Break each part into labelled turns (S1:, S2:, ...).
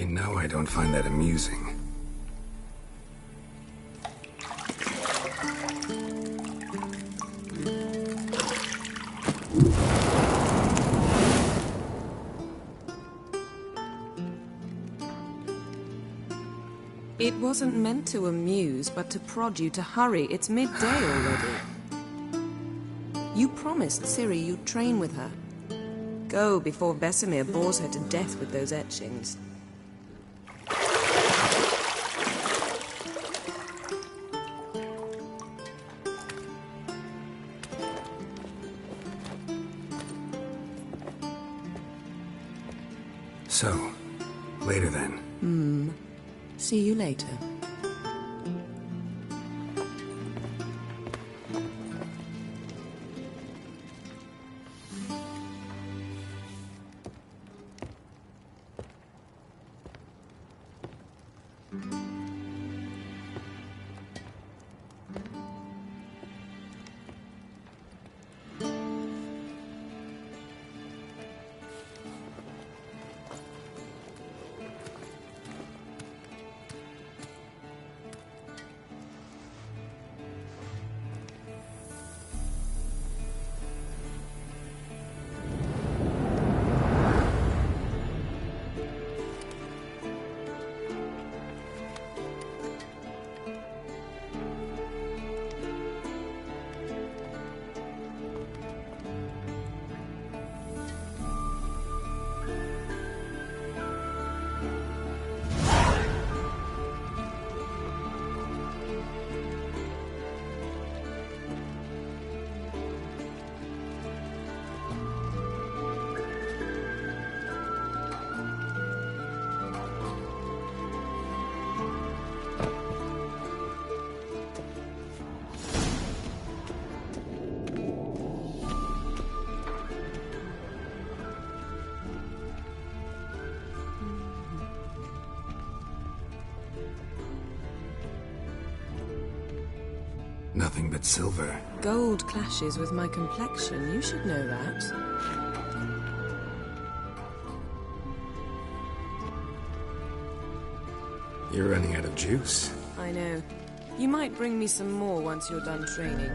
S1: You know I don't find that amusing.
S2: It wasn't meant to amuse, but to prod you to hurry. It's midday already. You promised Ciri you'd train with her. Go before Vesemir bores her to death with those etchings.
S1: So, later then.
S2: See you later.
S1: Nothing but silver.
S2: Gold clashes with my complexion. You should know that.
S1: You're running out of juice.
S2: I know. You might bring me some more once you're done training.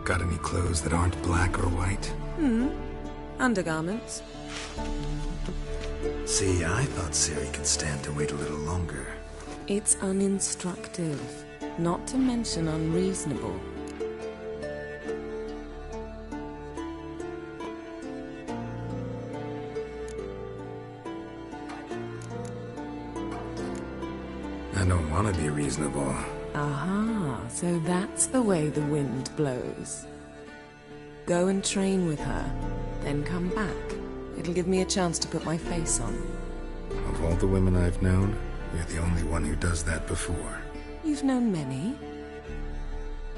S1: Got any clothes that aren't black or white?
S2: Undergarments.
S1: See, I thought Ciri could stand to wait a little longer.
S2: It's uninstructive, not to mention unreasonable.
S1: I don't want to be reasonable.
S2: Aha, so that's the way the wind blows. Go and train with her, then come back. It'll give me a chance to put my face on.
S1: Of all the women I've known, you're the only one who does that before.
S2: You've known many.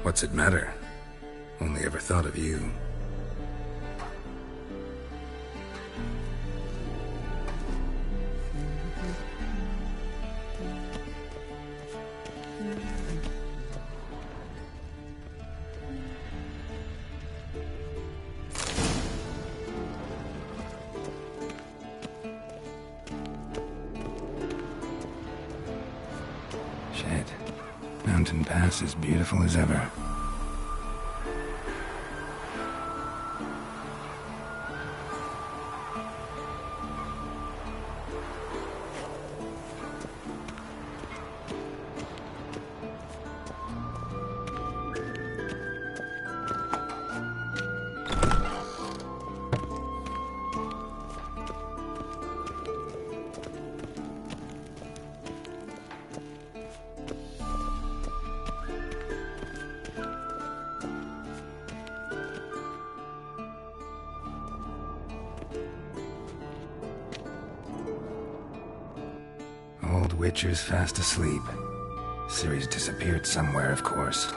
S1: What's it matter? Only ever thought of you. Shit. Mountain Pass is beautiful as ever. Old Witcher's fast asleep. Ciri's disappeared somewhere, of course.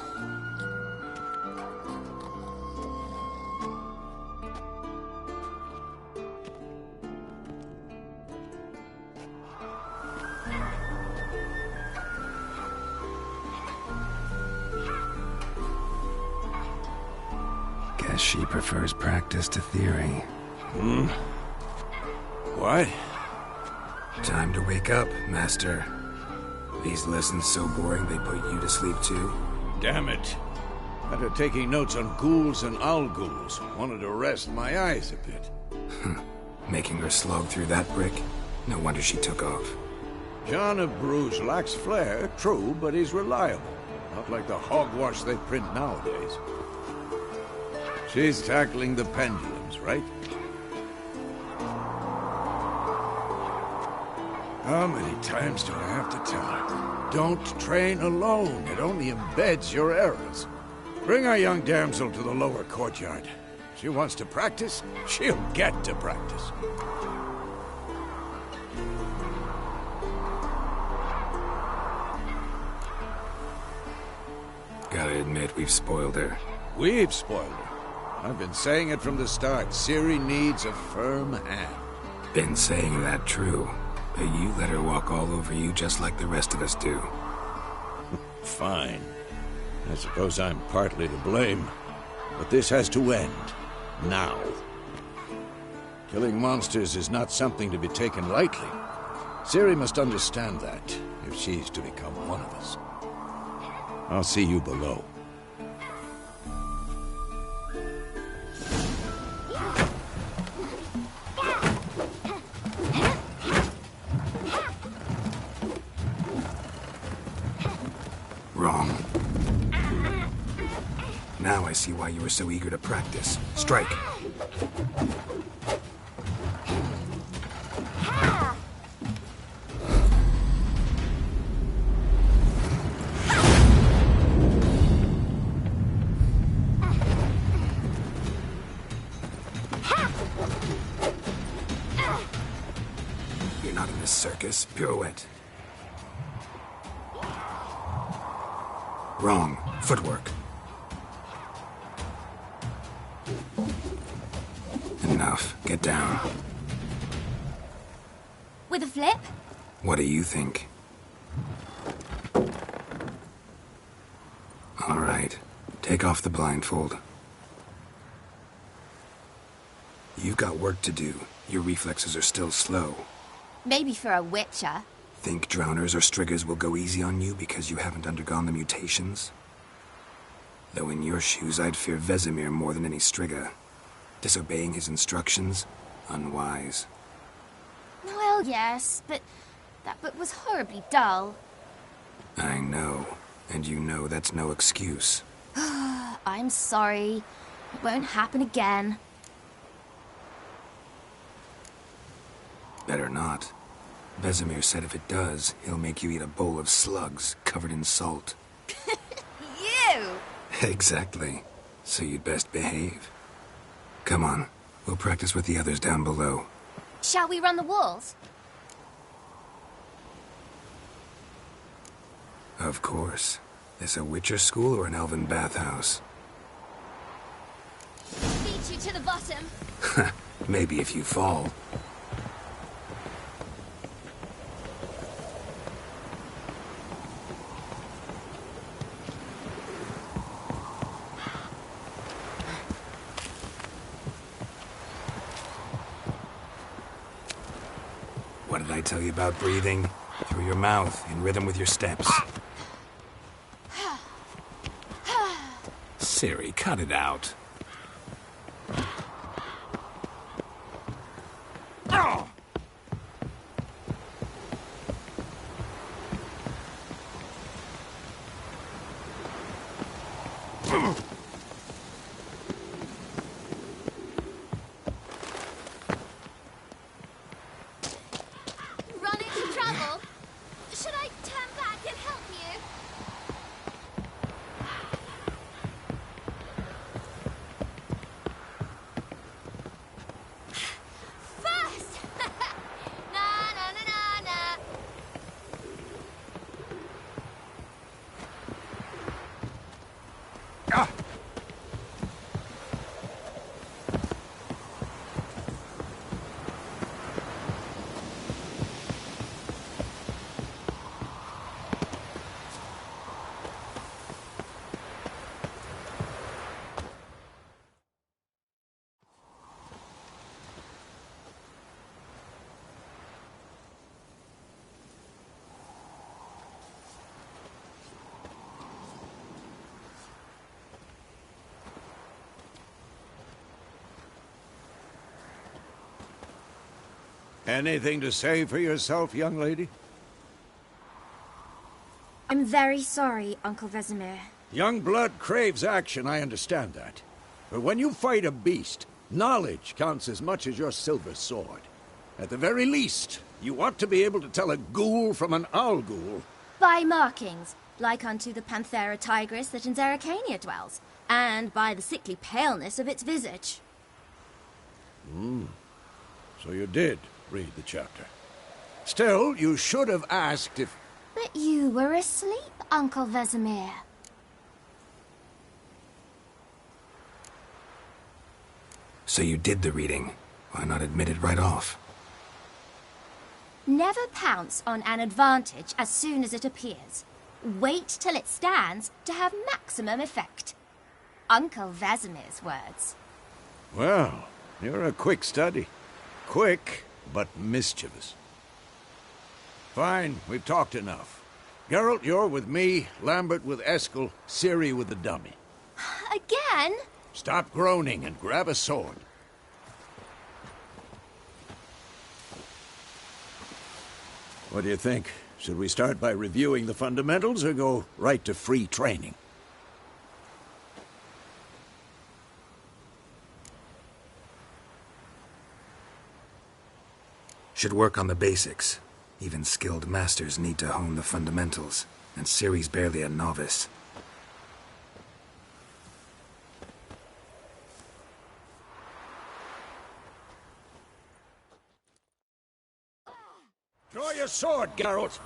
S1: Guess she prefers practice to theory.
S3: What?
S1: Time to wake up, Master. These lessons so boring they put you to sleep too?
S3: Damn it. After taking notes on ghouls and owl-ghouls, wanted to rest my eyes a bit.
S1: Making her slog through that brick? No wonder she took off.
S3: John of Bruges lacks flair, true, but he's reliable. Not like the hogwash they print nowadays. She's tackling the pendulums, right? How many times do I have to tell her? Don't train alone. It only embeds your errors. Bring our young damsel to the lower courtyard. She wants to practice, she'll get to practice.
S1: Gotta admit, we've spoiled her.
S3: We've spoiled her. I've been saying it from the start. Ciri needs a firm hand.
S1: Been saying that true. But you let her walk all over you just like the rest of us do.
S3: Fine. I suppose I'm partly to blame. But this has to end. Now. Killing monsters is not something to be taken lightly. Ciri must understand that, if she's to become one of us. I'll see you below.
S1: Wrong. Now I see why you were so eager to practice. Strike. You're not in this circus. Pirouette. Wrong. Footwork. Enough. Get down.
S4: With a flip?
S1: What do you think? All right. Take off the blindfold. You've got work to do. Your reflexes are still slow.
S4: Maybe for a witcher.
S1: Think drowners or striggers will go easy on you because you haven't undergone the mutations? Though in your shoes, I'd fear Vesemir more than any strigger. Disobeying his instructions? Unwise.
S4: Well, yes, but that book was horribly dull.
S1: I know. And you know that's no excuse.
S4: I'm sorry. It won't happen again.
S1: Better not. Vesemir said if it does, he'll make you eat a bowl of slugs covered in salt.
S4: You!
S1: Exactly. So you'd best behave. Come on. We'll practice with the others down below.
S4: Shall we run the walls?
S1: Of course. This a Witcher school or an elven bathhouse?
S4: Beat you to the bottom.
S1: Maybe if you fall. What did I tell you about breathing? Through your mouth, in rhythm with your steps. Ciri, cut it out.
S4: Run into trouble? Should I turn back and help you? First! Na na na na na.
S3: Ah! Anything to say for yourself, young lady?
S5: I'm very sorry, Uncle Vesemir.
S3: Young blood craves action, I understand that. But when you fight a beast, knowledge counts as much as your silver sword. At the very least, you ought to be able to tell a ghoul from an owl ghoul.
S5: By markings, like unto the Panthera tigris that in Zerrikania dwells, and by the sickly paleness of its visage.
S3: So you did read the chapter. Still, you should have asked if...
S5: But you were asleep, Uncle Vesemir.
S1: So you did the reading. Why not admit it right off?
S5: Never pounce on an advantage as soon as it appears. Wait till it stands to have maximum effect. Uncle Vesemir's words.
S3: Well, you're a quick study. Quick, but mischievous. Fine, we've talked enough. Geralt, you're with me, Lambert with Eskel, Ciri with the dummy.
S5: Again?
S3: Stop groaning and grab a sword. What do you think? Should we start by reviewing the fundamentals or go right to free training?
S1: Should work on the basics. Even skilled masters need to hone the fundamentals, and Ciri's barely a novice.
S3: Draw your sword, Geralt!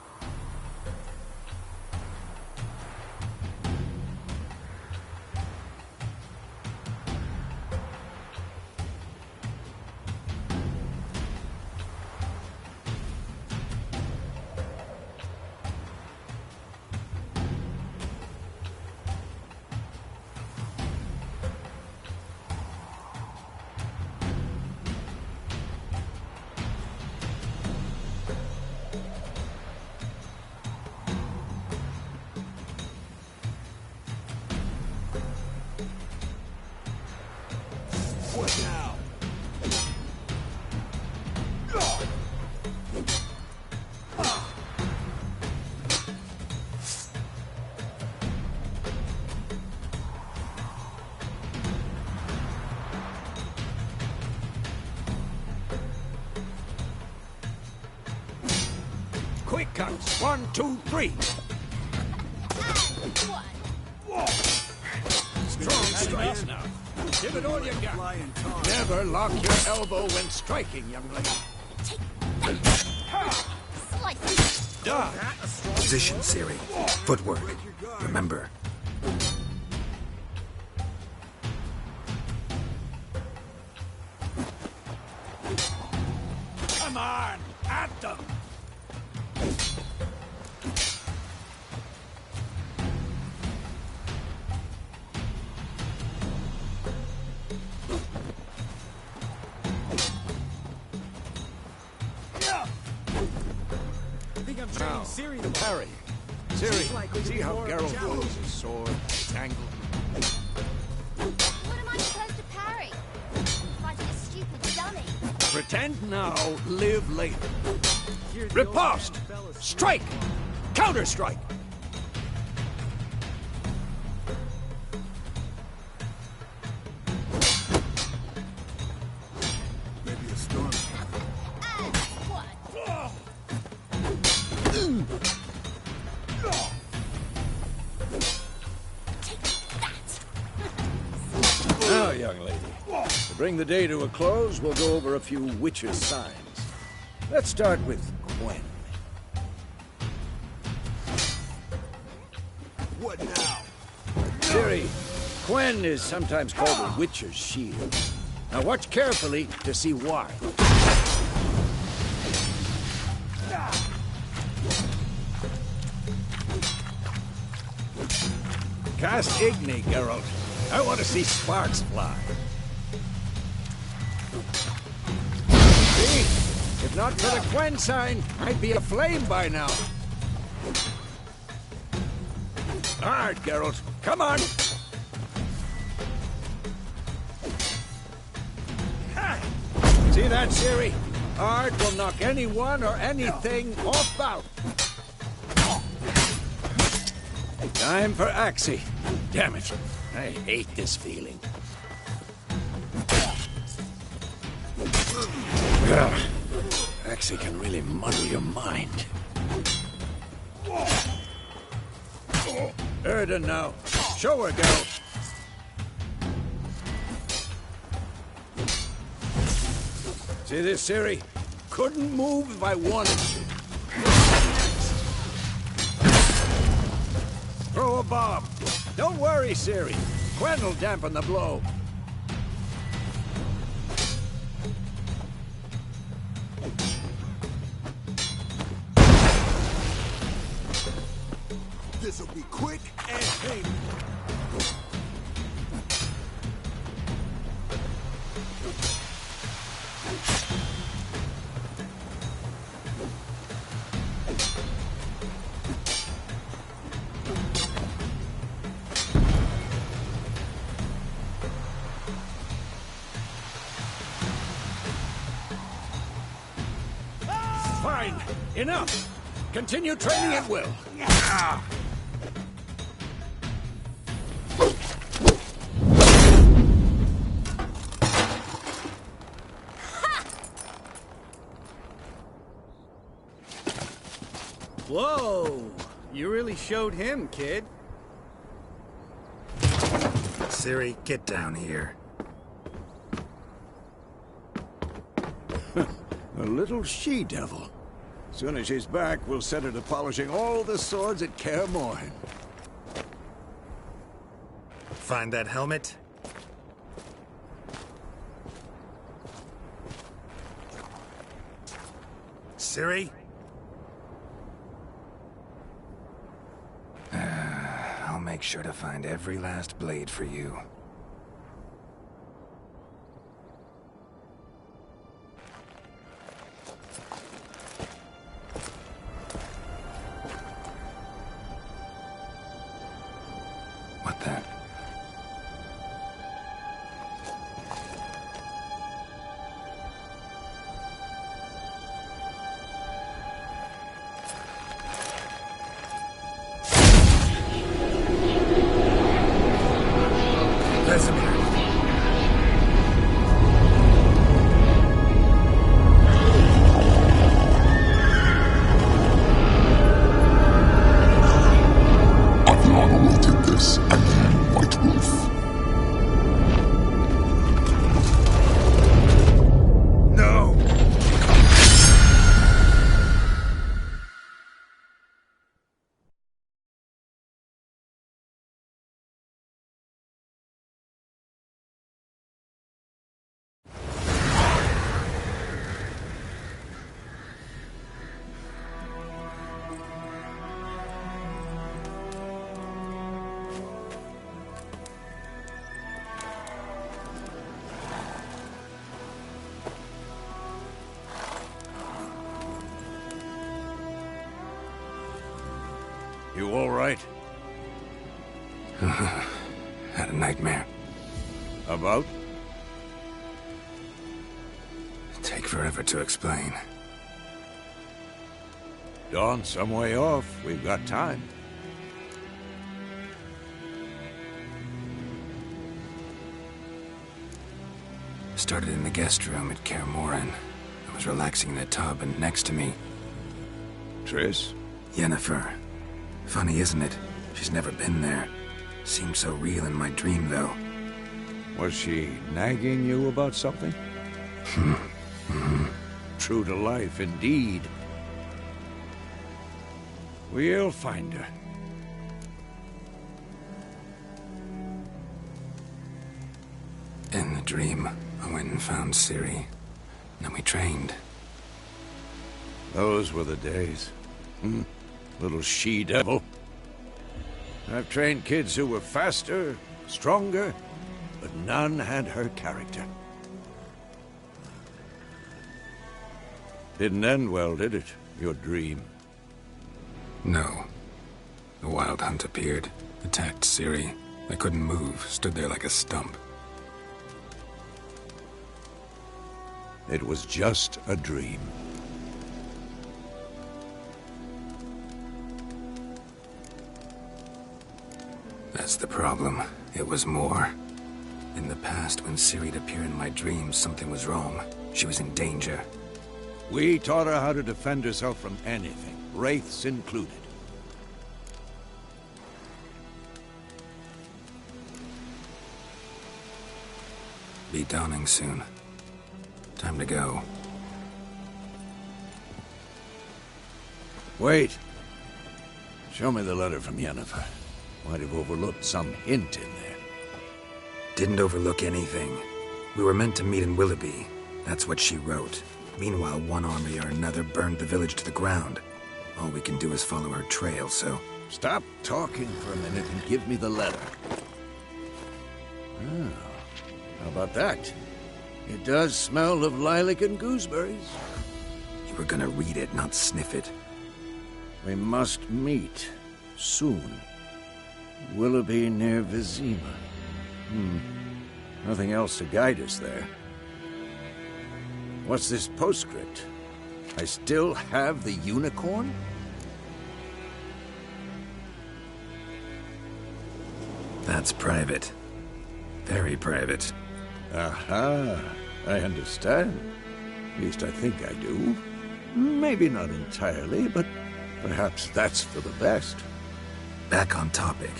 S3: Quick counts. 1, 2, 3. Strong strikes now. Give it all you got. Never lock your elbow when striking, young lady. Done.
S1: Position, Ciri. Footwork. Remember.
S3: Come on, at them. Now, parry. Ciri, see how Geralt holds his sword? It's angled.
S4: What am I supposed to parry? Fighting a stupid dummy.
S3: Pretend now, live later. Riposte! Strike! Counter-strike!
S1: Maybe a storm.
S4: And what?
S3: Now, young lady, to bring the day to a close, we'll go over a few Witcher signs. Let's start with Quen.
S1: What now?
S3: Ciri, Quen is sometimes called a Witcher's shield. Now watch carefully to see why. Cast Igni, Geralt. I want to see sparks fly. See? If not for the Quen sign, I'd be aflame by now. Hard, Geralt. Come on! Ha! See that, Ciri? Art will knock anyone or anything off balance. Time for Axii. Damn it. I hate this feeling. Ugh. Axii can really muddle your mind. Erden now. Show her, girl. See this, Ciri? Couldn't move if I wanted to. Throw a bomb. Don't worry, Ciri. Quen will dampen the blow.
S6: This'll be quick and painless.
S3: Fine. Enough. Continue training at will.
S7: Whoa! You really showed him, kid.
S1: Ciri, get down here.
S3: A little she-devil. Soon as she's back, we'll set her to polishing all the swords at Kaer Morhen.
S1: Find that helmet? Ciri? I'll make sure to find every last blade for you. What the? Vesemir.
S8: I've long awaited this, and you, White Wolf.
S1: No!
S3: You all right?
S1: Had a nightmare.
S3: About?
S1: Take forever to explain.
S3: Dawn's some way off. We've got time.
S1: Started in the guest room at Kaer Morhen. I was relaxing in a tub, and next to me,
S3: Triss?
S1: Yennefer. Funny, isn't it? She's never been there. Seemed so real in my dream, though.
S3: Was she nagging you about something? True to life, indeed. We'll find her.
S1: In the dream, I went and found Ciri. Then we trained.
S3: Those were the days. Little she-devil. I've trained kids who were faster, stronger, but none had her character. Didn't end well, did it? Your dream?
S1: No. The Wild Hunt appeared, attacked Ciri. I couldn't move, stood there like a stump.
S3: It was just a dream.
S1: That's the problem. It was more. In the past, when Ciri'd appear in my dreams, something was wrong. She was in danger.
S3: We taught her how to defend herself from anything, wraiths included.
S1: Be dawning soon. Time to go.
S3: Wait. Show me the letter from Yennefer. Might have overlooked some hint in there.
S1: Didn't overlook anything. We were meant to meet in Willoughby. That's what she wrote. Meanwhile, one army or another burned the village to the ground. All we can do is follow her trail, so...
S3: Stop talking for a minute and give me the letter. Oh, how about that? It does smell of lilac and gooseberries.
S1: You were gonna read it, not sniff it.
S3: We must meet. Soon. Willoughby near Vizima. Nothing else to guide us there. What's this postscript? I still have the unicorn?
S1: That's private. Very private.
S3: Aha, I understand. At least I think I do. Maybe not entirely, but perhaps that's for the best.
S1: Back on topic.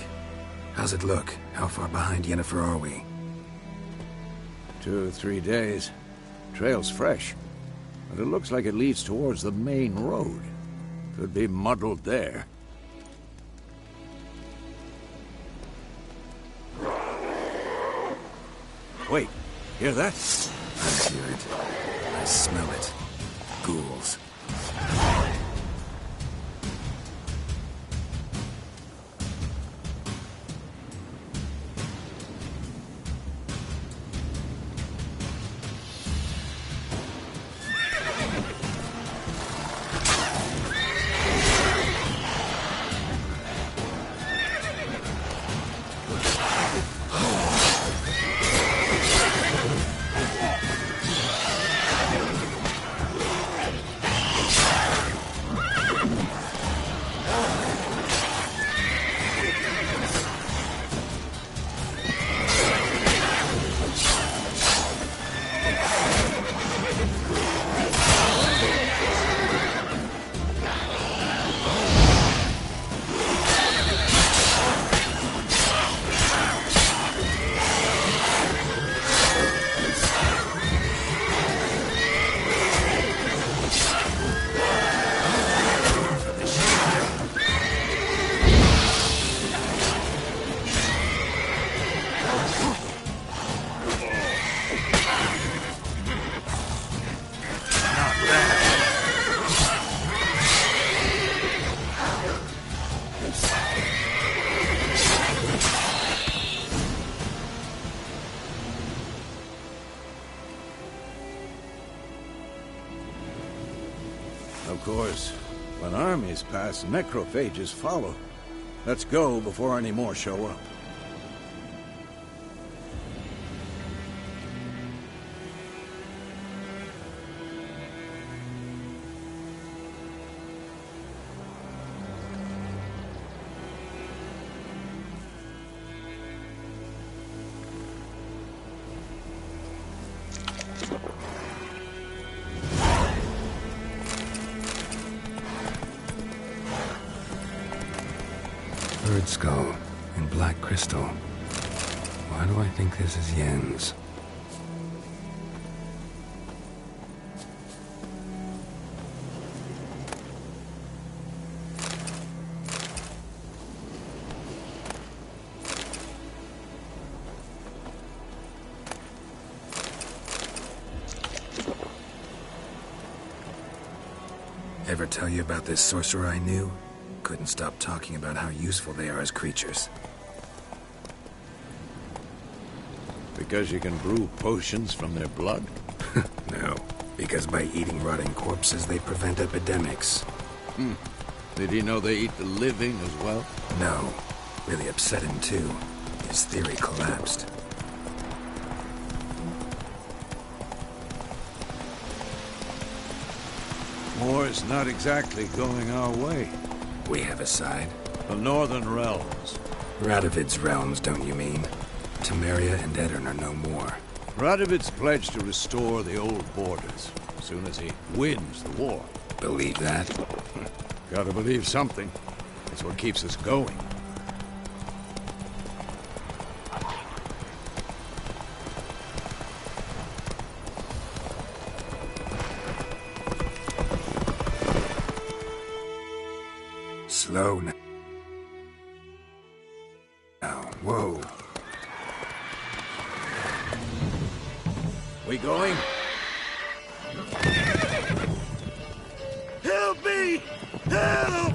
S1: How's it look? How far behind Yennefer are we?
S3: 2 or 3 days. Trail's fresh, but it looks like it leads towards the main road. Could be muddled there. Wait, hear that?
S1: I hear it. I smell it. Ghouls.
S3: Of course, when armies pass, necrophages follow. Let's go before any more show up.
S1: Bird skull and black crystal. Why do I think this is Yen's? Ever tell you about this sorcerer I knew? Couldn't stop talking about how useful they are as creatures.
S3: Because you can brew potions from their blood?
S1: No, because by eating rotting corpses, they prevent epidemics.
S3: Did he know they eat the living as well?
S1: No, really upset him too. His theory collapsed.
S3: War's not exactly going our way.
S1: We have a side.
S3: The Northern Realms.
S1: Radovid's realms, don't you mean? Temeria and Edirn are no more.
S3: Radovid's pledged to restore the old borders as soon as he wins the war.
S1: Believe that?
S3: Gotta believe something. It's what keeps us going.
S1: Slow now. Whoa.
S3: We going?
S6: Help me! Help!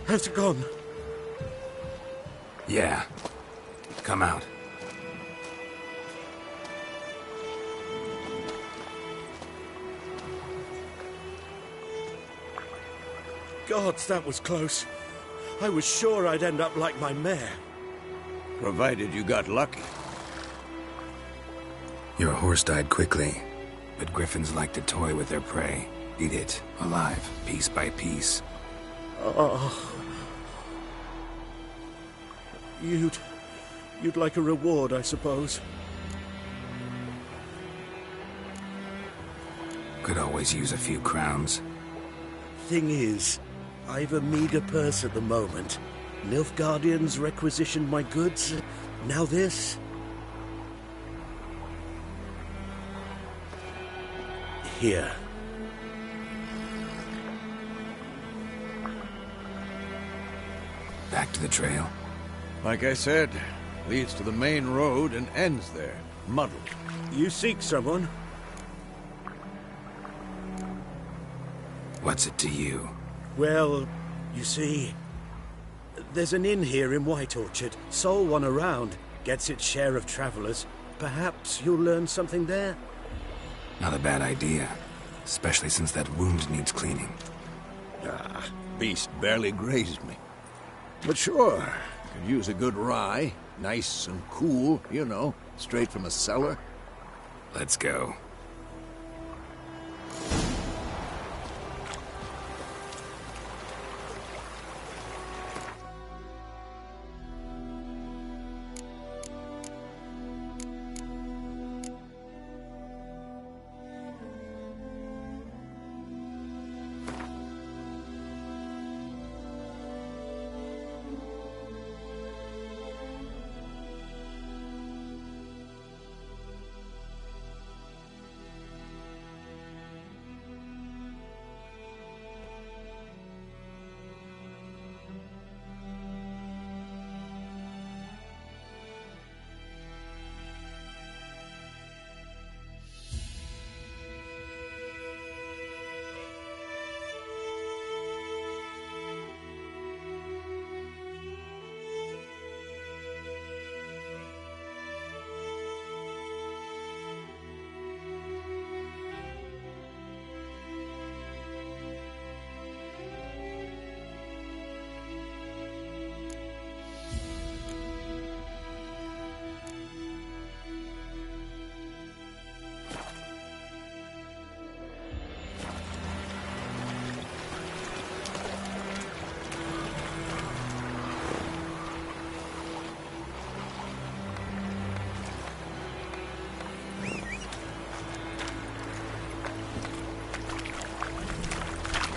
S6: Has it gone?
S1: Yeah. Come out.
S6: Gods, that was close. I was sure I'd end up like my mare.
S3: Provided you got lucky.
S1: Your horse died quickly, but griffins like to toy with their prey. Eat it, alive, piece by piece.
S6: Oh. You'd like a reward, I suppose.
S1: Could always use a few crowns.
S6: Thing is, I've a meager purse at the moment. Nilfgaardians requisitioned my goods. Now this. Here.
S1: Back to the trail.
S3: Like I said, leads to the main road and ends there, muddled.
S6: You seek someone?
S1: What's it to you?
S6: Well, you see, there's an inn here in White Orchard. Sole one around. Gets its share of travelers. Perhaps you'll learn something there?
S1: Not a bad idea. Especially since that wound needs cleaning.
S3: Ah, beast barely grazed me. But sure, could use a good rye. Nice and cool, you know, straight from a cellar.
S1: Let's go.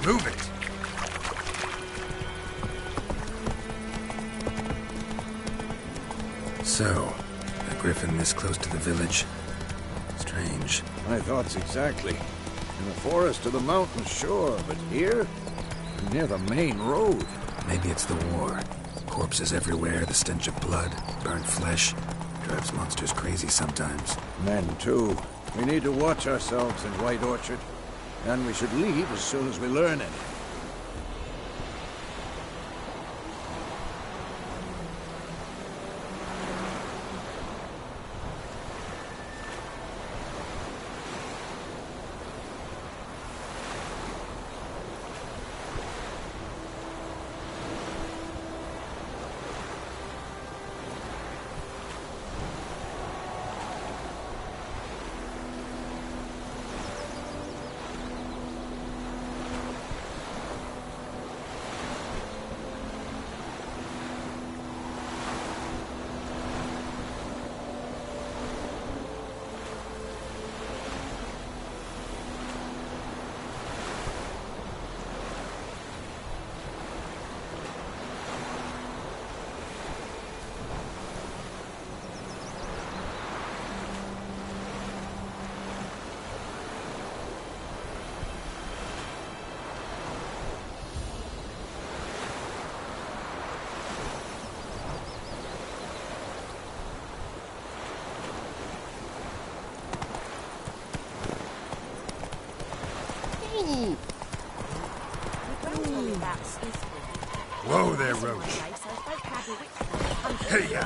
S1: Move it! So, the griffin this close to the village. Strange.
S3: My thoughts exactly. In the forest or the mountains, sure, but here? Near the main road.
S1: Maybe it's the war. Corpses everywhere, the stench of blood, burnt flesh. Drives monsters crazy sometimes.
S3: Men, too. We need to watch ourselves in White Orchard. And we should leave as soon as we learn anything. Whoa there, Roach. Hey, ya!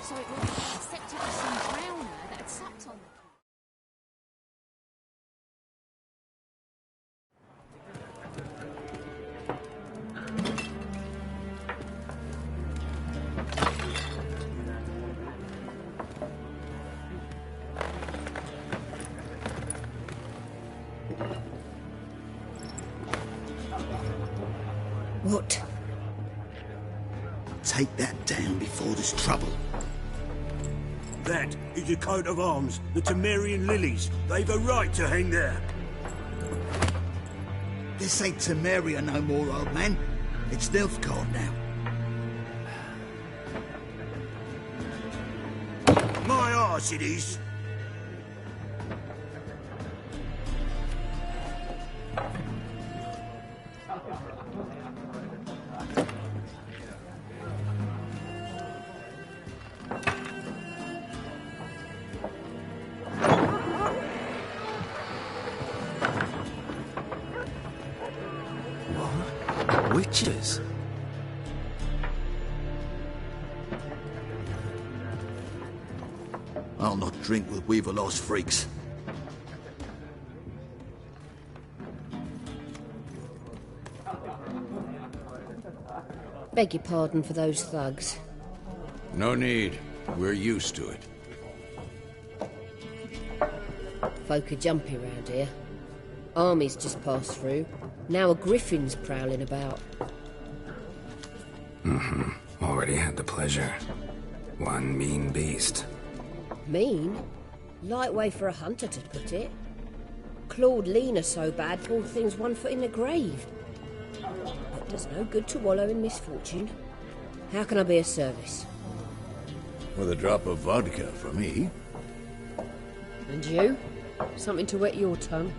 S4: So it was accepted as some drowner that had supped on the...
S9: What? Take that down before there's trouble.
S6: That is a coat of arms, the Temerian lilies. They've a right to hang there.
S9: This ain't Temeria no more, old man. It's Nilfgaard now.
S6: My arse it is.
S1: Witches?
S9: I'll not drink with Weaverlost freaks.
S10: Beg your pardon for those thugs.
S3: No need. We're used to it.
S10: Folk are jumpy round here. Armies just passed through. Now a griffin's prowling about.
S1: Already had the pleasure. One mean beast.
S10: Mean? Light way for a hunter to put it. Clawed Lena so bad, poor thing's 1 foot in the grave. It does no good to wallow in misfortune. How can I be of service?
S3: With a drop of vodka for me.
S10: And you? Something to wet your tongue?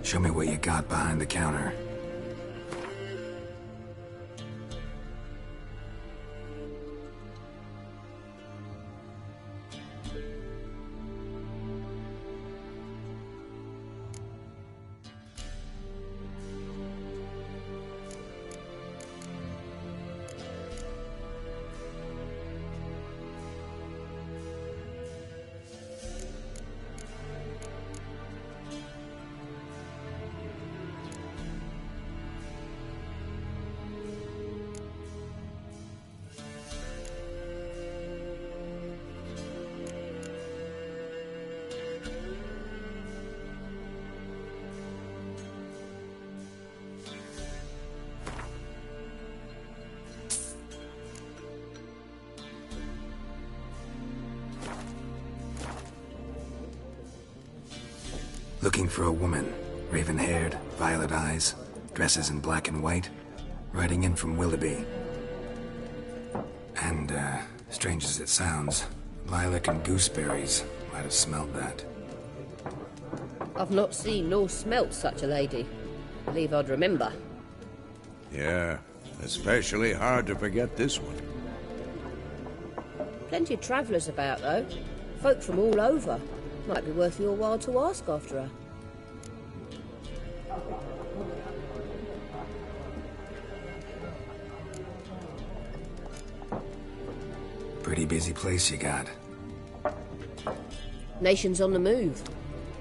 S1: Show me what you got behind the counter. Looking for a woman. Raven-haired, violet eyes, dresses in black and white. Riding in from Willoughby. And, strange as it sounds, lilac and gooseberries might have smelled that.
S10: I've not seen nor smelt such a lady. Believe I'd remember.
S3: Yeah, especially hard to forget this one.
S10: Plenty of travellers about, though. Folk from all over. Might be worth your while to ask after her.
S1: Pretty busy place you got.
S10: Nations on the move.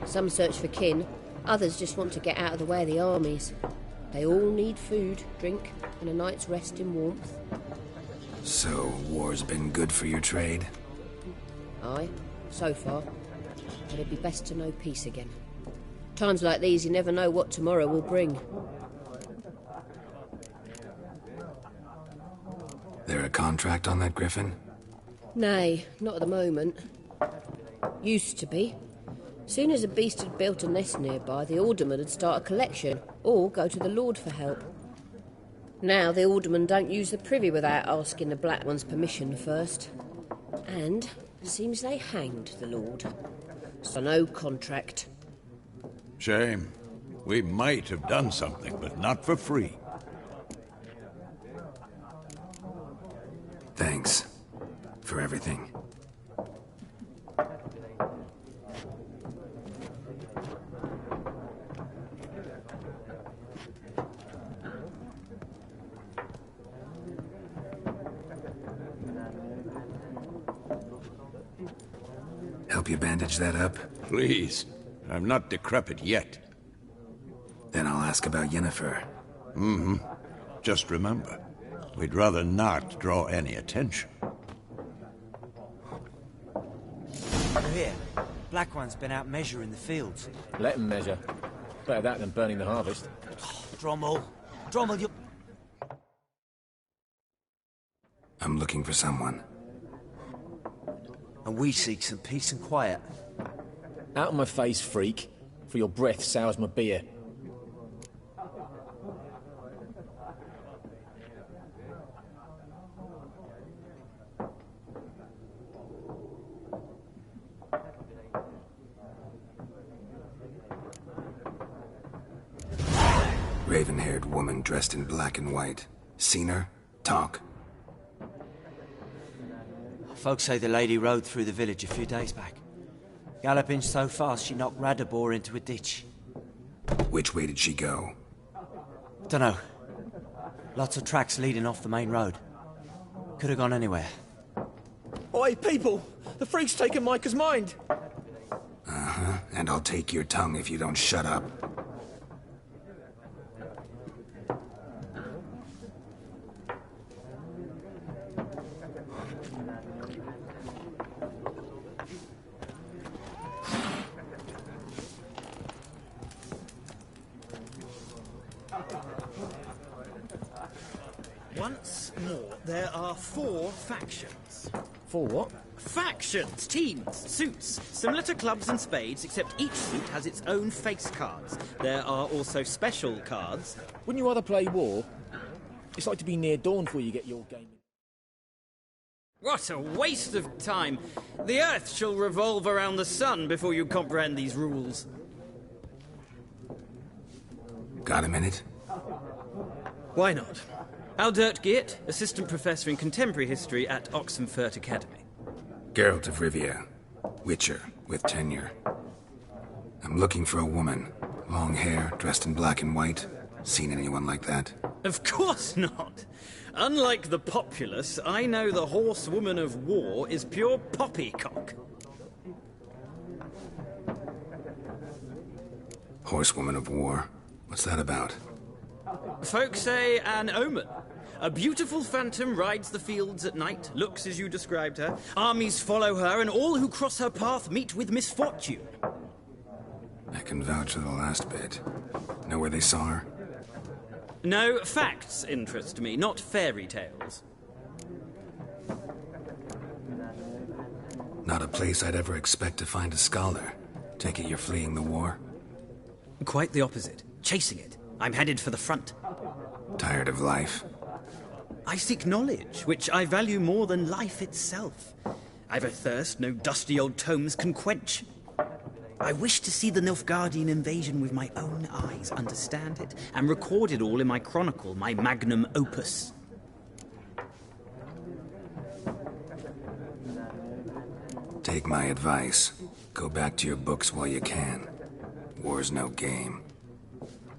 S10: Some search for kin, others just want to get out of the way of the armies. They all need food, drink, and a night's rest in warmth.
S1: So, war's been good for your trade?
S10: Aye, so far. But it'd be best to know peace again. Times like these, you never know what tomorrow will bring.
S1: There a contract on that Griffin?
S10: Nay, not at the moment. Used to be. Soon as a beast had built a nest nearby, the alderman would start a collection, or go to the Lord for help. Now the aldermen don't use the privy without asking the Black One's permission first. And seems they hanged the Lord. So no contract.
S3: Shame. We might have done something, but not for free.
S1: Thanks. For everything. Help you bandage that up?
S3: Please. I'm not decrepit yet.
S1: Then I'll ask about Yennefer.
S3: Mm-hmm. Just remember, we'd rather not draw any attention.
S11: Here, Black One's been out measuring the fields.
S12: Let him measure. Better that than burning the harvest.
S11: Drommel, you...
S1: I'm looking for someone.
S11: And we seek some peace and quiet.
S12: Out of my face, freak. For your breath sours my beer.
S1: Raven-haired woman dressed in black and white. Seen her? Talk.
S11: Folks say the lady rode through the village a few days back. Galloping so fast she knocked Radabor into a ditch.
S1: Which way did she go?
S11: Dunno. Lots of tracks leading off the main road. Could have gone anywhere.
S12: Oi, people! The freak's taken Micah's mind!
S1: Uh-huh. And I'll take your tongue if you don't shut up.
S13: Once more, there are 4 factions.
S12: 4 what?
S13: Factions, teams, suits, similar to clubs and spades, except each suit has its own face cards. There are also special cards.
S12: Wouldn't you rather play war? It's like to be near dawn before you get your game.
S13: What a waste of time! The Earth shall revolve around the sun before you comprehend these rules.
S1: Got a minute?
S13: Why not? Aldert Geert, Assistant Professor in Contemporary History at Oxenfurt Academy.
S1: Geralt of Rivia. Witcher, with tenure. I'm looking for a woman. Long hair, dressed in black and white. Seen anyone like that?
S13: Of course not! Unlike the populace, I know the horsewoman of war is pure poppycock.
S1: Horsewoman of war? What's that about?
S13: Folks say an omen. A beautiful phantom rides the fields at night, looks as you described her. Armies follow her, and all who cross her path meet with misfortune.
S1: I can vouch for the last bit. Know where they saw her?
S13: No, facts interest me, not fairy tales.
S1: Not a place I'd ever expect to find a scholar. Take it you're fleeing the war?
S13: Quite the opposite. Chasing it. I'm headed for the front.
S1: Tired of life?
S13: I seek knowledge, which I value more than life itself. I've a thirst no dusty old tomes can quench. I wish to see the Nilfgaardian invasion with my own eyes, understand it, and record it all in my chronicle, my magnum opus.
S1: Take my advice. Go back to your books while you can. War's no game.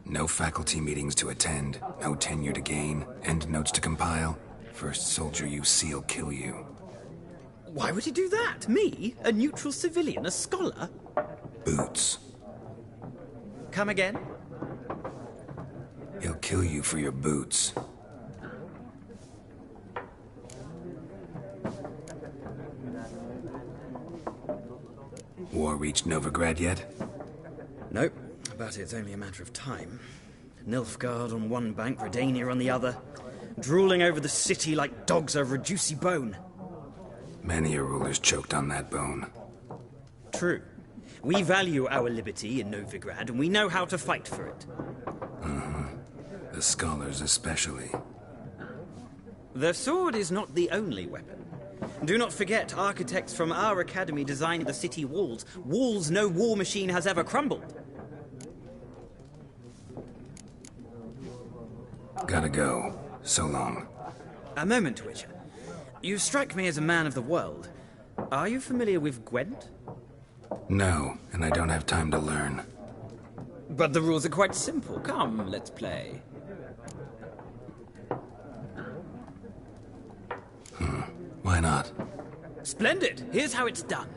S1: No faculty meetings to attend, no tenure to gain, end notes to compile. First soldier you see'll kill you.
S13: Why would he do that? Me? A neutral civilian? A scholar?
S1: Boots.
S13: Come again?
S1: He'll kill you for your boots. War reached Novigrad yet?
S13: Nope, but it's only a matter of time. Nilfgaard on one bank, Redania on the other, drooling over the city like dogs over a juicy bone.
S1: Many a ruler's choked on that bone.
S13: True. We value our liberty in Novigrad, and we know how to fight for it.
S1: The scholars especially.
S13: The sword is not the only weapon. Do not forget, architects from our academy designed the city walls. Walls no war machine has ever crumbled.
S1: Gotta go. So long.
S13: A moment, Witcher. You strike me as a man of the world. Are you familiar with Gwent?
S1: No, and I don't have time to learn.
S13: But the rules are quite simple. Come, let's play.
S1: Why not?
S13: Splendid! Here's how it's done.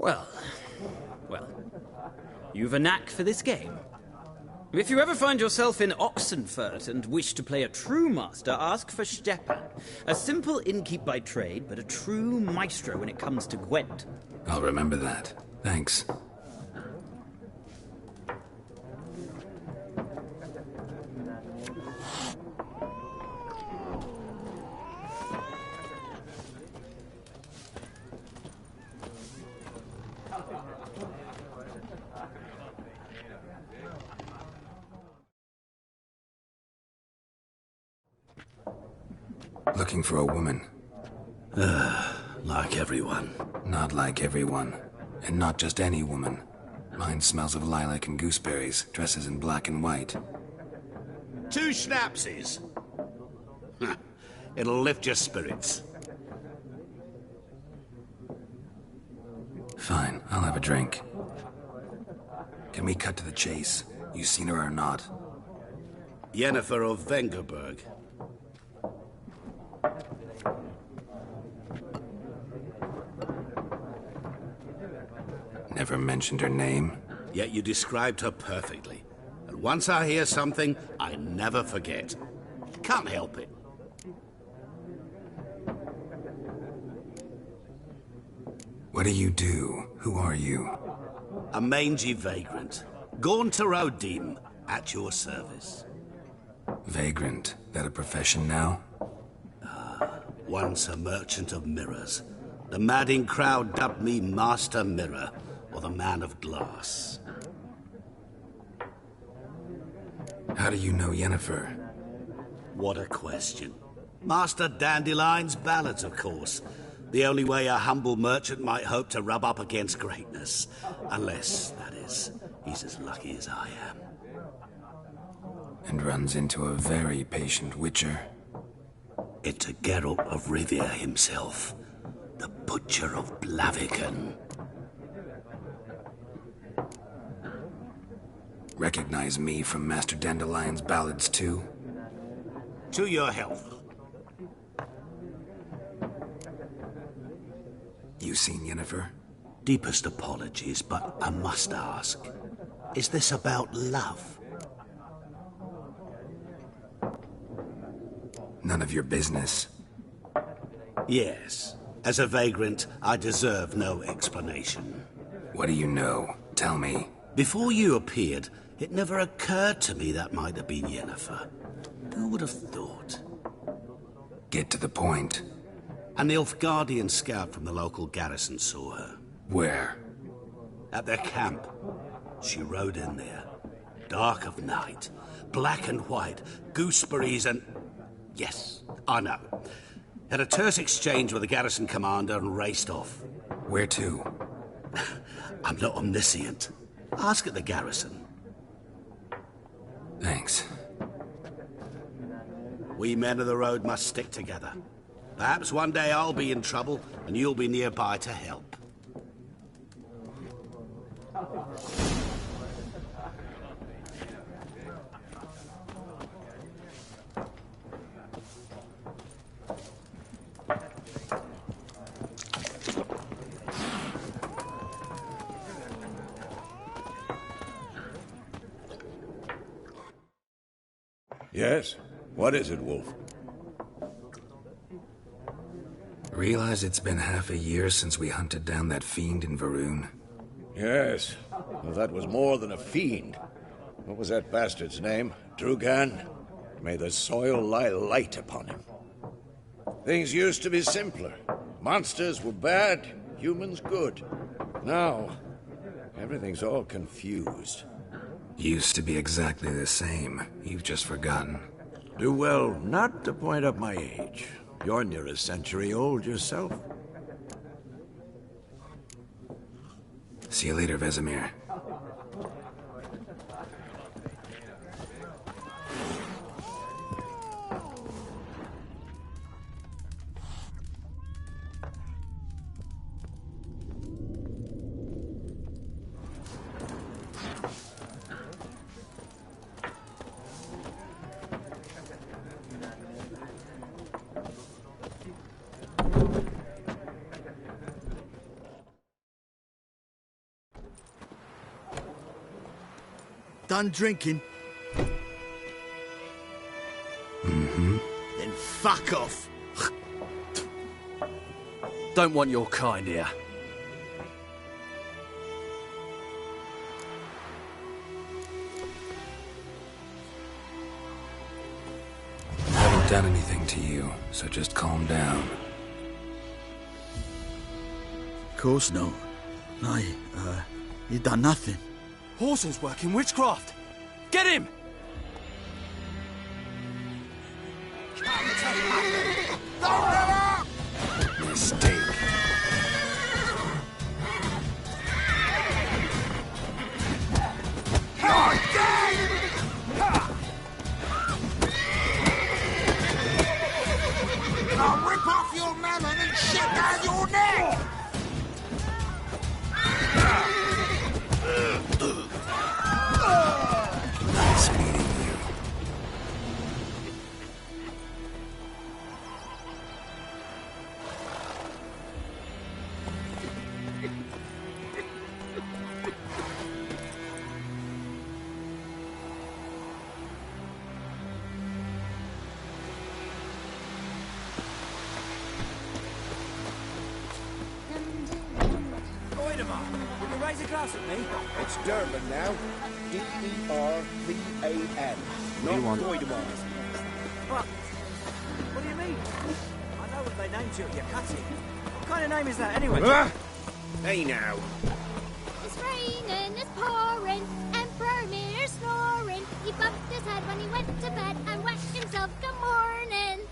S13: Well, you've a knack for this game. If you ever find yourself in Oxenfurt and wish to play a true master, ask for Stepan. A simple innkeep by trade, but a true maestro when it comes to Gwent.
S1: I'll remember that. Thanks. Looking for a woman.
S6: Like everyone.
S1: Not like everyone. And not just any woman. Mine smells of lilac and gooseberries, dresses in black and white.
S9: 2 schnapsies. It'll lift your spirits.
S1: Fine, I'll have a drink. Can we cut to the chase? You seen her or not?
S9: Yennefer of Vengerberg.
S1: Never mentioned her name.
S9: Yet you described her perfectly. And once I hear something, I never forget. Can't help it.
S1: What do you do? Who are you?
S9: A mangy vagrant. Gone to Rodim, at your service.
S1: Vagrant. That a profession now?
S9: Once a merchant of mirrors. The madding crowd dubbed me Master Mirror, or the Man of Glass.
S1: How do you know Yennefer?
S9: What a question. Master Dandelion's ballads, of course. The only way a humble merchant might hope to rub up against greatness. Unless, that is, he's as lucky as I am.
S1: And runs into a very patient witcher.
S9: It's a Geralt of Rivia himself. The Butcher of Blaviken.
S1: Recognize me from Master Dandelion's ballads, too?
S9: To your health.
S1: You seen Yennefer?
S9: Deepest apologies, but I must ask. Is this about love?
S1: None of your business.
S9: Yes. As a vagrant, I deserve no explanation.
S1: What do you know? Tell me.
S9: Before you appeared, it never occurred to me that might have been Yennefer. Who would have thought?
S1: Get to the point.
S9: An Nilfgaardian scout from the local garrison saw her.
S1: Where?
S9: At their camp. She rode in there. Dark of night. Black and white. Gooseberries and... Yes, I know. Had a terse exchange with the garrison commander and raced off.
S1: Where to?
S9: I'm not omniscient. Ask at the garrison.
S1: Thanks.
S9: We men of the road must stick together. Perhaps one day I'll be in trouble and you'll be nearby to help.
S3: Yes? What is it, Wolf?
S1: Realize it's been half a year since we hunted down that fiend in Varun?
S3: Yes. Well, that was more than a fiend. What was that bastard's name? Drugan? May the soil lie light upon him. Things used to be simpler. Monsters were bad, humans good. Now, everything's all confused.
S1: Used to be exactly the same. You've just forgotten.
S3: Do well not to point up my age. You're near a century old yourself.
S1: See you later, Vesemir.
S14: done drinking?
S1: Mm-hmm.
S14: Then fuck off.
S12: Don't want your kind here.
S1: I haven't done anything to you, so just calm down.
S14: Of course not. No, you done nothing.
S11: Horson's working witchcraft. Get him!
S1: Mistake.
S15: You're dead! I'll rip off your melon and shit down your neck!
S1: Nice meeting you.
S11: Would you raise a glass at me?
S16: It's Durban now. D-E-R-V-A-N. Not Goidemar.
S11: What do you mean? I know what they named you at your cutting. What kind of name is that anyway?
S16: Hey now.
S4: It's raining, it's pouring, Emperor Mir snoring. He bumped his head when he went to bed and whacked himself good morning.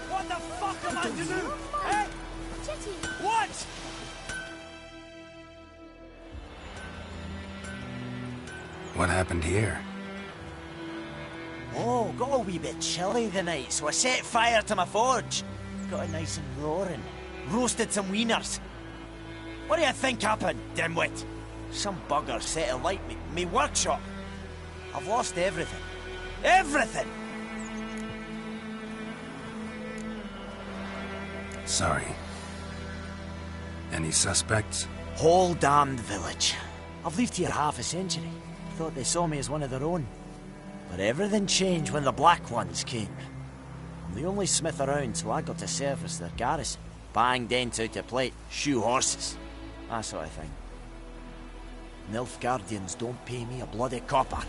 S11: What the fuck am I to do? Eh? What?
S1: What happened here?
S11: Oh, got a wee bit chilly the night, so I set fire to my forge. Got it nice and roaring. Roasted some wieners. What do you think happened, dimwit? Some bugger set alight me workshop. I've lost everything. Everything!
S1: Sorry. Any suspects?
S11: Whole damned village. I've lived here half a century. Thought they saw me as one of their own. But everything changed when the Black Ones came. I'm the only smith around, so I got to service their garrison. Bang dents out of plate, shoe horses. That sort of thing. Nilfgaardians don't pay me a bloody copper.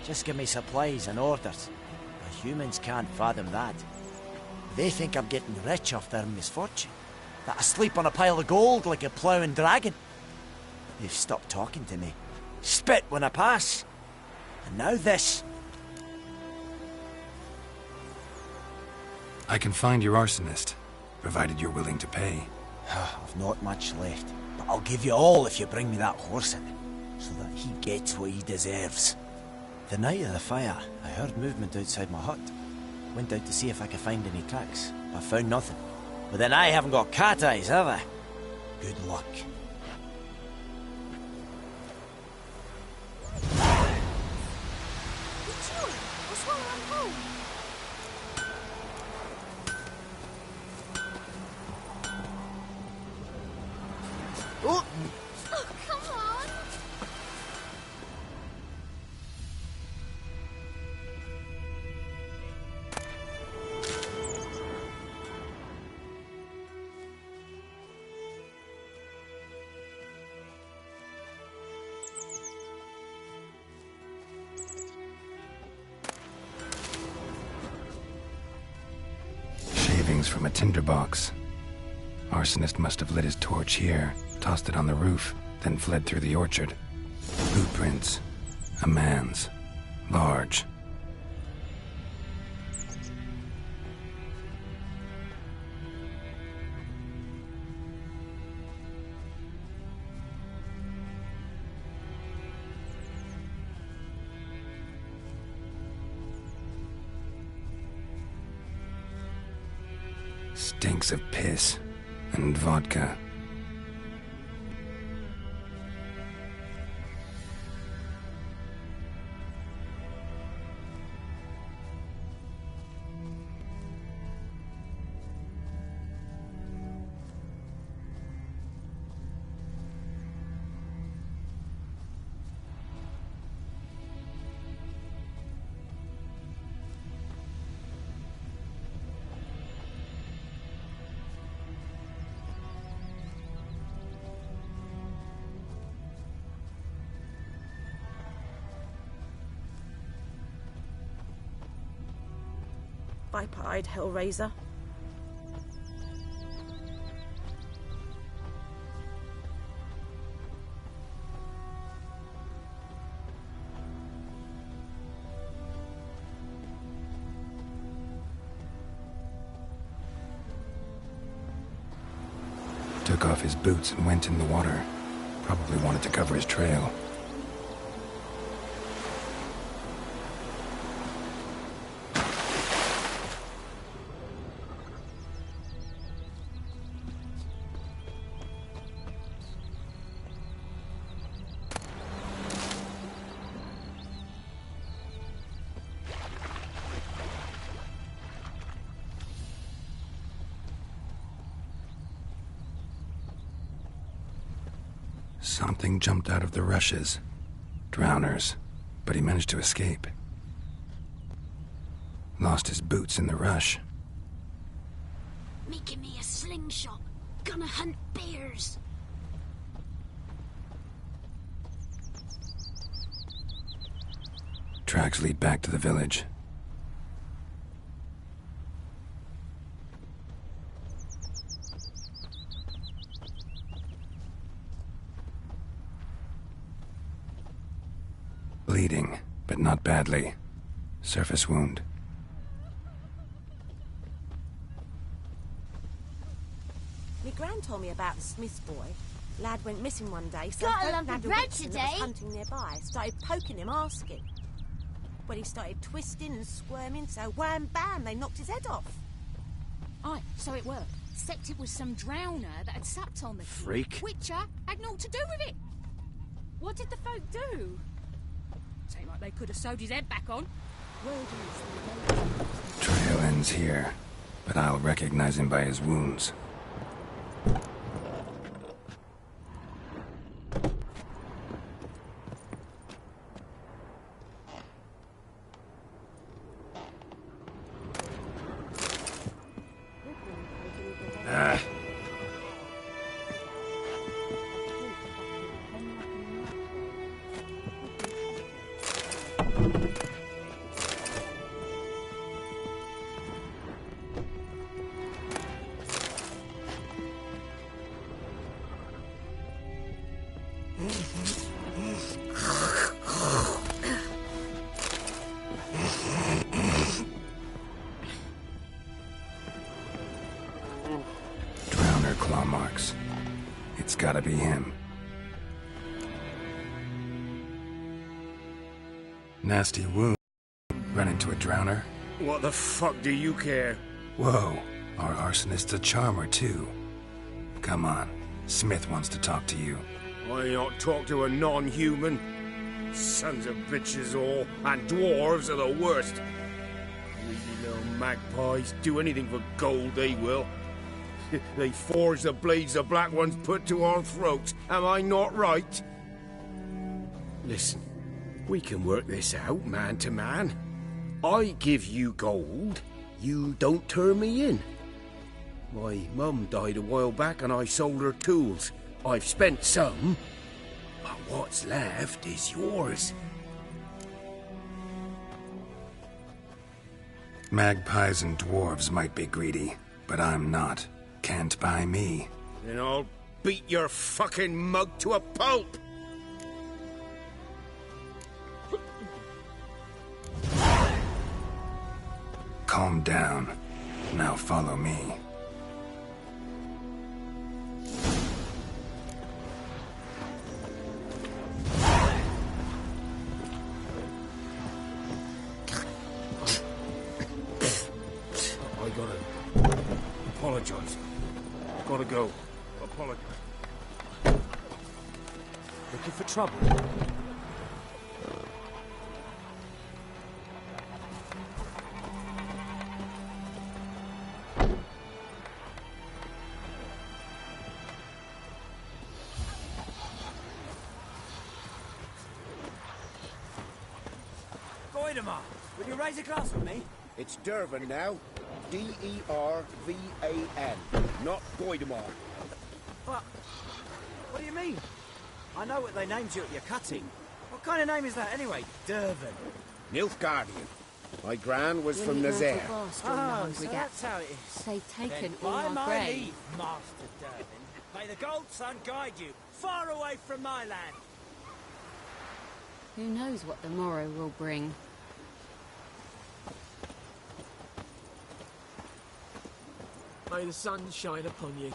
S11: Just give me supplies and orders. But humans can't fathom that. They think I'm getting rich off their misfortune. That I sleep on a pile of gold like a ploughing dragon. They've stopped talking to me. Spit when I pass. And now this.
S1: I can find your arsonist, provided you're willing to pay.
S11: I've not much left, but I'll give you all if you bring me that horse in, so that he gets what he deserves. The night of the fire, I heard movement outside my hut. Went out to see if I could find any tracks, but I found nothing. But then I haven't got cat eyes, have I? Good luck.
S1: markings from a tinderbox. Arsonist must have lit his torch here, tossed it on the roof, then fled through the orchard. Boot prints. A man's. Large. Stinks of piss and vodka.
S17: Viper-eyed Hellraiser.
S1: Took off his boots and went in the water. Probably wanted to cover his trail. Something jumped out of the rushes. Drowners. But he managed to escape. Lost his boots in the rush.
S4: Making me a slingshot. Gonna hunt bears.
S1: Tracks lead back to the village. Bleeding, but not badly. Surface wound.
S17: My gran told me about the Smith's boy. Lad went missing one day, so
S4: Got a
S17: folk
S4: lump of
S17: nabbed a
S4: bread
S17: witch that was
S4: today?
S17: hunting nearby. Started poking him, asking. But he started twisting and squirming, so wham bam, they knocked his head off.
S18: Aye, so it worked. Except it was some drowner that had supped on the kid.
S6: Freak.
S18: Whicher had naught to do with it. What did the folk do? Seemed like they could have sewed his head back on.
S1: Trail ends here, but I'll recognize him by his wounds. Drowner claw marks. It's gotta be him. Nasty wound. Run into a drowner?
S3: What the fuck do you care?
S1: Whoa, our arsonist's a charmer too. Come on, Smith wants to talk to you.
S3: I not talk to a non-human. Sons of bitches all, and dwarves are the worst. Greedy little magpies do anything for gold, they will. They forge the blades the black ones put to our throats. Am I not right? Listen, we can work this out man to man. I give you gold, you don't turn me in. My mum died a while back and I sold her tools. I've spent some, but what's left is yours.
S1: Magpies and dwarves might be greedy, But I'm not. Can't buy me.
S3: Then I'll beat your fucking mug to a pulp!
S1: Calm down. Now follow me.
S3: I gotta apologize. Gotta go. Apologize.
S11: Looking for trouble?
S16: Goidemar, will you raise a glass with me? It's Dervan now. D-E-R-V-A-N. Not Goidemar.
S11: What do you mean? I know what they named you at your cutting. What kind of name is that anyway? Dervan.
S16: Nilfgaardian. My gran was from Nazaire.
S11: Oh, so that's how it is.
S19: They've taken
S11: Then
S19: all
S11: by
S19: our
S11: my
S19: grain.
S11: leave, Master Dervan, may the Gold Sun guide you far away from my land.
S19: Who knows what the morrow will bring?
S12: May the sun shine upon you.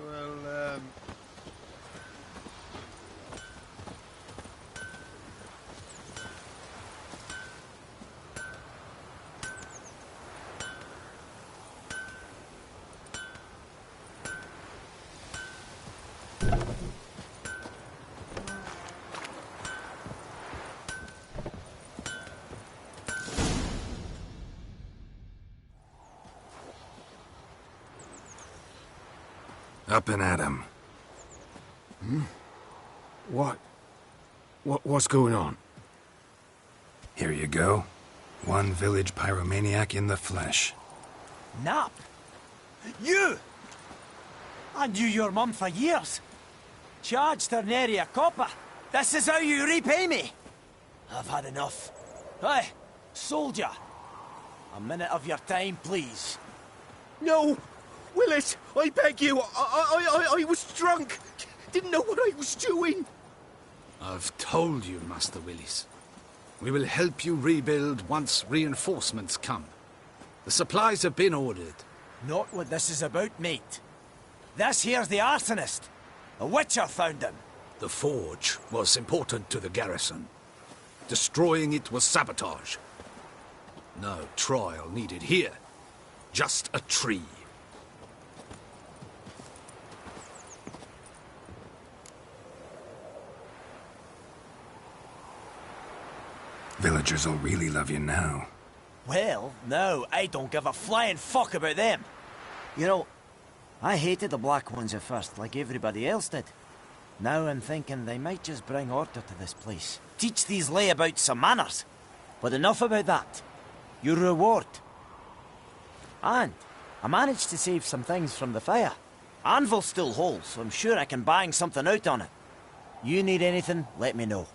S3: Well,
S1: Up and at 'em.
S3: What's going on?
S1: Here you go. One village pyromaniac in the flesh.
S11: Nap? You! I knew your mum for years. Charged her nary a copper. This is how you repay me. I've had enough. Hey, soldier. A minute of your time, please.
S20: No! Willis, I beg you. I was drunk. Didn't know what I was doing.
S3: I've told you, Master Willis. We will help you rebuild once reinforcements come. The supplies have been ordered.
S11: Not what this is about, mate. This here's the arsonist. A witcher found him.
S3: The forge was important to the garrison. Destroying it was sabotage. No trial needed here. Just a tree.
S1: Villagers will really love you now.
S11: Well, no, I don't give a flying fuck about them. You know, I hated the Black Ones at first, like everybody else did. Now I'm thinking they might just bring order to this place. Teach these layabouts some manners. But enough about that. Your reward. And I managed to save some things from the fire. Anvil still holds, so I'm sure I can bang something out on it. You need anything, let me know.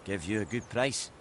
S11: Give you a good price.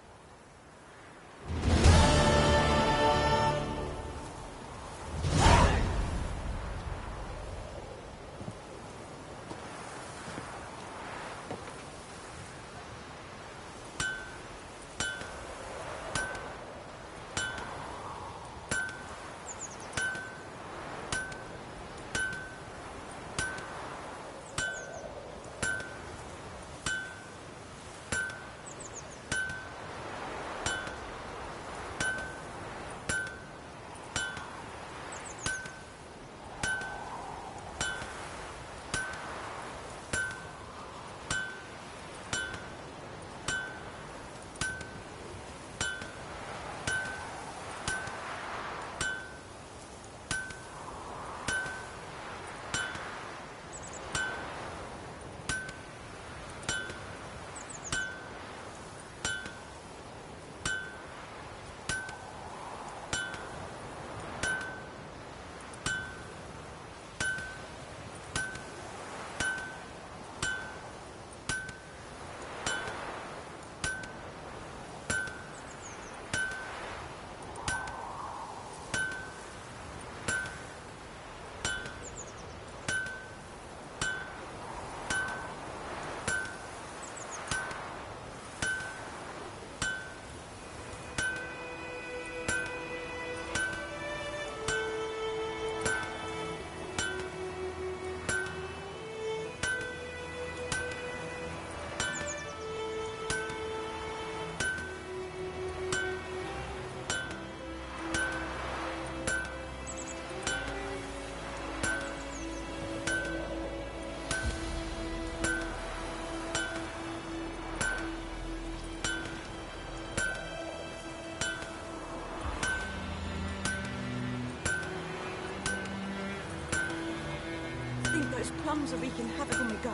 S17: comes, or we can have it when we go.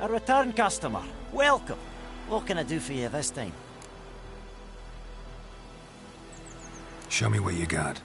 S11: A return customer. Welcome. What can I do for you this time?
S1: Show me what you got.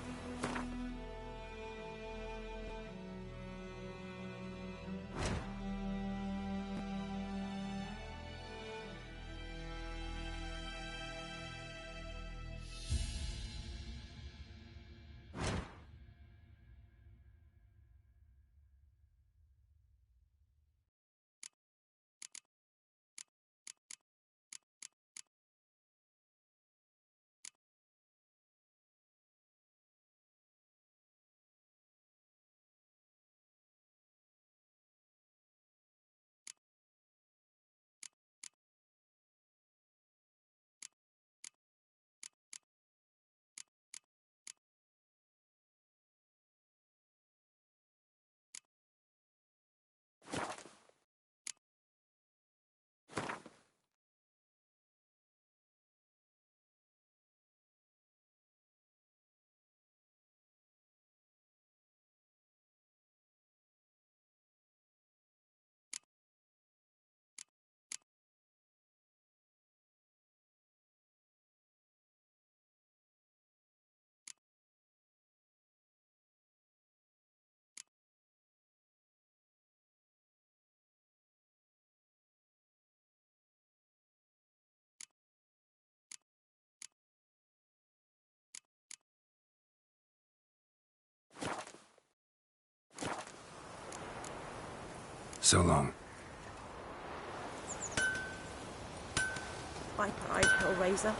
S1: So long.
S17: Bye, Pride, Hellraiser.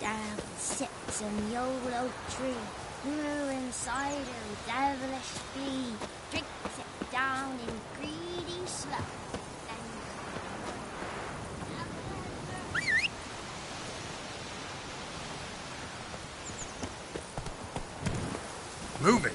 S5: Down sits in the old oak tree, who inside her devilish bee drinks it down in greedy sloth.
S1: Move it!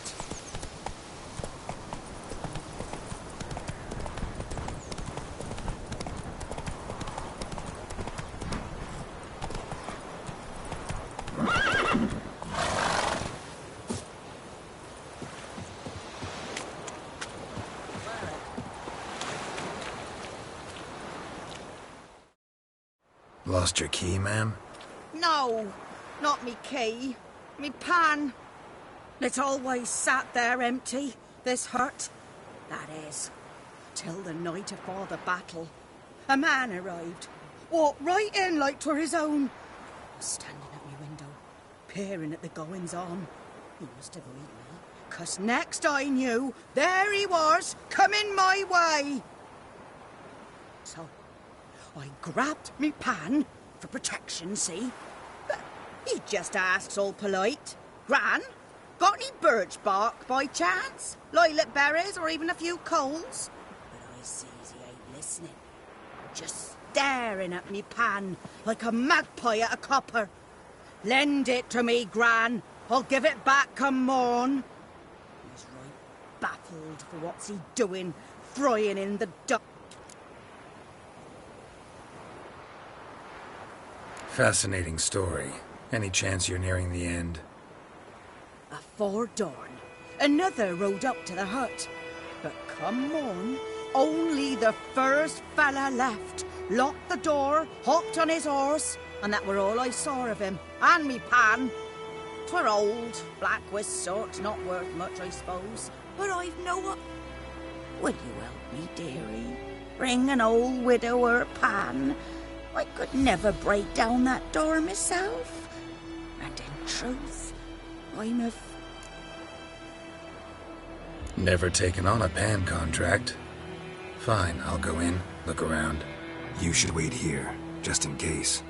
S1: Lost your key, ma'am?
S17: No, not me key. Me pan. It's always sat there empty, this hut. That is, till the night afore the battle. A man arrived, walked right in like 'twere his own. Was standing at me window, peering at the goings-on. He must have read me, 'cause next I knew, there he was, coming my way. So, I grabbed me pan, for protection, see? But he just asks all polite, Gran, got any birch bark by chance? Lilac berries or even a few coals? But I sees he ain't listening. Just staring at me pan like a magpie at a copper. Lend it to me, Gran. I'll give it back come morn. He's right. baffled for what's he doing, frying in the duck.
S1: Fascinating story. Any chance you're nearing the end?
S17: Afore dawn, another rode up to the hut. But come on, only the first fella left, locked the door, hopped on his horse, and that were all I saw of him, and me pan. 'Twere old, black with sort, not worth much, I suppose, but I've no... Will you help me, dearie? Bring an old widower pan. I could never break down that door myself. And in truth, I'm a...
S1: Never taken on a pan contract. Fine, I'll go in, look around. You should wait here, just in case.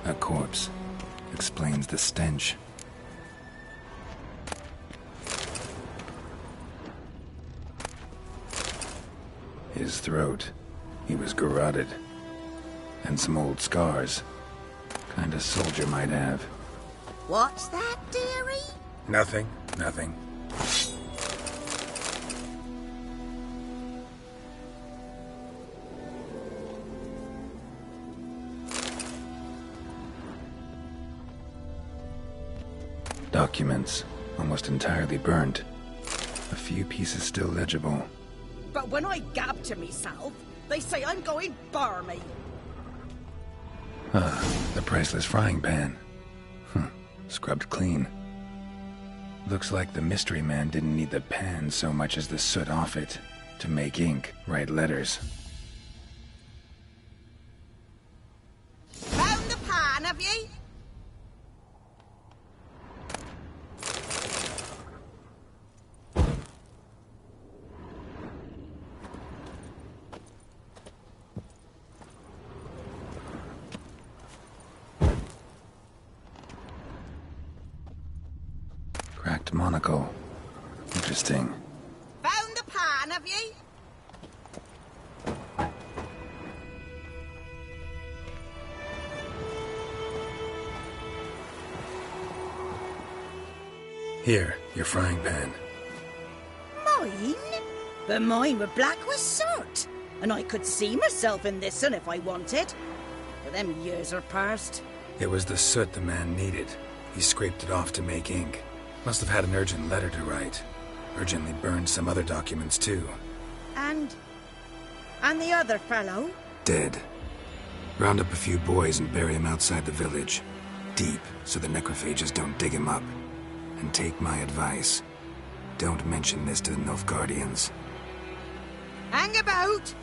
S1: A corpse. Explains the stench. His throat. He was garroted. And some old scars. Kind of soldier might have.
S17: What's that, dearie?
S1: Nothing. Nothing. Documents, almost entirely burnt. A few pieces still legible.
S17: But when I gab to myself, they say I'm going barmy.
S1: Ah, the priceless frying pan. Scrubbed clean. Looks like the mystery man didn't need the pan so much as the soot off it to make ink, write letters.
S17: Found the pan, have ye?
S1: Cracked monocle. Interesting.
S17: Found the pan, have ye?
S1: Here, your frying pan.
S17: Mine? But mine were black with soot, and I could see myself in this one if I wanted. But them years are past.
S1: It was the soot the man needed. He scraped it off to make ink. Must have had an urgent letter to write. Urgently burned some other documents too.
S17: And the other fellow?
S1: Dead. Round up a few boys and bury him outside the village. Deep, so the necrophages don't dig him up. And take my advice. Don't mention this to the Nilfgaardians.
S17: Hang about!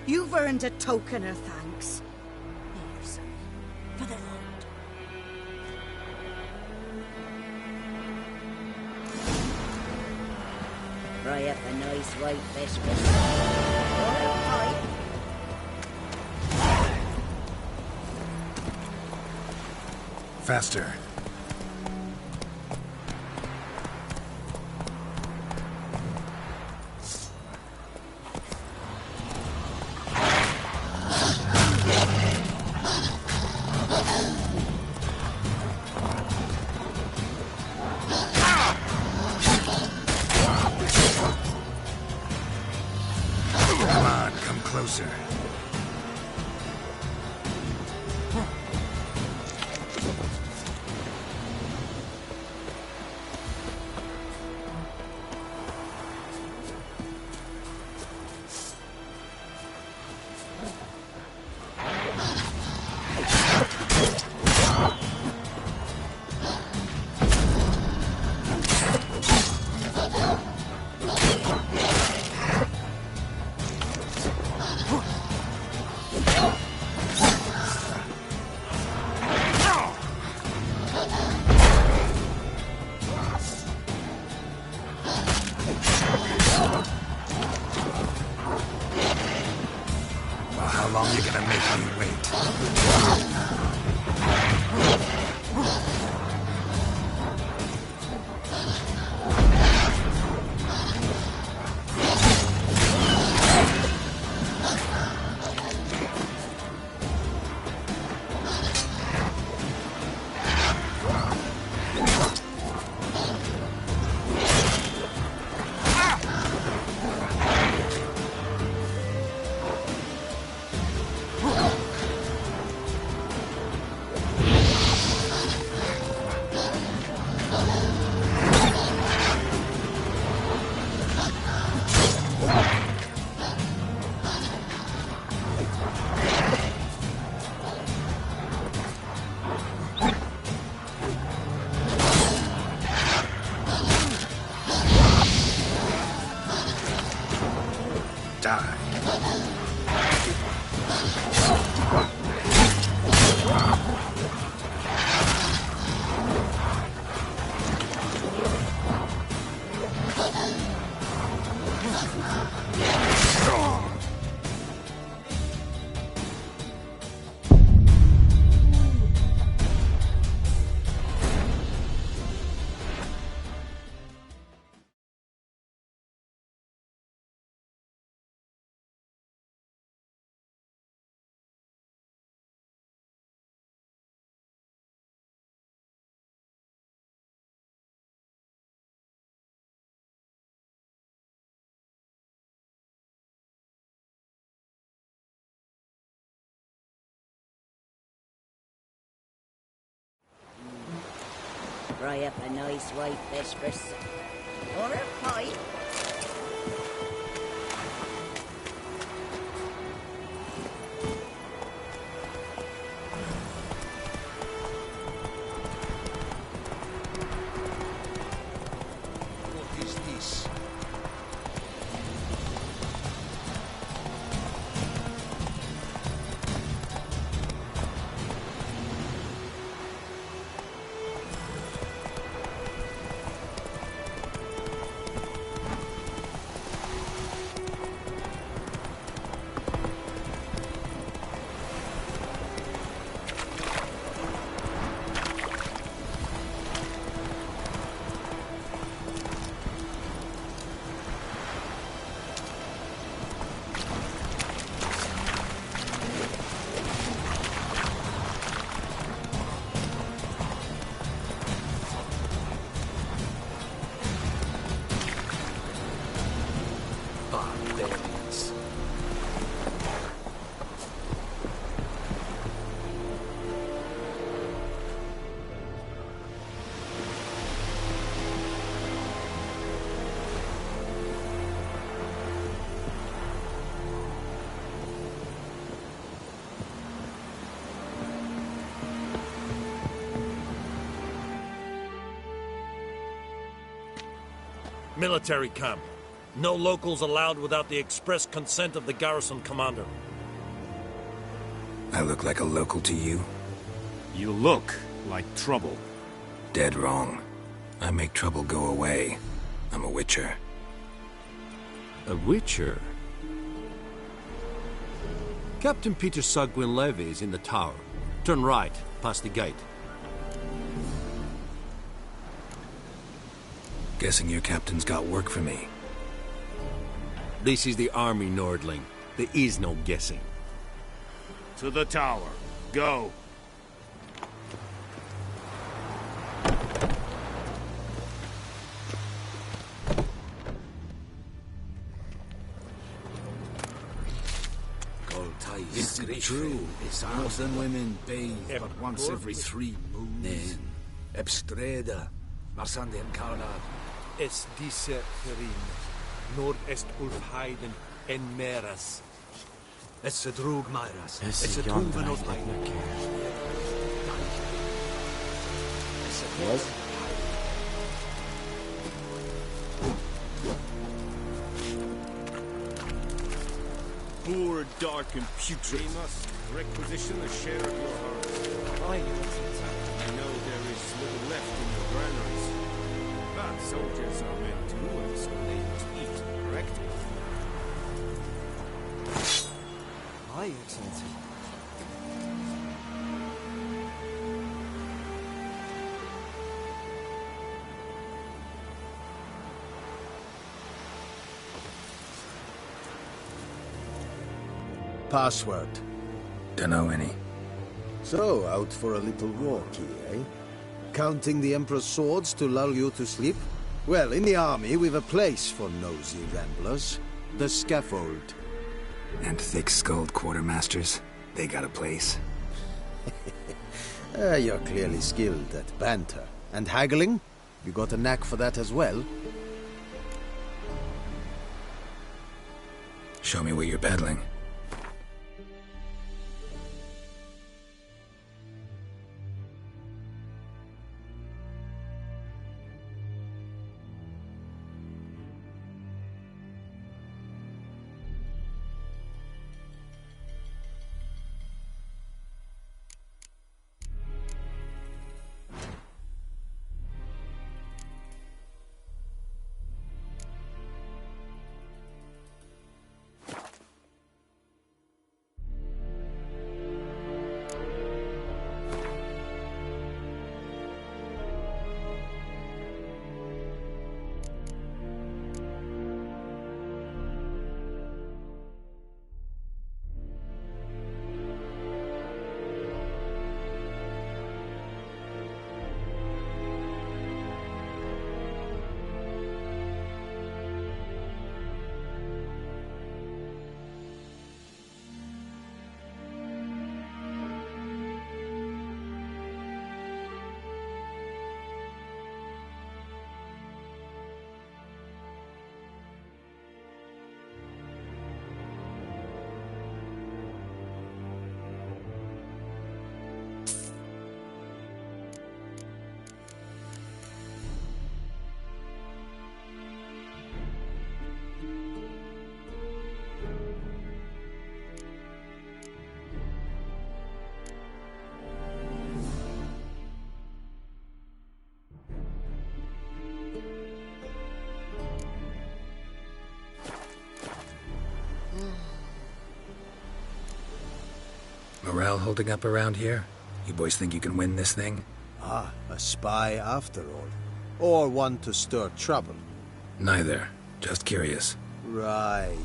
S17: You've earned a token of thanks. Here, son, for the Lord.
S10: Fry up a nice white vespers.
S1: Faster. Come on, come closer. long you gonna make me wait?
S5: Fry up a nice white vespers. Or a pipe.
S3: What is this?
S21: Military camp. No locals allowed without the express consent of the garrison commander.
S1: I look like a local to you?
S22: You look like trouble.
S1: Dead wrong. I make trouble go away. I'm a witcher.
S22: A witcher? Captain Peter Sagwin Levy is in the tower. Turn right, past the gate.
S1: Guessing your captain's got work for me.
S22: This is the army, Nordling. There is no guessing. To the tower. Go.
S3: Is it true? Northern women bathe but once every 3 moons. Ebstreda, Marsanden Karnad.
S21: Es diese Ferin, Nord-Est Ulfheiden en Meras.
S6: Es drug Myras.
S11: Es
S6: a
S11: Jan
S6: Tuven of
S11: Yes?
S22: Poor, dark, and putrid.
S21: We must requisition a share of your harvest.
S22: I know there is little left in your granaries.
S21: But soldiers are meant to, and so they must eat, correct?
S22: I
S2: Aye, Excellency.
S7: Password.
S1: Dunno any.
S7: So, out for a little walk here, eh? Counting the Emperor's swords to lull you to sleep? Well, in the army, we've a place for nosy ramblers. The scaffold.
S1: And thick-skulled quartermasters, they got a place.
S7: You're clearly skilled at banter. And haggling? You got a knack for that as well?
S1: Show me what you're peddling. Morale holding up around here? You boys think you can win this thing?
S7: Ah, a spy after all. Or one to stir trouble.
S1: Neither. Just curious.
S7: Right.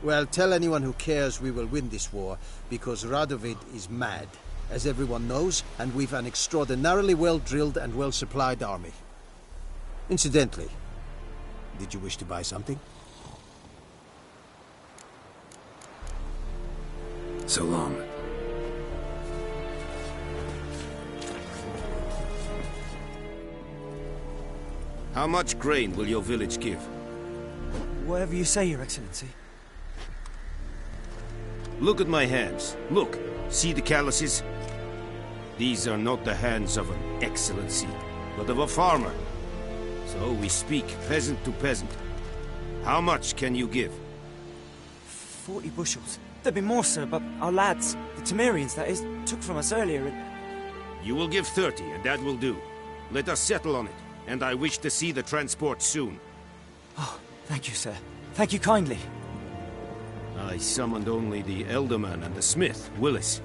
S7: Well, tell anyone who cares we will win this war, because Radovid is mad, as everyone knows, and we've an extraordinarily well-drilled and well-supplied army. Incidentally, did you wish to buy something?
S1: So long.
S22: How much grain will your village give?
S2: Whatever you say, Your Excellency.
S22: Look at my hands. Look. See the calluses? These are not the hands of an excellency, but of a farmer. So we speak peasant to peasant. How much can you give?
S2: 40 bushels. There'd be more, sir, but our lads, the Temerians, that is, took from us earlier and...
S22: You will give 30, and that will do. Let us settle on it, and I wish to see the transport soon.
S2: Oh, thank you, sir. Thank you kindly.
S22: I summoned only the Elderman and the smith, Willis.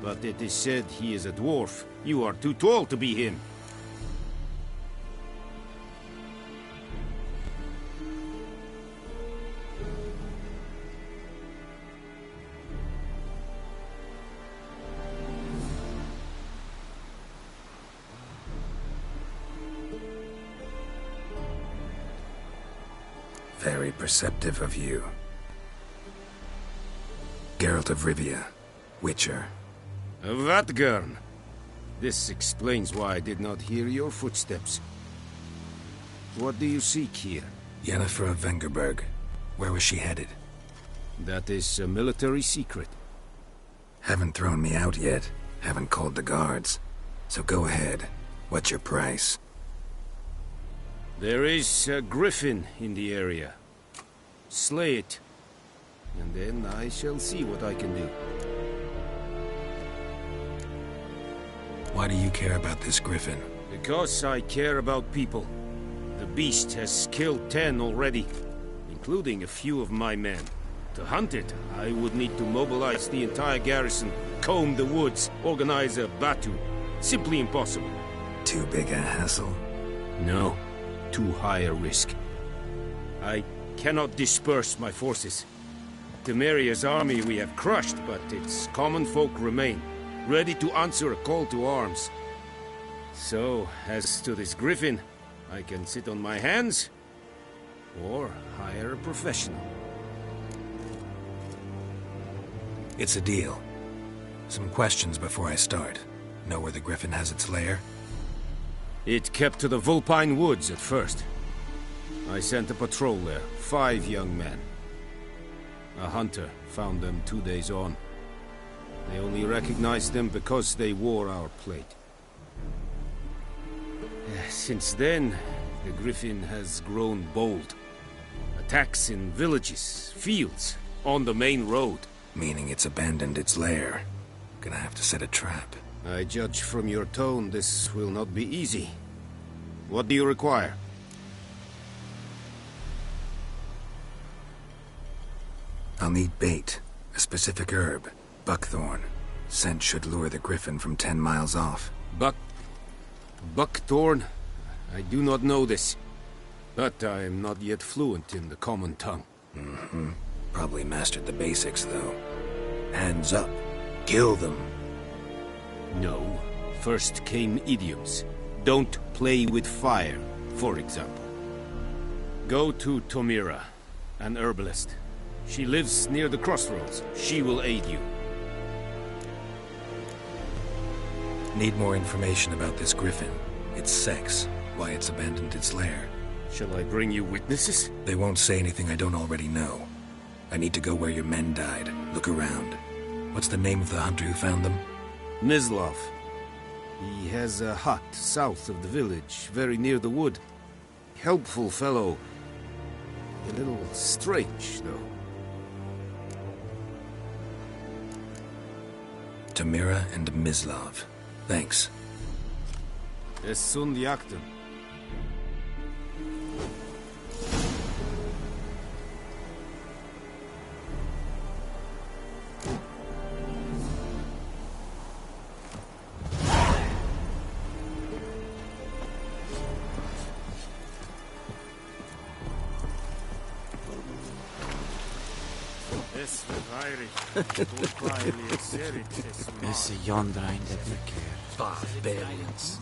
S22: But it is said he is a dwarf. You are too tall to be him.
S1: Very perceptive of you. Geralt of Rivia, Witcher.
S22: Vatgern. This explains why I did not hear your footsteps. What do you seek here?
S1: Yennefer of Vengerberg. Where was she headed?
S22: That is a military secret.
S1: Haven't thrown me out yet. Haven't called the guards. So go ahead. What's your price?
S22: There is a griffin in the area. Slay it. And then I shall see what I can do.
S1: Why do you care about this griffin?
S22: Because I care about people. The beast has killed 10 already, including a few of my men. To hunt it, I would need to mobilize the entire garrison, comb the woods, organize a battue. Simply impossible.
S1: Too big a hassle?
S22: No, too high a risk. I cannot disperse my forces. Temeria's army we have crushed, but its common folk remain, ready to answer a call to arms. So, as to this griffin, I can sit on my hands, or hire a professional.
S1: It's a deal. Some questions before I start. Know where the griffin has its lair?
S22: It kept to the Vulpine Woods at first. I sent a patrol there, 5 young men. A hunter found them 2 days on. They only recognized them because they wore our plate. Since then, the griffin has grown bold. Attacks in villages, fields, on the main road.
S1: Meaning it's abandoned its lair. Gonna have to set a trap.
S22: I judge from your tone this will not be easy. What do you require?
S1: I'll need bait. A specific herb. Buckthorn. Scent should lure the griffin from 10 miles off.
S22: Buckthorn? I do not know this. But I am not yet fluent in the common tongue.
S1: Mm-hmm. Probably mastered the basics, though. Hands up. Kill them.
S22: No. First came idioms. Don't play with fire, for example. Go to Tomira, an herbalist. She lives near the crossroads. She will aid you.
S1: Need more information about this griffin. Its sex, why it's abandoned its lair.
S22: Shall I bring you witnesses?
S1: They won't say anything I don't already know. I need to go where your men died. Look around. What's the name of the hunter who found them?
S22: Mislav. He has a hut south of the village, very near the wood. Helpful fellow. A little strange, though.
S1: Tomira and Mislav. Thanks.
S22: Es sunt jagten.
S11: Is yonder einde verkeer.
S22: Barbarians.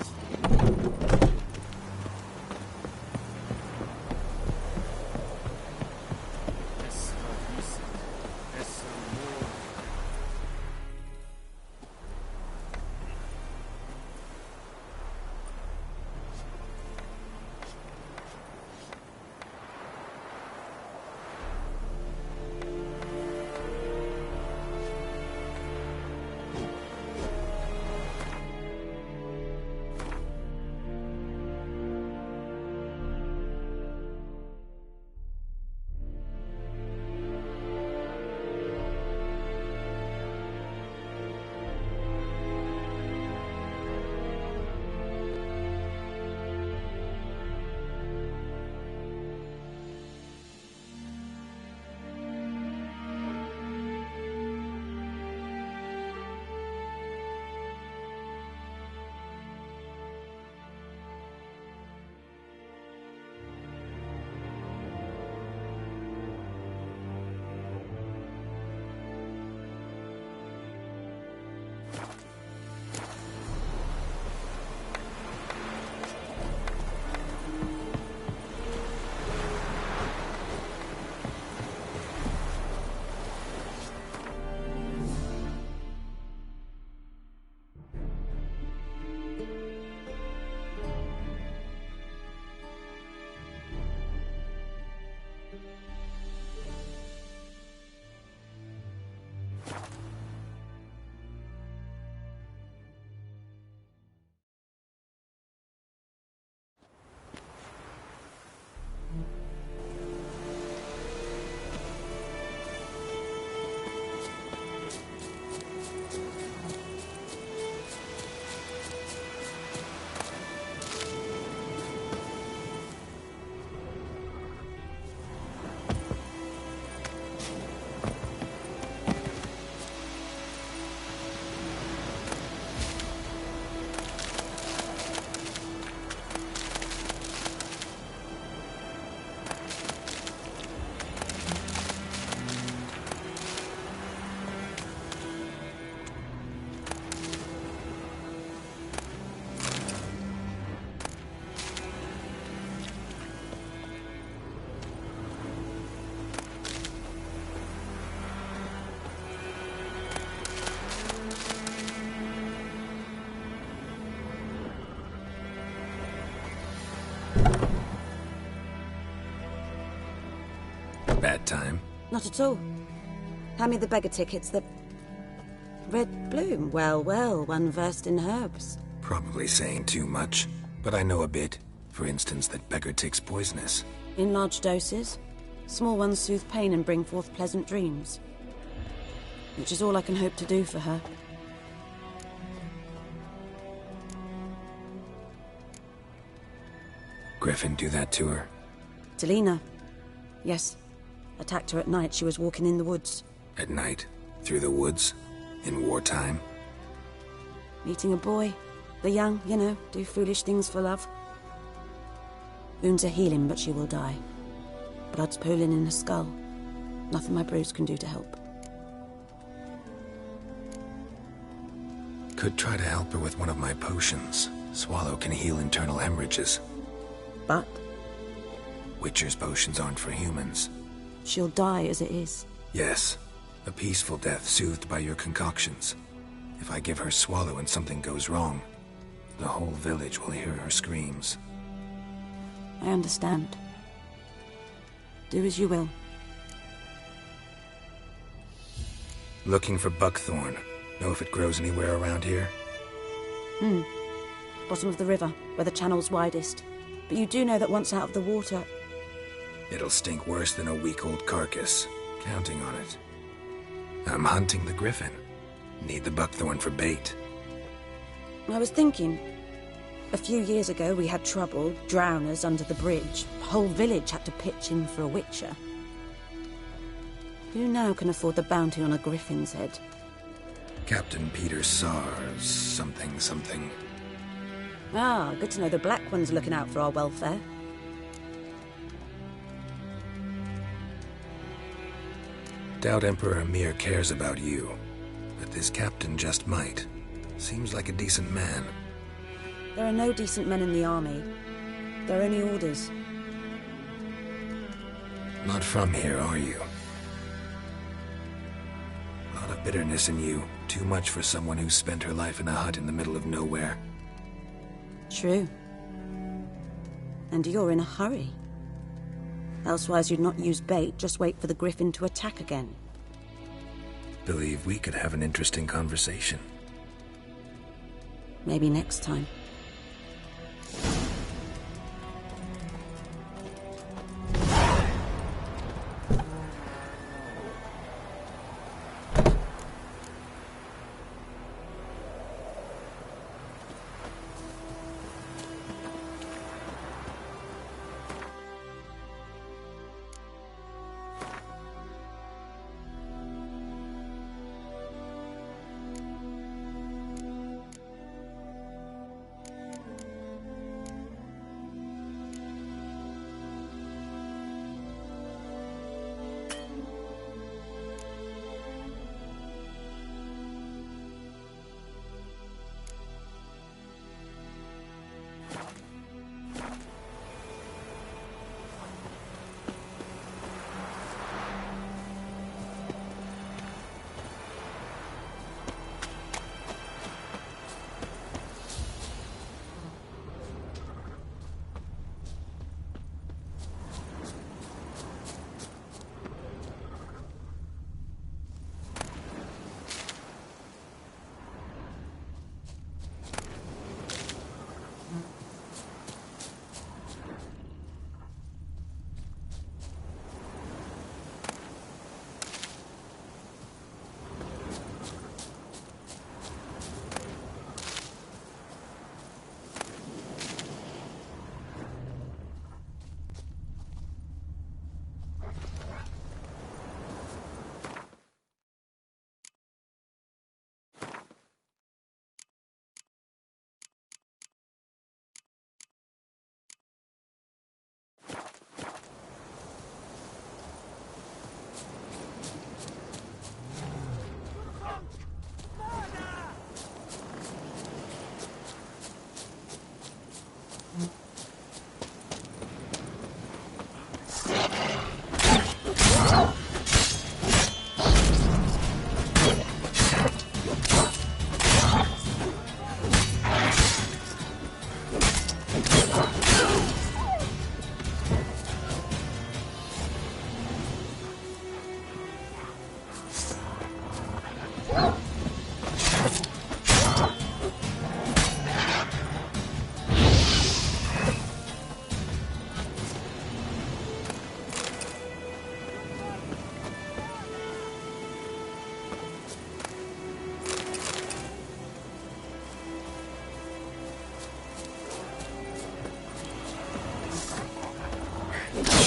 S8: Not at all. Hand me the beggar tickets, the... Red Bloom. Well, well, one versed in herbs.
S1: Probably saying too much, but I know a bit. For instance, that beggar tick's poisonous.
S8: In large doses. Small ones soothe pain and bring forth pleasant dreams. Which is all I can hope to do for her.
S1: Griffin do that to her?
S8: Delina. Yes. Attacked her at night. She was walking in the woods.
S1: At night? Through the woods? In wartime?
S8: Meeting a boy. The young, you know, do foolish things for love. Wounds are healing, but she will die. Blood's pooling in her skull. Nothing my brews can do to help.
S1: Could try to help her with one of my potions. Swallow can heal internal hemorrhages.
S8: But?
S1: Witcher's potions aren't for humans.
S8: She'll die as it is.
S1: Yes. A peaceful death soothed by your concoctions. If I give her Swallow and something goes wrong, the whole village will hear her screams.
S8: I understand. Do as you will.
S1: Looking for buckthorn. Know if it grows anywhere around here?
S8: Bottom of the river, where the channel's widest. But you do know that once out of the water...
S1: It'll stink worse than a week-old carcass. Counting on it. I'm hunting the griffin. Need the buckthorn for bait.
S8: I was thinking... A few years ago we had trouble, drowners under the bridge. The whole village had to pitch in for a witcher. Who now can afford the bounty on a griffin's head?
S1: Captain Peter Sars, something.
S8: Ah, good to know the Black One's looking out for our welfare.
S1: Doubt Emperor Emhyr cares about you, but this captain just might. Seems like a decent man.
S8: There are no decent men in the army. There are only orders.
S1: Not from here, are you? A lot of bitterness in you. Too much for someone who spent her life in a hut in the middle of nowhere.
S8: True. And you're in a hurry. Elsewise you'd not use bait, just wait for the griffin to attack again.
S1: Believe we could have an interesting conversation.
S8: Maybe next time.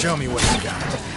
S9: Show me what you got.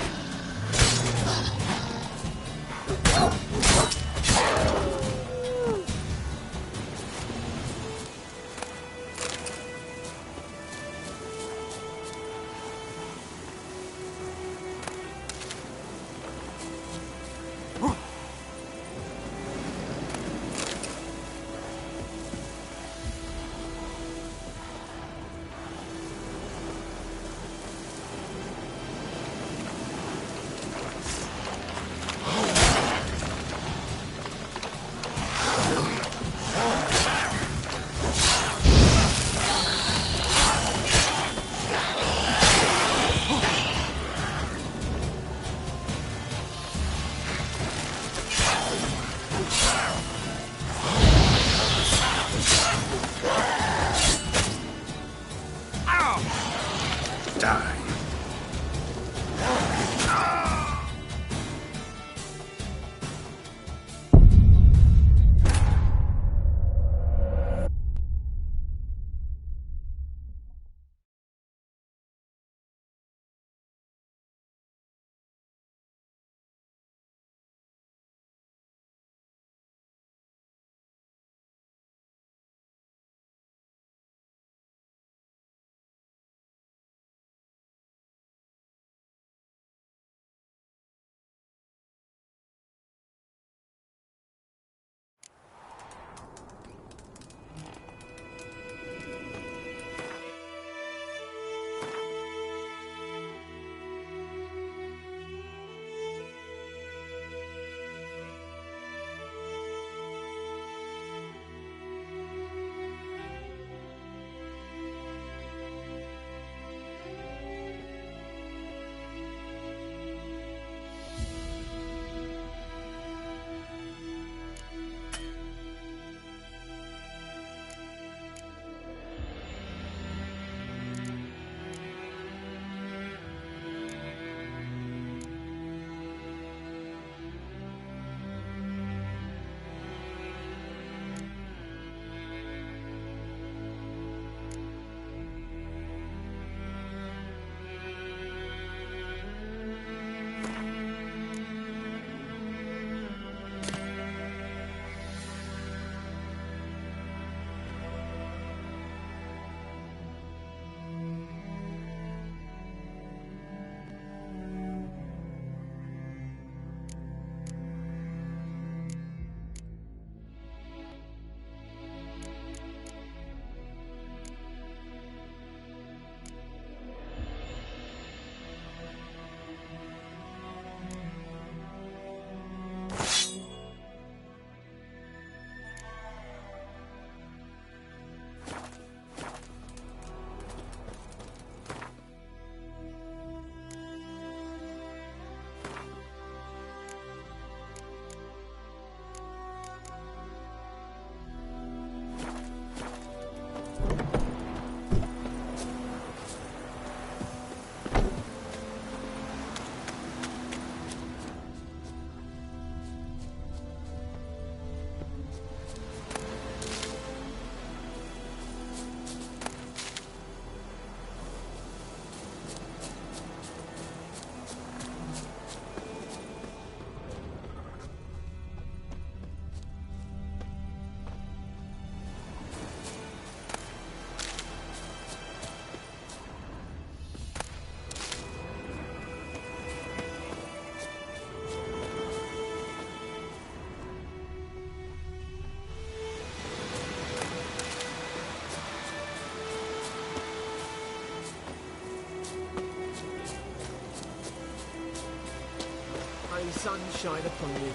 S20: May sun shine upon you.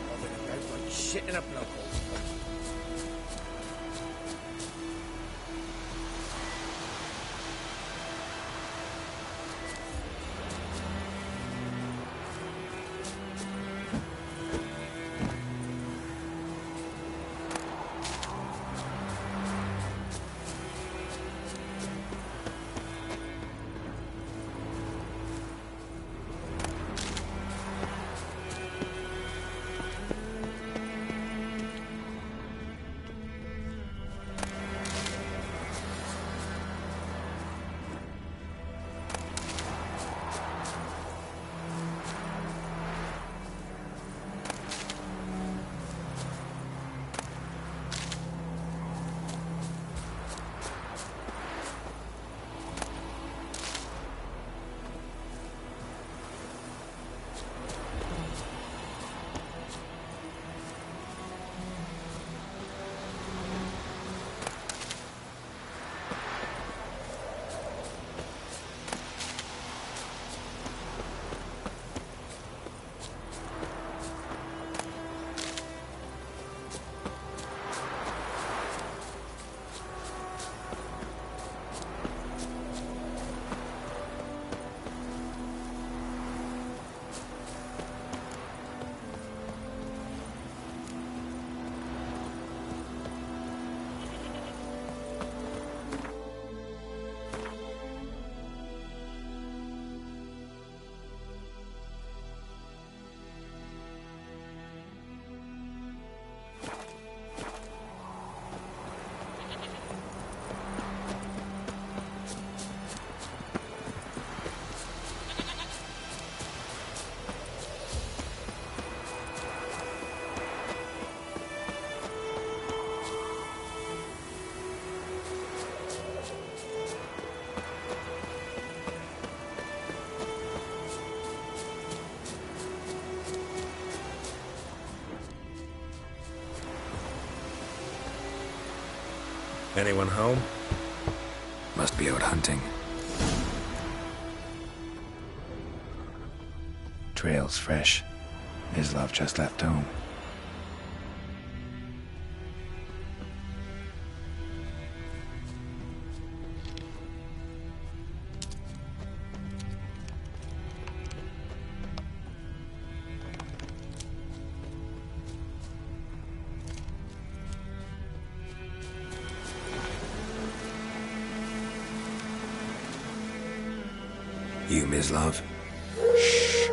S20: Bobbing about like shit in a blowhole.
S9: Anyone home?
S1: Must be out hunting. Trail's fresh. Mislav just left home. You, Mislav?
S6: Shh.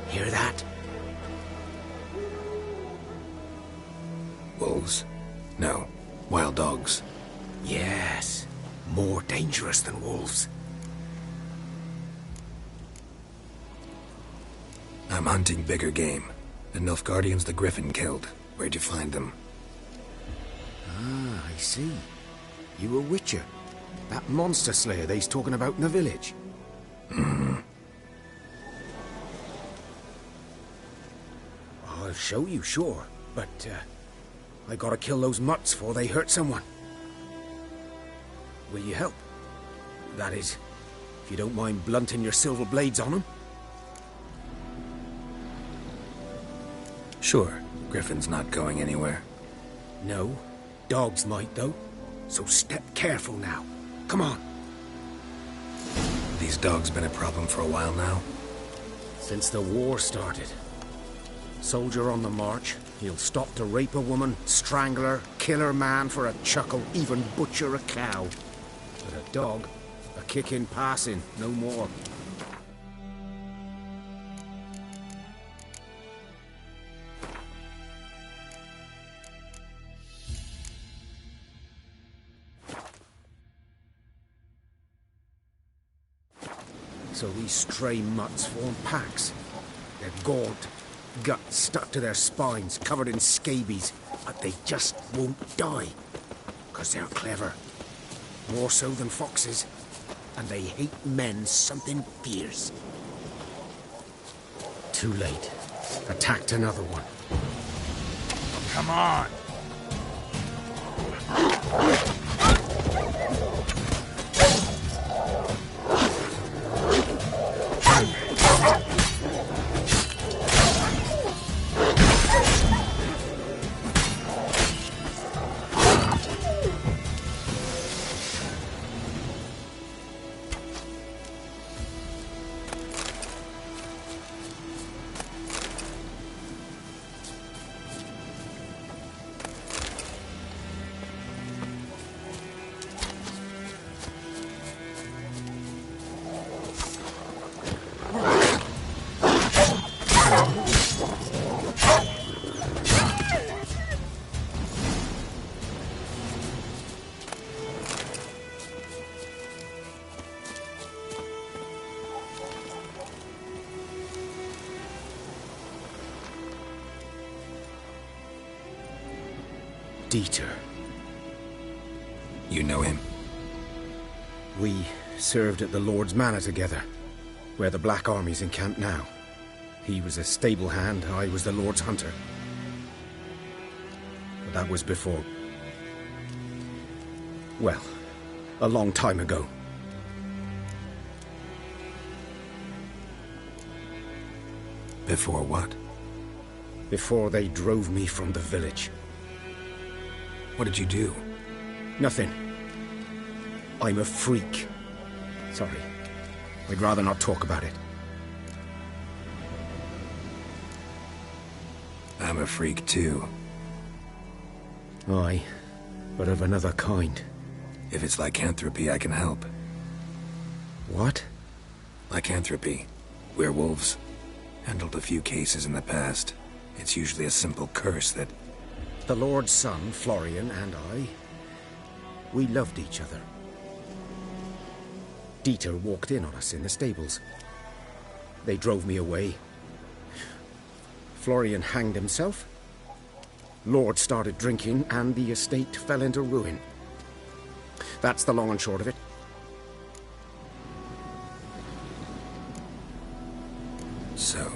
S6: Hear that?
S1: Wolves? No. Wild dogs.
S6: Yes. More dangerous than wolves.
S1: I'm hunting bigger game. The Nilfgaardians the Griffin killed. Where'd you find them?
S6: Ah, I see. You a witcher. That monster slayer they's talking about in the village. I'll show you, sure. But, I gotta kill those mutts before they hurt someone. Will you help? That is, if you don't mind blunting your silver blades on them.
S1: Sure. Griffin's not going anywhere.
S6: No. Dogs might, though. So step careful now. Come on.
S1: These dogs been a problem for a while now?
S6: Since the war started. Soldier on the march, he'll stop to rape a woman, strangle her, kill her man for a chuckle, even butcher a cow. But a dog, a kick in passing, no more. So these stray mutts form packs. They're gaunt, guts stuck to their spines, covered in scabies, but they just won't die. 'Cause they're clever. More so than foxes. And they hate men something fierce. Too late. Attacked another one.
S3: Come on!
S6: Dieter.
S1: You know him?
S6: We served at the Lord's Manor together, where the Black Army's encamped now. He was a stable hand, I was the Lord's hunter. But that was before... well, a long time ago.
S1: Before what?
S6: Before they drove me from the village.
S1: What did you do?
S6: Nothing. I'm a freak. Sorry. I'd rather not talk about it.
S1: I'm a freak too.
S6: Aye, but of another kind.
S1: If it's lycanthropy, I can help.
S6: What?
S1: Lycanthropy. Werewolves. Handled a few cases in the past. It's usually a simple curse that...
S6: The Lord's son, Florian, and I... we loved each other. Dieter walked in on us in the stables. They drove me away. Florian hanged himself. Lord started drinking, and the estate fell into ruin. That's the long and short of it.
S1: So,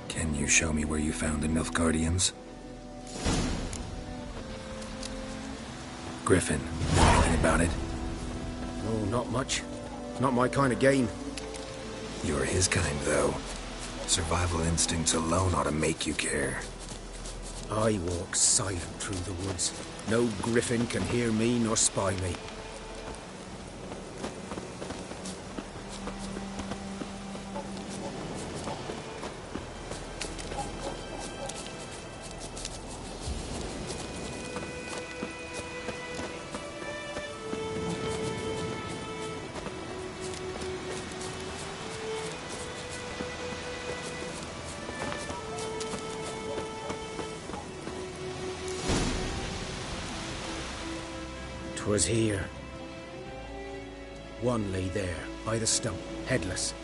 S1: can you show me where you found the Nilfgaardians? Griffin, anything about it?
S6: Oh, not much. Not my kind of game.
S1: You're his kind, though. Survival instincts alone ought to make you care.
S6: I walk silent through the woods. No griffin can hear me nor spy me. Was here. One lay there, by the stump, headless.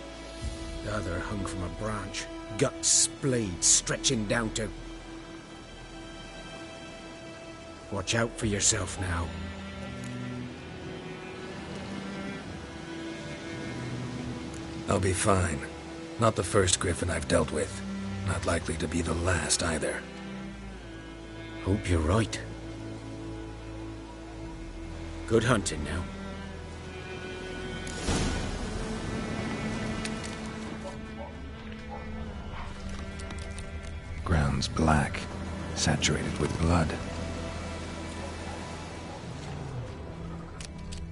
S6: The other hung from a branch, guts splayed, stretching down to... Watch out for yourself now.
S1: I'll be fine. Not the first griffin I've dealt with. Not likely to be the last, either.
S6: Hope you're right. Good hunting now.
S1: Ground's black, saturated with blood.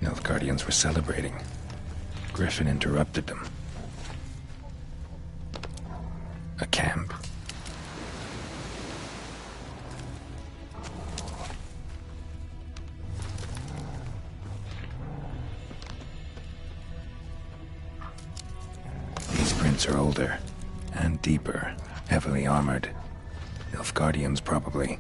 S1: Nilfgaardians were celebrating. Griffin interrupted them. A camp. Are older and deeper, heavily armored. Nilfgaardians, probably.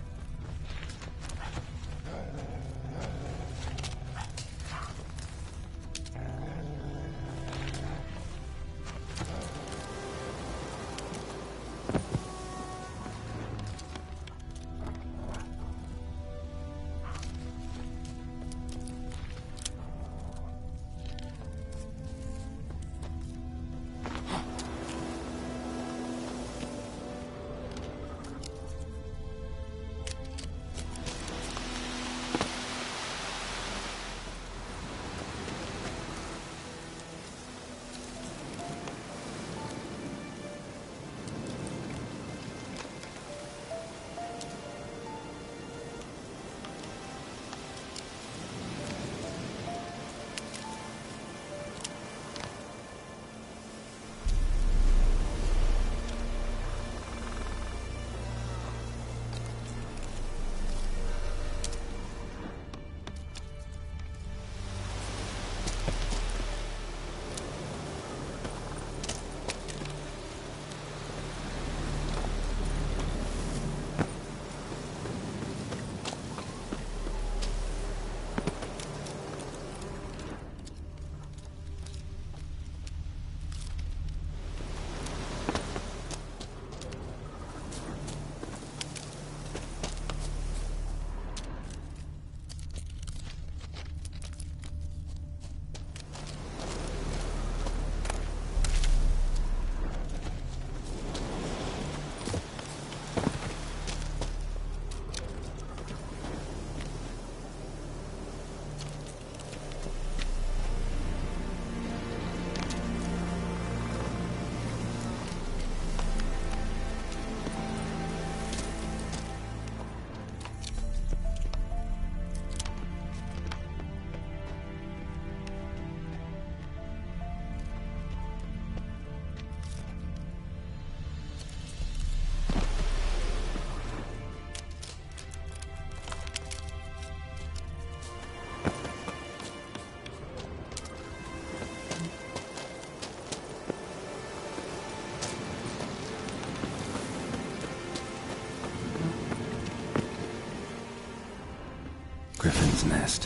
S1: Griffin's nest.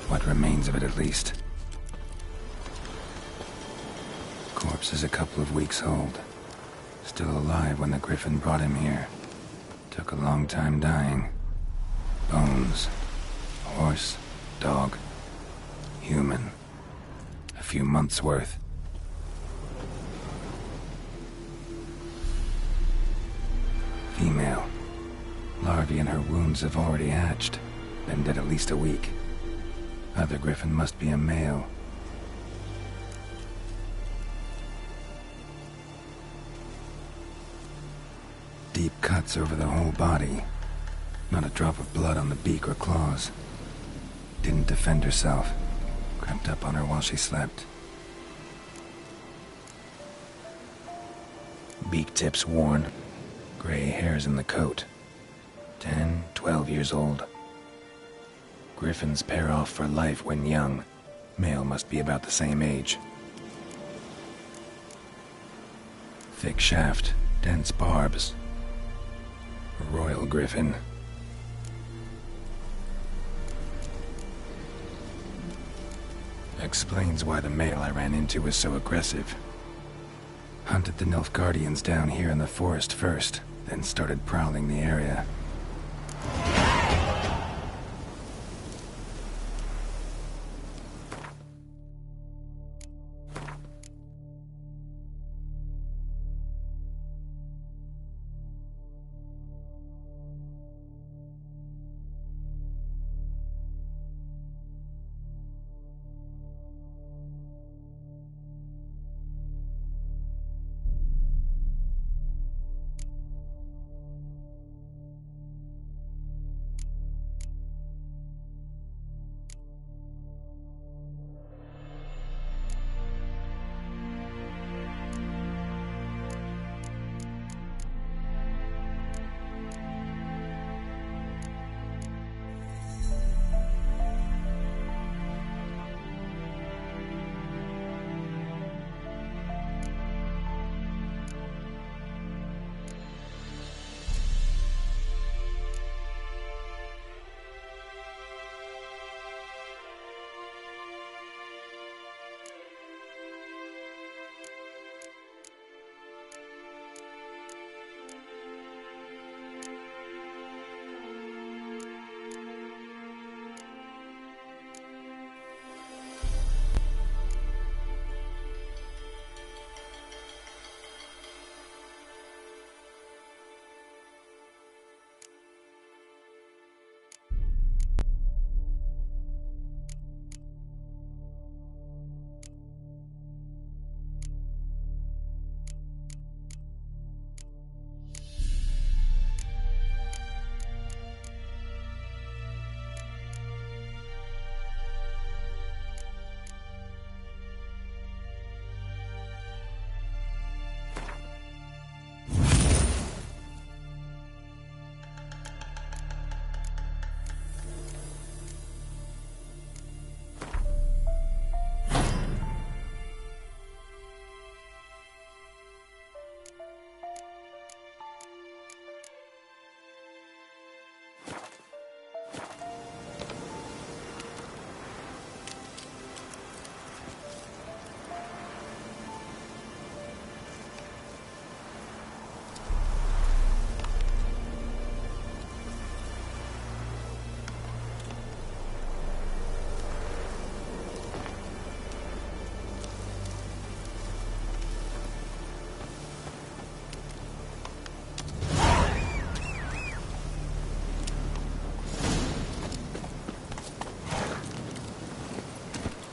S1: What remains of it, at least. Corpse is a couple of weeks old. Still alive when the Griffin brought him here. Took a long time dying. Bones. Horse. Dog. Human. A few months' worth. Female. Larvae in her wounds have already hatched. Been dead at least a week. Other griffin must be a male. Deep cuts over the whole body. Not a drop of blood on the beak or claws. Didn't defend herself. Crept up on her while she slept. Beak tips worn. Gray hairs in the coat. 10, 12 years old. Griffins pair off for life when young. Male must be about the same age. Thick shaft, dense barbs. A royal griffin. Explains why the male I ran into was so aggressive. Hunted the Nilfgaardians down here in the forest first, then started prowling the area.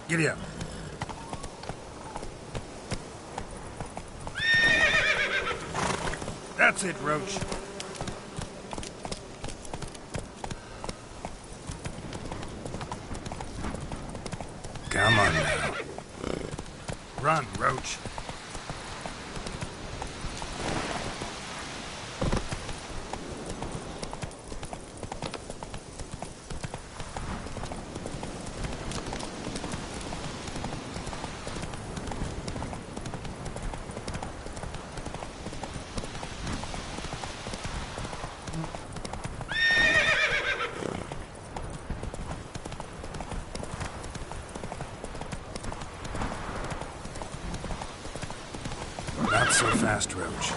S9: Giddy up. That's it, Roach.
S1: Come on now.
S9: Run, Roach.
S1: Not so fast, Roach.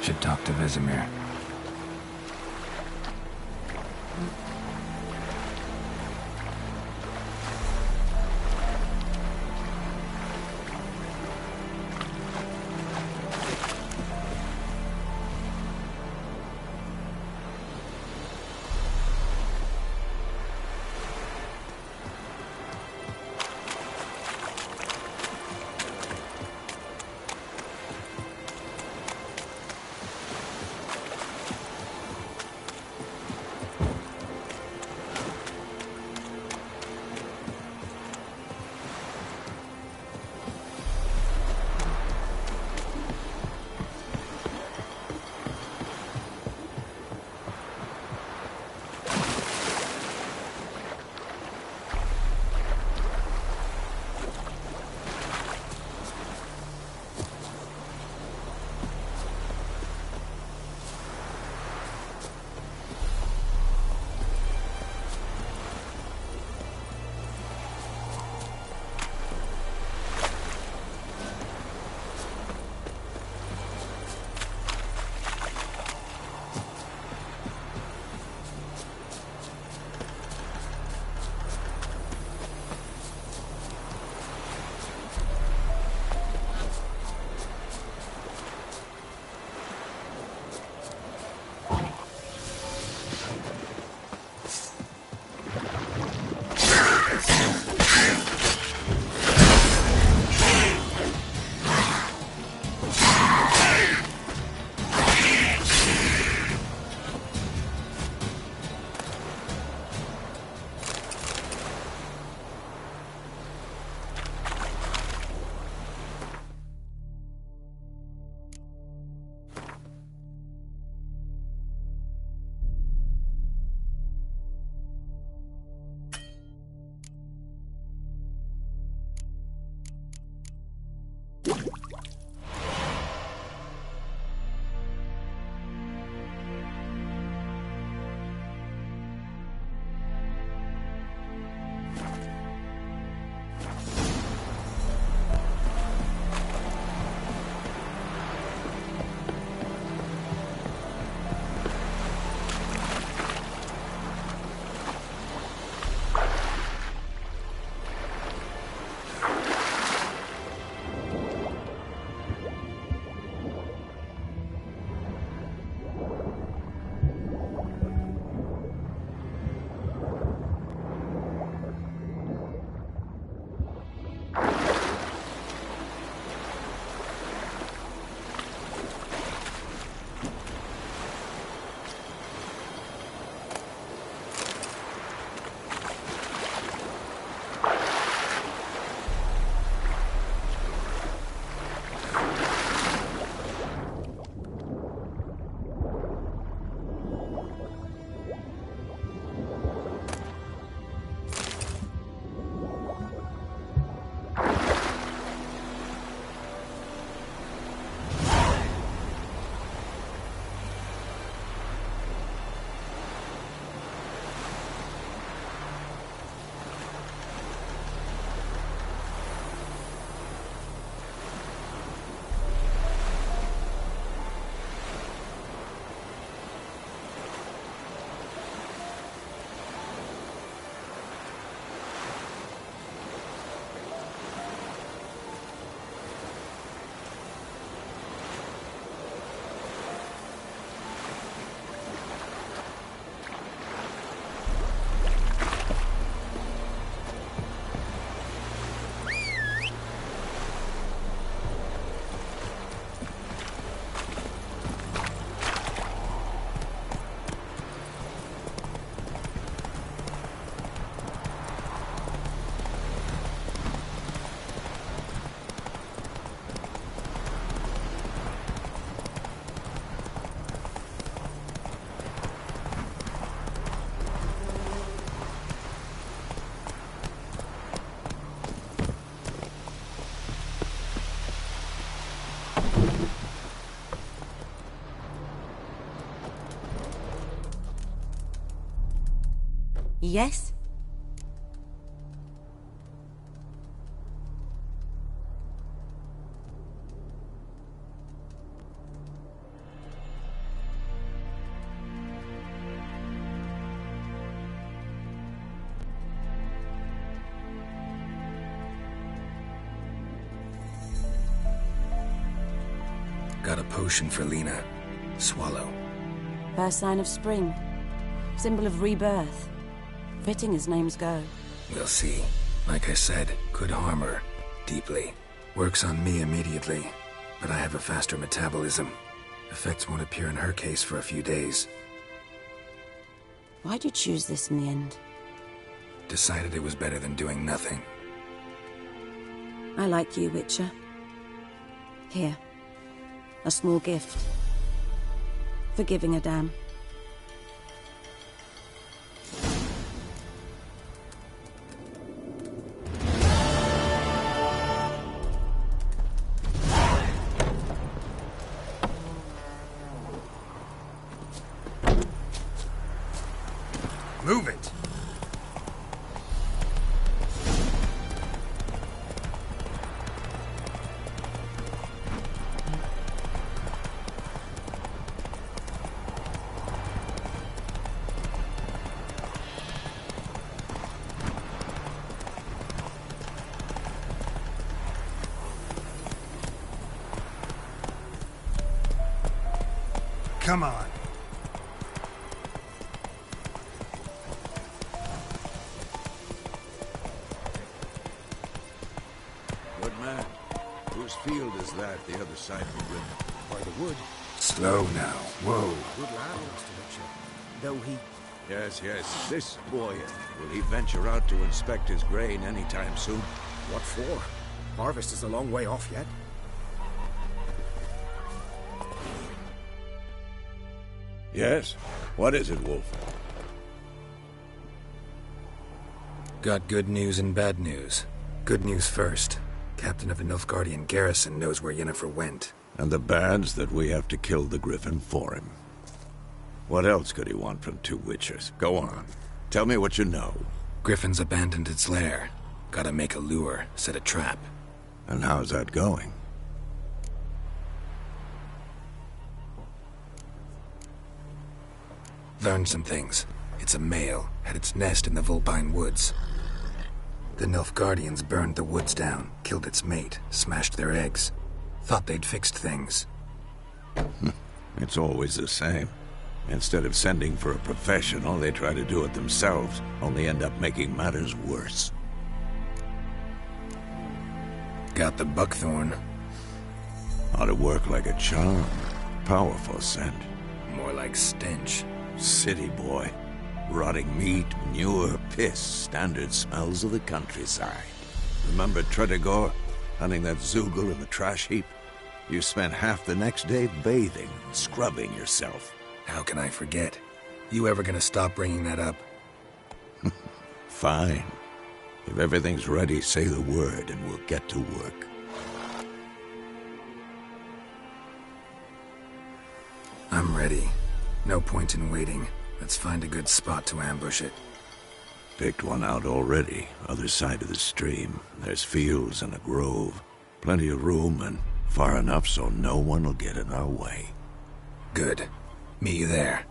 S1: Should talk to Vesemir.
S8: Yes?
S1: Got a potion for Lena. Swallow.
S8: First sign of spring. Symbol of rebirth. Fitting as names go.
S1: We'll see. Like I said, could harm her. Deeply. Works on me immediately, but I have a faster metabolism. Effects won't appear in her case for a few days.
S8: Why'd you choose this in the end?
S1: Decided it was better than doing nothing.
S8: I like you, Witcher. Here. A small gift. For giving a damn.
S9: Move it! Come on.
S3: Good man. Whose field is that, the other side of the river?
S6: By the wood.
S1: Slow now. Whoa.
S6: Good lad, Master Witcher. Though he...
S3: Yes, yes. This boy, will he venture out to inspect his grain anytime soon?
S6: What for? Harvest is a long way off yet.
S3: Yes? What is it, Wolf?
S1: Got good news and bad news. Good news first. Captain of the Nilfgaardian garrison knows where Yennefer went.
S3: And the bad's that we have to kill the Griffin for him. What else could he want from two Witchers? Go on. Tell me what you know.
S1: Griffin's abandoned its lair. Gotta make a lure, set a trap.
S3: And how's that going?
S1: Learned some things. It's a male, had its nest in the Vulpine Woods. The Nilfgaardians burned the woods down, killed its mate, smashed their eggs. Thought they'd fixed things.
S3: It's always the same. Instead of sending for a professional, they try to do it themselves, only end up making matters worse.
S1: Got the buckthorn.
S3: Ought to work like a charm. Powerful scent.
S1: More like stench.
S3: City boy. Rotting meat, manure, piss, standard smells of the countryside. Remember Tretogor? Hunting that Zoogle in the trash heap? You spent half the next day bathing, scrubbing yourself.
S1: How can I forget? You ever gonna stop bringing that up?
S3: Fine. If everything's ready, say the word and we'll get to work.
S1: I'm ready. No point in waiting. Let's find a good spot to ambush it.
S3: Picked one out already, other side of the stream. There's fields and a grove. Plenty of room and far enough so no one will get in our way.
S1: Good. Meet you there.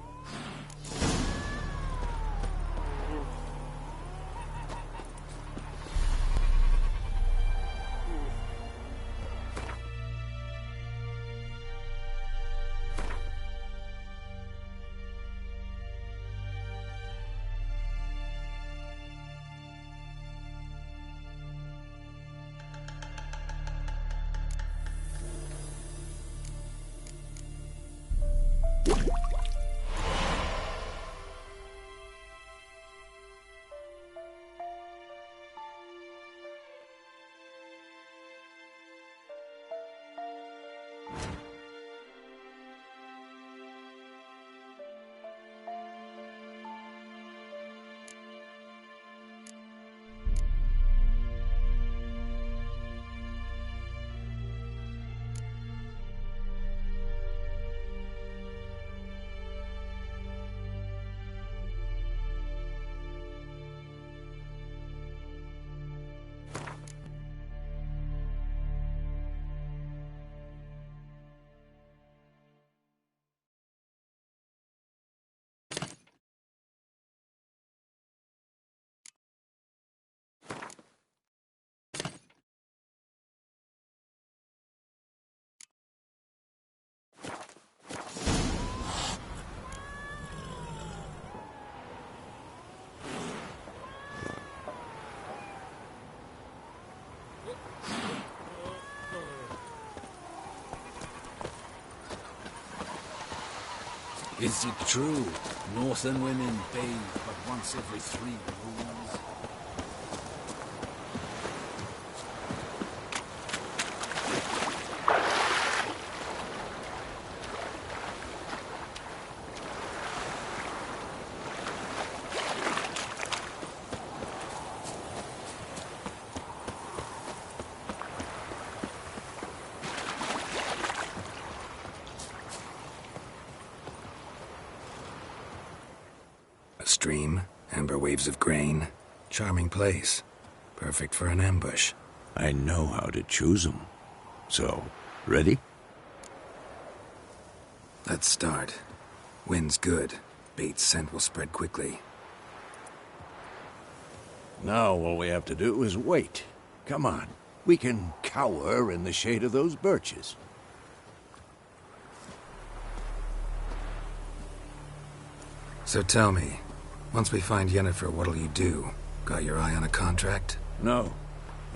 S13: Is it true? Northern women bathe but once every 3 moons?
S1: A stream, amber waves of grain. Charming place. Perfect for an ambush.
S3: I know how to choose them. So, ready?
S1: Let's start. Wind's good. Bait's scent will spread quickly.
S3: Now all we have to do is wait. Come on. We can cower in the shade of those birches.
S1: So tell me, once we find Yennefer, what'll you do? Got your eye on a contract?
S3: No.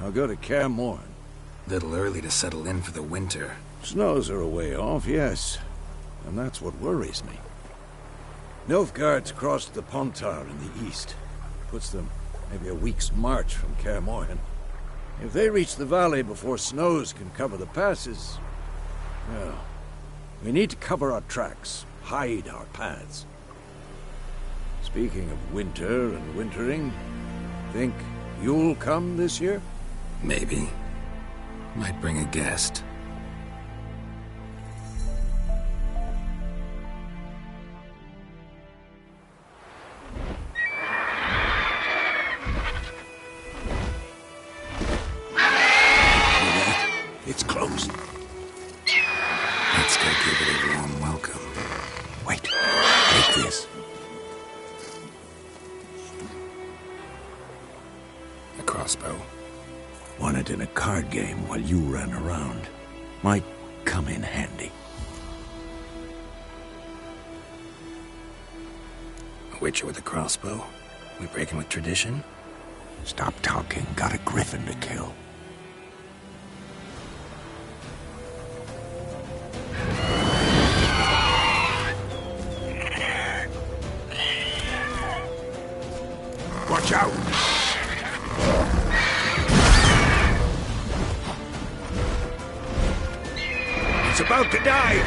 S3: I'll go to Kaer Morhen.
S1: Little early to settle in for the winter.
S3: Snows are a way off, yes. And that's what worries me. Nilfgaard's crossed the Pontar in the east. Puts them maybe a week's march from Kaer Morhen. If they reach the valley before snows can cover the passes... well, we need to cover our tracks, hide our paths. Speaking of winter and wintering, think you'll come this year?
S1: Maybe. Might bring a guest.
S3: It's closed.
S1: Let's go give it a warm welcome.
S3: Wait. Take this.
S1: A crossbow.
S3: Won it in a card game while you ran around. Might come in handy.
S1: A witcher with a crossbow? We breaking with tradition?
S3: Stop talking. Got a griffin to kill. Watch out! It's about to dive!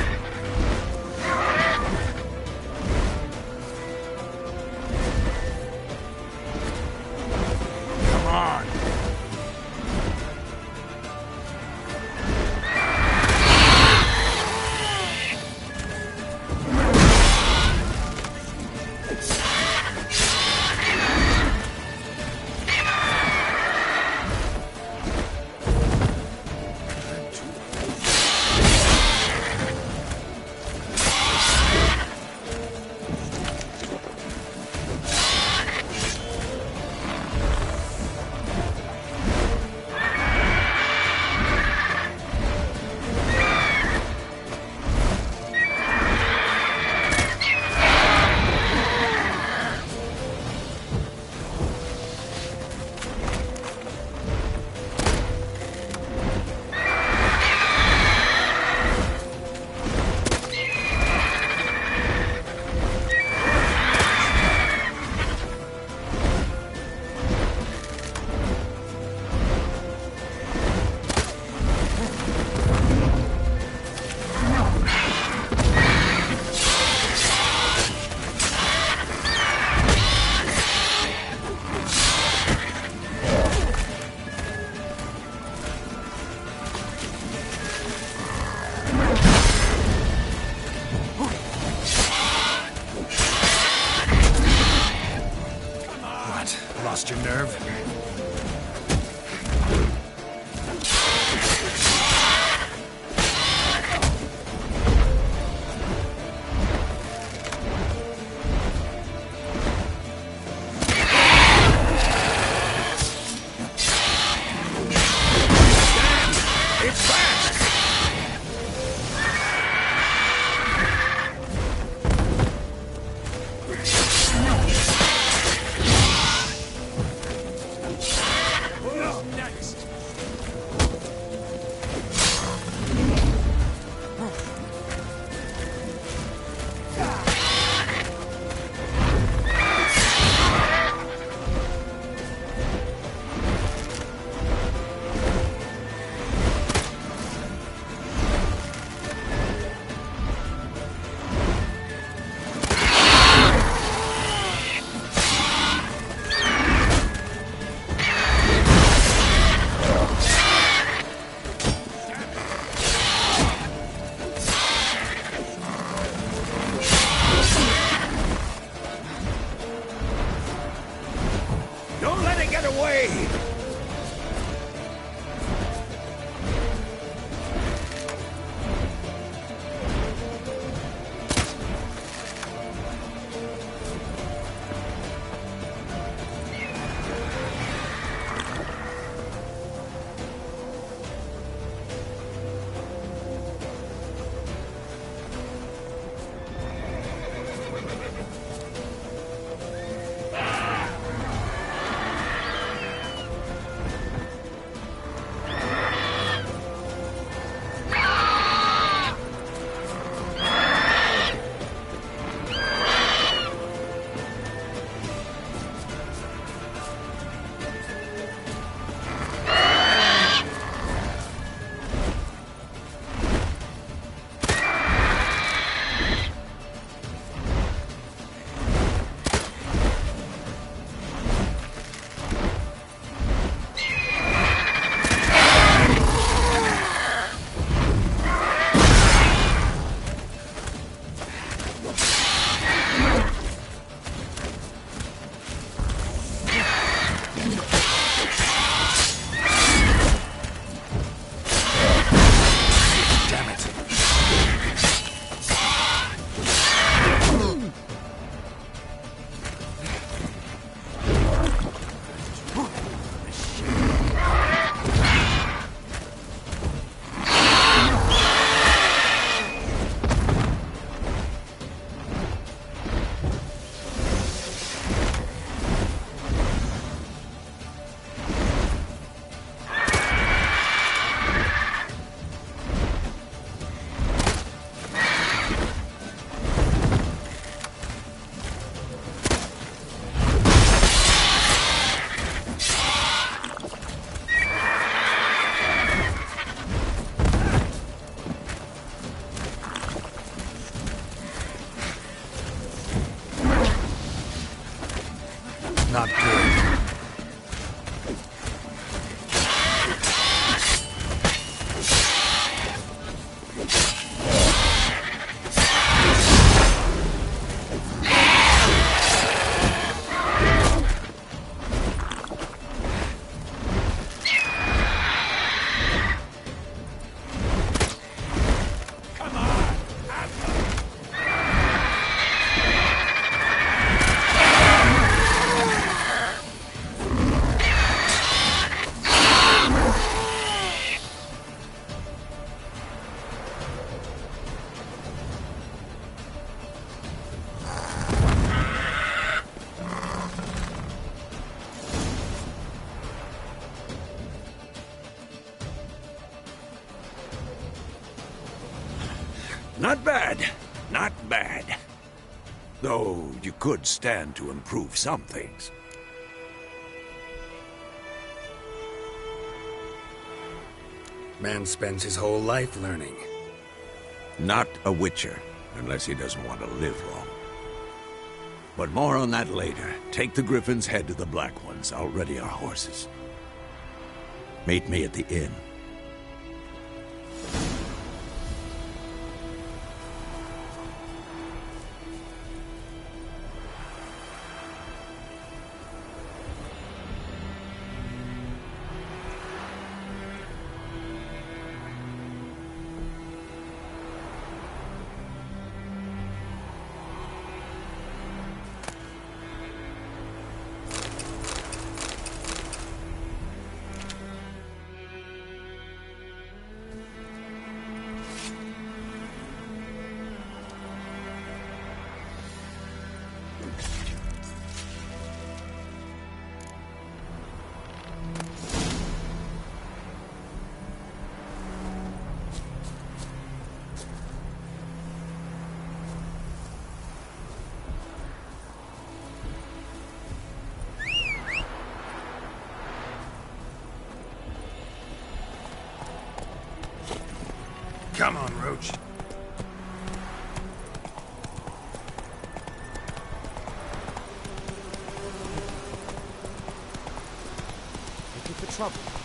S3: Come on!
S1: Lost your nerve?
S3: It's fast!
S9: not good.
S3: Not bad. Not bad. Though you could stand to improve some things.
S1: Man spends his whole life learning.
S3: Not a Witcher, unless he doesn't want to live long. But more on that later. Take the Griffin's head to the Black Ones. I'll ready our horses. Meet me at the inn.
S9: Come on, Roach.
S2: Looking for trouble.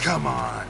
S9: Come on.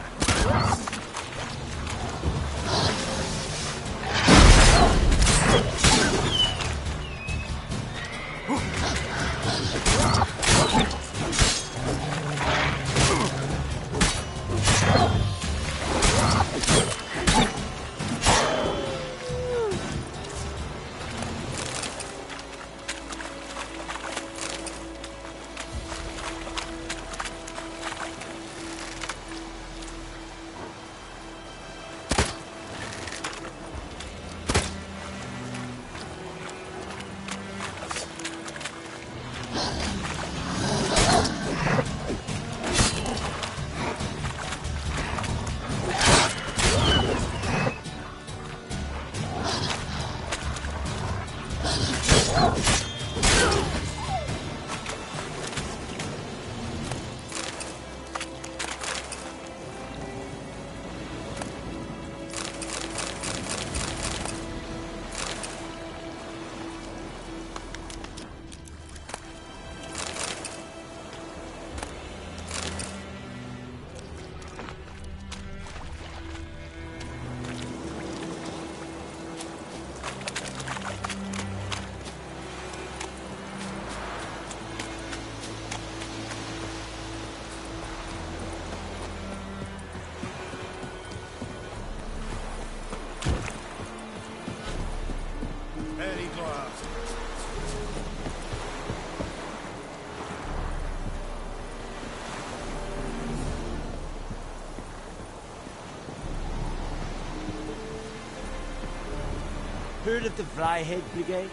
S11: Heard of the Vryhead Brigade?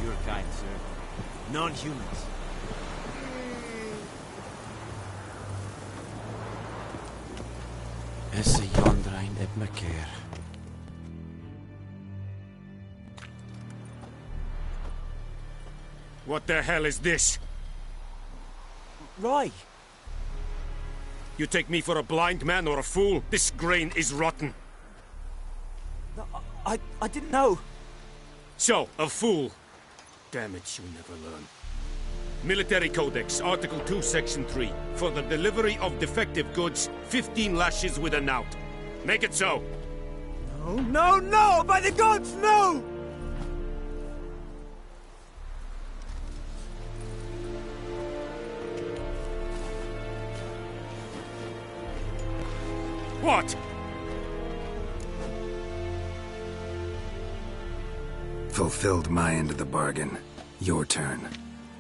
S11: Your kind, sir. Non-humans. Is a Yondrain at Macair.
S22: What the hell is this?
S2: Roy!
S22: You take me for a blind man or a fool? This grain is rotten.
S2: No, I didn't know.
S22: So, a fool. Damn it, you'll never learn. Military Codex, Article 2, Section 3. For the delivery of defective goods, 15 lashes with a knout. Make it so.
S2: No, no, no! By the gods, no!
S22: What?
S1: Fulfilled my end of the bargain. Your turn.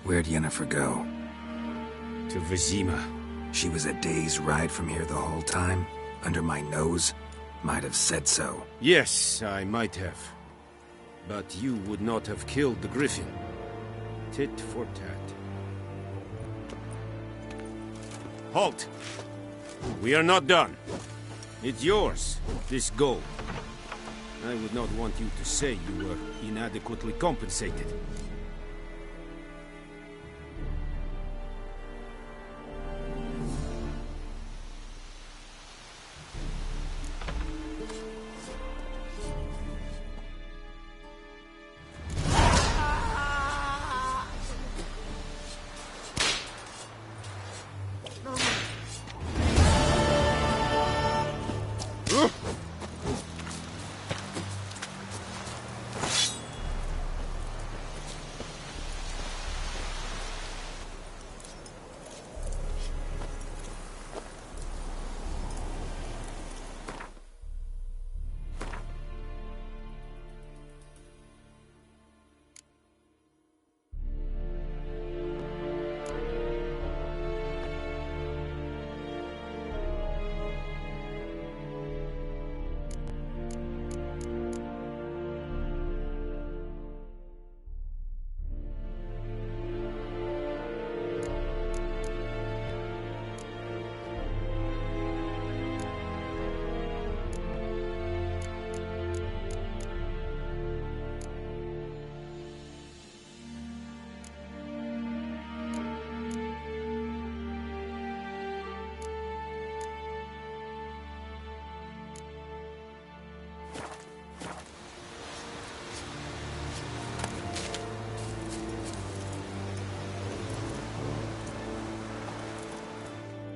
S1: Where'd Yennefer go?
S22: To Vizima.
S1: She was a day's ride from here the whole time? Under my nose? Might have said so.
S22: Yes, I might have. But you would not have killed the Griffin. Tit for tat. Halt! We are not done. It's yours, this gold. I would not want you to say you were inadequately compensated.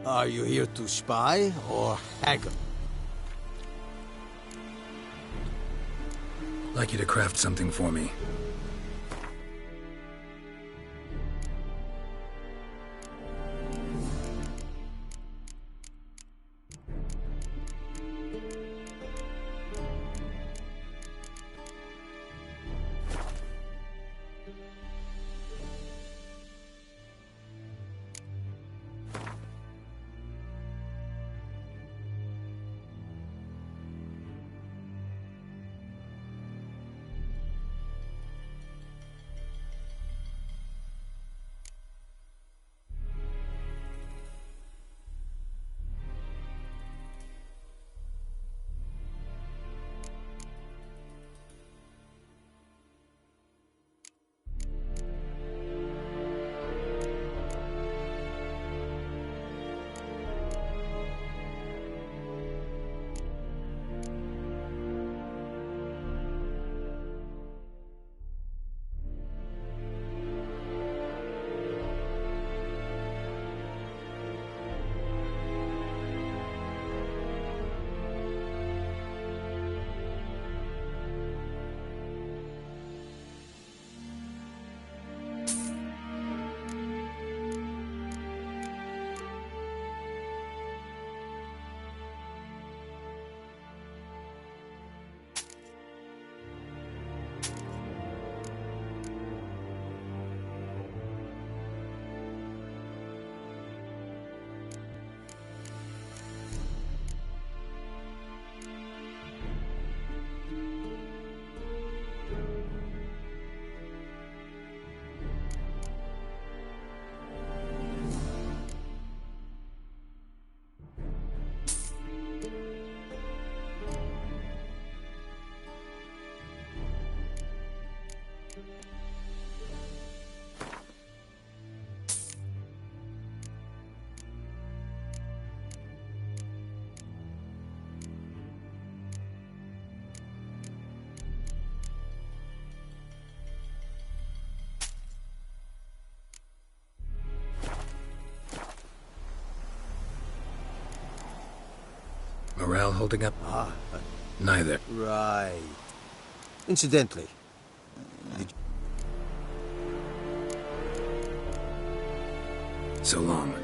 S7: Are you here to spy or haggle?
S1: Like you to craft something for me. Morale holding up? Neither.
S7: Right. Incidentally,
S1: So long.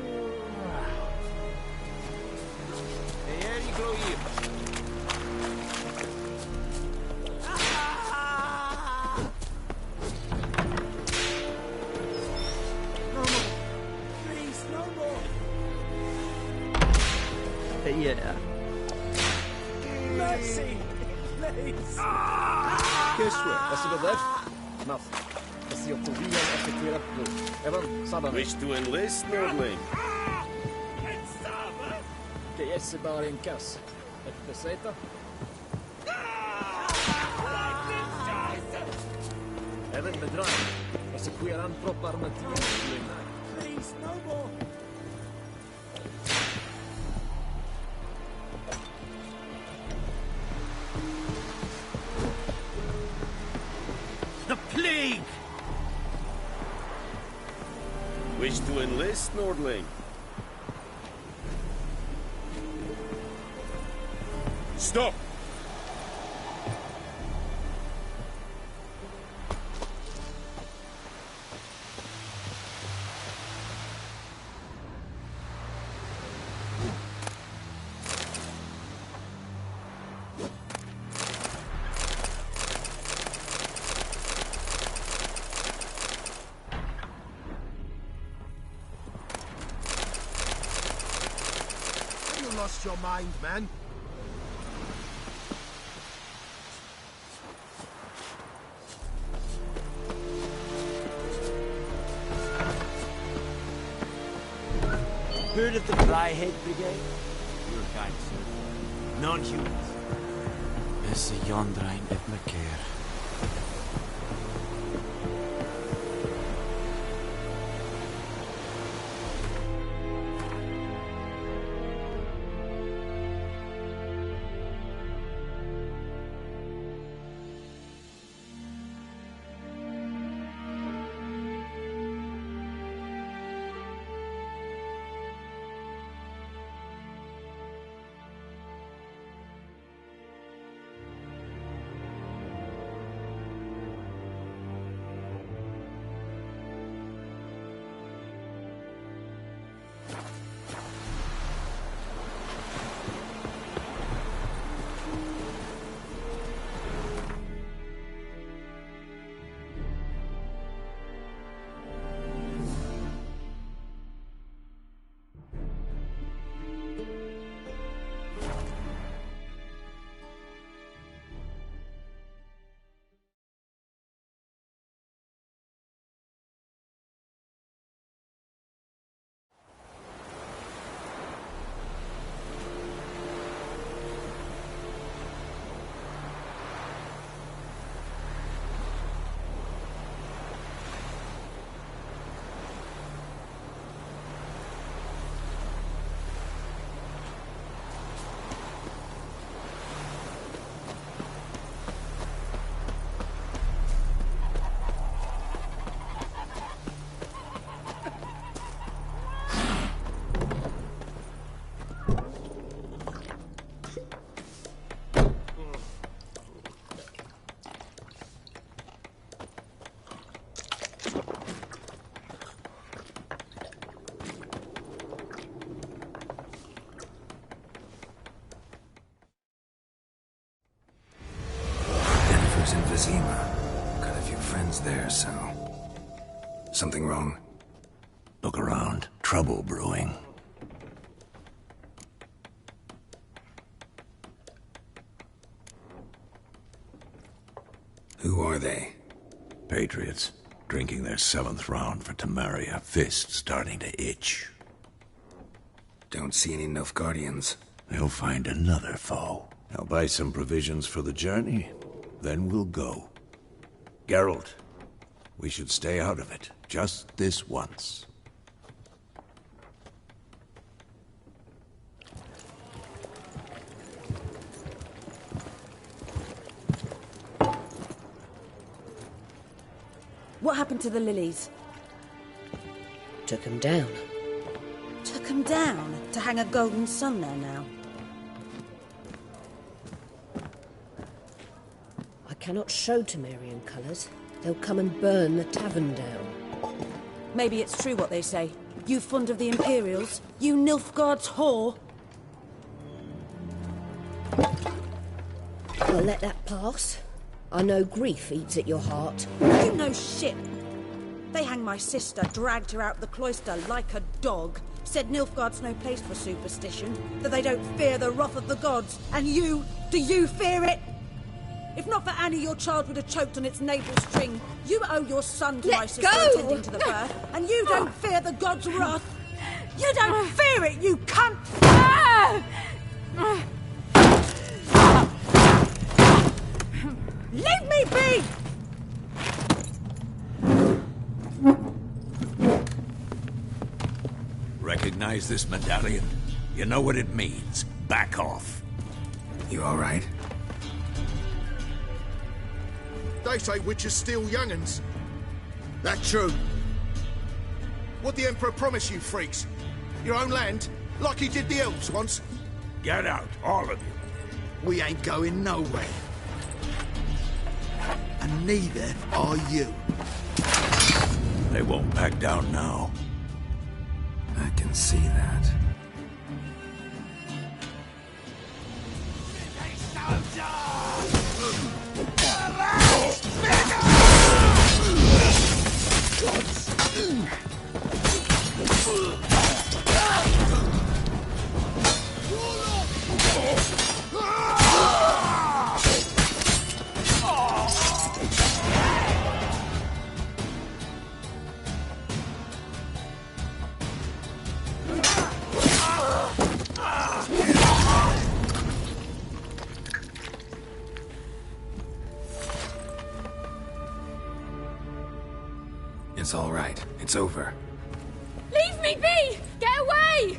S2: Yeah. Mercy! Please!
S14: Vad ser du där? Nath. Jag ser på via effekterat blod. Även Sabban.
S22: Wish to enlist, Nordling?
S14: Det är bara en kass. Ett beseta. Även med drag. Jag ser queran proppar med tiden.
S2: Please, no more!
S22: The plague! Wish to enlist, Nordling? Stop!
S20: Lost your mind, man.
S11: Heard of the Dryhead Brigade? Your kind, sir. Non-humans. Is the Yondrain at McCare.
S1: In Vizima. Got a few friends there, so... Something wrong?
S3: Look around. Trouble brewing.
S1: Who are they?
S3: Patriots. Drinking their 7th round for Tamaria. Fist starting to itch.
S1: Don't see any Nilfgaardians.
S3: They'll find another foe. I'll buy some provisions for the journey. Then we'll go. Geralt, we should stay out of it. Just this once.
S8: What happened to the lilies?
S10: Took them down.
S8: Took them down? To hang a golden sun there now?
S10: cannot show Temerian colours, they'll come and burn the tavern down.
S8: Maybe it's true what they say. You fond of the Imperials? You Nilfgaard's whore?
S10: I'll let that pass. I know grief eats at your heart.
S8: You know shit. They hanged my sister, dragged her out the cloister like a dog. Said Nilfgaard's no place for superstition, that they don't fear the wrath of the gods. And you, do you fear it? If not for Annie, your child would have choked on its navel string. You owe your son to my sister attending to the birth, and you don't fear the gods' wrath. You don't fear it, you cunt! Leave me be!
S3: Recognize this medallion? You know what it means. Back off.
S1: You all right?
S20: They say witches steal young'uns. That true? What the Emperor promise you, freaks? Your own land? Like he did the elves once?
S3: Get out, all of you.
S20: We ain't going nowhere. And neither are you.
S3: They won't back down now.
S1: I can see that. It's all right. It's over.
S18: Leave me be! Get away!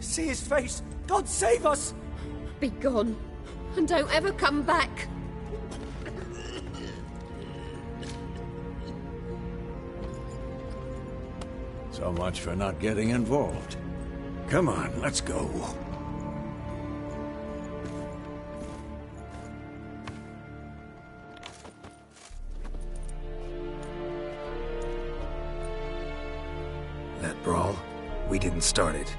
S2: See his face! God save us!
S18: Be gone, and don't ever come back.
S3: So much for not getting involved. Come on, let's go.
S1: That brawl, we didn't start it.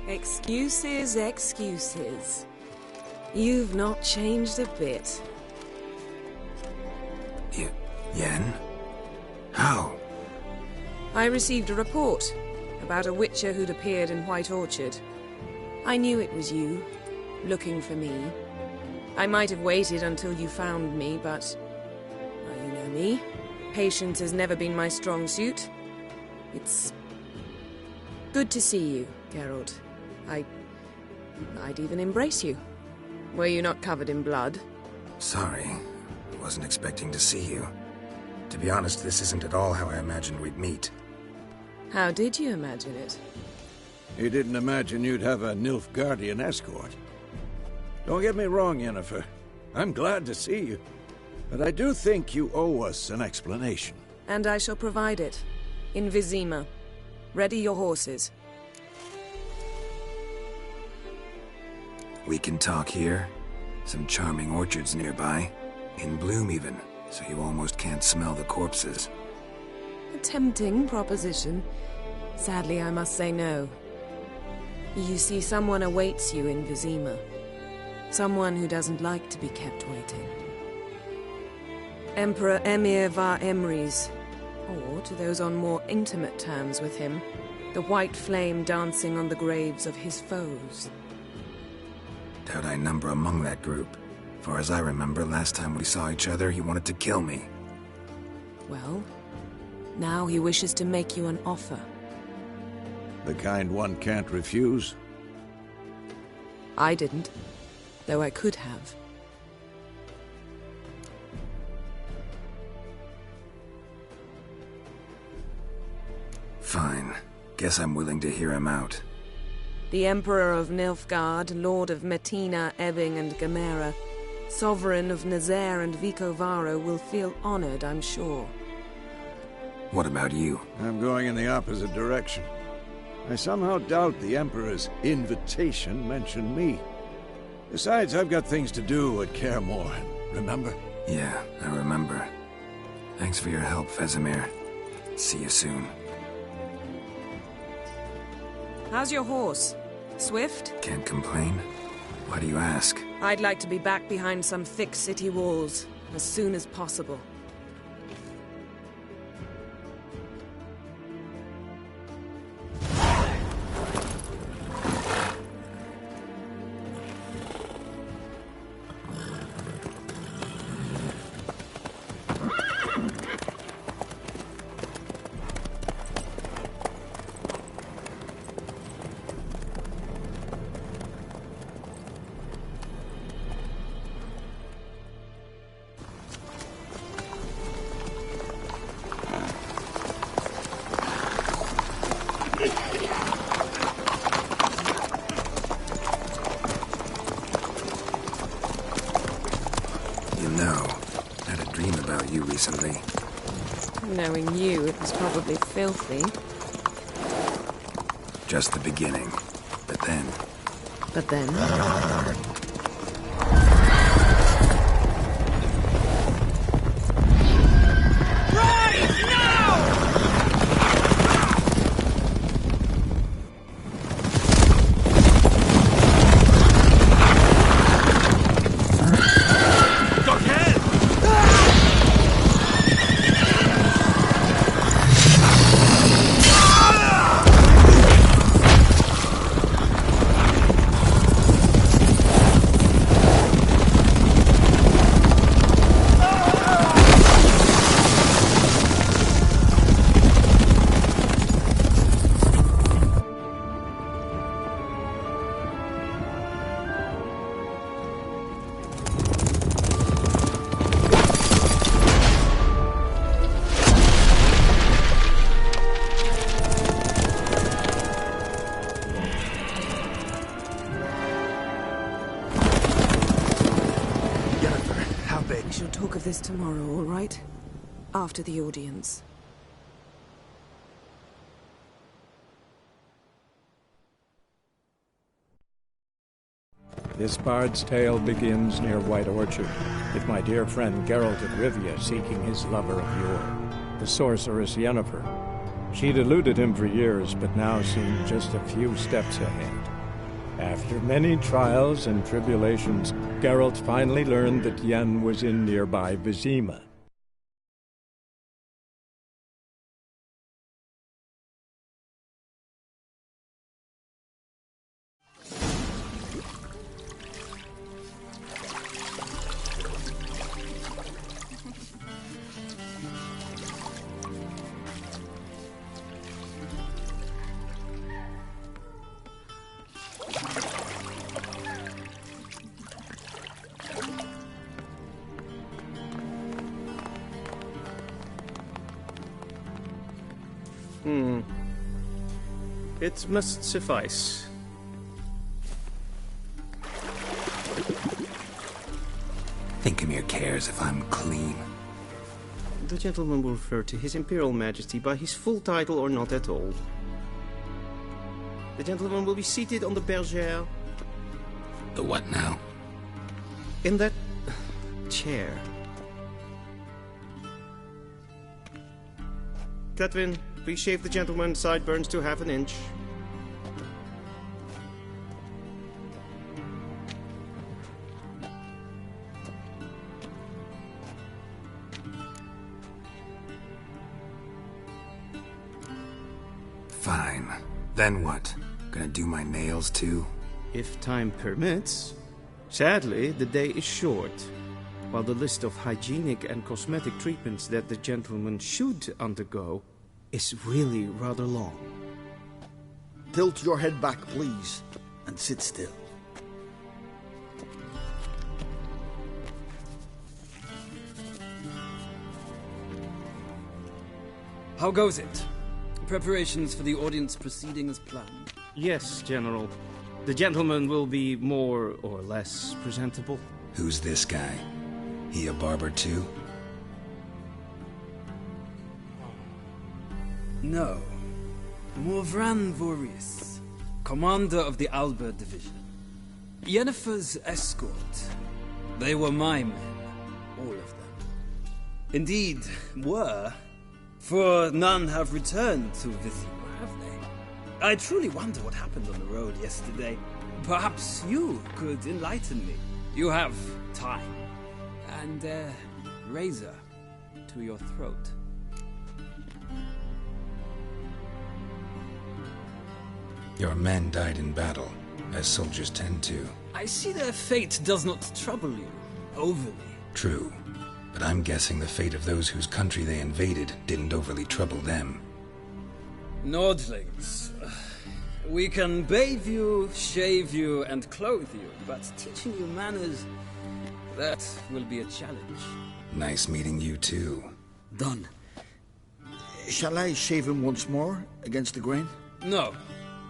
S8: Excuses, excuses. You've not changed a bit.
S1: Yen? How?
S8: I received a report about a witcher who'd appeared in White Orchard. I knew it was you, looking for me. I might have waited until you found me, but... well, you know me. Patience has never been my strong suit. It's... good to see you, Geralt. I'd even embrace you. Were you not covered in blood?
S1: Sorry. Wasn't expecting to see you. To be honest, this isn't at all how I imagined we'd meet.
S8: How did you imagine it?
S3: You didn't imagine you'd have a Nilfgaardian escort. Don't get me wrong, Yennefer. I'm glad to see you. But I do think you owe us an explanation.
S8: And I shall provide it. In Vizima. Ready your horses.
S1: We can talk here. Some charming orchards nearby. In bloom even, so you almost can't smell the corpses.
S8: A tempting proposition. Sadly, I must say no. You see, someone awaits you in Vizima. Someone who doesn't like to be kept waiting. Emperor Emir var Emreis, or to those on more intimate terms with him, the white flame dancing on the graves of his foes.
S1: Doubt I number among that group. Far as I remember, last time we saw each other, he wanted to kill me.
S8: Well, now he wishes to make you an offer.
S3: The kind one can't refuse?
S8: I didn't, though I could have.
S1: Fine. Guess I'm willing to hear him out.
S8: The Emperor of Nilfgaard, Lord of Metina, Ebbing and Gamera, Sovereign of Nazaire and Vicovaro will feel honored, I'm sure.
S1: What about you?
S3: I'm going in the opposite direction. I somehow doubt the Emperor's invitation mentioned me. Besides, I've got things to do at Kaer Morhen, remember?
S1: Yeah, I remember. Thanks for your help, Vesemir. See you soon.
S4: How's your horse? Swift?
S1: Can't complain. Why do you ask?
S4: I'd like to be back behind some thick city walls as soon as possible.
S1: Recently.
S4: Knowing you, it was probably filthy.
S1: Just the beginning. But then...
S4: But then? This tomorrow, all right? After the audience.
S15: This bard's tale begins near White Orchard, with my dear friend Geralt of Rivia seeking his lover of yore, the sorceress Yennefer. She'd eluded him for years, but now seemed just a few steps ahead. After many trials and tribulations, Geralt finally learned that Yen was in nearby Vizima.
S23: It must suffice.
S1: Thinkemere cares if I'm clean.
S23: The gentleman will refer to His Imperial Majesty by his full title or not at all. The gentleman will be seated on the bergère.
S1: The what now?
S23: In that chair. Cletwin, please shave the gentleman's sideburns to half an inch.
S1: Fine. Then what? Gonna do my nails too?
S23: If time permits. Sadly, the day is short, while the list of hygienic and cosmetic treatments that the gentleman should undergo is really rather long.
S24: Tilt your head back, please, and sit still.
S25: How goes it? Preparations for the audience proceeding as planned?
S23: Yes, General. The gentleman will be more or less presentable.
S1: Who's this guy? He a barber too?
S25: No. Morvran Vorius, commander of the Alba Division. Yennefer's escort. They were my men, all of them. Indeed, were, for none have returned to Vizima, have they? I truly wonder what happened on the road yesterday. Perhaps you could enlighten me. You have time. And a razor to your throat.
S1: Your men died in battle, as soldiers tend to.
S25: I see their fate does not trouble you overly.
S1: True, but I'm guessing the fate of those whose country they invaded didn't overly trouble them.
S25: Nordlings. We can bathe you, shave you, and clothe you, but teaching you manners, that will be a challenge.
S1: Nice meeting you too.
S24: Done. Shall I shave him once more, against the grain?
S25: No.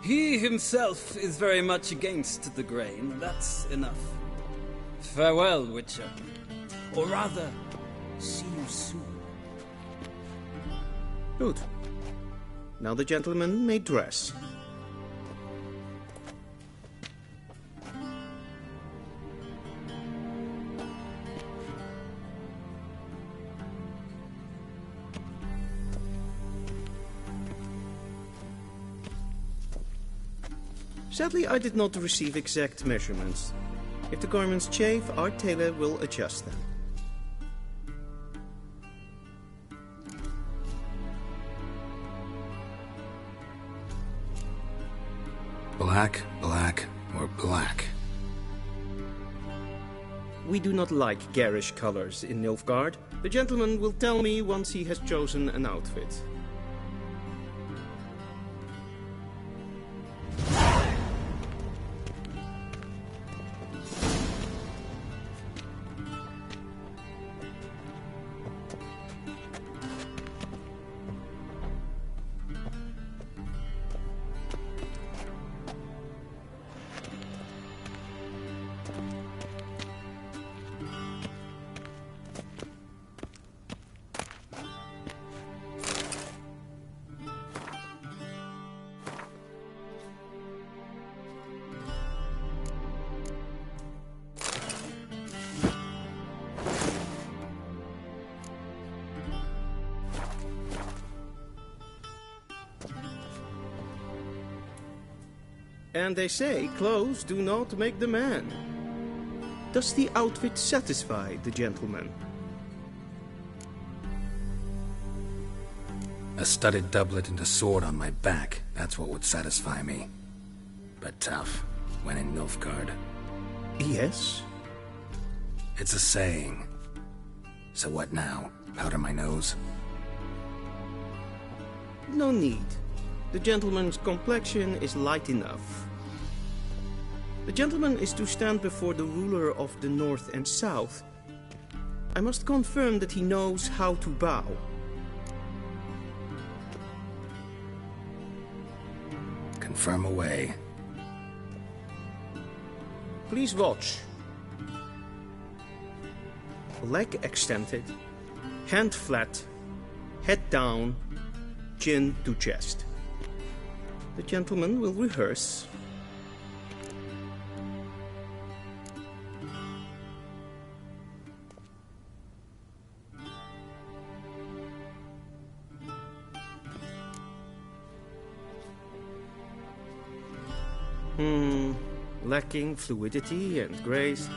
S25: He himself is very much against the grain. That's enough. Farewell, Witcher. Or rather, see you soon.
S23: Good. Now the gentleman may dress. Sadly, I did not receive exact measurements. If the garments chafe, our tailor will adjust them.
S1: Black, black, or black?
S23: We do not like garish colors in Nilfgaard. The gentleman will tell me once he has chosen an outfit. And they say clothes do not make the man. Does the outfit satisfy the gentleman?
S1: A studded doublet and a sword on my back, that's what would satisfy me. But tough, when in Nilfgaard.
S23: Yes?
S1: It's a saying. So what now? Powder my nose?
S23: No need. The gentleman's complexion is light enough. The gentleman is to stand before the ruler of the North and South. I must confirm that he knows how to bow.
S1: Confirm away.
S23: Please watch. Leg extended, hand flat, head down, chin to chest. The gentleman will rehearse. Lacking fluidity and grace.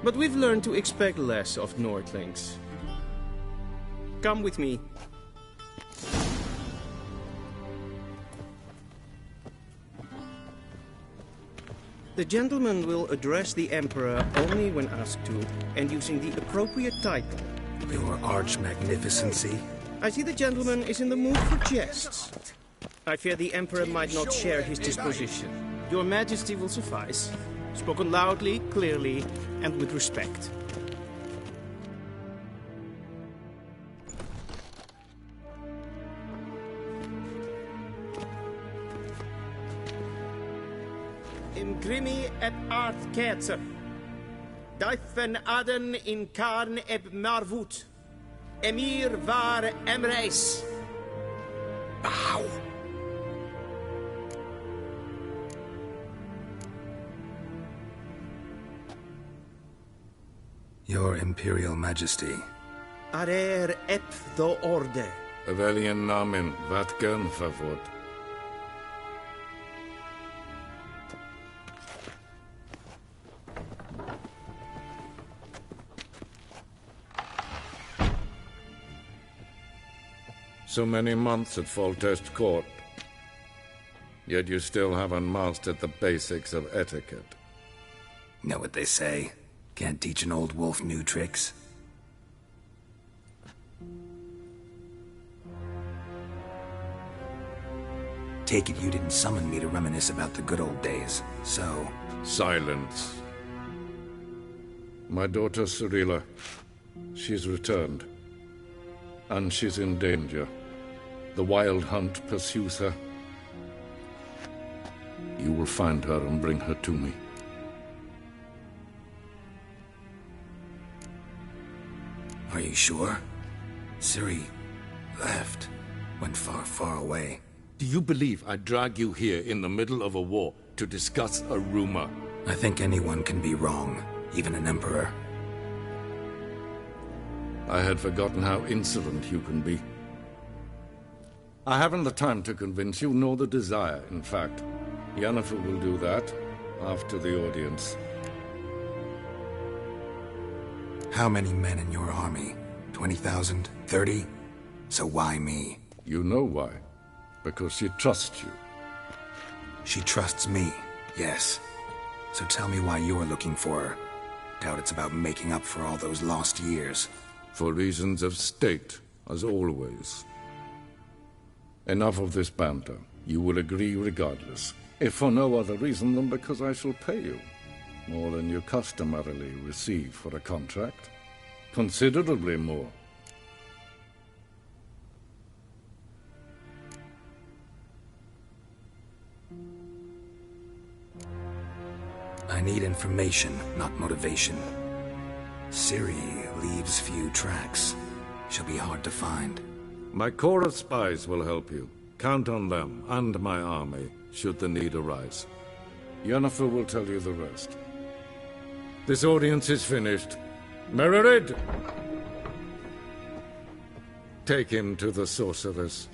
S23: But we've learned to expect less of Nordlings. Come with me. The gentleman will address the Emperor only when asked to, and using the appropriate title.
S1: Your Arch-Magnificency?
S23: I see the gentleman is in the mood for jests. I fear the Emperor might not share his disposition. Your Majesty will suffice. Spoken loudly, clearly, and with respect. Imgrimi et art ketzer. Daifen aden in karn eb marvut. Emir var emreis.
S6: How?
S1: Your Imperial Majesty.
S6: Arer ep do orde.
S3: Evelian namen, wat gern favor. So many months at Foltest Court. Yet you still haven't mastered the basics of etiquette.
S1: Know what they say? Can't teach an old wolf new tricks. Take it you didn't summon me to reminisce about the good old days, so...
S3: Silence. My daughter Cirilla, she's returned. And she's in danger. The Wild Hunt pursues her. You will find her and bring her to me.
S1: Are you sure? Ciri left. Went far, far away.
S3: Do you believe I'd drag you here in the middle of a war to discuss a rumor?
S1: I think anyone can be wrong, even an emperor.
S3: I had forgotten how insolent you can be. I haven't the time to convince you, nor the desire, in fact. Yennefer will do that after the audience.
S1: How many men in your army? 20,000? 30? So why me?
S3: You know why. Because she trusts you.
S1: She trusts me, yes. So tell me why you're looking for her. Doubt it's about making up for all those lost years.
S3: For reasons of state, as always. Enough of this banter. You will agree regardless. If for no other reason than because I shall pay you. More than you customarily receive for a contract. Considerably more.
S1: I need information, not motivation. Ciri leaves few tracks. She'll be hard to find.
S3: My corps of spies will help you. Count on them, and my army, should the need arise. Yennefer will tell you the rest. This audience is finished. Mererid! Take him to the sorceress.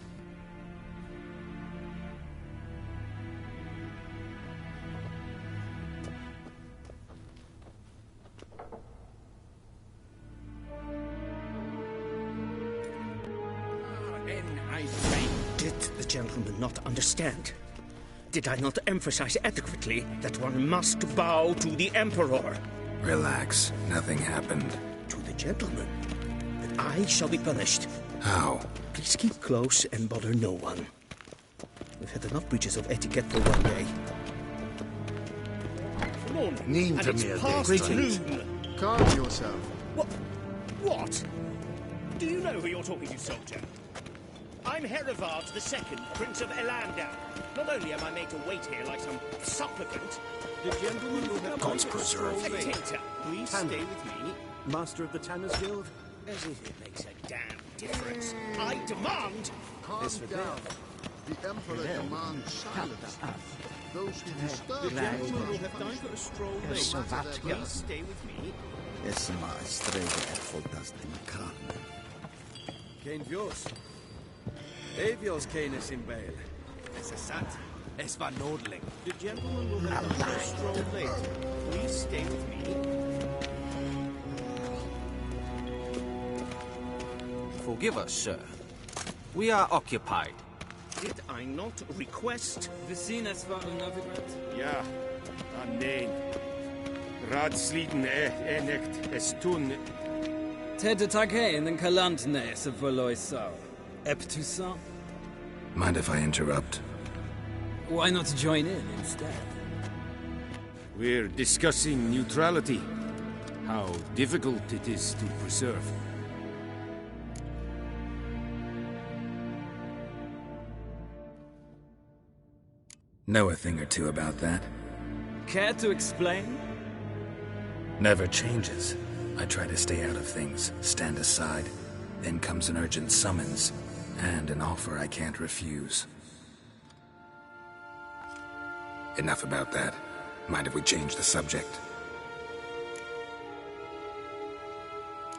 S6: Did the gentleman not understand? Did I not emphasize adequately that one must bow to the Emperor?
S1: Relax. Nothing happened.
S6: To the gentleman. But I shall be punished.
S1: How?
S6: Please keep close and bother no one. We've had enough breaches of etiquette for one day.
S20: Name
S6: And
S20: to
S6: it's
S20: me a
S6: past
S20: day.
S6: noon.
S20: Calm yourself.
S6: What? Do you know who you're talking to, soldier? I'm Herivard II, Prince of Elandar. Not only am I made to wait here like some supplicant...
S24: The gentleman will have
S6: God's
S24: time to
S6: preserve
S24: stroll
S6: thee.
S24: later.
S6: Please
S24: Tanner,
S6: stay with me.
S24: Master of the Tanners Guild.
S6: As if it makes a damn difference. I demand...
S20: Calm down. The Emperor demands silence. Those who disturb
S24: The gentleman will have time for a stroll later.
S6: Please stay with me.
S5: Essa má estrela é foltas de carne.
S14: Kein Vios. Avios canis in bail. Es ist satt. Es war Nordling.
S6: The gentleman will have time for a stroll later. Please stay with me.
S12: Forgive us, sir. We are occupied.
S6: Did I not request...
S25: Vecinas var Novigrad?
S22: Ja, nein. Ratsliden enekt estun.
S25: Ted Take in den Kalantne se Voloisau. Eptusan?
S1: Mind if I interrupt?
S25: Why not join in instead?
S22: We're discussing neutrality. How difficult it is to preserve.
S1: Know a thing or two about that.
S25: Care to explain?
S1: Never changes. I try to stay out of things, stand aside. Then comes an urgent summons, And an offer I can't refuse. Enough about that. Mind if we change the subject?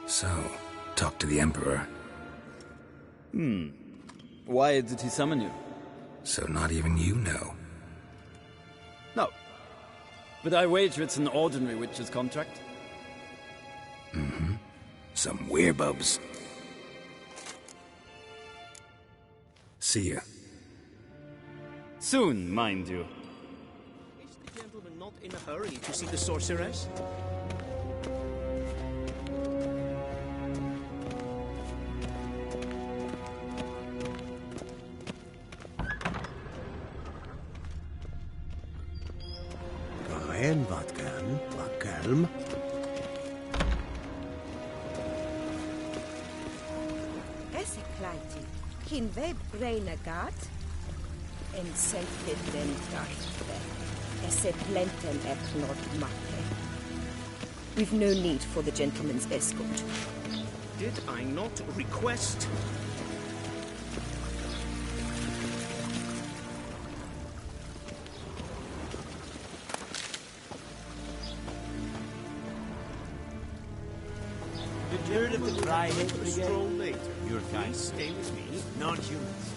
S1: So, talk to the Emperor.
S25: Why did he summon you?
S1: So not even you know.
S25: No. But I wager it's an ordinary witch's contract.
S1: Mm-hmm. Some werebubs. See ya.
S25: Soon, mind you.
S13: Is the gentleman not in a hurry to see the sorceress?
S7: En wat kalm.
S16: Esse kleintje, kin we breine gat? En sente den dachte. Esse plenten knot makke. We've no need for the gentleman's escort.
S13: Did I not request?
S11: Heard of the Dryhead Brigade?
S13: Stroll later.
S11: Your kind.
S13: Please stay with me.
S11: Non-humans.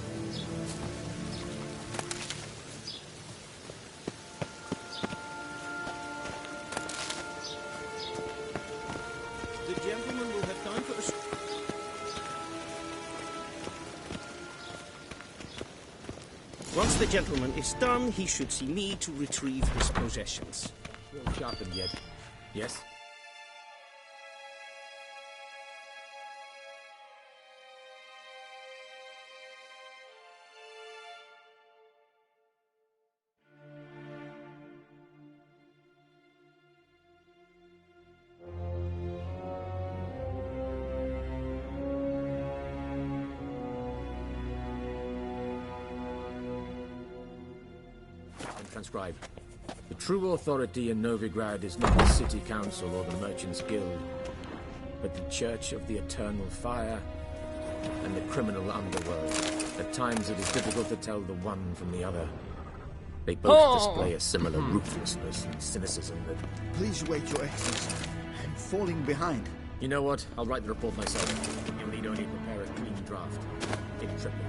S13: The gentleman will have time for a... Once the gentleman is done, he should see me to retrieve his possessions.
S6: Well sharpened yet. Yes? Transcribe. The true authority in Novigrad is not the City Council or the Merchants Guild, but the Church of the Eternal Fire and the criminal underworld. At times it is difficult to tell the one from the other. They both display a similar ruthlessness and cynicism that...
S24: Please wait, Your Excellency. I'm falling behind.
S6: You know what? I'll write the report myself. You'll need only prepare a clean draft. In triplicate.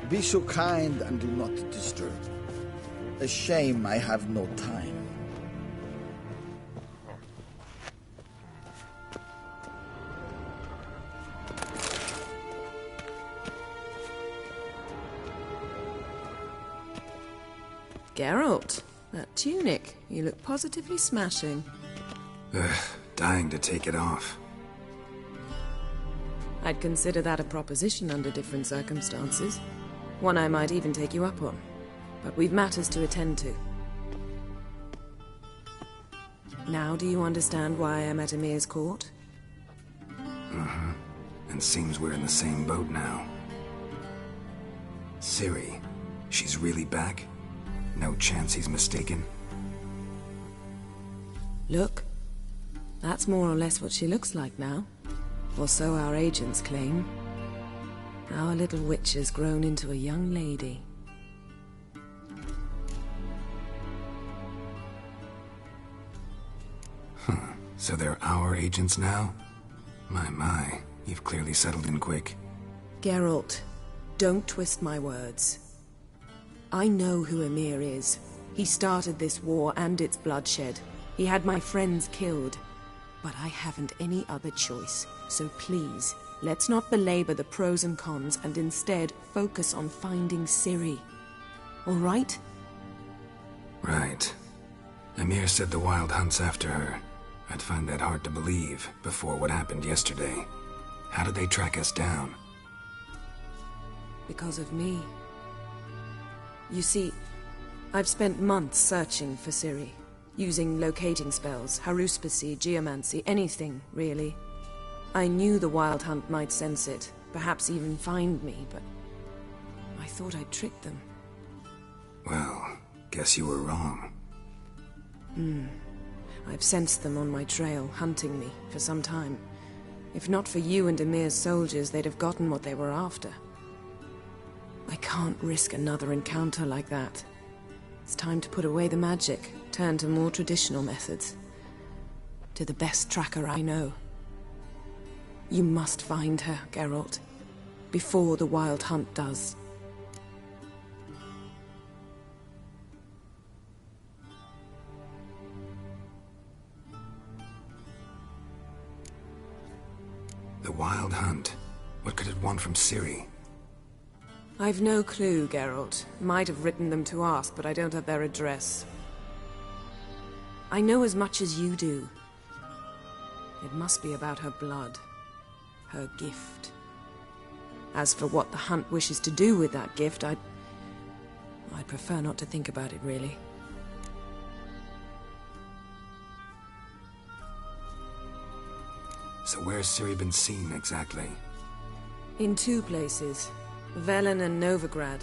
S24: Be so kind and do not disturb. A shame I have no time.
S4: Geralt, that tunic. You look positively smashing.
S1: Ugh, dying to take it off.
S4: I'd consider that a proposition under different circumstances. One I might even take you up on. But we've matters to attend to. Now do you understand why I'm at Emir's court?
S1: Mm-hmm. And seems we're in the same boat now. Ciri, she's really back? No chance he's mistaken?
S4: Look. That's more or less what she looks like now. Or so our agents claim. Our little witch has grown into a young lady.
S1: Huh. So they're our agents now? My. You've clearly settled in quick.
S4: Geralt, don't twist my words. I know who Emir is. He started this war and its bloodshed. He had my friends killed. But I haven't any other choice. So please, let's not belabor the pros and cons and instead focus on finding Ciri. All right?
S1: Right. Emir said the Wild hunts after her. I'd find that hard to believe before what happened yesterday. How did they track us down?
S4: Because of me. You see, I've spent months searching for Ciri. Using locating spells, haruspicy, geomancy, anything, really. I knew the Wild Hunt might sense it, perhaps even find me, but I thought I'd tricked them.
S1: Well, guess you were wrong.
S4: I've sensed them on my trail, hunting me, for some time. If not for you and Emir's soldiers, they'd have gotten what they were after. I can't risk another encounter like that. It's time to put away the magic, turn to more traditional methods. To the best tracker I know. You must find her, Geralt. Before the Wild Hunt does.
S1: The Wild Hunt? What could it want from Ciri?
S4: I've no clue, Geralt. Might have written them to ask, but I don't have their address. I know as much as you do. It must be about her blood. Her gift. As for what the Hunt wishes to do with that gift, I'd prefer not to think about it, really.
S1: So where's Ciri been seen, exactly?
S4: In 2 places. Velen and Novigrad.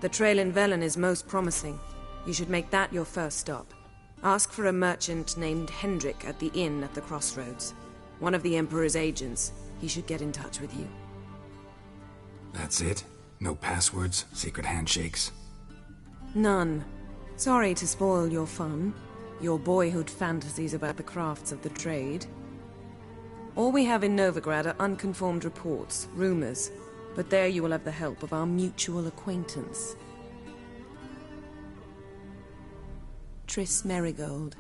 S4: The trail in Velen is most promising. You should make that your first stop. Ask for a merchant named Hendrik at the inn at the crossroads. One of the Emperor's agents. He should get in touch with you.
S1: That's it? No passwords? Secret handshakes?
S4: None. Sorry to spoil your fun. Your boyhood fantasies about the crafts of the trade. All we have in Novigrad are unconfirmed reports, rumors. But there you will have the help of our mutual acquaintance. Triss Merigold.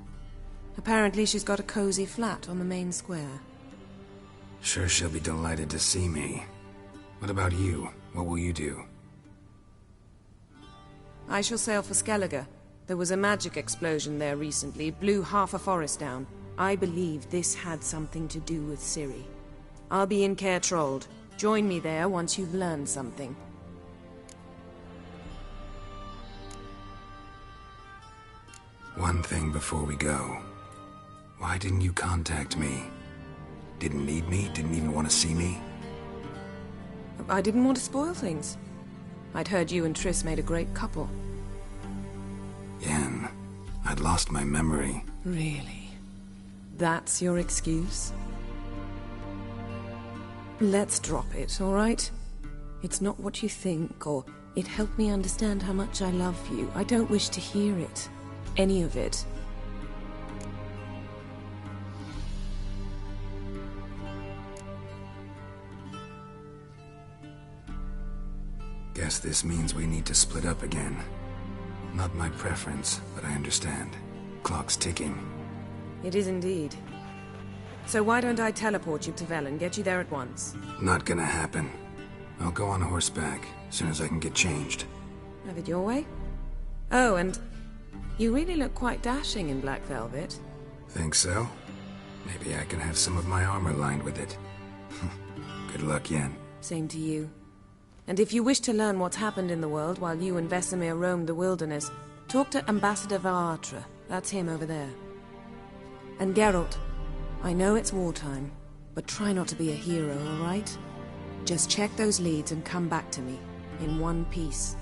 S4: Apparently she's got a cozy flat on the main square.
S1: Sure she'll be delighted to see me. What about you? What will you do?
S4: I shall sail for Skellige. There was a magic explosion there recently, blew half a forest down. I believe this had something to do with Ciri. I'll be in Caer Trolde. Join me there once you've learned something.
S1: One thing before we go. Why didn't you contact me? Didn't need me? Didn't even want to see me?
S4: I didn't want to spoil things. I'd heard you and Triss made a great couple.
S1: Yen, I'd lost my memory.
S4: Really? That's your excuse? Let's drop it, all right? It's not what you think, or it helped me understand how much I love you. I don't wish to hear it. Any of it.
S1: Guess this means we need to split up again. Not my preference, but I understand. Clock's ticking.
S4: It is indeed. So why don't I teleport you to Velen, get you there at once?
S1: Not gonna happen. I'll go on horseback, as soon as I can get changed.
S4: Have it your way? Oh, and you really look quite dashing in black velvet.
S1: Think so? Maybe I can have some of my armor lined with it. Good luck, Yen.
S4: Same to you. And if you wish to learn what's happened in the world while you and Vesemir roamed the wilderness, talk to Ambassador Varatra. That's him over there. And Geralt, I know it's wartime, but try not to be a hero, all right? Just check those leads and come back to me, in one piece.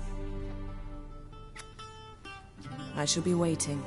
S4: I shall be waiting.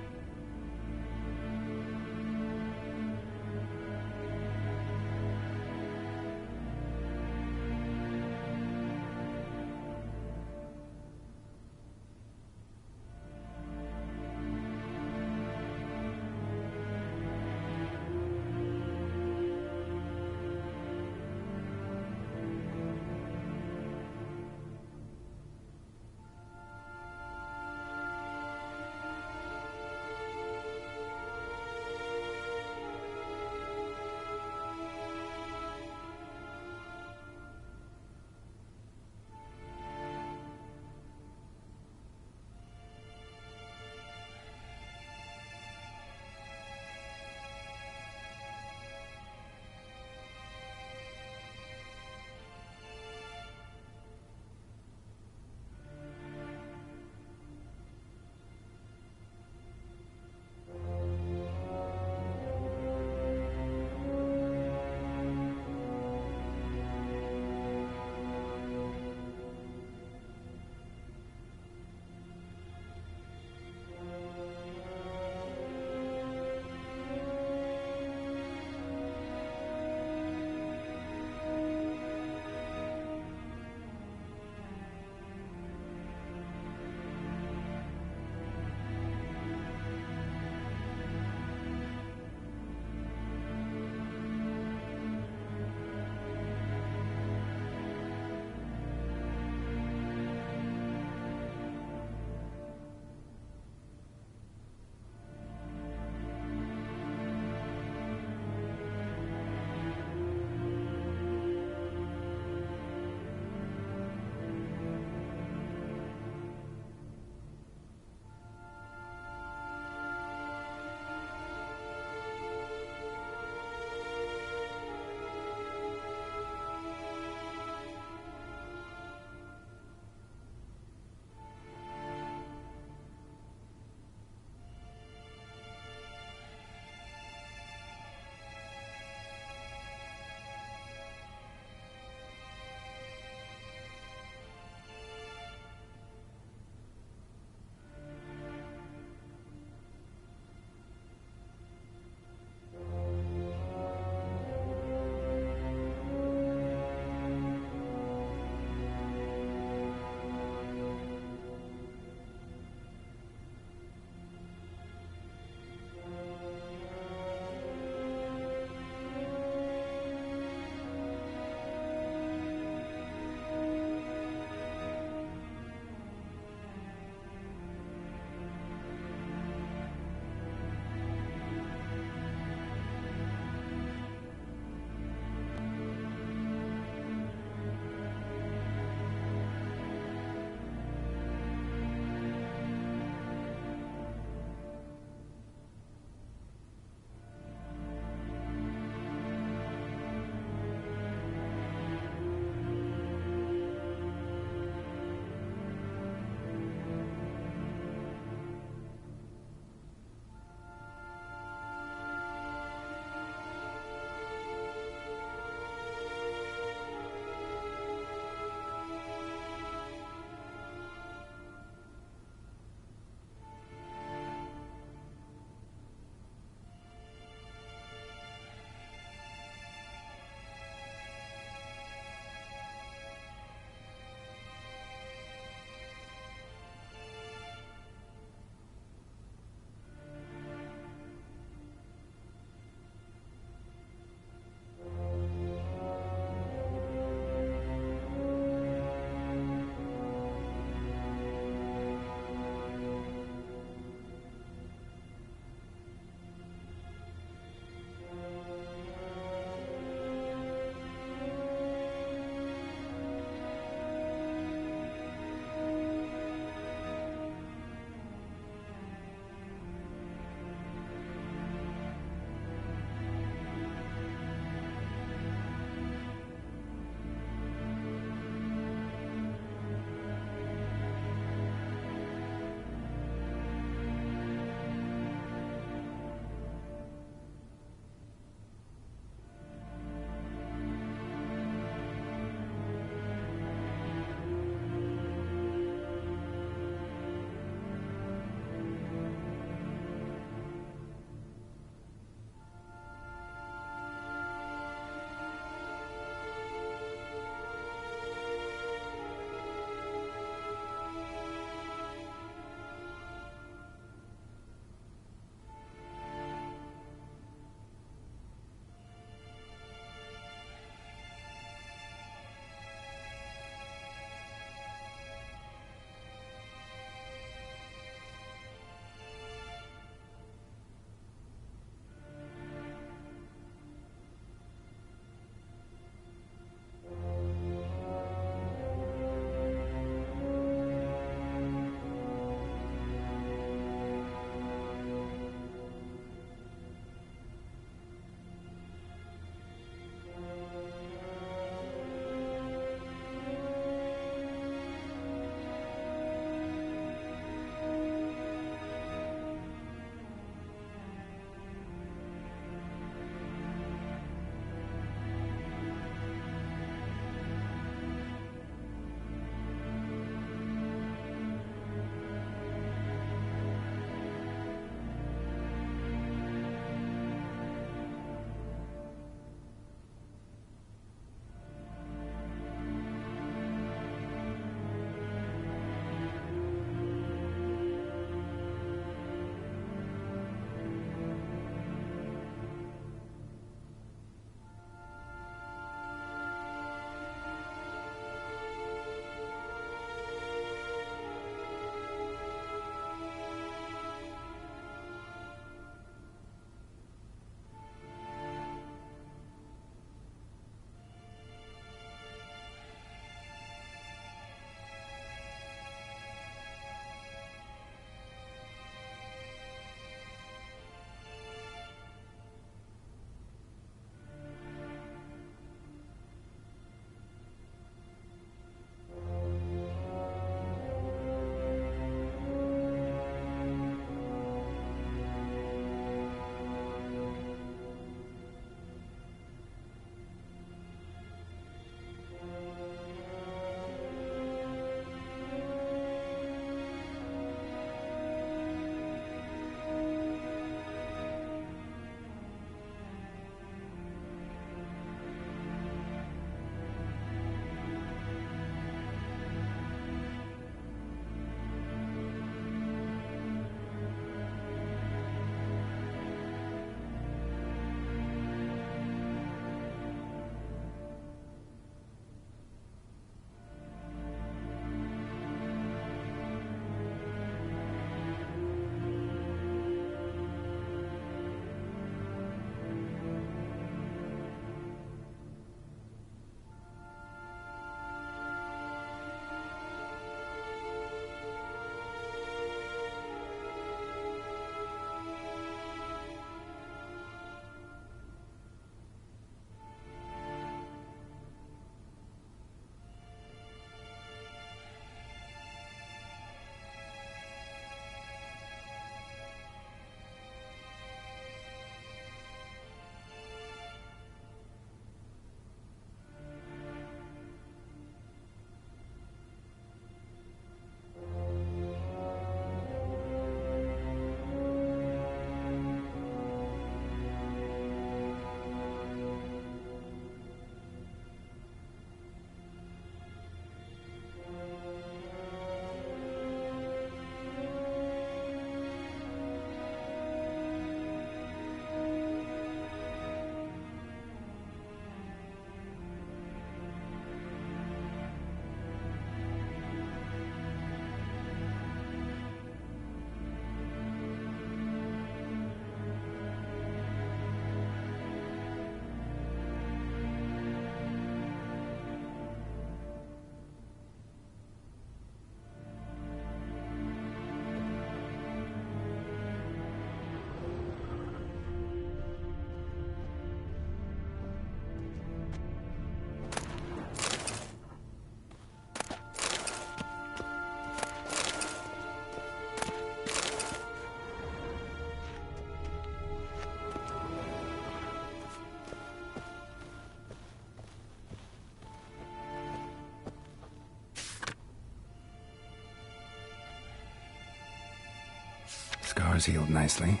S1: Scars healed nicely.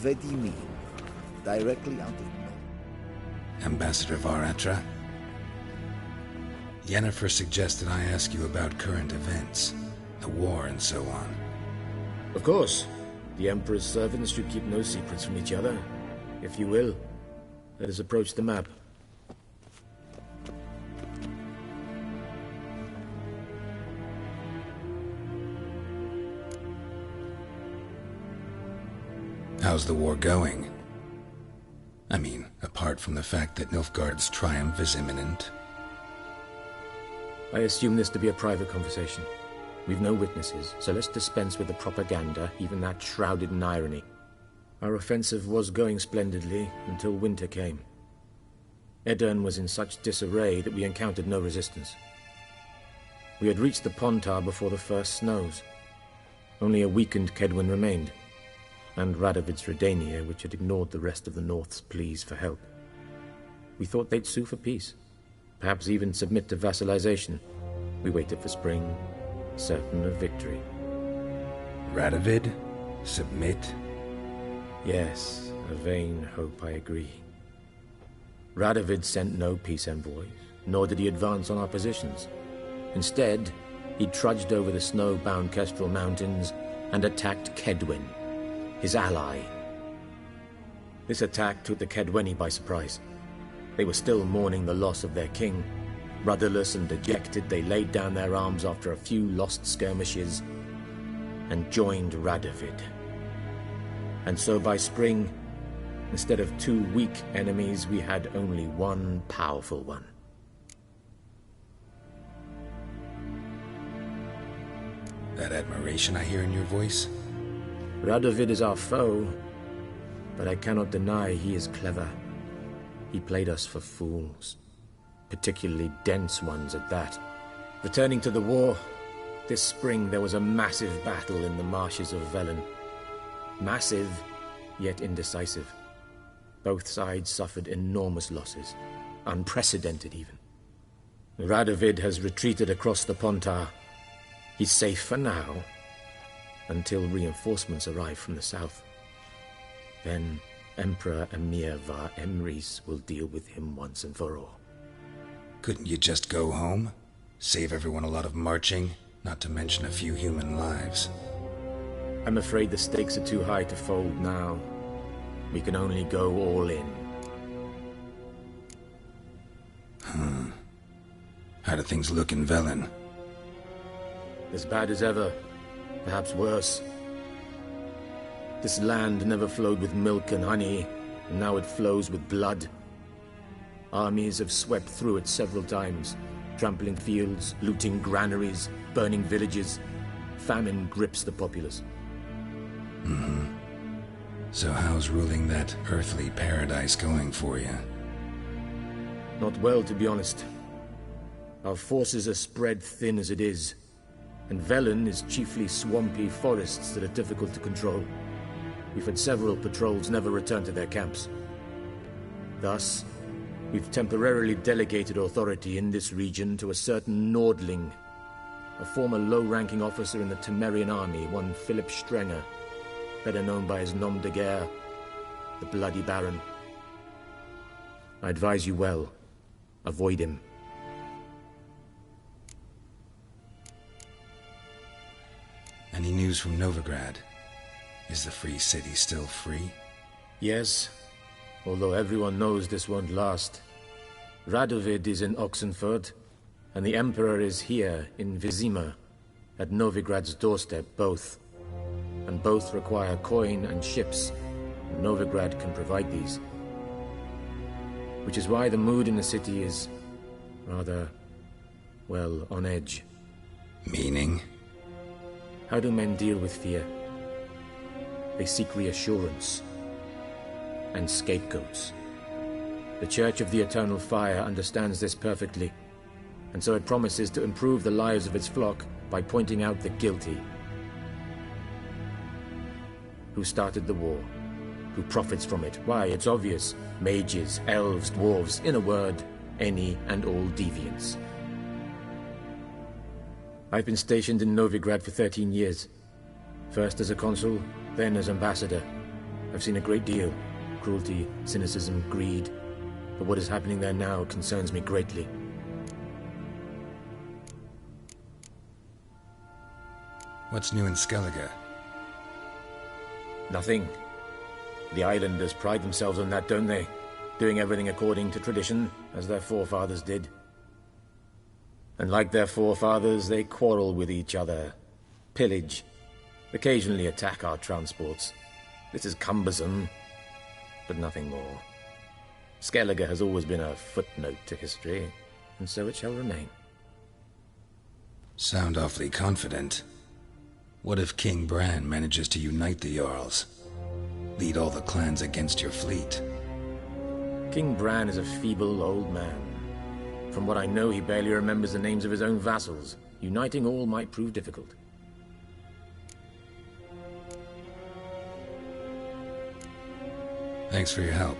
S5: What do you mean? Directly out of nowhere?
S1: Ambassador Varatra? Yennefer suggested I ask you about current events, the war and so on.
S6: Of course. The Emperor's servants should keep no secrets from each other. If you will, let us approach the map.
S1: How's the war going? I mean, apart from the fact that Nilfgaard's triumph is imminent.
S6: I assume this to be a private conversation. We've no witnesses, so let's dispense with the propaganda, even that shrouded in irony. Our offensive was going splendidly until winter came. Aedirn was in such disarray that we encountered no resistance. We had reached the Pontar before the first snows. Only a weakened Kedwen remained, and Radovid's Redania, which had ignored the rest of the North's pleas for help. We thought they'd sue for peace, perhaps even submit to vassalization. We waited for spring, certain of victory.
S1: Radovid? Submit?
S6: Yes, a vain hope, I agree. Radovid sent no peace envoys, nor did he advance on our positions. Instead, he trudged over the snow-bound Kestrel Mountains and attacked Kedwen, his ally. This attack took the Kedweni by surprise. They were still mourning the loss of their king. Rudderless and dejected, they laid down their arms after a few lost skirmishes and joined Radovid. And so by spring, instead of 2 weak enemies, we had only one powerful one.
S1: That admiration I hear in your voice?
S6: Radovid is our foe, but I cannot deny he is clever. He played us for fools, particularly dense ones at that. Returning to the war, this spring there was a massive battle in the marshes of Velen. Massive, yet indecisive. Both sides suffered enormous losses, unprecedented even. Radovid has retreated across the Pontar. He's safe for now, until reinforcements arrive from the south. Then Emperor Emhyr var Emreis will deal with him once and for all.
S1: Couldn't you just go home? Save everyone a lot of marching, not to mention a few human lives.
S6: I'm afraid the stakes are too high to fold now. We can only go all in.
S1: How do things look in Velen?
S6: As bad as ever. Perhaps worse. This land never flowed with milk and honey, and now it flows with blood. Armies have swept through it several times, trampling fields, looting granaries, burning villages. Famine grips the populace.
S1: So how's ruling that earthly paradise going for you?
S6: Not well, to be honest. Our forces are spread thin as it is, and Velen is chiefly swampy forests that are difficult to control. We've had several patrols never return to their camps. Thus, we've temporarily delegated authority in this region to a certain Nordling, a former low-ranking officer in the Temerian army, one Philip Strenger, better known by his nom de guerre, the Bloody Baron. I advise you well. Avoid him.
S1: Any news from Novigrad? Is the Free City still free?
S6: Yes, although everyone knows this won't last. Radovid is in Oxenford, and the Emperor is here in Vizima, at Novigrad's doorstep, both. And both require coin and ships, and Novigrad can provide these. Which is why the mood in the city is rather well, on edge.
S1: Meaning?
S6: How do men deal with fear? They seek reassurance and scapegoats. The Church of the Eternal Fire understands this perfectly, and so it promises to improve the lives of its flock by pointing out the guilty. Who started the war? Who profits from it? Why, it's obvious. Mages, elves, dwarves, in a word, any and all deviants. I've been stationed in Novigrad for 13 years. First as a consul, then as ambassador. I've seen a great deal. Cruelty, cynicism, greed. But what is happening there now concerns me greatly.
S1: What's new in Skellige?
S6: Nothing. The islanders pride themselves on that, don't they? Doing everything according to tradition, as their forefathers did. And like their forefathers, they quarrel with each other, pillage, occasionally attack our transports. This is cumbersome, but nothing more. Skellige has always been a footnote to history, and so it shall remain.
S1: Sound awfully confident. What if King Bran manages to unite the Jarls? Lead all the clans against your fleet?
S6: King Bran is a feeble old man. From what I know, he barely remembers the names of his own vassals. Uniting all might prove difficult.
S1: Thanks for your help.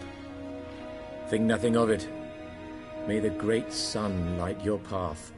S6: Think nothing of it. May the great sun light your path.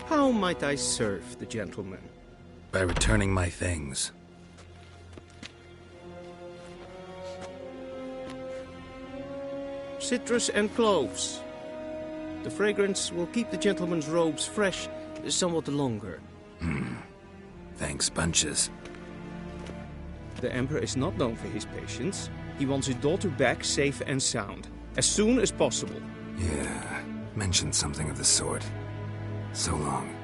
S23: How might I serve the gentleman?
S1: By returning my things.
S23: Citrus and cloves. The fragrance will keep the gentleman's robes fresh somewhat longer.
S1: Thanks, bunches.
S23: The Emperor is not known for his patience. He wants his daughter back safe and sound, as soon as possible.
S1: Yeah, mentioned something of the sort. So long.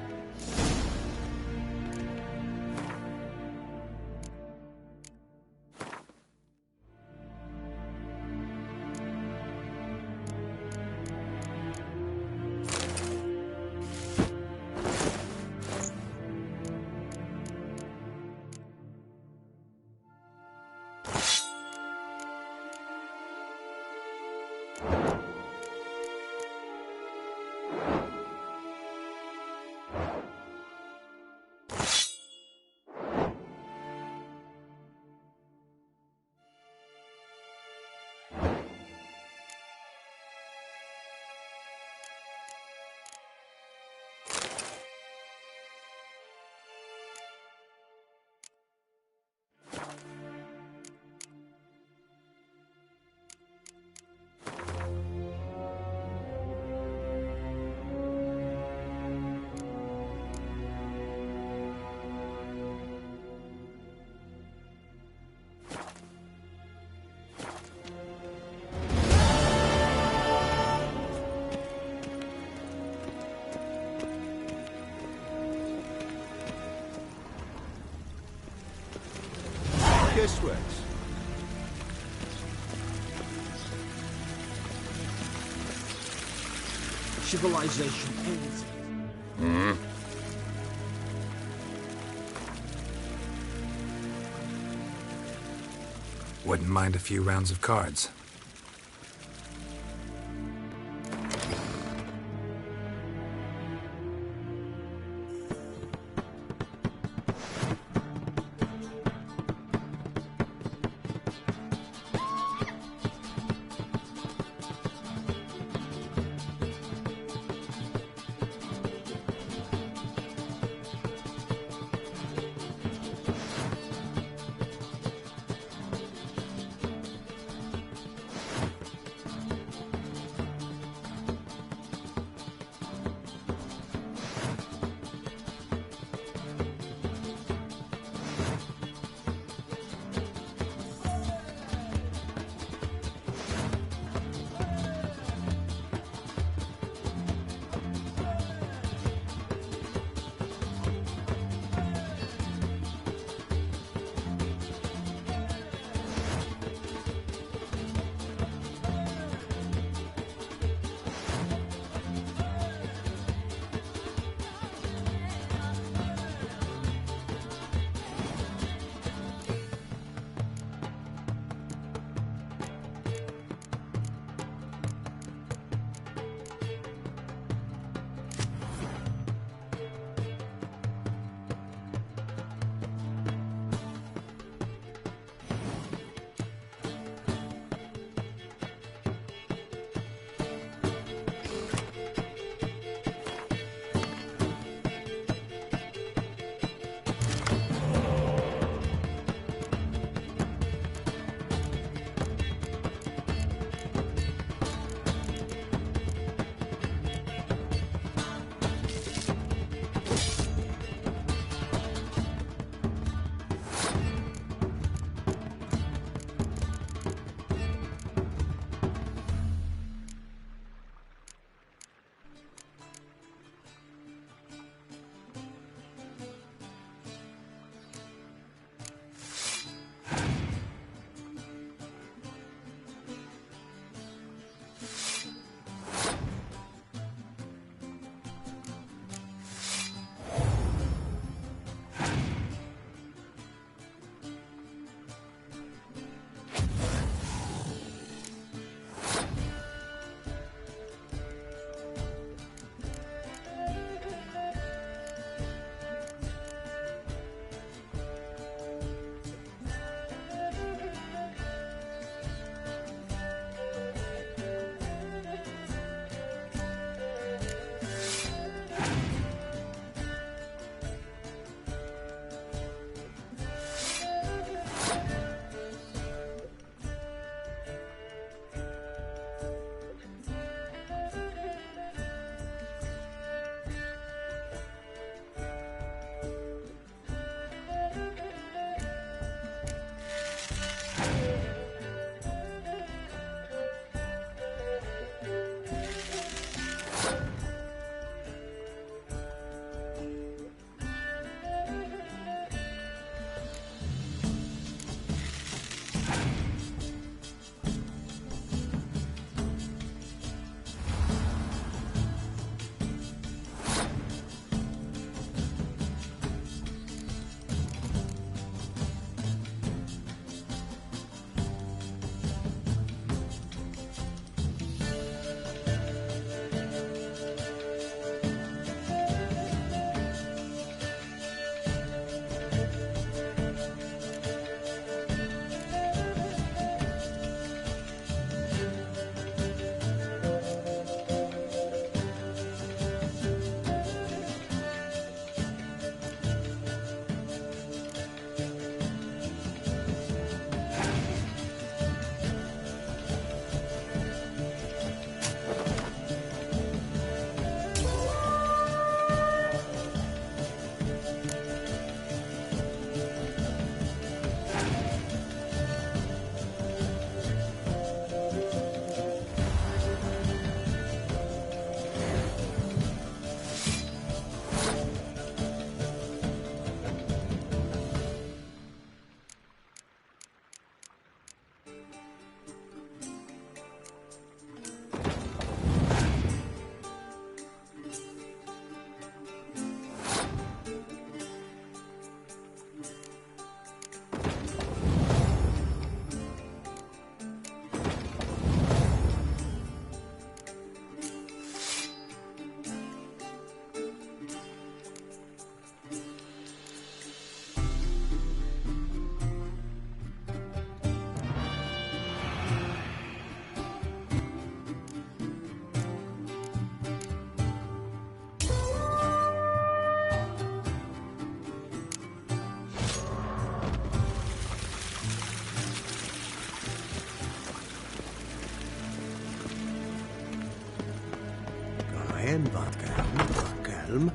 S20: Guess what?
S13: Civilization ends.
S1: Wouldn't mind a few rounds of cards.
S6: En wat kalm.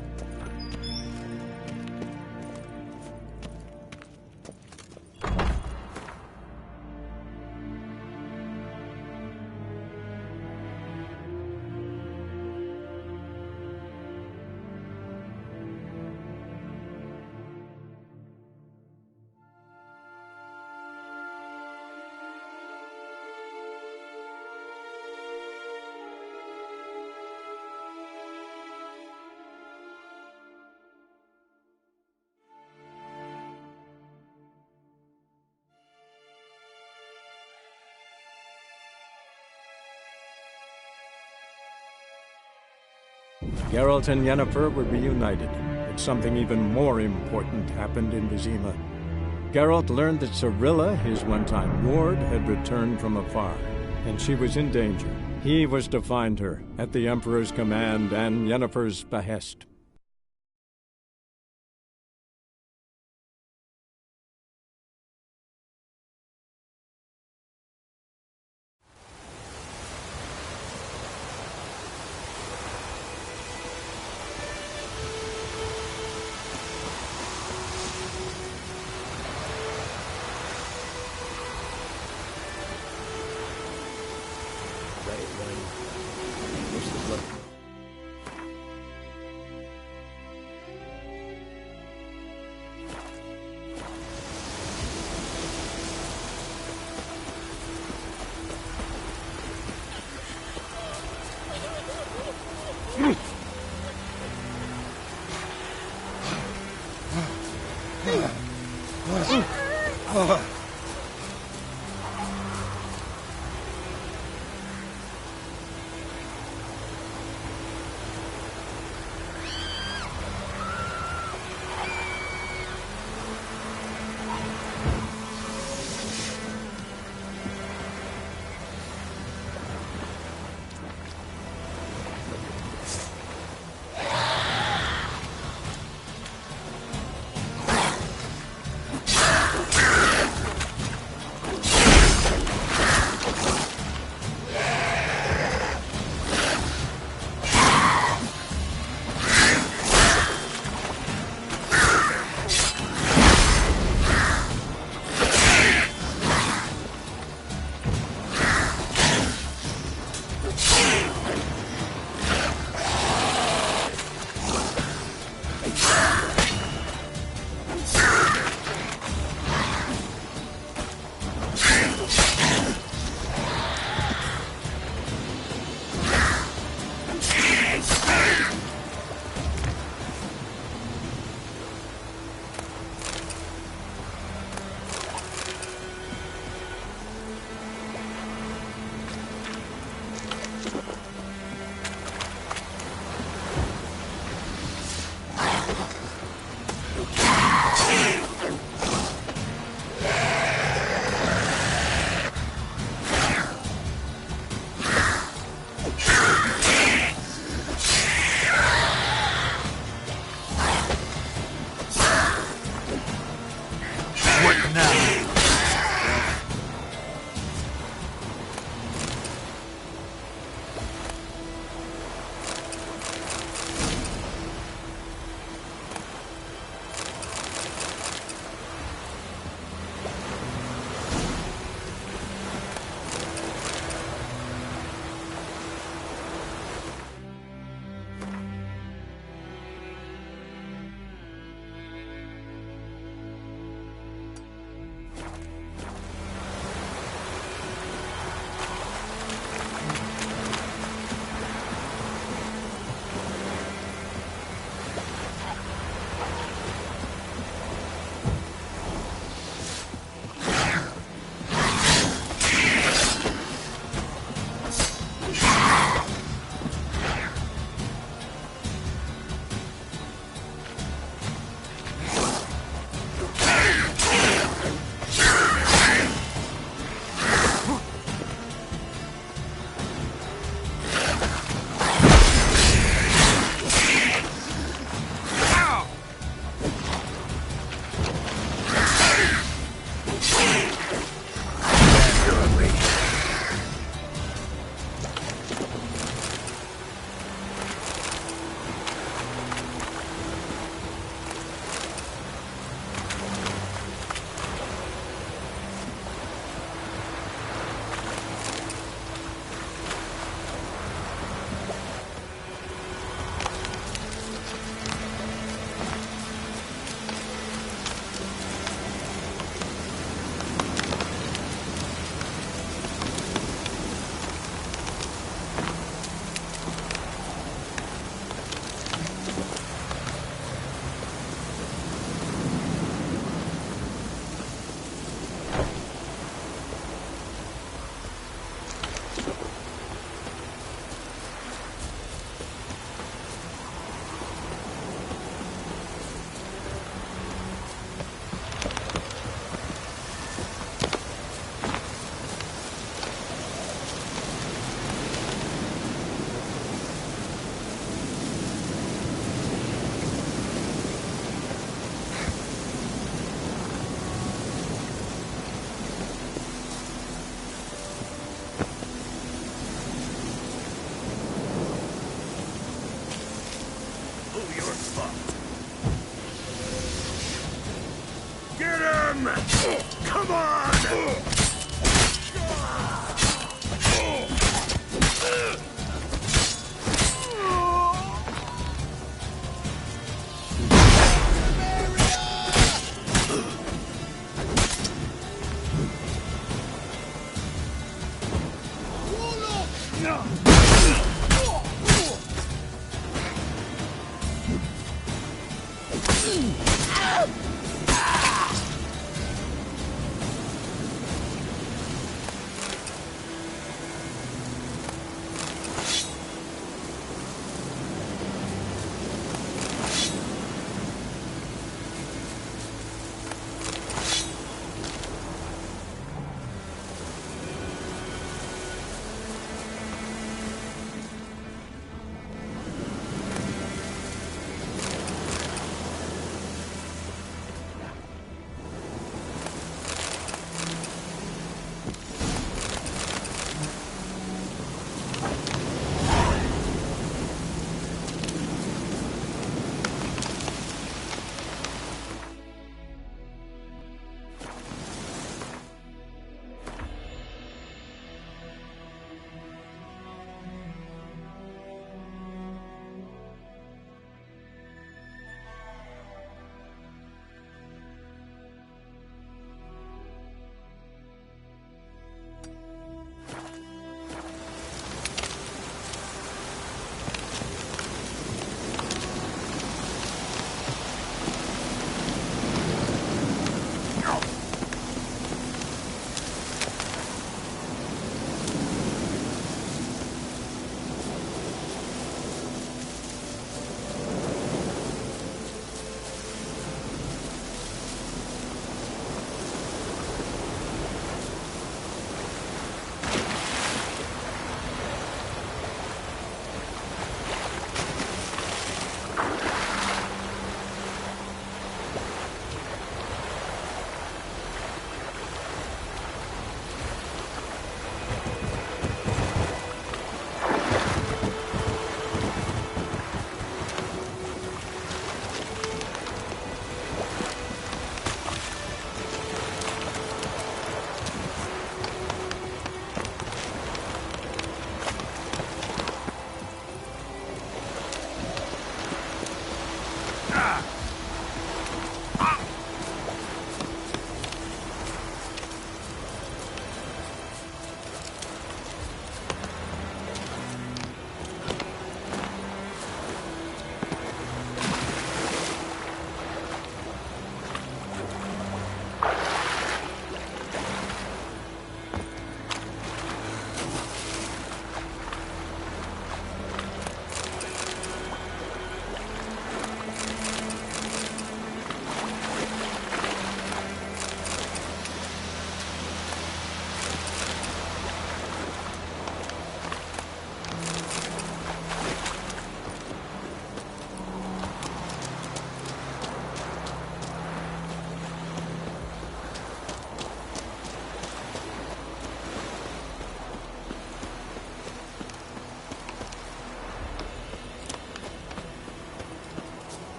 S15: Geralt and Yennefer were reunited, but something even more important happened in Vizima. Geralt learned that Cirilla, his one-time ward, had returned from afar, and she was in danger. He was to find her, at the Emperor's command and Yennefer's behest.
S3: Come on!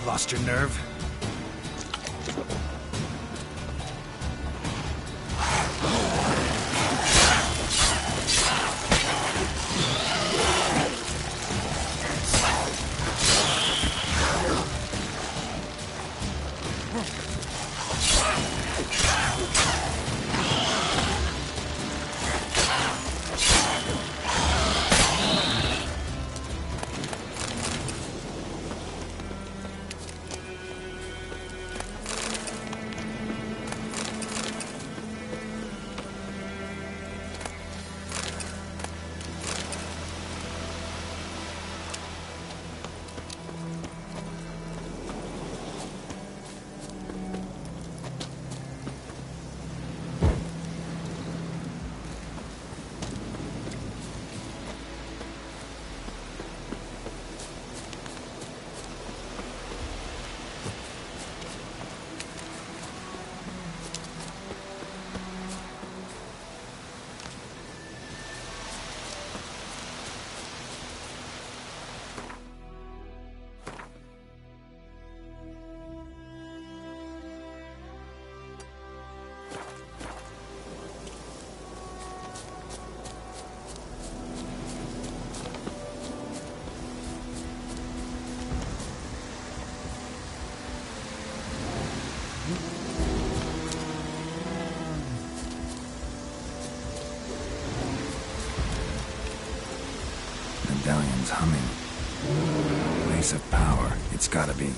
S1: Lost your nerve? medallion's humming. Place of power, it's gotta be.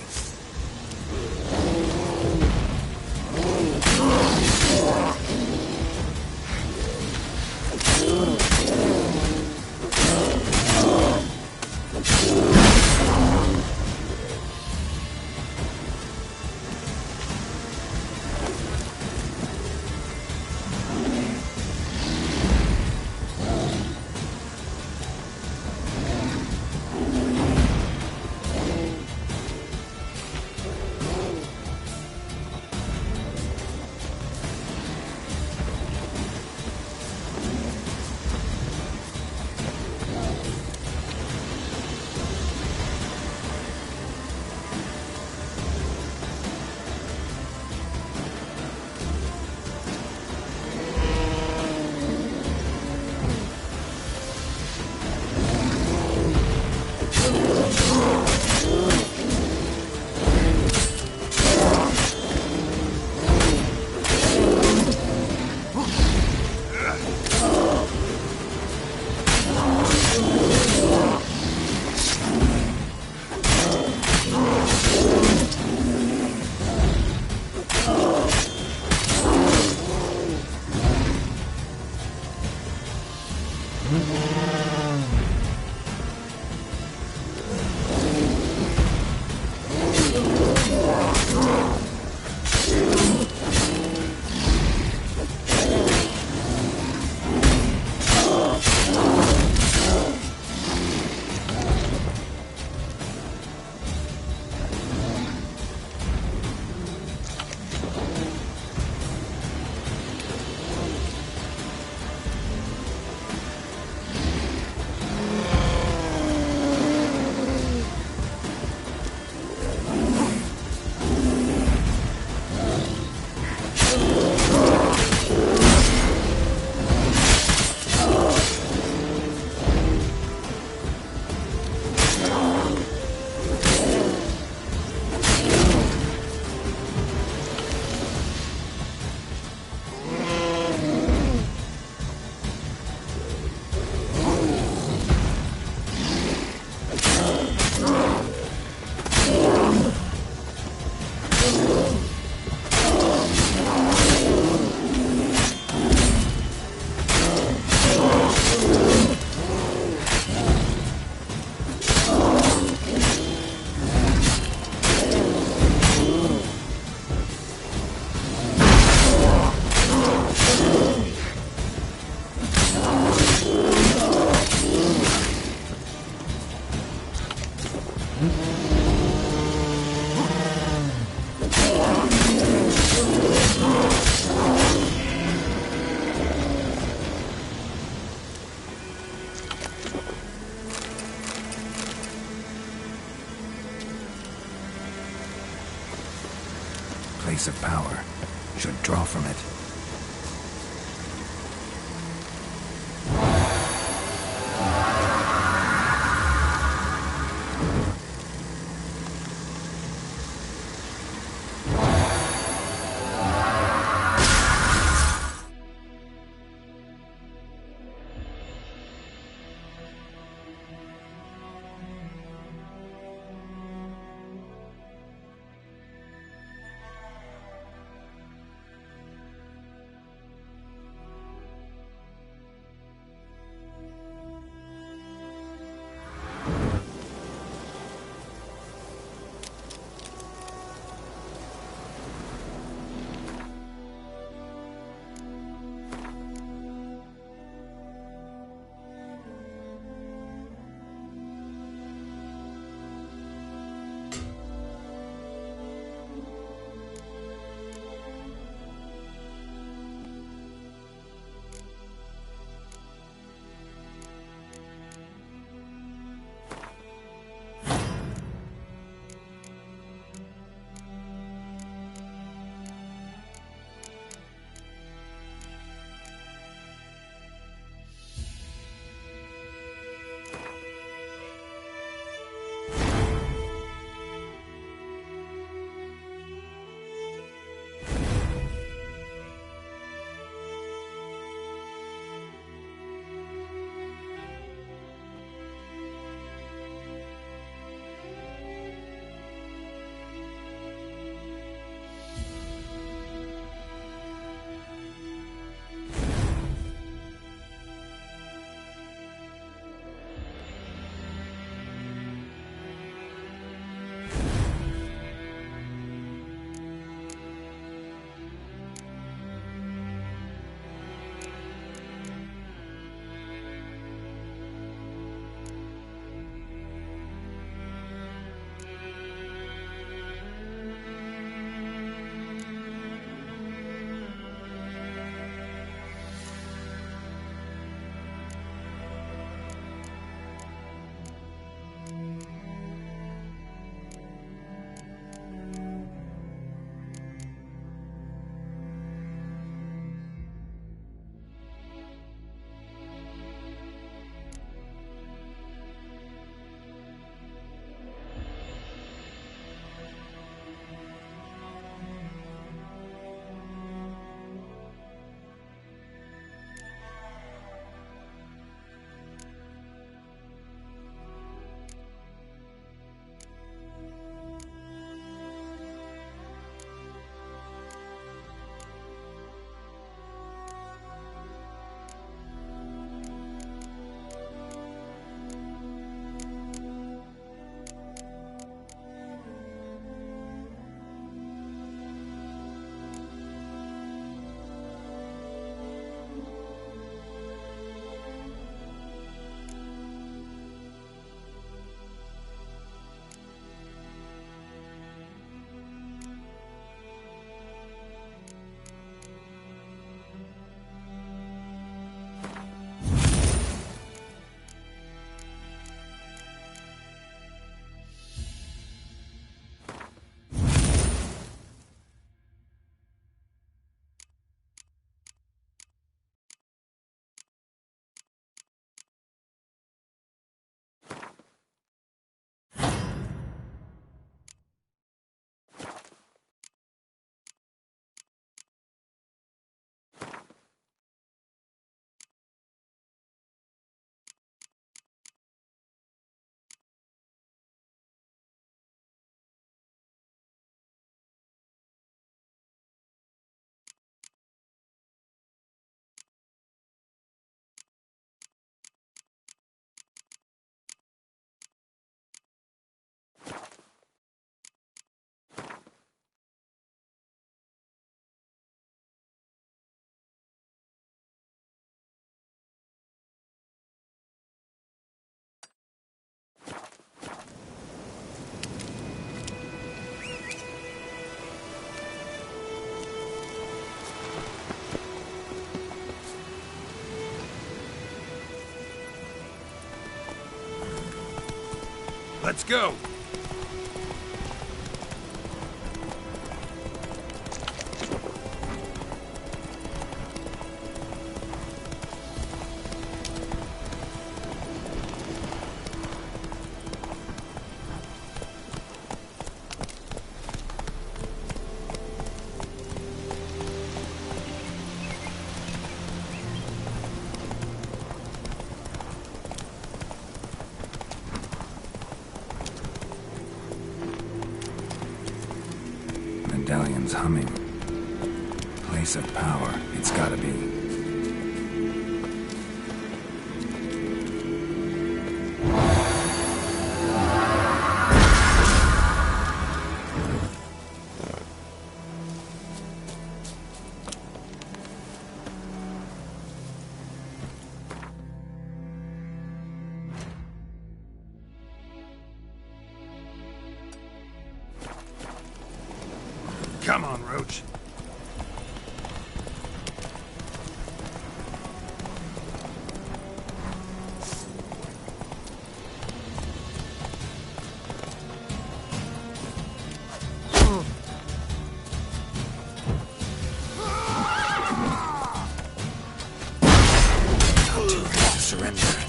S1: Place of power. Should draw from it.
S22: Let's go!
S1: Medallion's humming. Place of power, it's gotta be.
S22: Come on, Roach.
S1: Not too late to surrender.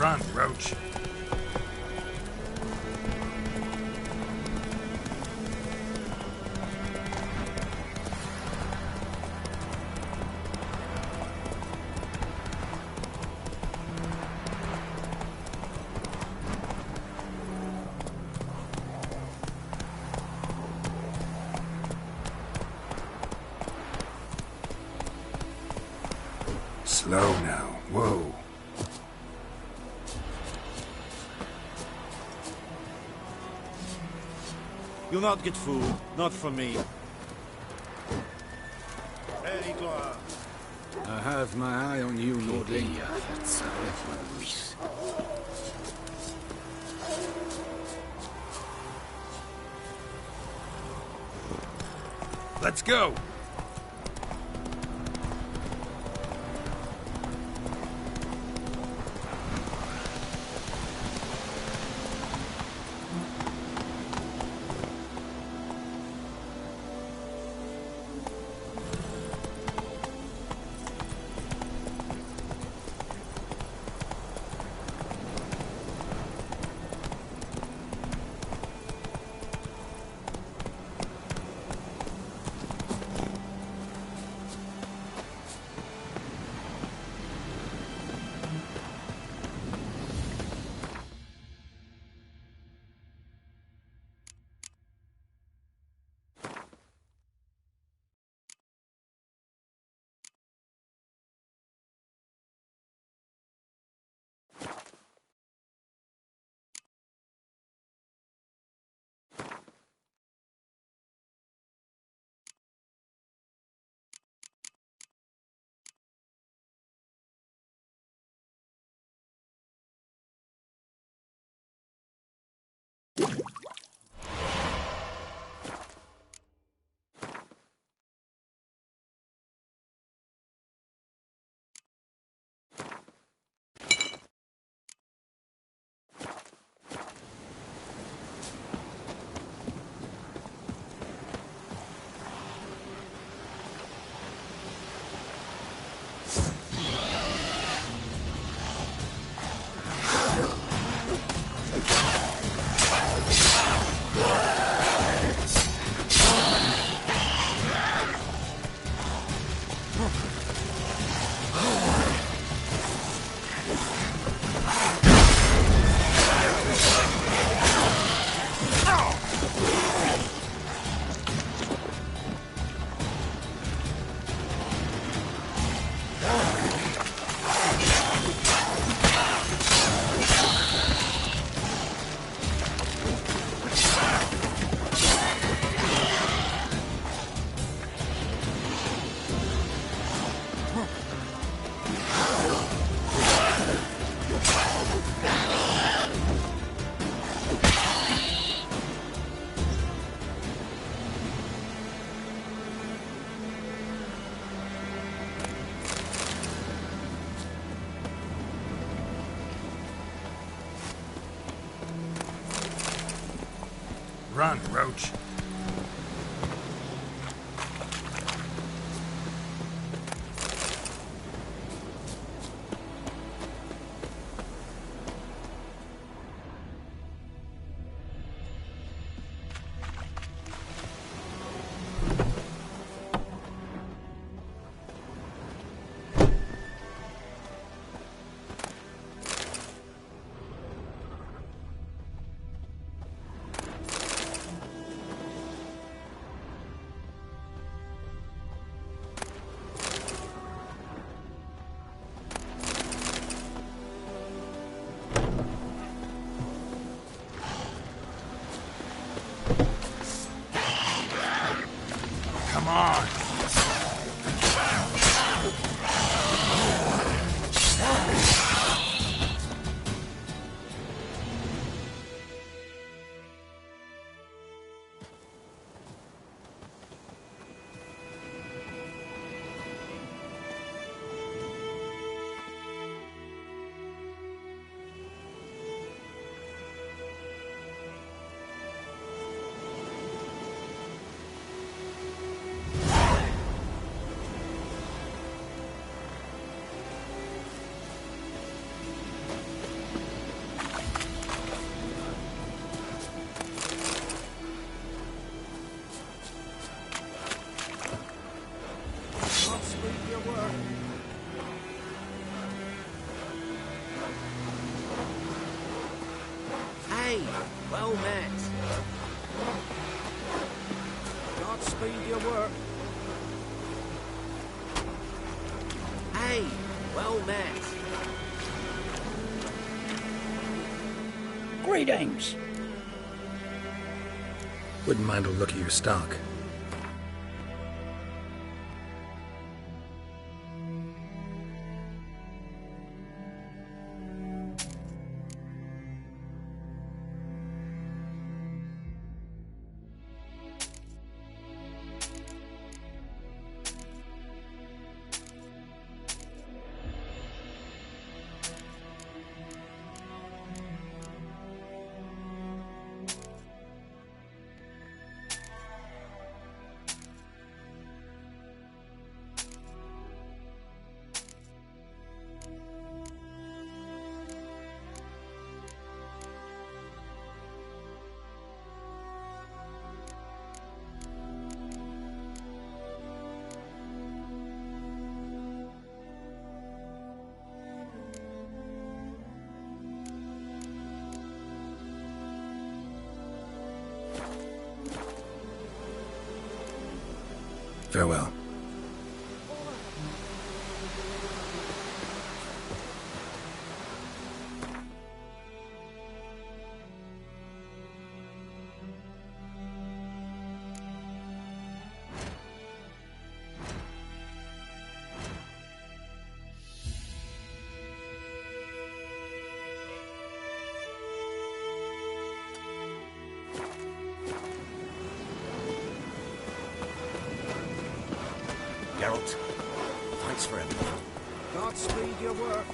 S22: Run, Roach.
S1: Slow now. Whoa.
S3: You'll not get food. Not from me. Very glad.
S6: I have my eye on you, Nordling.
S22: Let's go! Run, Roach. Come on!
S6: Hey, well met. Godspeed your work. Hey, well met.
S9: Greetings.
S1: Wouldn't mind a look at your stock. Farewell.
S11: Geralt, thanks for everything.
S6: Godspeed your work.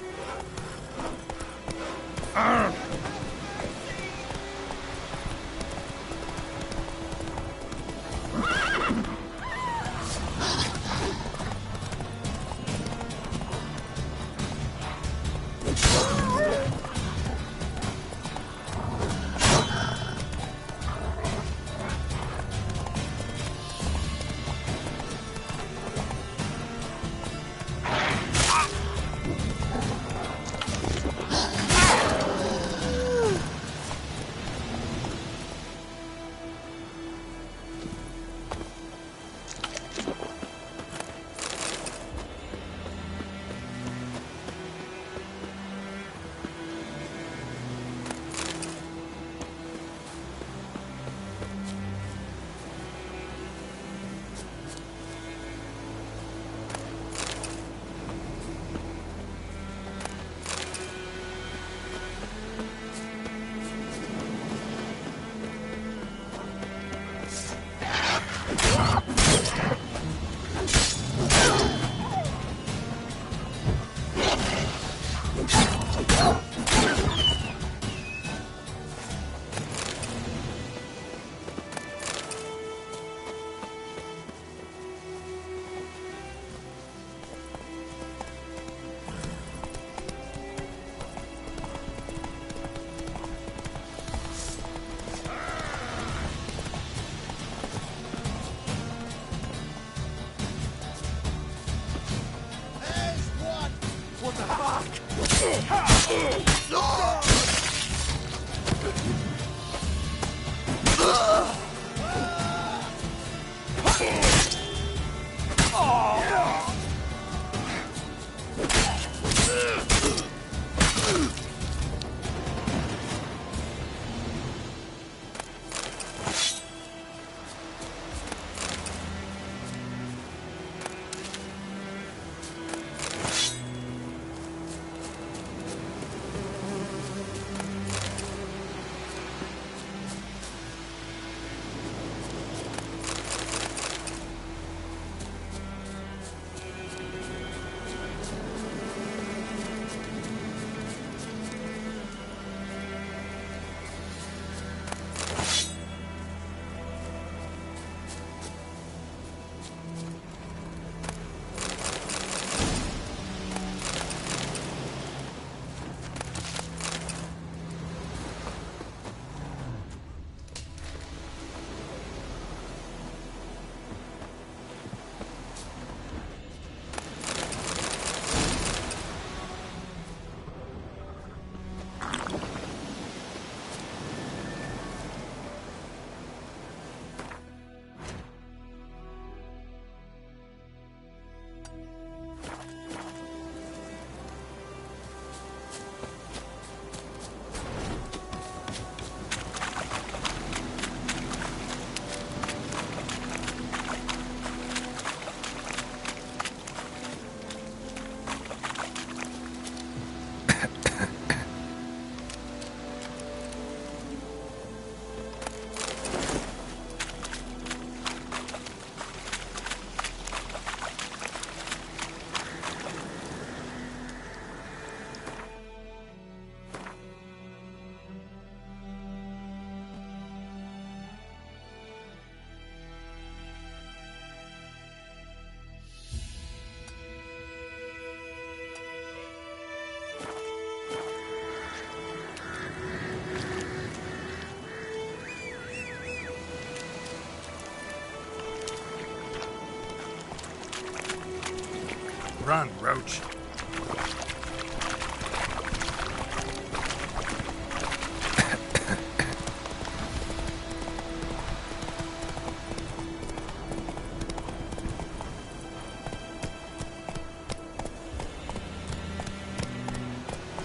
S1: Run, Roach.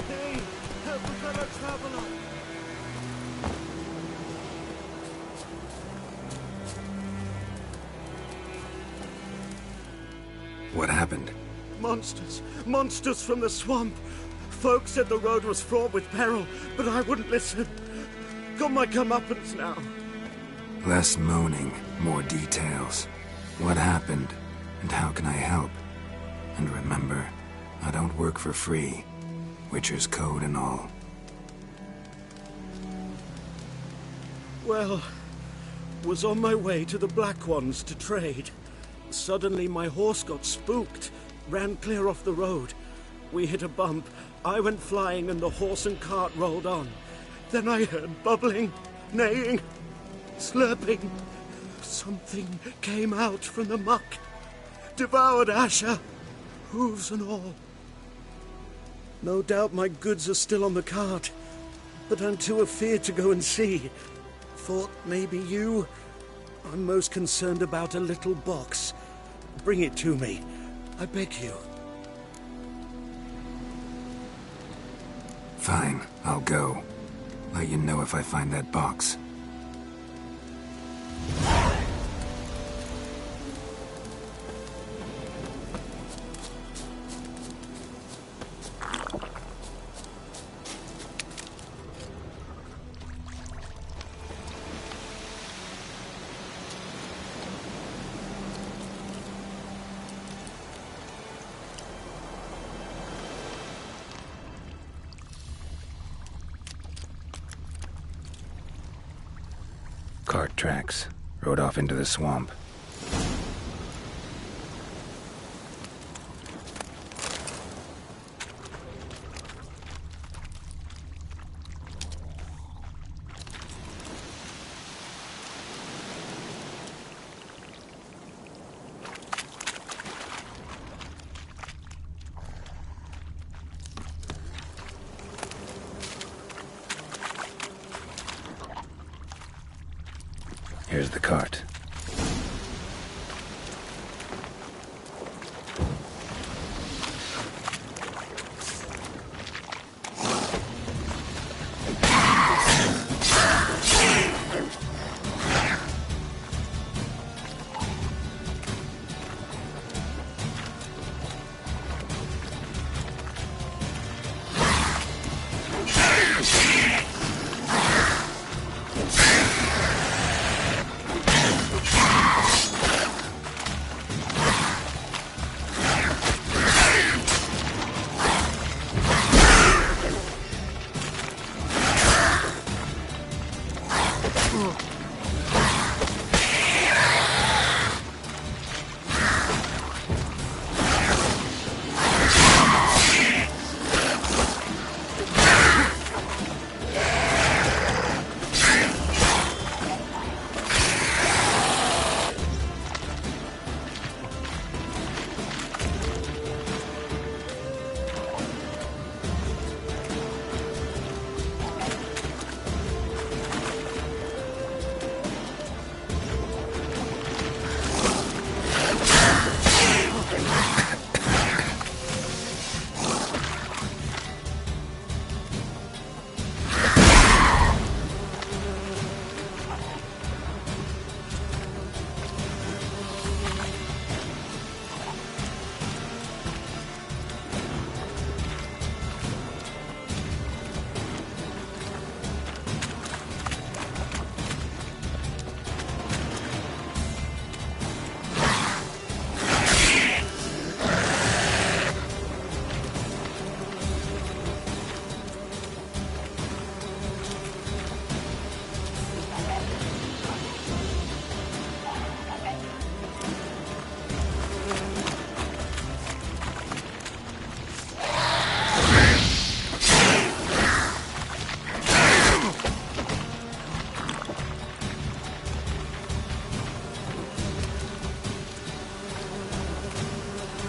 S3: Hey, help a fellow traveler!
S1: What happened?
S3: Monsters! Monsters from the swamp! Folk said the road was fraught with peril, but I wouldn't listen. Got my comeuppance now.
S1: Less moaning, more details. What happened, and how can I help? And remember, I don't work for free. Witcher's code and all.
S3: Well, was on my way to the Black Ones to trade. Suddenly my horse got spooked, ran clear off the road. We hit a bump, I went flying and the horse and cart rolled on. Then I heard bubbling, neighing, slurping. Something came out from the muck, devoured Asher, hooves and all. No doubt my goods are still on the cart, but I'm too afeard to go and see. Thought maybe you... I'm most concerned about a little box. Bring it to me, I beg you.
S1: Fine, I'll go. Let you know if I find that box. Cart tracks. Rode off into the swamp. Here's the cart.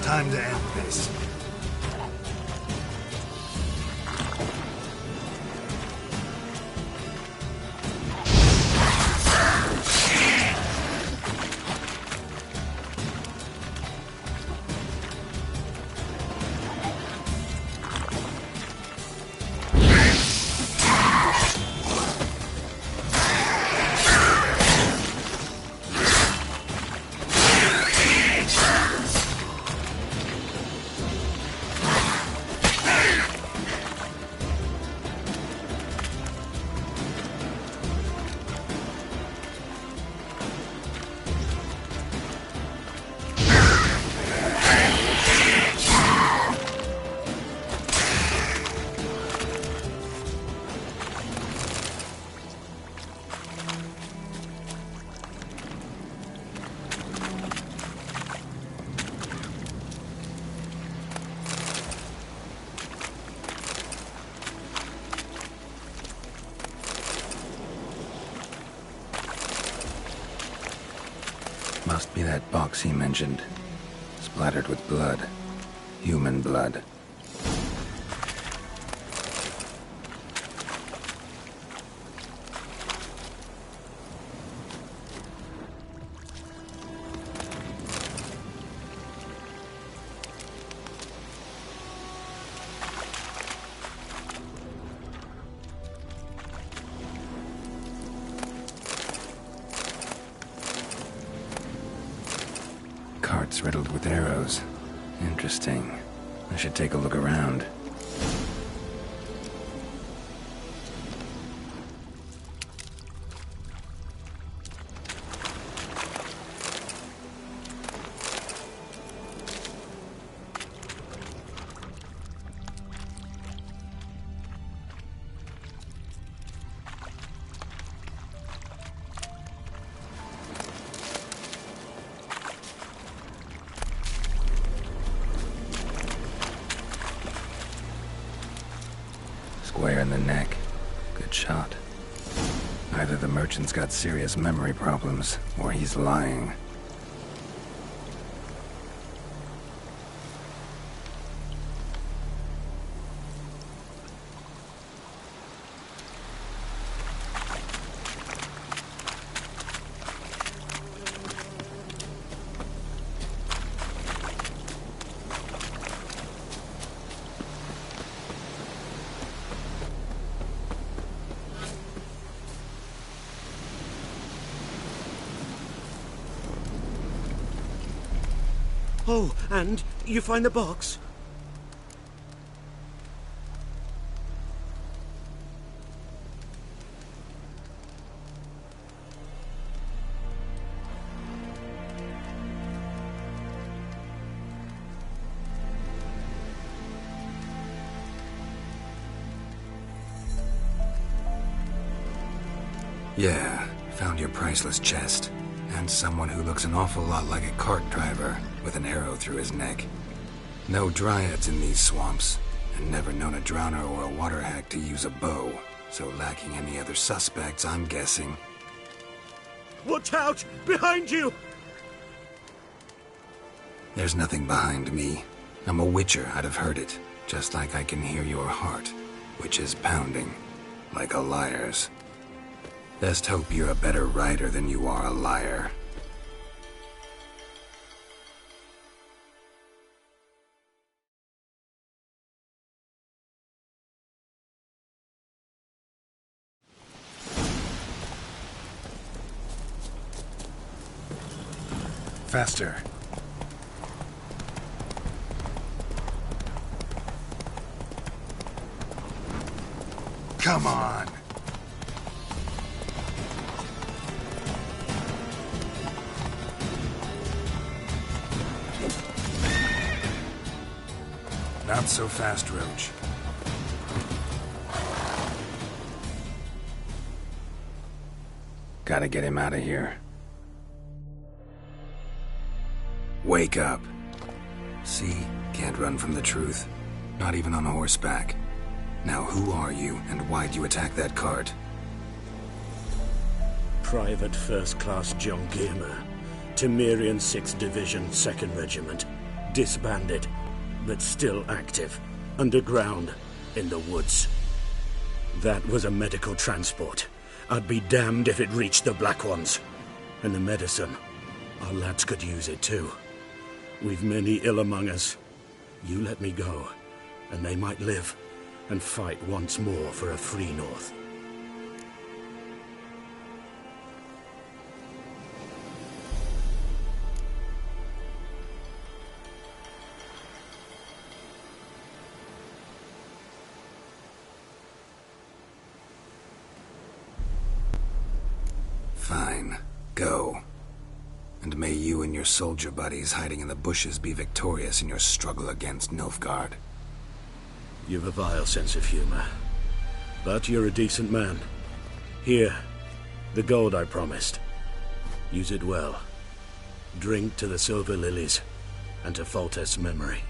S1: Time to end this. Must be that box he mentioned. Splattered with blood. Human blood. Carts riddled with arrows. Interesting. I should take a look around. Square in the neck. Good shot. Either the merchant's got serious memory problems, or he's lying.
S13: Oh, and you find the box?
S1: Yeah, found your priceless chest. And someone who looks an awful lot like a cart driver, with an arrow through his neck. No dryads in these swamps, and never known a drowner or a water hack to use a bow. So lacking any other suspects, I'm guessing.
S13: Watch out! Behind you!
S1: There's nothing behind me. I'm a witcher, I'd have heard it. Just like I can hear your heart, which is pounding, like a liar's. Best hope you're a better rider than you are a liar. Faster. Come on. Not so fast, Roach. Gotta get him out of here. Wake up. See? Can't run from the truth. Not even on horseback. Now who are you, and why'd you attack that cart?
S9: Private First Class John Giermer, Temerian 6th Division, 2nd Regiment. disbanded, but still active, underground, in the woods. That was a medical transport. I'd be damned if it reached the Black Ones. And the medicine, our lads could use it too. We've many ill among us. You let me go, and they might live and fight once more for a free North.
S1: Fine. Go. And may you and your soldier buddies hiding in the bushes be victorious in your struggle against Nilfgaard.
S9: You've a vile sense of humor. But you're a decent man. Here, the gold I promised. Use it well. Drink to the Silver Lilies, and to Foltest's memory.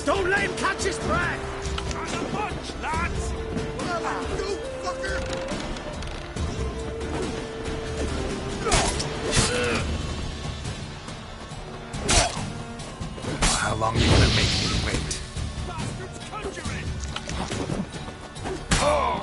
S6: Don't let him catch his breath!
S20: Not a bunch, lads! Whatever you do, fucker!
S1: How long are you gonna make me wait?
S20: Bastards conjuring!
S1: Oh!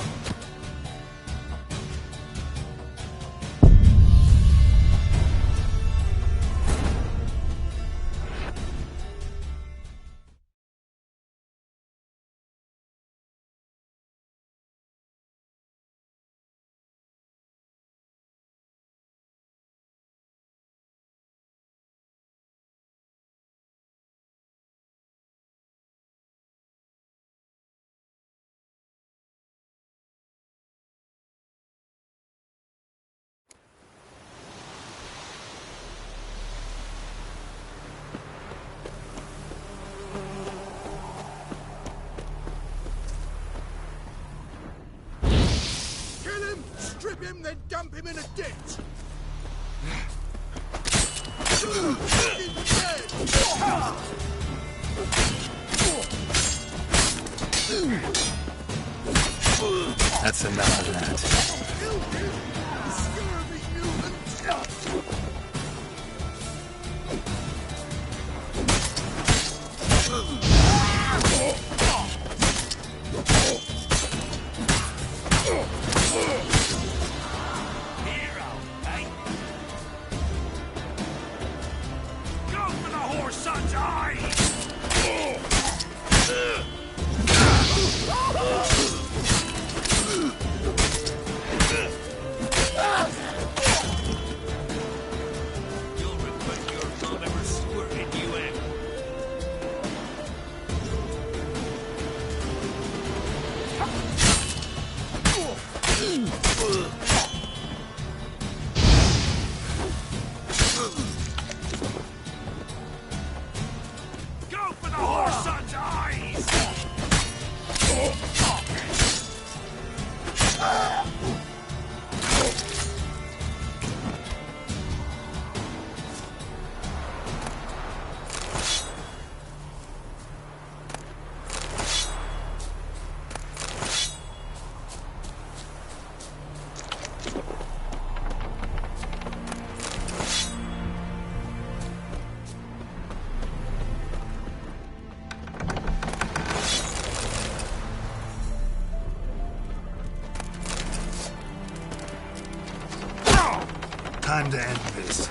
S20: Strip him, then dump him in a ditch!
S1: That's enough of that.
S20: Time to end this.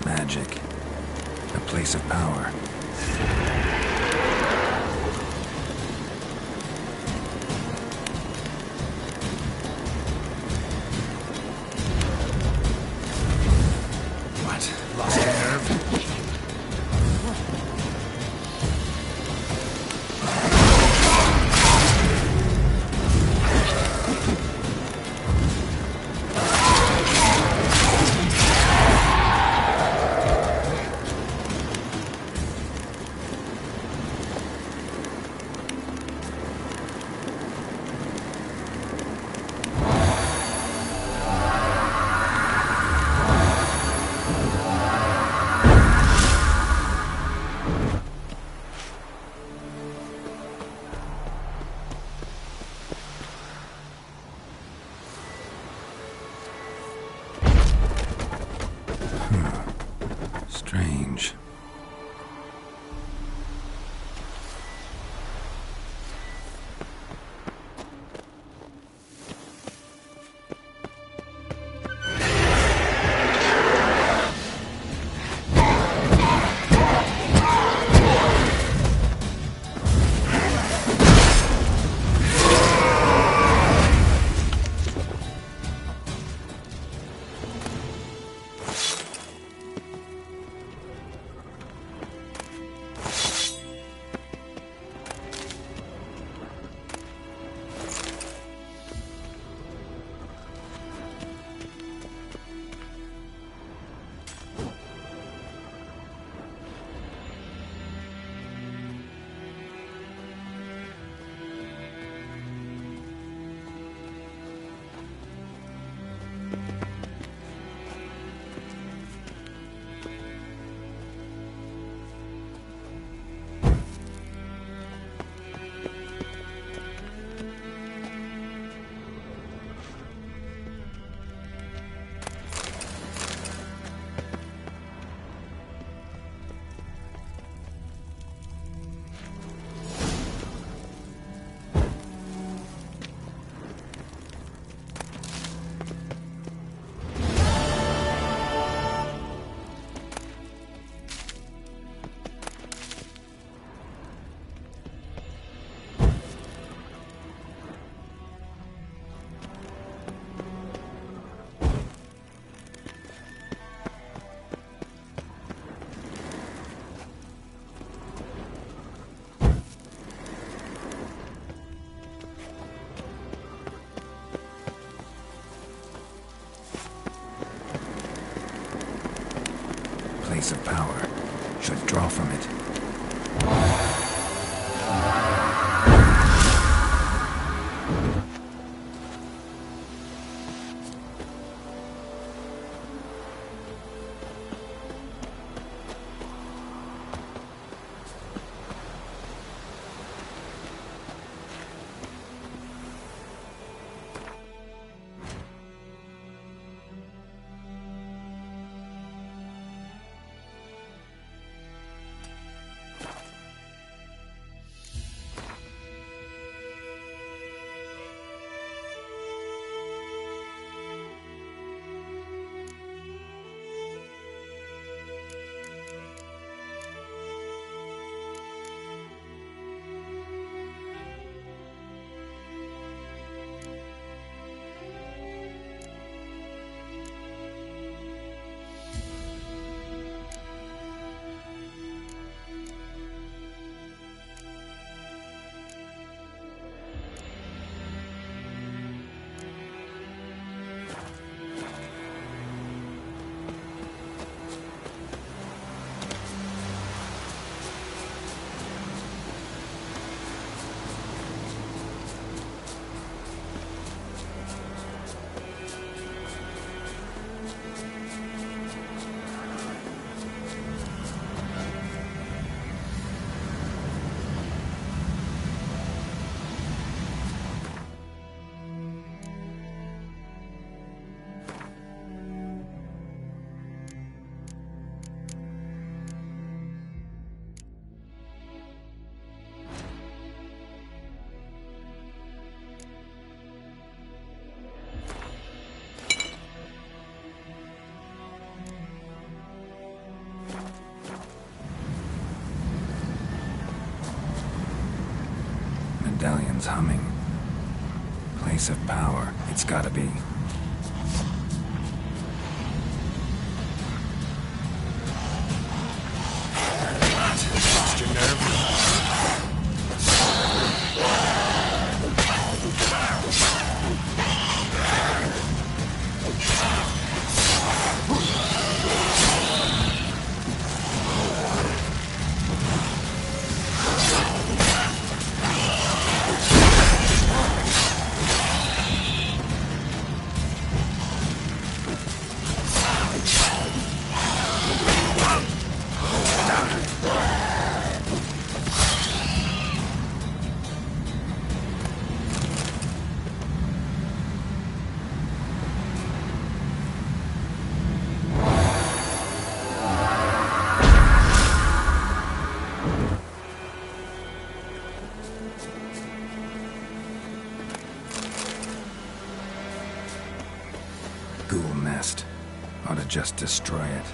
S1: Magic. A place of power.
S20: What? Lost your nerve?
S1: place of power should draw from it. Medallion's humming. Place of power. It's gotta be. Lost your nerve? Ghoul nest. Ought to just destroy it.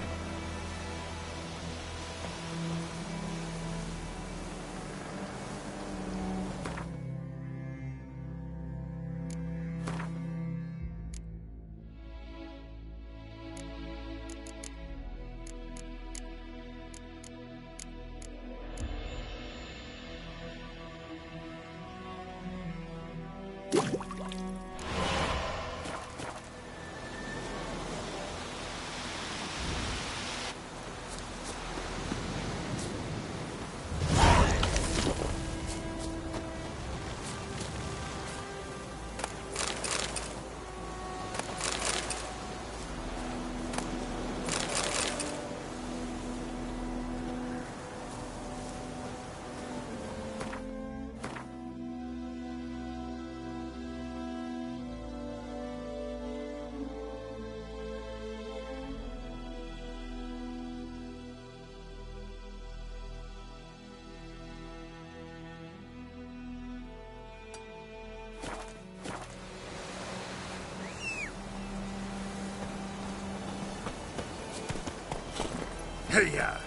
S3: Hey-ya!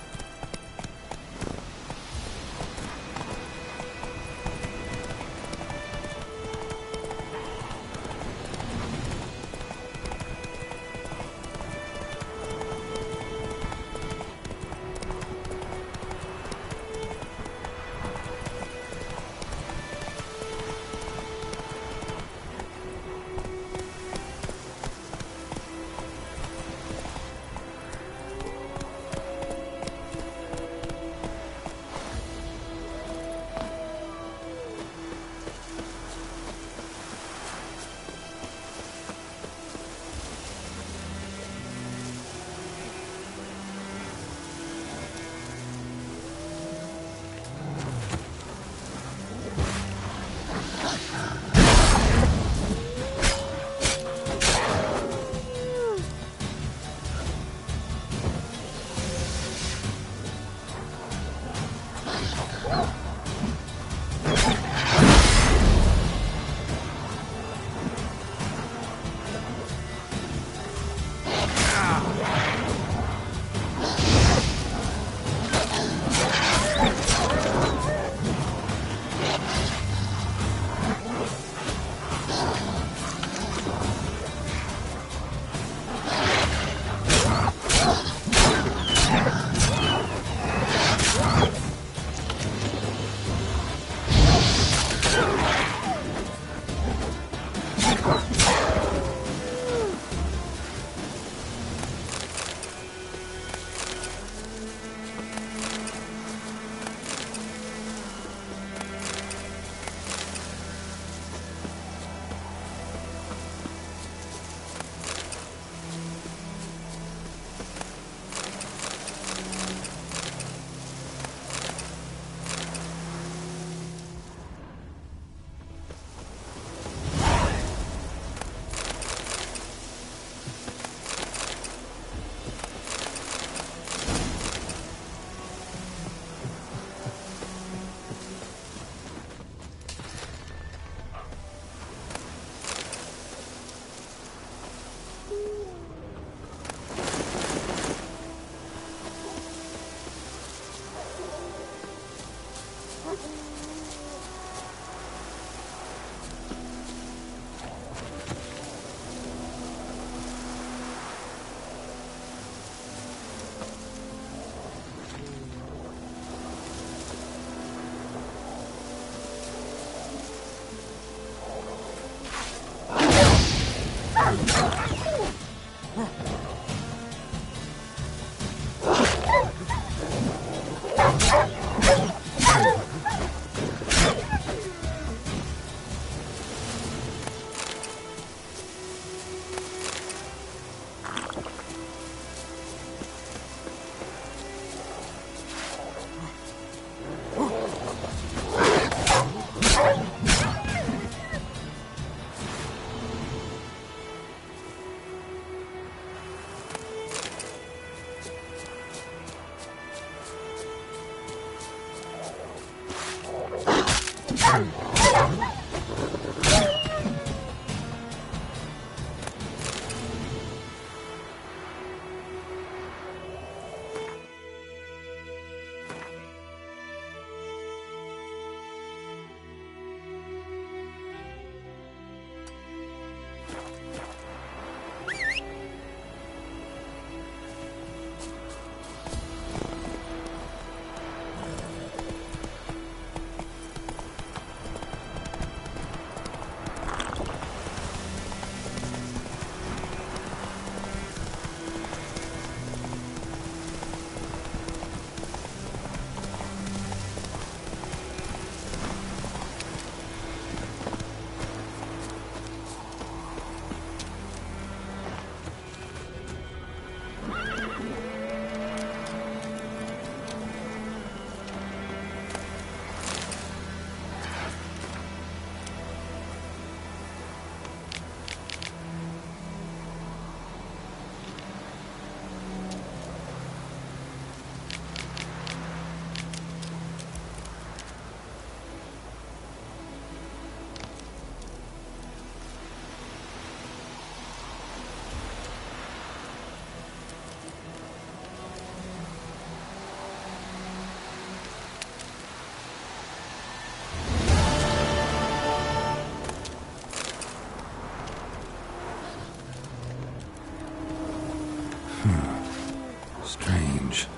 S1: Strange.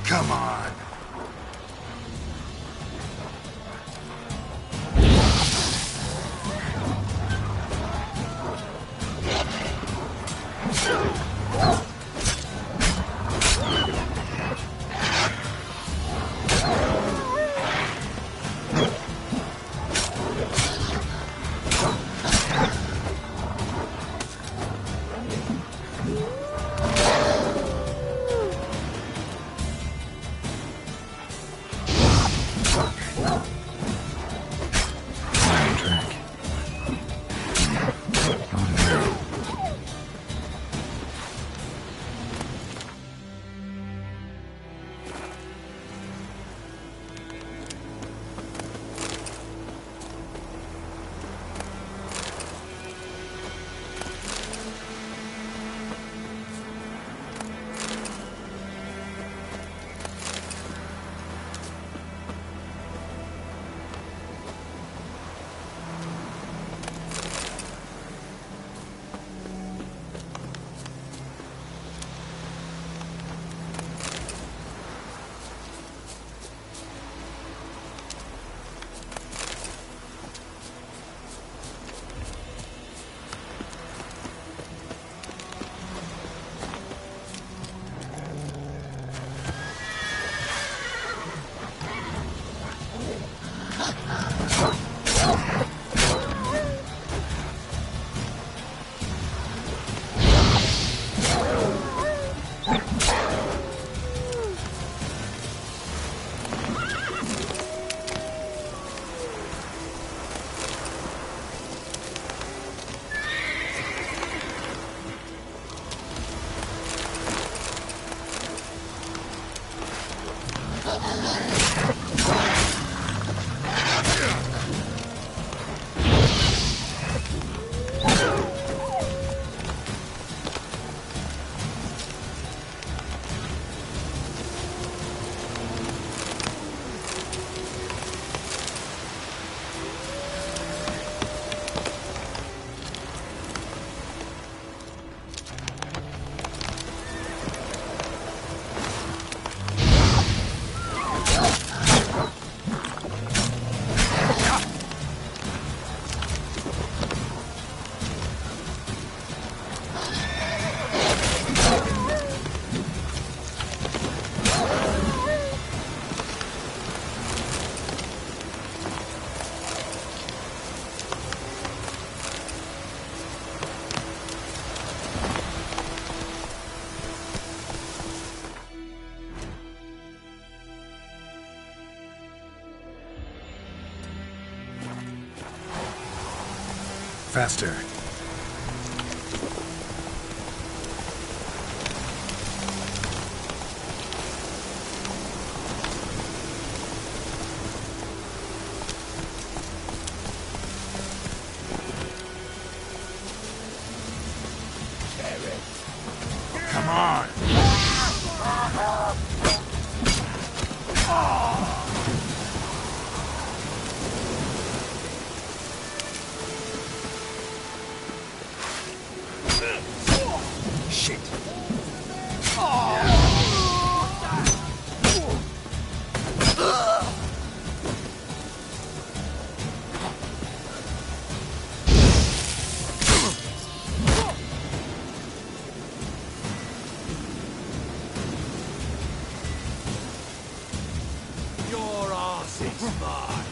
S1: Come on. Faster.
S20: Come on.
S1: Shit.
S20: Your ass is mine.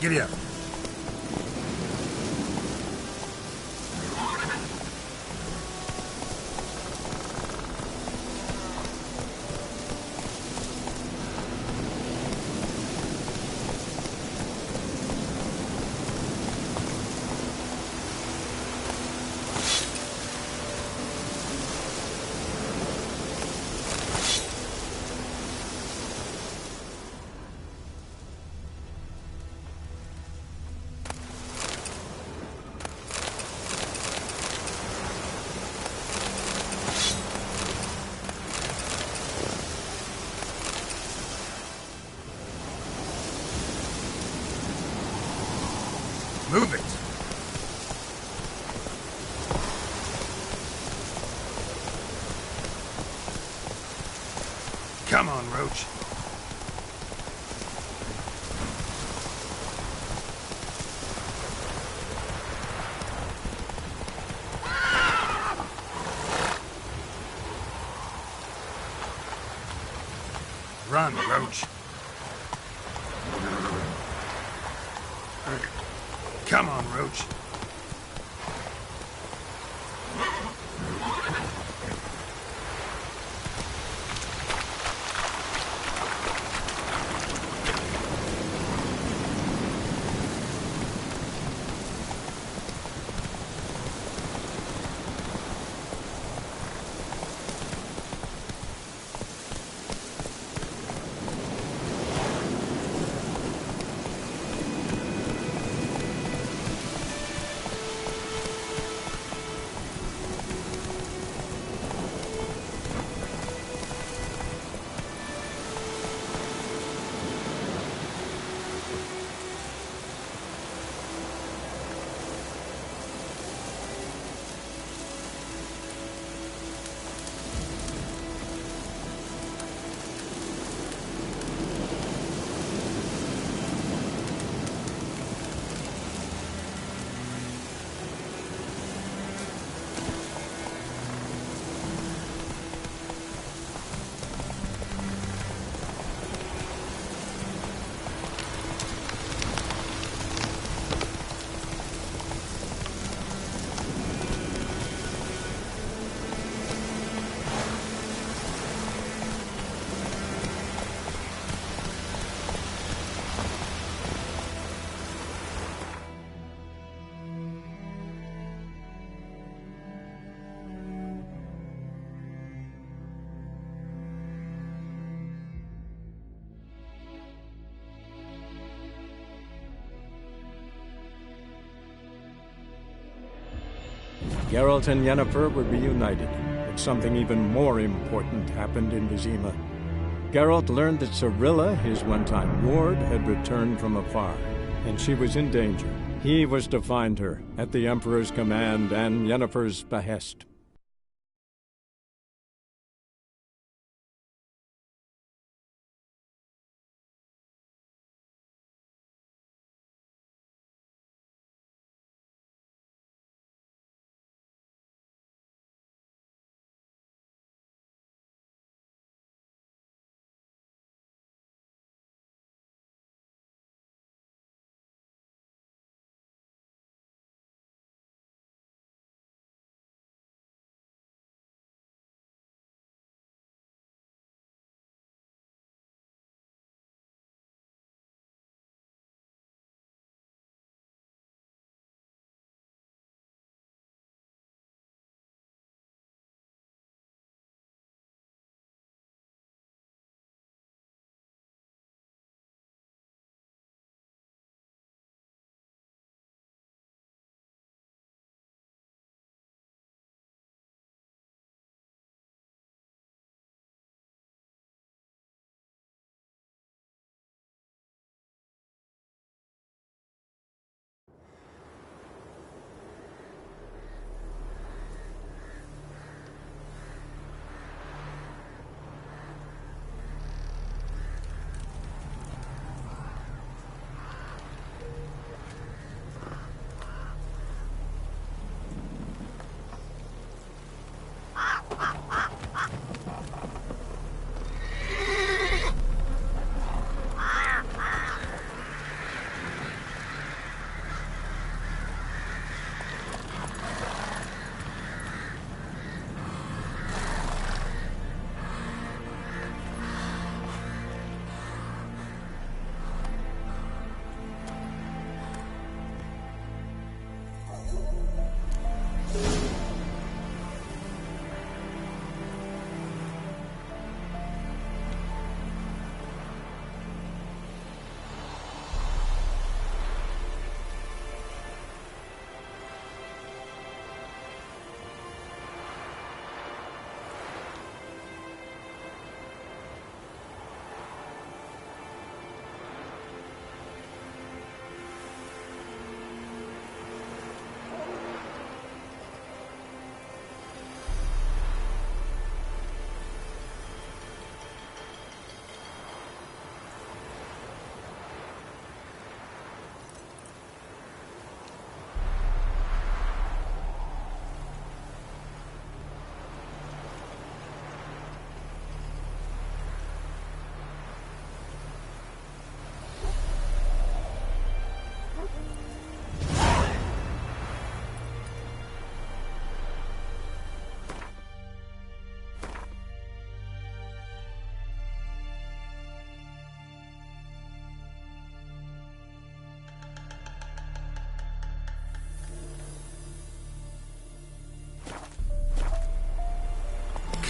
S20: Giddy up.
S1: Come on, Roach. Run, Roach. Come on, Roach.
S15: Geralt and Yennefer were reunited, but something even more important happened in Vizima. Geralt learned that Cirilla, his one-time ward, had returned from afar, and she was in danger. He was to find her, at the Emperor's command and Yennefer's behest.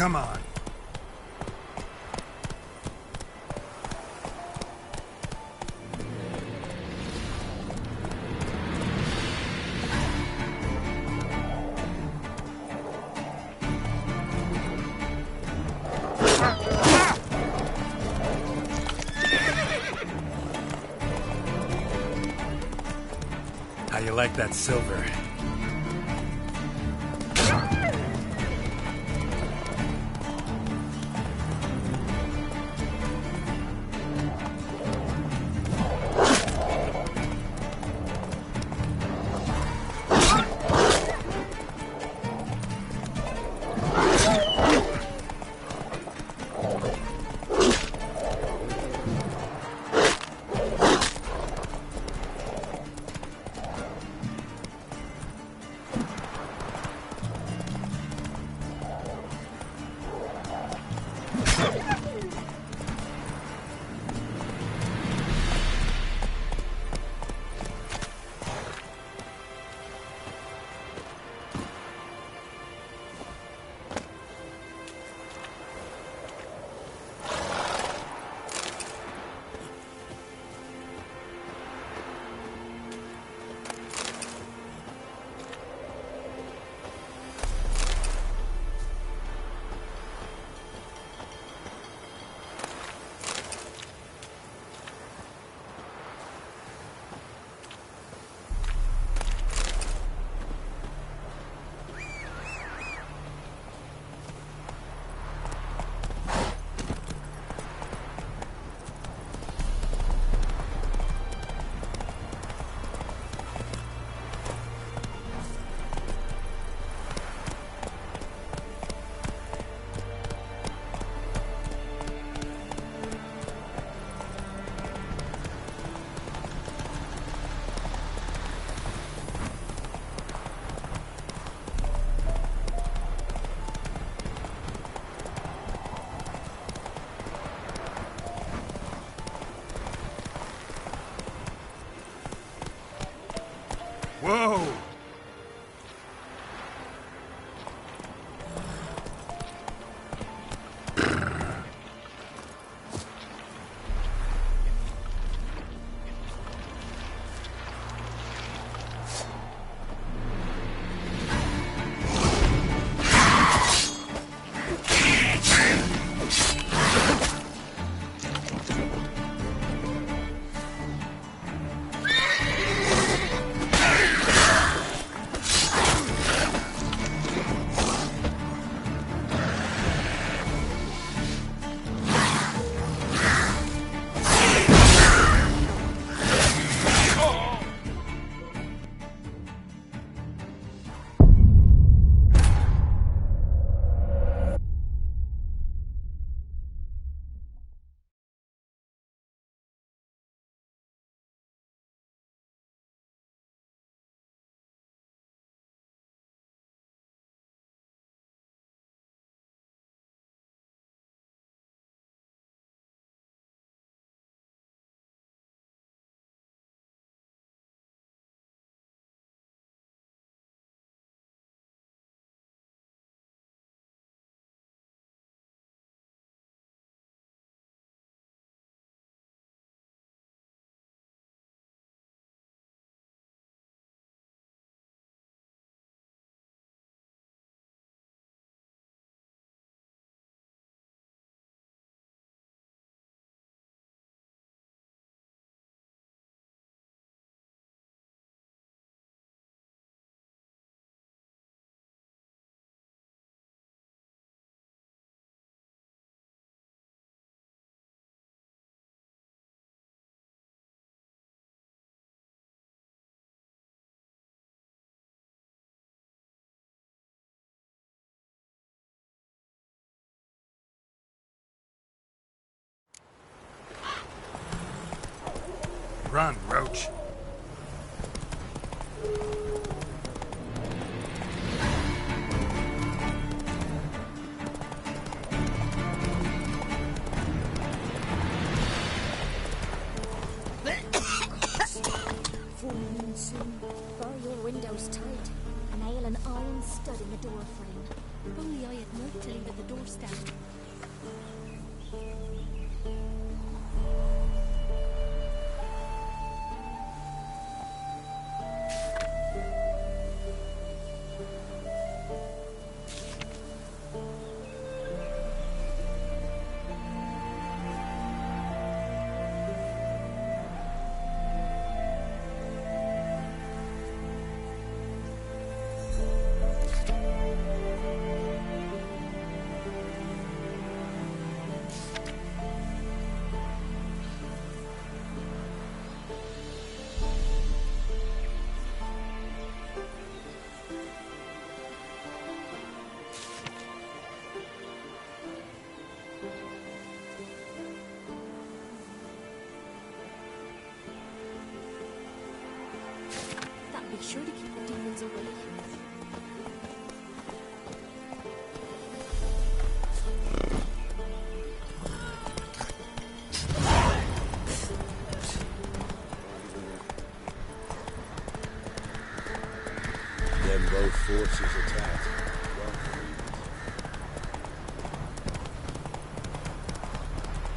S20: Come on.
S14: How you like that silver?
S20: Whoa! Run, Roach.
S18: Full moon soon. Bar your windows tight. An ale an iron stud in the door frame. If only I had milk to leave at the doorstep. Be sure to keep the demons away.
S3: Then both forces attacked.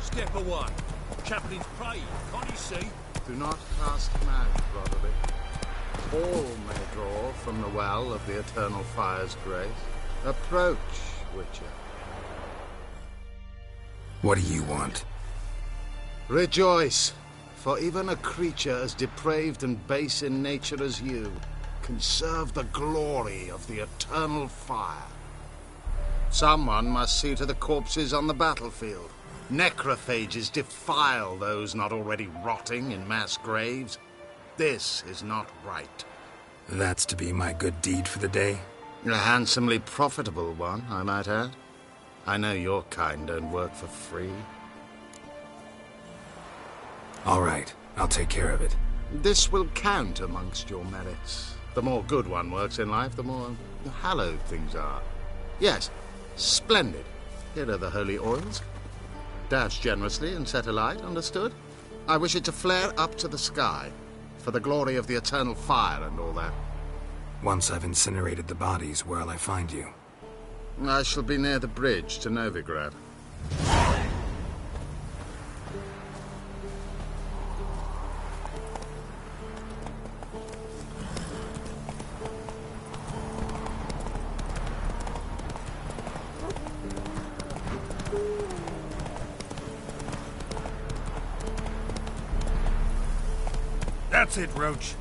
S2: Step away. Chaplain's praying, can't you see?
S10: Do not cast magic, Roderick. All may draw from the well of the Eternal Fire's grace. Approach, Witcher.
S1: What do you want?
S10: Rejoice, for even a creature as depraved and base in nature as you can serve the glory of the Eternal Fire. Someone must see to the corpses on the battlefield. Necrophages defile those not already rotting in mass graves. This is not right.
S1: That's to be my good deed for the day?
S10: A handsomely profitable one, I might add. I know your kind don't work for free.
S1: All right, I'll take care of it.
S10: This will count amongst your merits. The more good one works in life, the more hallowed things are. Yes, splendid. Here are the holy oils. Dash generously and set alight, understood? I wish it to flare up to the sky, for the glory of the Eternal Fire and all that.
S1: Once I've incinerated the bodies, where'll I find you?
S10: I shall be near the bridge to Novigrad.
S2: That's it, Roach.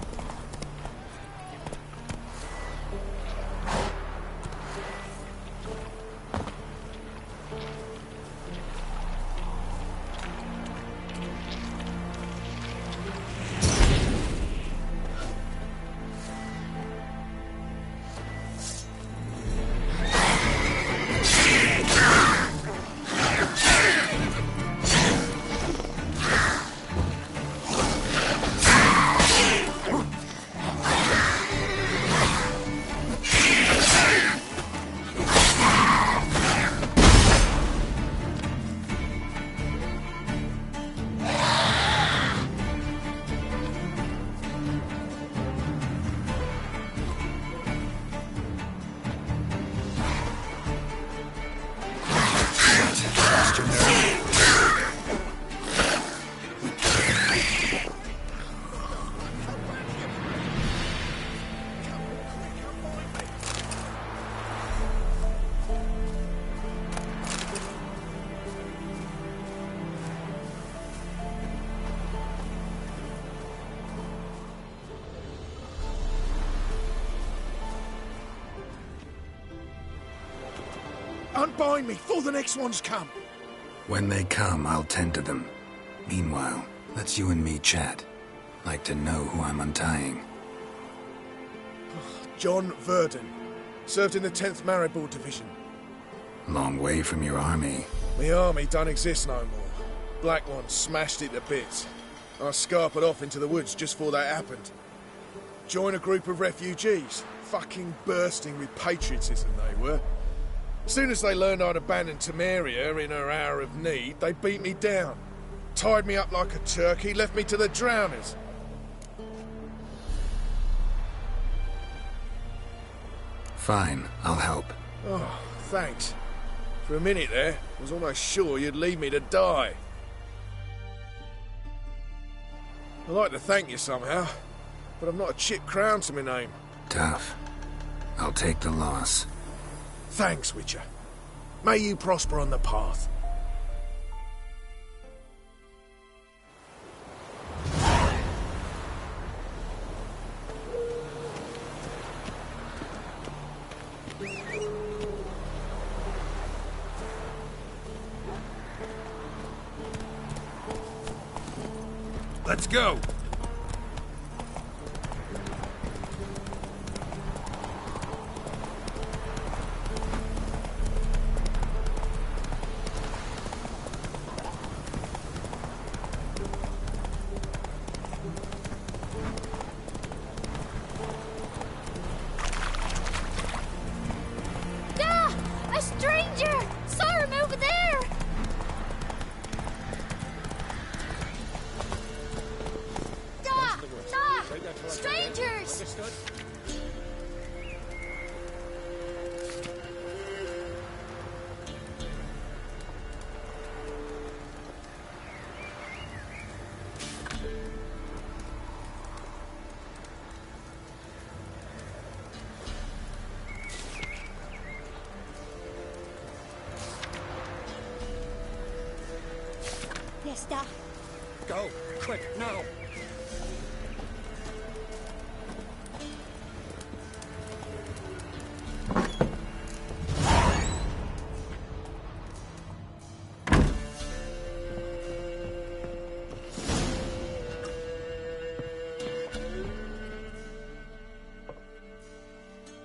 S20: Unbind me before the next ones come.
S1: When they come, I'll tend to them. Meanwhile, let's you and me chat. Like to know who I'm untying.
S20: John Verdon. Served in the 10th Maribor Division.
S1: Long way from your army.
S20: The army don't exist no more. Black One smashed it to bits. I scarpered off into the woods just before that happened. Joined a group of refugees. Fucking bursting with patriotism they were. Soon as they learned I'd abandoned Temeria in her hour of need, they beat me down. Tied me up like a turkey, left me to the drowners.
S1: Fine, I'll help.
S20: Oh, thanks. For a minute there, I was almost sure you'd leave me to die. I'd like to thank you somehow, but I've not a chip crown to my name.
S1: Tough. I'll take the loss.
S20: Thanks, Witcher. May you prosper on the path.
S2: Let's go!
S18: Ah! A stranger! Saw him over there! Strangers!
S16: Yes, Da.
S2: Go! Quick, now!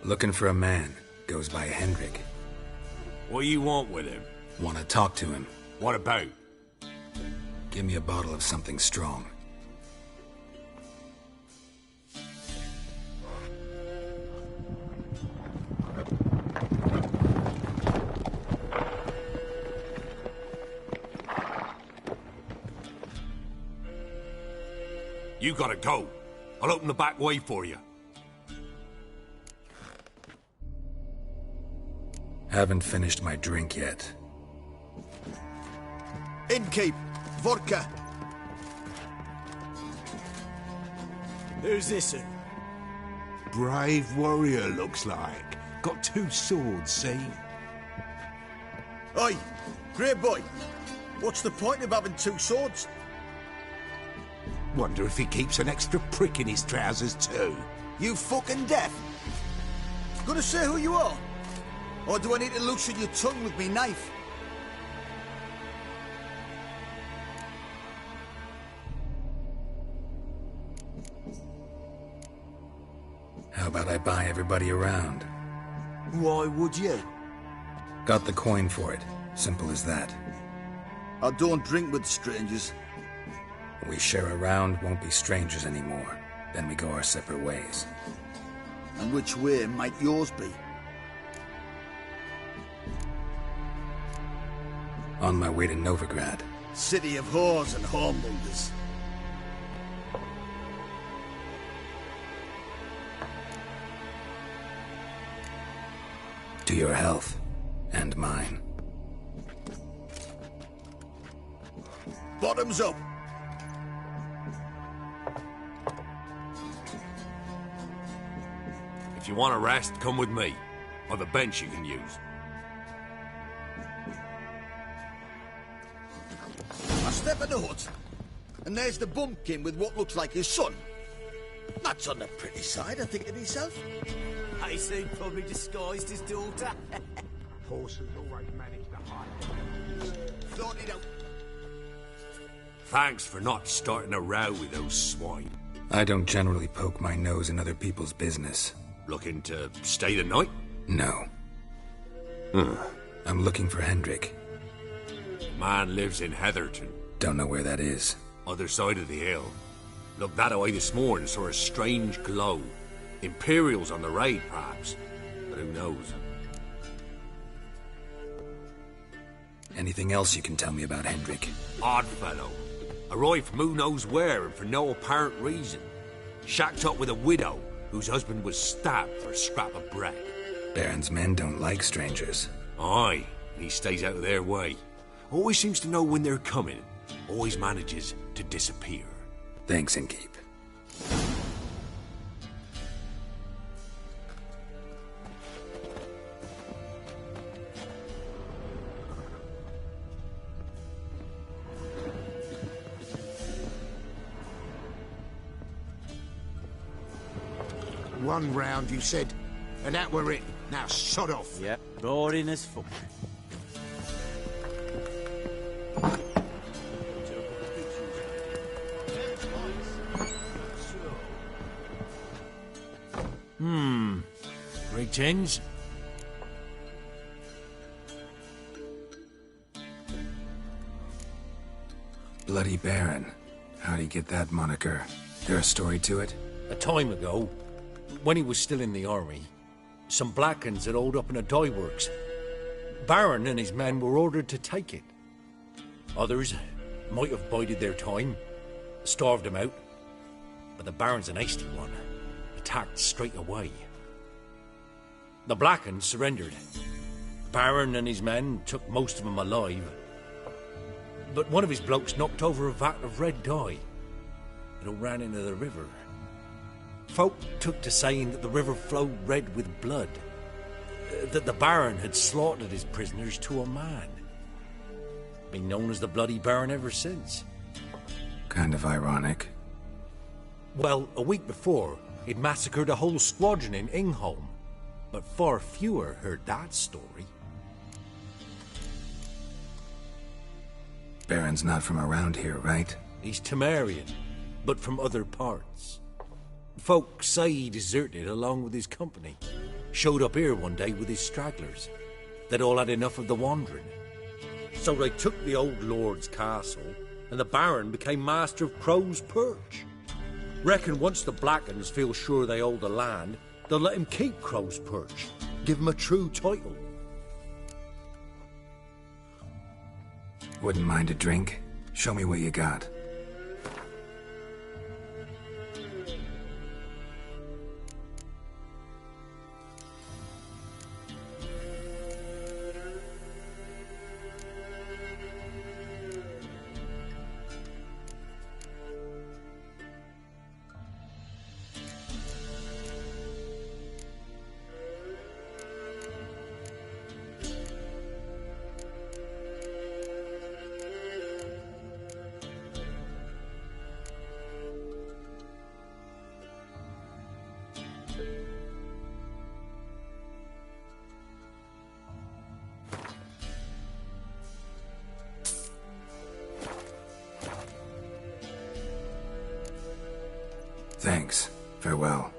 S1: Looking for a man. Goes by Hendrik.
S2: What do you want with him?
S1: Want to talk to him.
S2: What about?
S1: Give me a bottle of something strong.
S2: You gotta go. I'll open the back way for you.
S1: Haven't finished my drink yet.
S7: Innkeep! Vodka!
S8: Who's this?
S10: Brave warrior, looks like. Got 2 swords, see?
S7: Oi! Grey boy! What's the point of having 2 swords?
S10: Wonder if he keeps an extra prick in his trousers too.
S7: You fucking deaf! Gonna say who you are? Or do I need to loosen your tongue with me knife?
S1: How about I buy everybody around?
S7: Why would you?
S1: Got the coin for it. Simple as that.
S7: I don't drink with strangers.
S1: We share a round, won't be strangers anymore. Then we go our separate ways.
S7: And which way might yours be?
S1: On my way to Novigrad.
S7: City of whores and whoremongers.
S1: To your health. And mine.
S7: Bottoms up!
S2: If you want a rest, come with me. Or the bench you can use.
S7: I step in the hut, and there's the bumpkin with what looks like his son. That's on the pretty side, I think, of himself.
S8: I say probably disguised his daughter.
S10: Horses always manage to hide.
S7: Thought he'd out.
S2: Thanks for not starting a row with those swine.
S1: I don't generally poke my nose in other people's business.
S2: Looking to stay the night?
S1: No. I'm looking for Hendrik.
S2: Man lives in Heatherton.
S1: Don't know where that is.
S2: Other side of the hill. Looked that away this morning, saw a strange glow. Imperials on the raid, perhaps. But who knows?
S1: Anything else you can tell me about Hendrik?
S2: Odd fellow. Arrived from who knows where and for no apparent reason. Shacked up with a widow whose husband was stabbed for a scrap of bread.
S1: Baron's men don't like strangers.
S2: Aye, he stays out of their way. Always seems to know when they're coming. Always manages to disappear.
S1: Thanks, Innkeep.
S10: One round, you said, and that were it. Now sod off.
S8: Yep, boring as fuck.
S2: Greetings.
S1: Bloody Baron. How'd he get that moniker? There a story to it?
S2: A time ago, when he was still in the army, some Blackens had holed up in a dye works. Baron and his men were ordered to take it. Others might have bided their time, starved him out, but the Baron's an hasty one. Attacked straight away. The Blackens surrendered. Baron and his men took most of them alive, but one of his blokes knocked over a vat of red dye. It all ran into the river. Folk took to saying that the river flowed red with blood, that the Baron had slaughtered his prisoners to a man. Been known as the Bloody Baron ever since.
S1: Kind of ironic.
S2: Well, a week before, he'd massacred a whole squadron in Ingholm, but far fewer heard that story.
S1: Baron's not from around here, right?
S2: He's Temerian, but from other parts. Folk say he deserted along with his company. Showed up here one day with his stragglers. They'd all had enough of the wandering. So they took the old lord's castle, and the Baron became master of Crow's Perch. Reckon once the Blackens feel sure they hold the land, they'll let him keep Crow's Perch. Give him a true title.
S1: Wouldn't mind a drink? Show me what you got. Thanks. Farewell.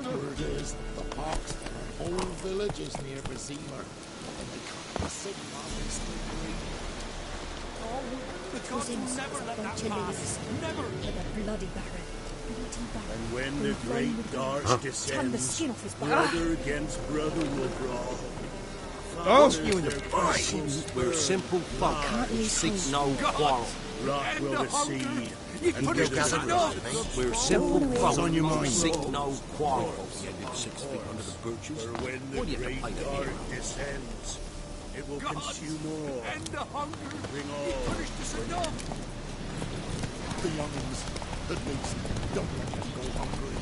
S10: Word is that the Hawks have whole villages near Vizimir, and they can't be sick of this
S18: The cousins never let that pass. Never!
S16: With a bloody Baron.
S9: And when the great dark descends,
S16: Tan the skin off his back.
S9: brother against brother will brawl.
S6: Don't you in the Vikings, we're simple folk who seek no quarrel.
S9: Rot will the seed.
S6: And we're simple folk who seek no quarrel.
S2: He ended 6 feet under the birches.
S9: For when
S2: What do
S9: the
S2: you have to
S9: great
S2: pay to
S9: dark
S2: hear?
S9: descends, it will consume all.
S8: End the hunger.
S9: Bring
S8: He
S9: all.
S8: punished us enough.
S10: belongings. At least, don't let them go hungry.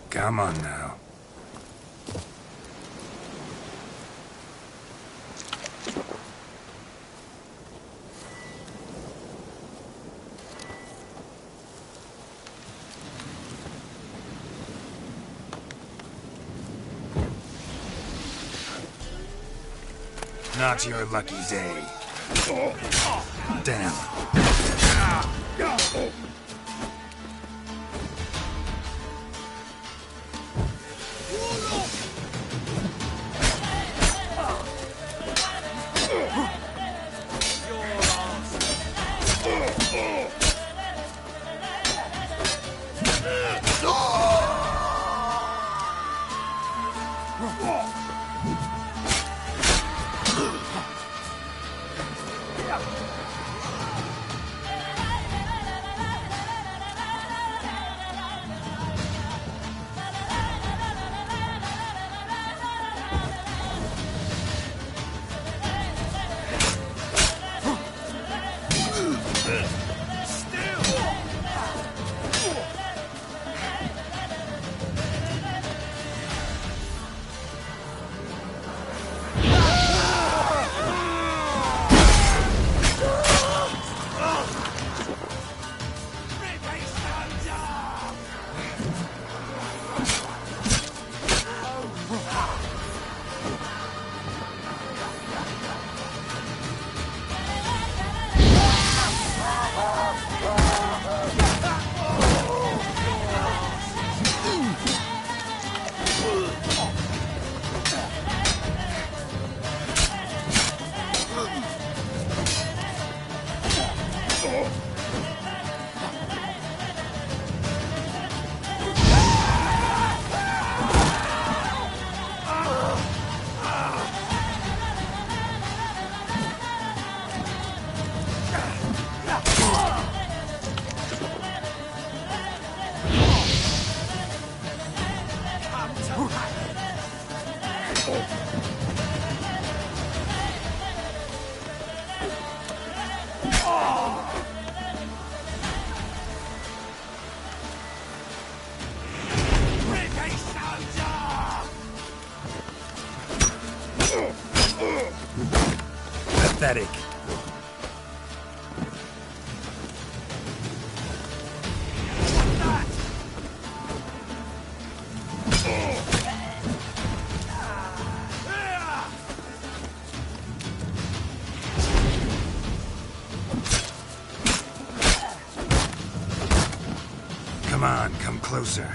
S1: Come on now. Not your lucky day. Damn. Pathetic. Come on, come closer.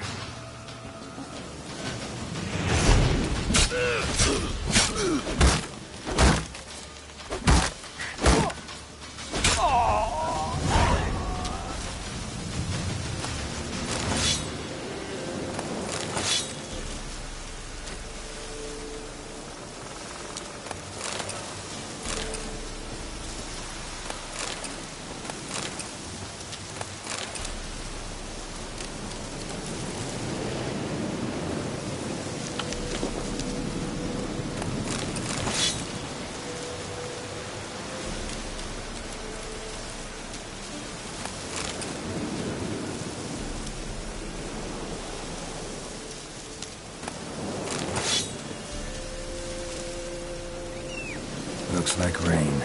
S1: Looks like rain.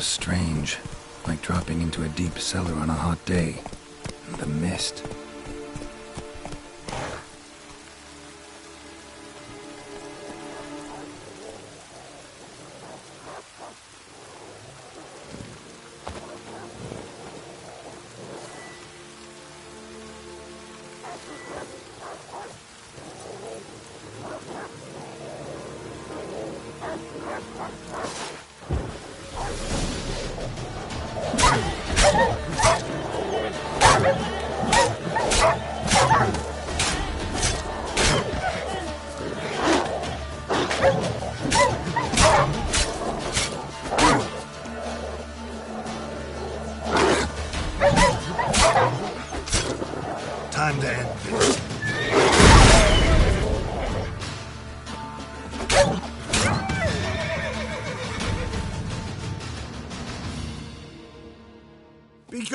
S1: Strange, like dropping into a deep cellar on a hot day. The mist.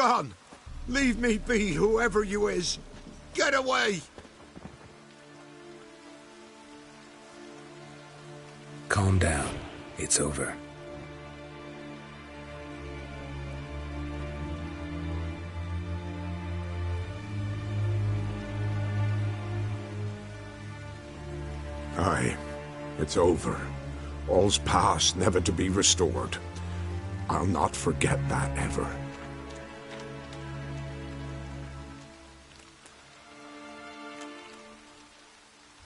S10: gone! Leave me be, whoever you is! Get away!
S1: Calm down. It's over.
S10: Aye, it's over. All's past, never to be restored. I'll not forget that ever.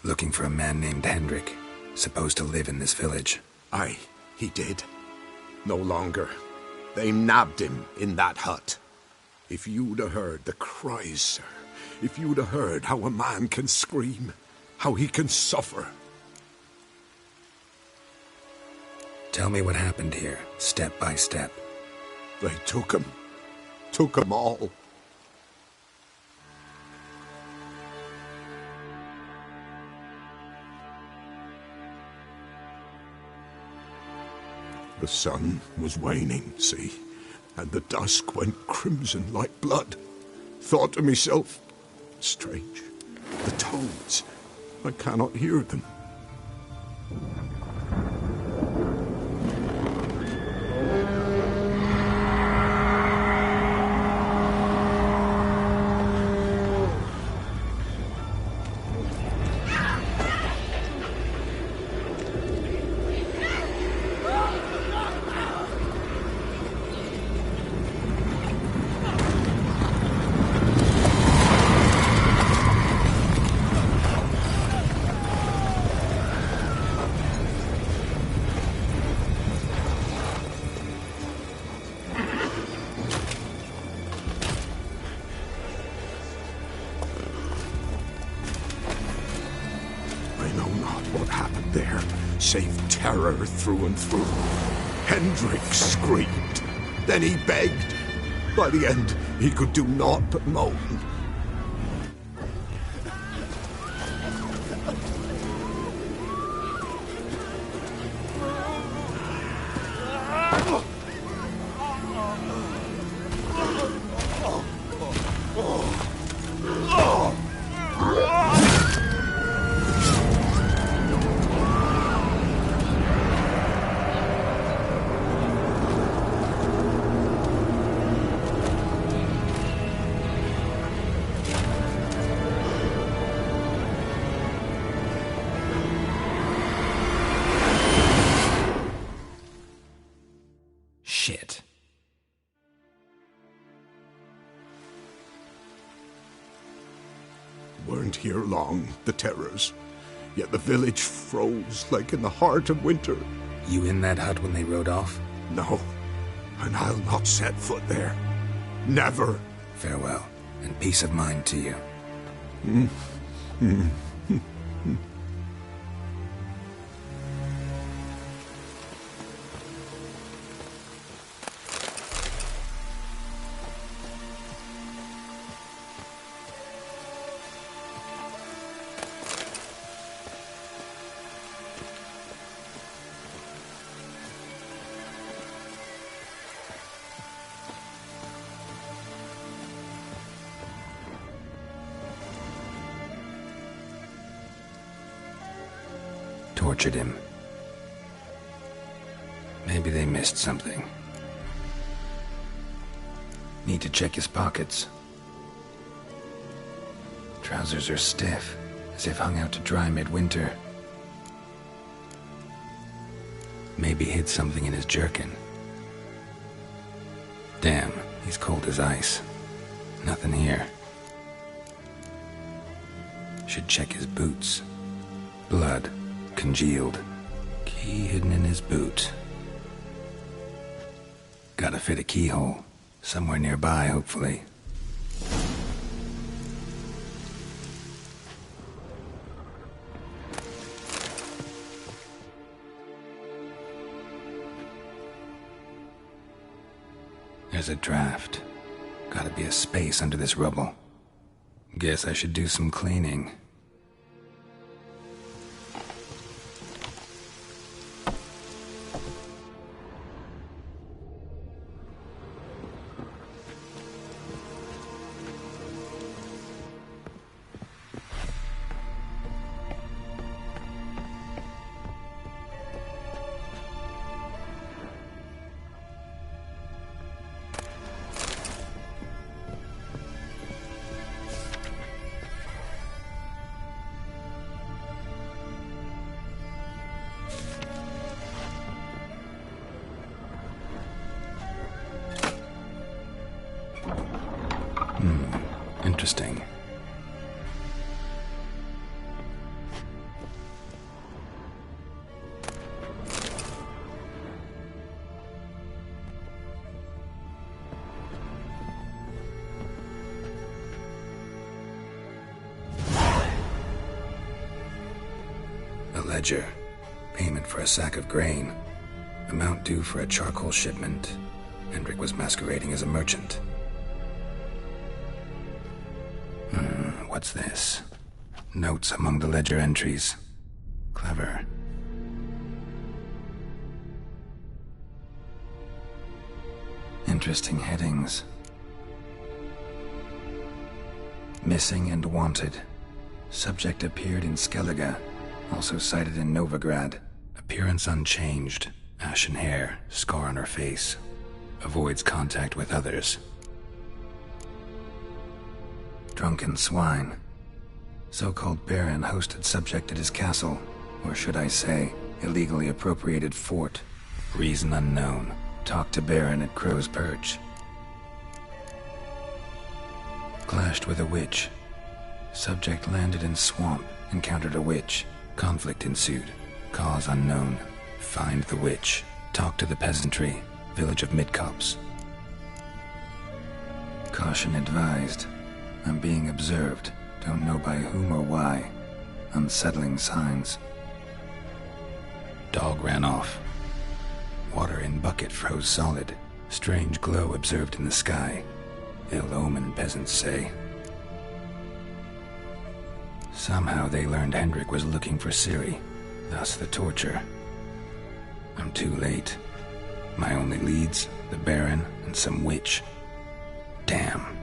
S1: Looking for a man named Hendrik, supposed to live in this village.
S10: Aye, he did. No longer. They nabbed him in that hut. If you'd have heard the cries, sir, if you'd have heard how a man can scream, how he can suffer.
S1: Tell me what happened here, step by step.
S10: They took him. Took him all. The sun was waning, see, and the dusk went crimson like blood. Thought to myself, strange, the toads, I cannot hear them. Save terror through and through. Hendrik screamed. Then he begged. By the end, he could do naught but moan.
S1: Shit.
S10: Weren't here long, the terrors. Yet the village froze like in the heart of winter.
S1: You in that hut when they rode off?
S10: No, and I'll not set foot there. Never.
S1: Farewell, and peace of mind to you. Tortured him. Maybe they missed something. Need to check his pockets. Trousers are stiff, as if hung out to dry midwinter. Maybe hid something in his jerkin. Damn, he's cold as ice. Nothing here. Should check his boots. Blood. Congealed. Key hidden in his boot. Gotta fit a keyhole. Somewhere nearby, hopefully. There's a draft. Gotta be a space under this rubble. Guess I should do some cleaning. A ledger. Payment for a sack of grain. Amount due for a charcoal shipment. Hendrik was masquerading as a merchant. What's this? Notes among the ledger entries. Clever. Interesting headings. Missing and wanted. Subject appeared in Skellige. Also cited in Novigrad. Appearance unchanged. Ashen hair. Scar on her face. Avoids contact with others. Drunken swine. So-called Baron hosted subject at his castle. Or should I say, illegally appropriated fort. Reason unknown. Talked to Baron at Crow's Perch. Clashed with a witch. Subject landed in swamp. Encountered a witch. Conflict ensued. Cause unknown. Find the witch. Talk to the peasantry. Village of Midcopse. Caution advised. I'm being observed. Don't know by whom or why. Unsettling signs. Dog ran off. Water in bucket froze solid. Strange glow observed in the sky. Ill omen, peasants say. Somehow they learned Hendrik was looking for Ciri. Thus the torture. I'm too late. My only leads, the Baron and some witch. Damn.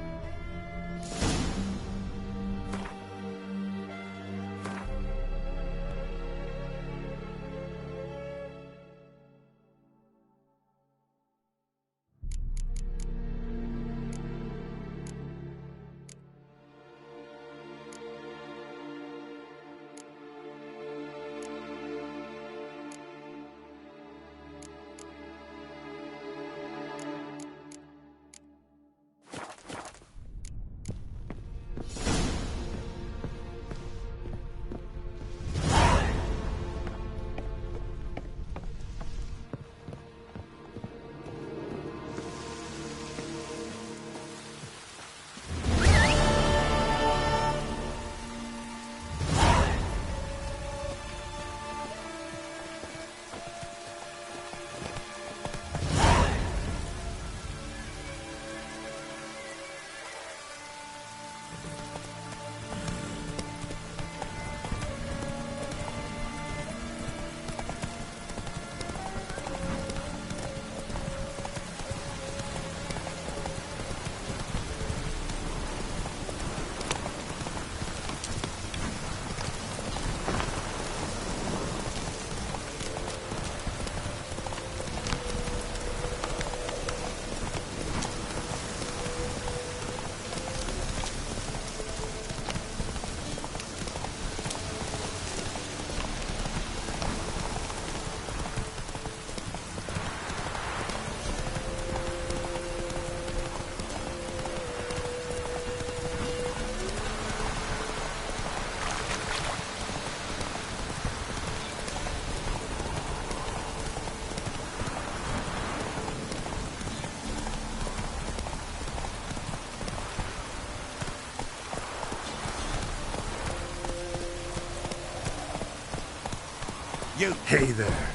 S3: You.
S1: Hey there.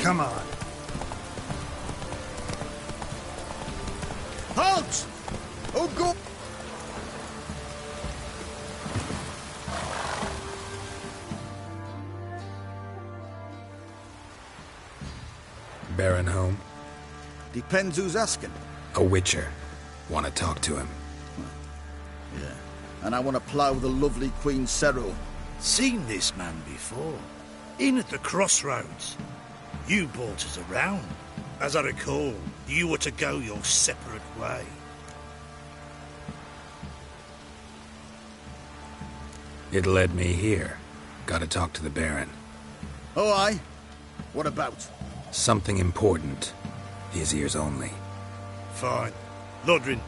S20: Come on.
S10: Halt! Oh, go!
S1: Baron home?
S10: Depends who's asking.
S1: A witcher. Want to talk to him.
S10: Yeah. And I want to plough the lovely Queen Cero.
S12: Seen this man before. In at the crossroads. You brought us around. As I recall, you were to go your separate way.
S1: It led me here. Gotta talk to the Baron.
S10: Oh, aye? What about?
S1: Something important. His ears only.
S12: Fine. Lodrin,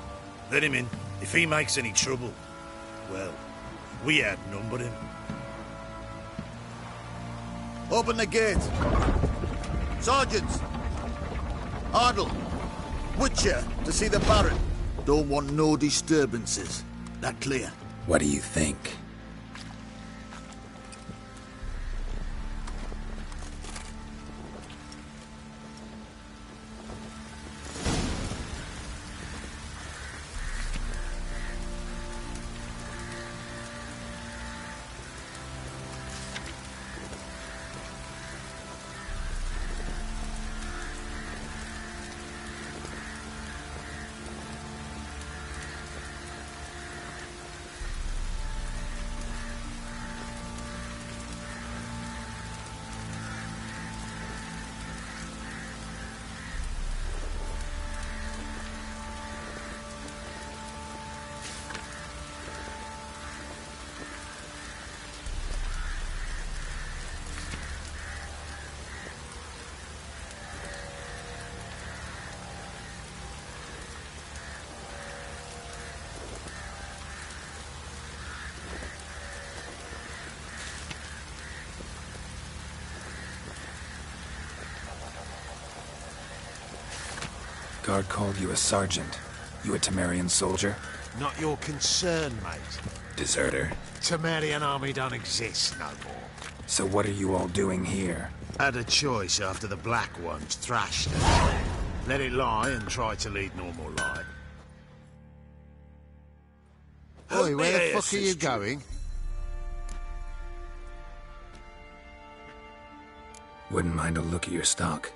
S12: let him in. If he makes any trouble, well, we outnumber him.
S10: Open the gate. Sergeants! Ardle! Witcher, to see the Baron. Don't want no disturbances. That clear?
S1: What do you think? Guard called you a sergeant. You a Temerian soldier?
S10: Not your concern, mate.
S1: Deserter?
S10: Temerian army don't exist no more.
S1: So what are you all doing here?
S10: Had a choice after the Black Ones thrashed us. Let it lie and try to lead normal life. Oi, where the fuck are you going?
S1: Wouldn't mind a look at your stock.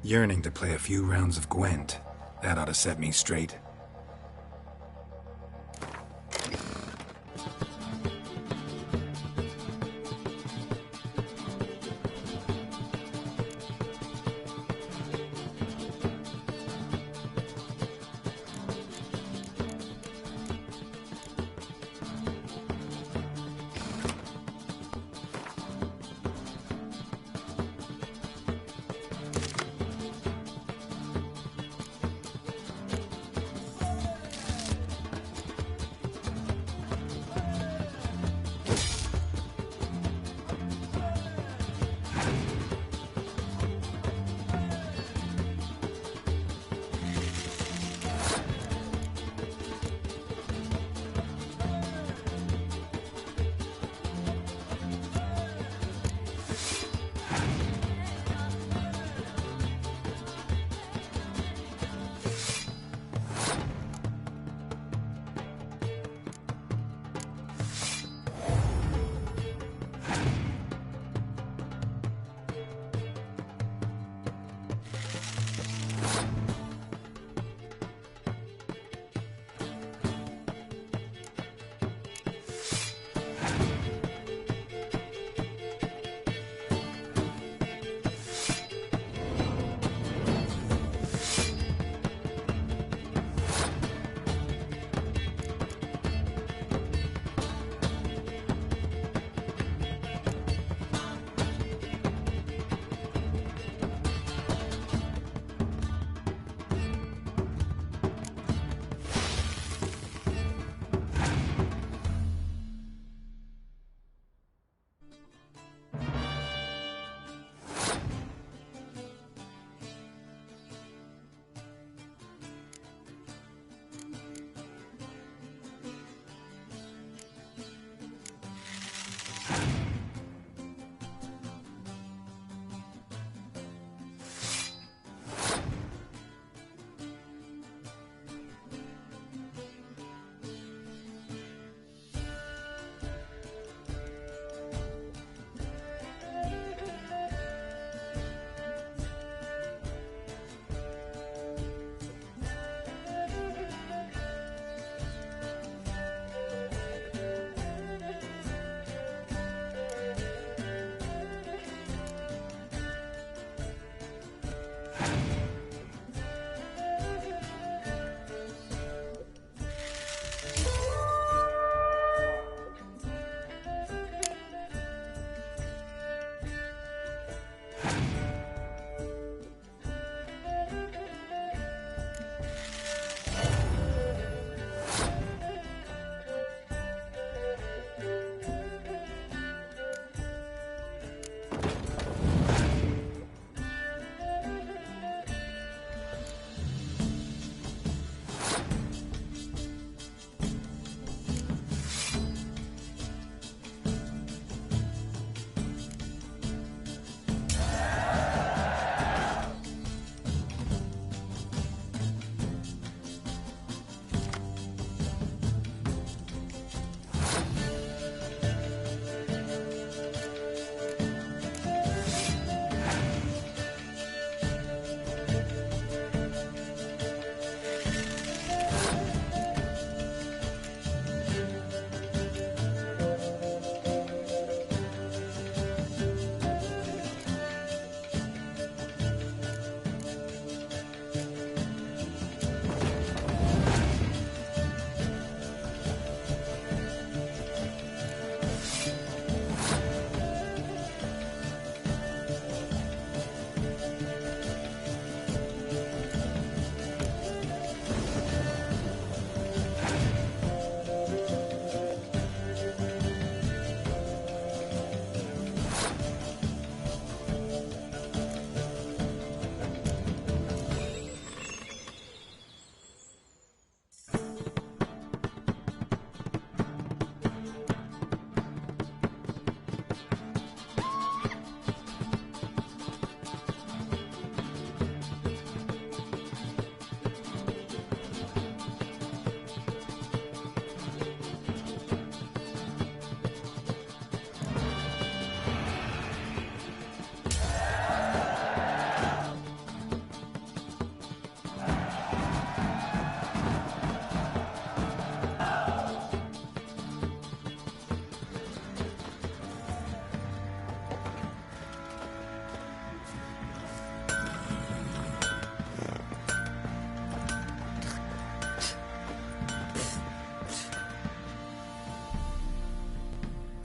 S1: Yearning to play a few rounds of Gwent. That ought to set me straight.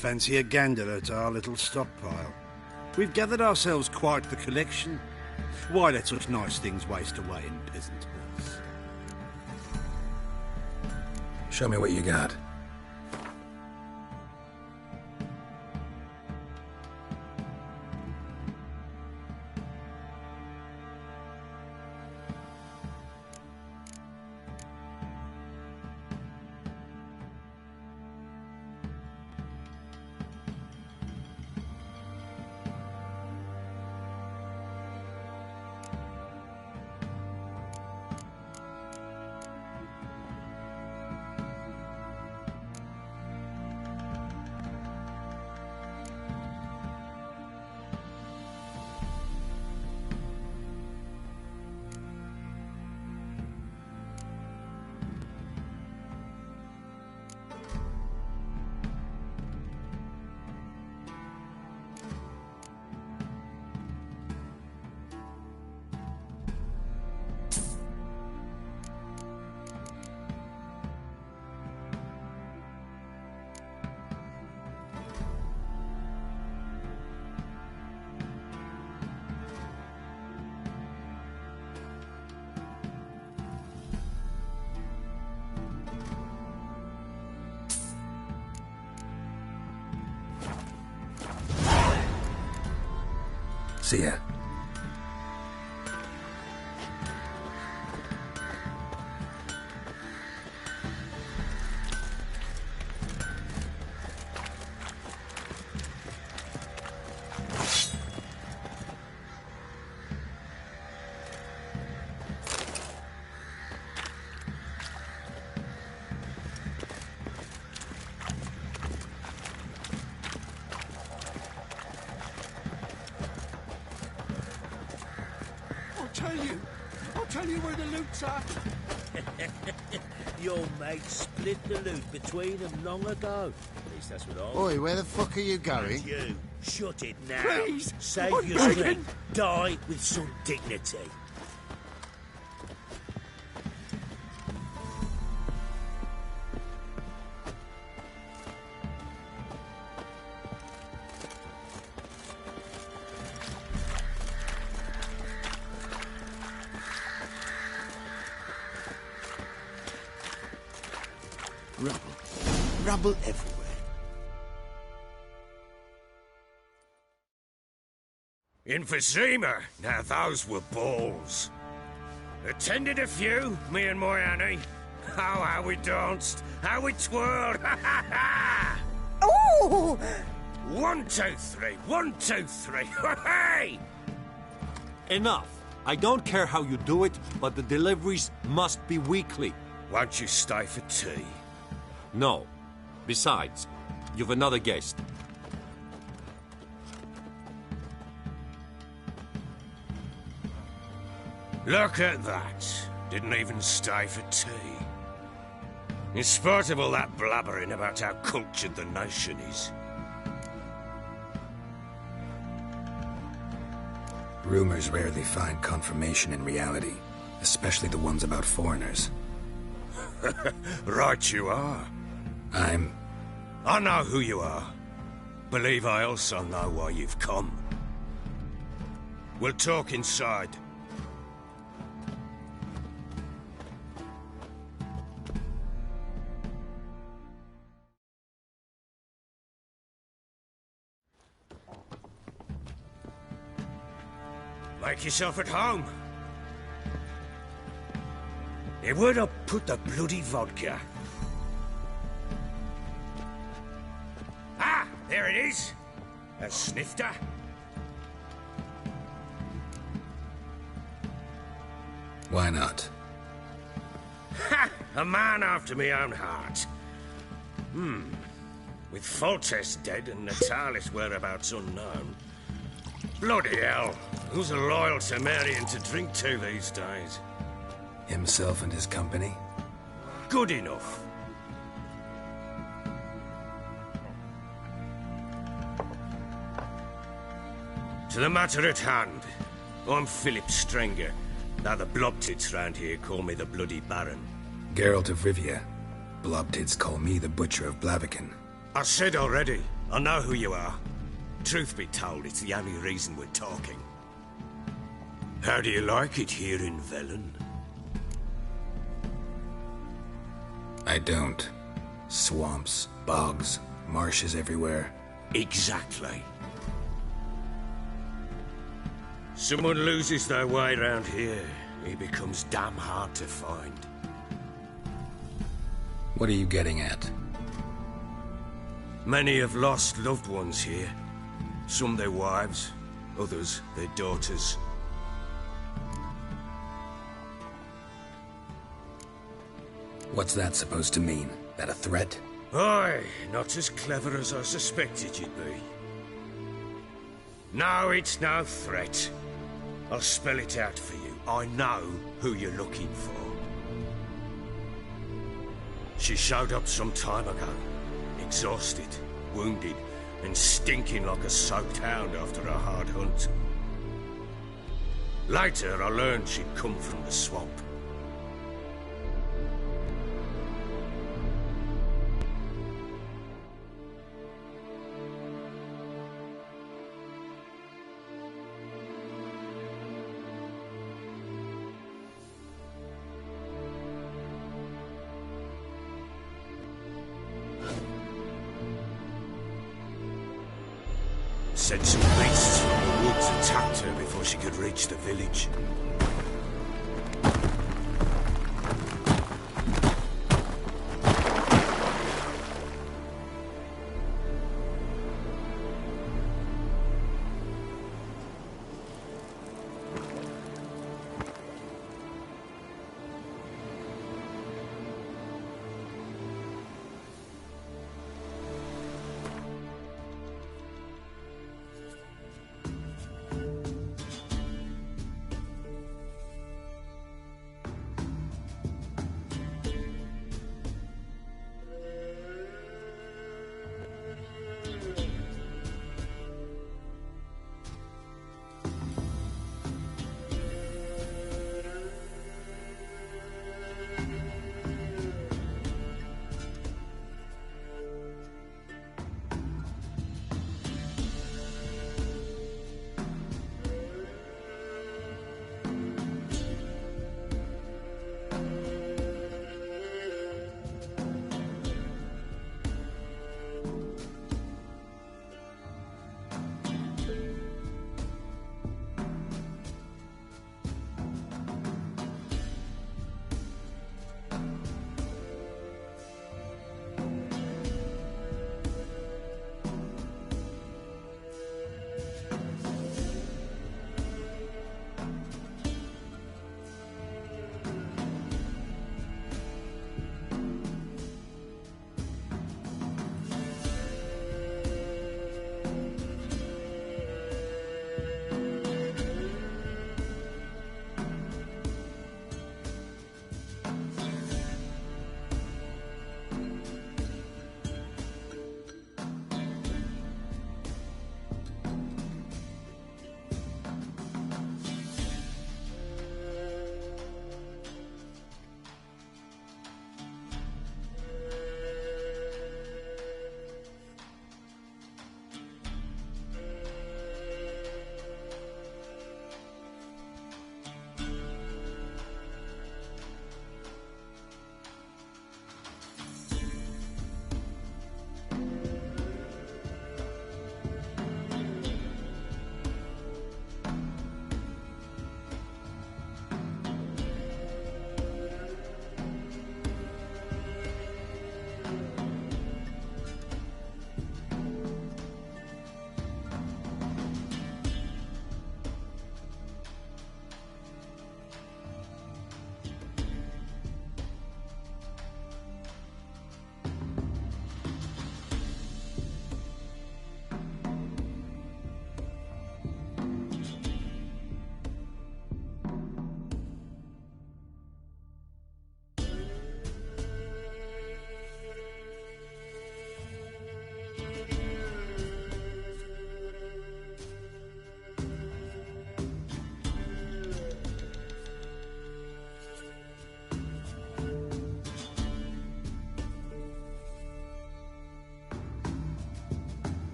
S12: fancy a gander at our little stockpile? We've gathered ourselves quite the collection. Why let such nice things waste away in peasant halls?
S1: Show me what you got. See ya.
S8: I'll tell you where the loot's at.
S17: Your mate split the loot between them long ago. At least that's what I...
S10: Oi, where the fuck are you going?
S17: And you, shut it now.
S8: Please,
S17: Save
S8: I'm
S17: your
S8: begging.
S17: strength. Die with some dignity.
S10: Rubble everywhere.
S22: Emphysema. Now those were balls. Attended a few, me and my Annie. Oh, how we danced, how we twirled.
S16: Oh!
S22: 1, 2, 3. 1, 2, 3. Hey!
S2: Enough. I don't care how you do it, but the deliveries must be weekly.
S22: Won't you stay for tea?
S2: No. Besides, you've another guest.
S22: Look at that. Didn't even stay for tea. In spite of all that blabbering about how cultured the nation is.
S1: Rumors rarely find confirmation in reality, especially the ones about foreigners.
S22: Right you are. I know who you are. Believe I also know why you've come. We'll talk inside. Make yourself at home. Hey, where'd I put the bloody vodka? Ah, there it is. A snifter.
S1: Why not?
S22: Ha! A man after my own heart. With Foltest dead and Natalis whereabouts unknown. Bloody hell. Who's a loyal Temerian to drink to these days?
S1: Himself and his company?
S22: Good enough. To the matter at hand. I'm Philip Strenger. Now the Blobtits round here call me the Bloody Baron.
S1: Geralt of Rivia. Blobtits call me the Butcher of Blaviken.
S22: I said already,
S9: I know who you are. Truth be told, it's the only reason we're talking. How do you like it here in Velen?
S1: I don't. Swamps, bogs, marshes everywhere.
S9: Exactly. Someone loses their way around here, he becomes damn hard to find.
S1: What are you getting at?
S9: Many have lost loved ones here. Some their wives, others their daughters.
S1: What's that supposed to mean? That a threat?
S9: Aye, not as clever as I suspected you'd be. No, it's no threat. I'll spell it out for you. I know who you're looking for. She showed up some time ago. Exhausted, wounded, and stinking like a soaked hound after a hard hunt. Later, I learned she'd come from the swamp. Said some beasts from the woods attacked her before she could reach the village.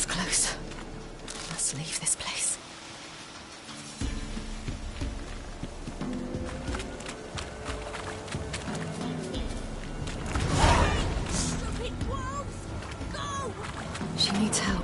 S4: was close. Must leave this place.
S18: Stupid wolves! Go!
S4: She needs help.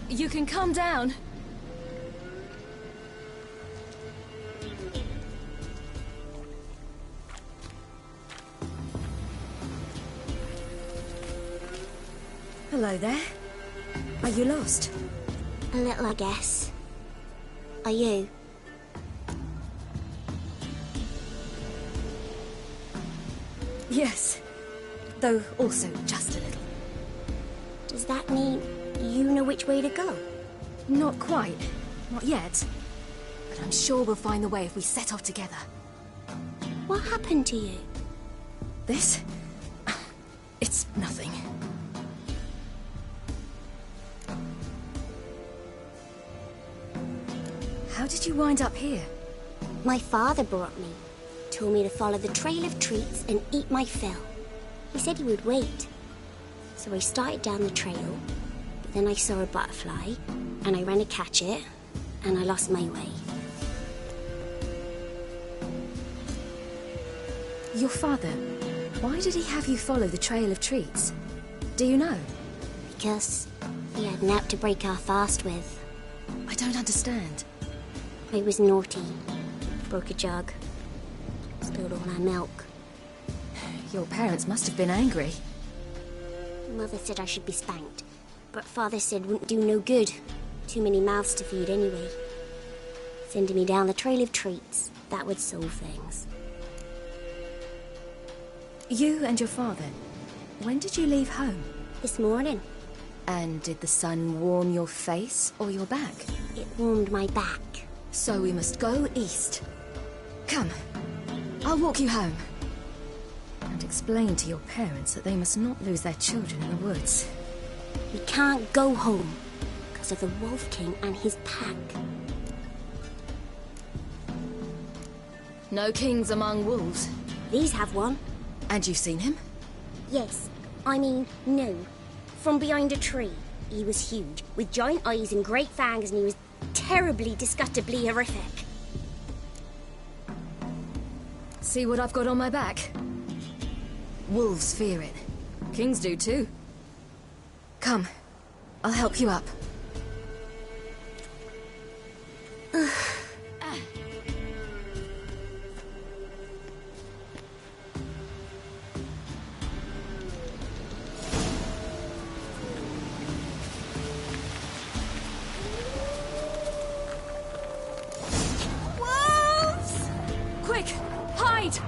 S4: You can calm down. Hello there. Are you lost?
S19: A little, I guess. Are you?
S4: Yes. Though also just a little.
S19: Does that mean you know which way to go?
S4: Not quite. Not yet. But I'm sure we'll find the way if we set off together.
S19: What happened to you?
S4: This? It's nothing. How did you wind up here?
S19: My father brought me. Told me to follow the trail of treats and eat my fill. He said he would wait. So I started down the trail, but then I saw a butterfly, and I ran to catch it, and I lost my way.
S4: Your father, why did he have you follow the trail of treats? Do you know?
S19: Because he had an app to break our fast with.
S4: I don't understand.
S19: I was naughty. Broke a jug. Spilled all our milk.
S4: Your parents must have been angry.
S19: Mother said I should be spanked, but Father said wouldn't do no good. Too many mouths to feed anyway. Sending me down the trail of treats, that would solve things.
S4: You and your father, when did you leave home?
S19: This morning.
S4: And did the sun warm your face or your back?
S19: It warmed my back.
S4: So we must go east. Come, I'll walk you home. And explain to your parents that they must not lose their children in the woods.
S19: We can't go home because of the Wolf King and his pack.
S4: No kings among wolves.
S19: These have one.
S4: And you've seen him?
S19: Yes. I mean, no. From behind a tree. He was huge, with giant eyes and great fangs, and he was terribly, disgustingly horrific.
S4: See what I've got on my back? Wolves fear it. Kings do too. Come, I'll help you up.
S18: Wolves!
S4: Quick, hide!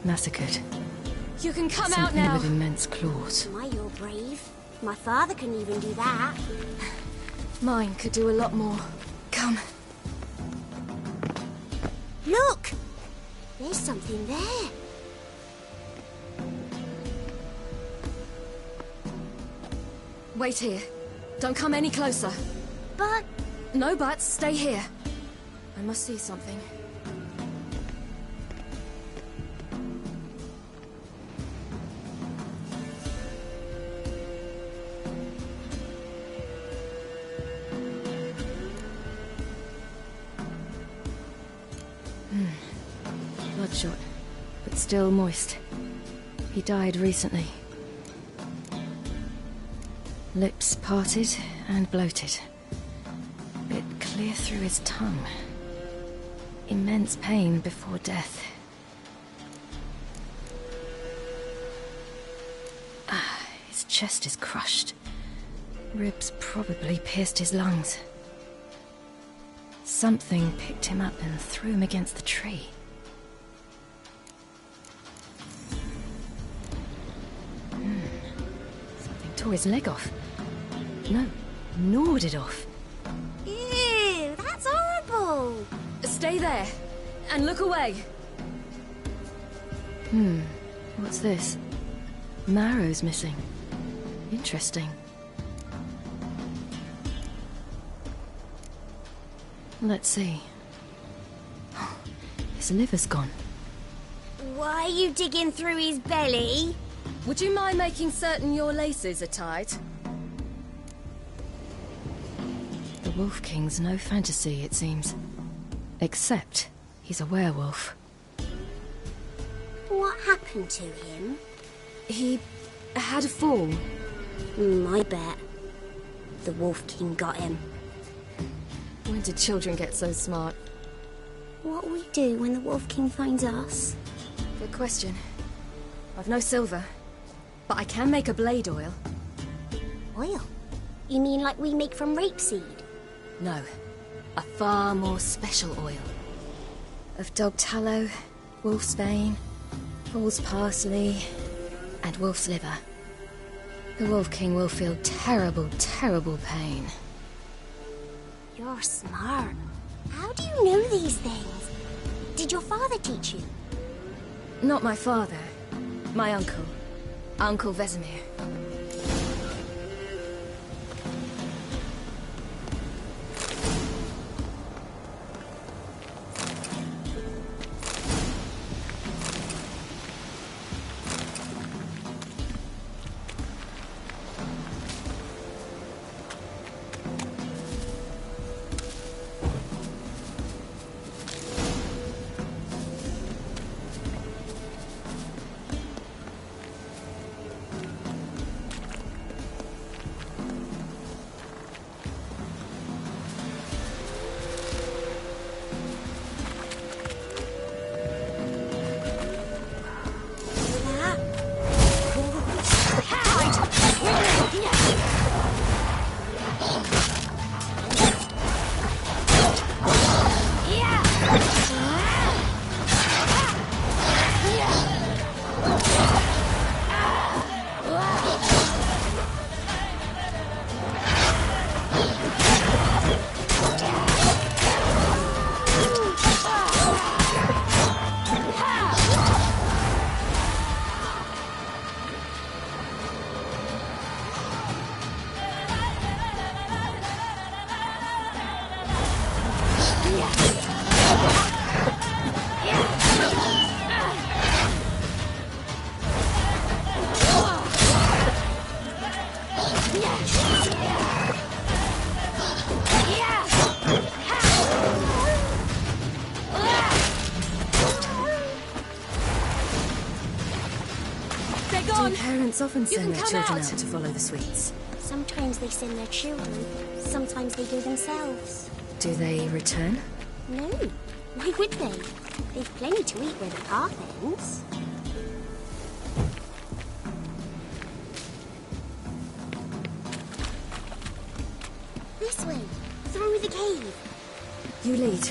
S4: Massacred.
S18: You can come out
S4: Something
S18: now.
S4: with immense claws.
S19: My, you're brave. My father couldn't even do that.
S4: Mine could do a lot more. Come.
S19: Look! There's something there.
S4: Wait here. Don't come any closer.
S19: But...
S4: No buts. Stay here. I must see something. Bloodshot, but still moist. He died recently. Lips parted and bloated. Bit clear through his tongue. Immense pain before death. His chest is crushed. Ribs probably pierced his lungs. Something picked him up and threw him against the tree. Something tore his leg off. No, gnawed it off.
S19: Ew, that's horrible!
S4: Stay there, and look away. What's this? Marrow's missing. Interesting. Let's see. His liver's gone.
S19: Why are you digging through his belly?
S4: Would you mind making certain your laces are tied? The Wolf King's no fantasy, it seems. Except he's a werewolf.
S19: What happened to him?
S4: He had a fall.
S19: I bet. The Wolf King got him.
S4: When did children get so smart?
S19: What'll we do when the Wolf King finds us?
S4: Good question. I've no silver, but I can make a blade oil.
S19: Oil? You mean like we make from rapeseed?
S4: No, a far more special oil. Of dog tallow, wolf's bane, fool's parsley, and wolf's liver. The Wolf King will feel terrible, terrible pain.
S19: You're smart. How do you know these things? Did your father teach you?
S4: Not my father. My uncle. Uncle Vesemir. Parents often send their children out to follow the sweets.
S19: Sometimes they send their children, sometimes they go themselves.
S4: Do they return?
S19: No. Why would they? They've plenty to eat where the path ends. This way, through the cave.
S4: You lead.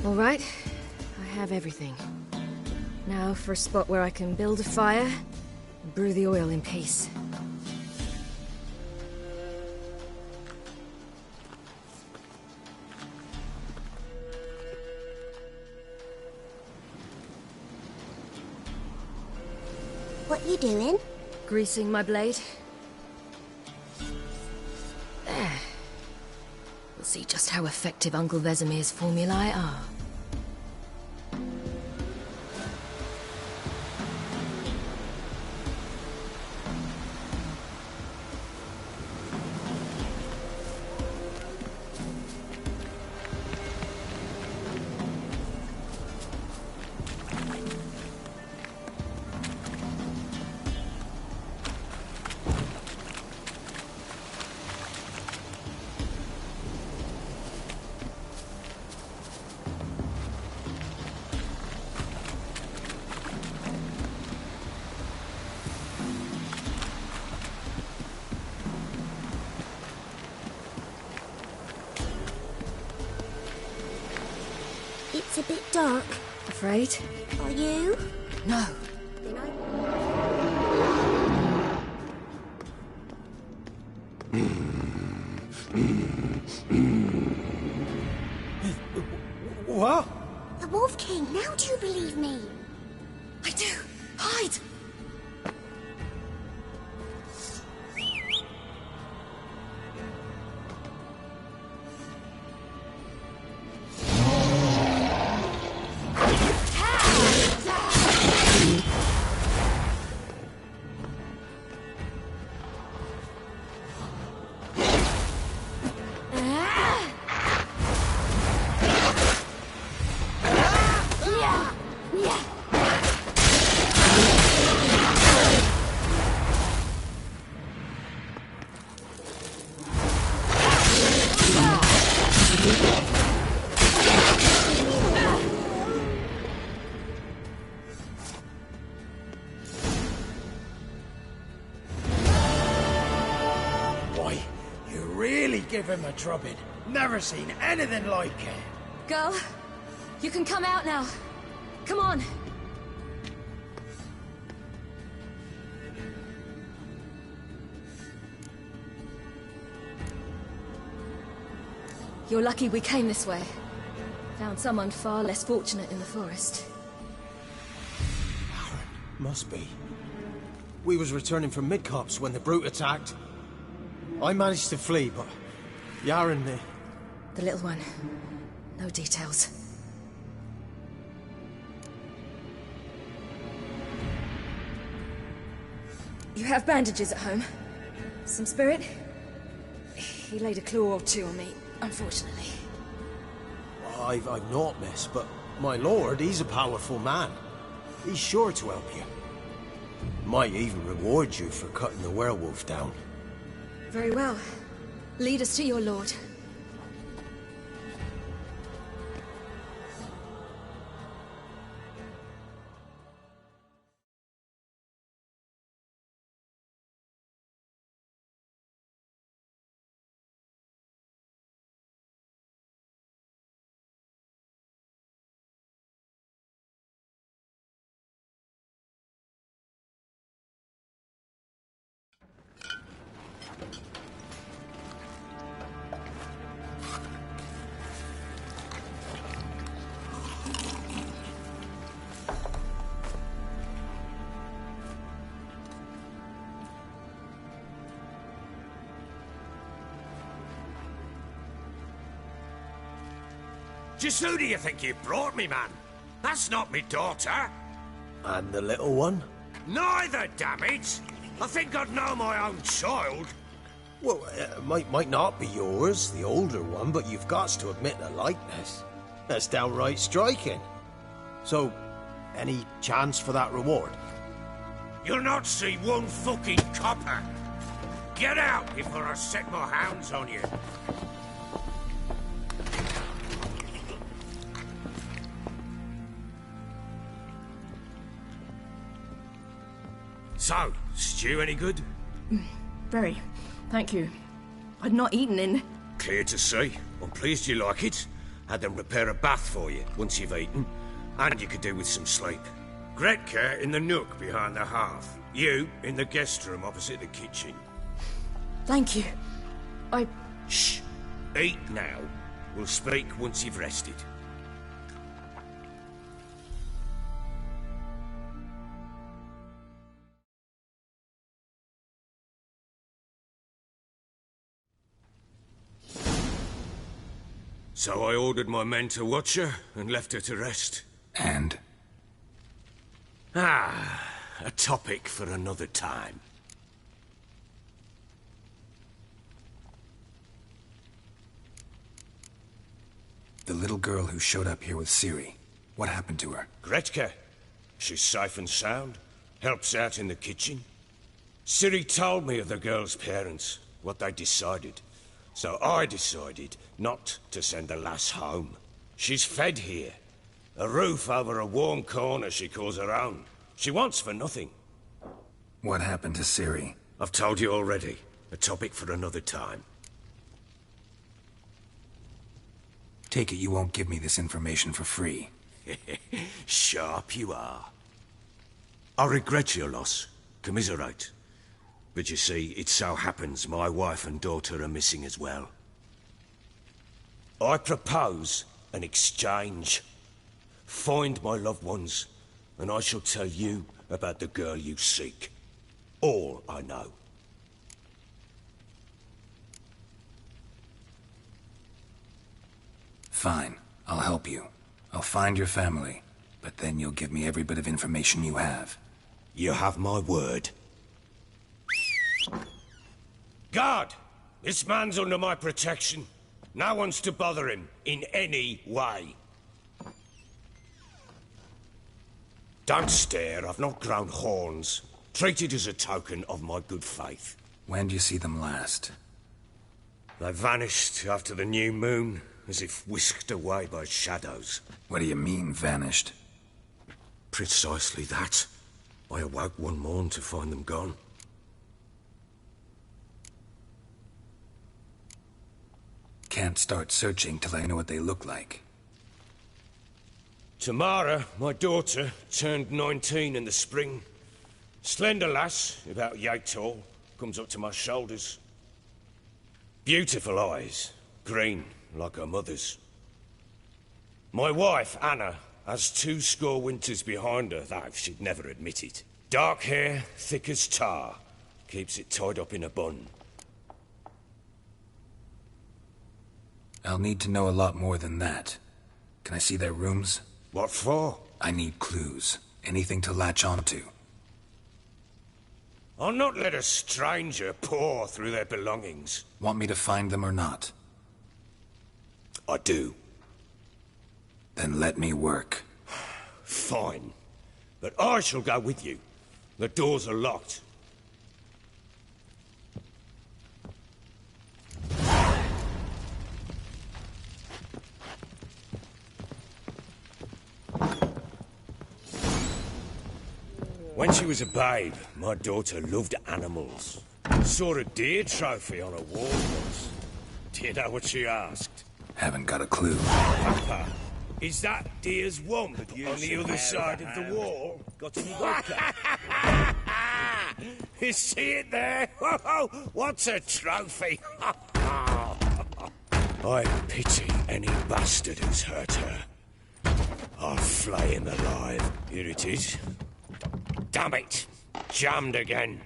S4: All right. I have everything. Now for a spot where I can build a fire and brew the oil in peace.
S19: What you doing?
S4: Greasing my blade. There. We'll see just how effective Uncle Vesemir's formulae are.
S19: It's a bit dark.
S4: Afraid?
S19: Are you?
S4: No.
S6: What?
S19: The Wolf King, now do you believe me?
S4: I do. Hide!
S14: Give him a drubbing. Never seen anything like it.
S4: Girl, you can come out now. Come on. You're lucky we came this way. Found someone far less fortunate in the forest.
S7: Must be. We was returning from Midcopse when the brute attacked. I managed to flee, but Yaren,
S4: the little one. No details. You have bandages at home? Some spirit? He laid a claw or two on me, unfortunately.
S7: I've not, miss, but my lord, he's a powerful man. He's sure to help you. Might even reward you for cutting the werewolf down.
S4: Very well. Lead us to your lord.
S22: Just who do you think you brought me, man? That's not me daughter.
S7: And the little one?
S22: Neither, damn it! I think I'd know my own child.
S7: Well, might not be yours, the older one, but you've got to admit the likeness. That's downright striking. So, any chance for that reward?
S22: You'll not see one fucking copper. Get out before I set my hounds on you. So, stew any good?
S4: Very. Thank you. I'd not eaten in...
S22: Clear to see. I'm pleased you like it. Had them prepare a bath for you once you've eaten, and you could do with some sleep. Gretka in the nook behind the hearth. You in the guest room opposite the kitchen.
S4: Thank you.
S22: Shh. Eat now. We'll speak once you've rested. So I ordered my men to watch her and left her to rest.
S1: And?
S22: A topic for another time.
S1: The little girl who showed up here with Ciri. What happened to her?
S22: Gretka. She's safe and sound. Helps out in the kitchen. Ciri told me of the girl's parents, what they decided. So I decided not to send the lass home. She's fed here. A roof over a warm corner she calls her own. She wants for nothing.
S1: What happened to Ciri?
S22: I've told you already. A topic for another time.
S1: Take it you won't give me this information for free.
S22: Sharp you are. I regret your loss. Commiserate. But you see, it so happens my wife and daughter are missing as well. I propose an exchange. Find my loved ones, and I shall tell you about the girl you seek. All I know.
S1: Fine. I'll help you. I'll find your family, but then you'll give me every bit of information you have.
S22: You have my word. Guard! This man's under my protection. No one's to bother him in any way. Don't stare, I've not grown horns. Treat it as a token of my good faith.
S1: When did you see them last?
S22: They vanished after the new moon, as if whisked away by shadows.
S1: What do you mean, vanished?
S22: Precisely that. I awoke one morn to find them gone.
S1: Can't start searching till I know what they look like.
S22: Tamara, my daughter, turned 19 in the spring. Slender lass, about yay tall, comes up to my shoulders. Beautiful eyes, green like her mother's. My wife, Anna, has 20 winters behind her, though she'd never admit it. Dark hair, thick as tar, keeps it tied up in a bun.
S1: I'll need to know a lot more than that. Can I see their rooms?
S22: What for?
S1: I need clues. Anything to latch onto.
S22: I'll not let a stranger pore through their belongings.
S1: Want me to find them or not?
S22: I do.
S1: Then let me work.
S22: Fine. But I shall go with you. The doors are locked. When she was a babe, my daughter loved animals. Saw a deer trophy on a wall once. Do you know what she asked?
S1: Haven't got a clue.
S22: Papa, is that deer's womp on the other side of the wall?
S17: Got any vodka?
S22: You see it there? What's a trophy? I pity any bastard who's hurt her. I'll flay him alive. Here it is. Damn it! Jammed again.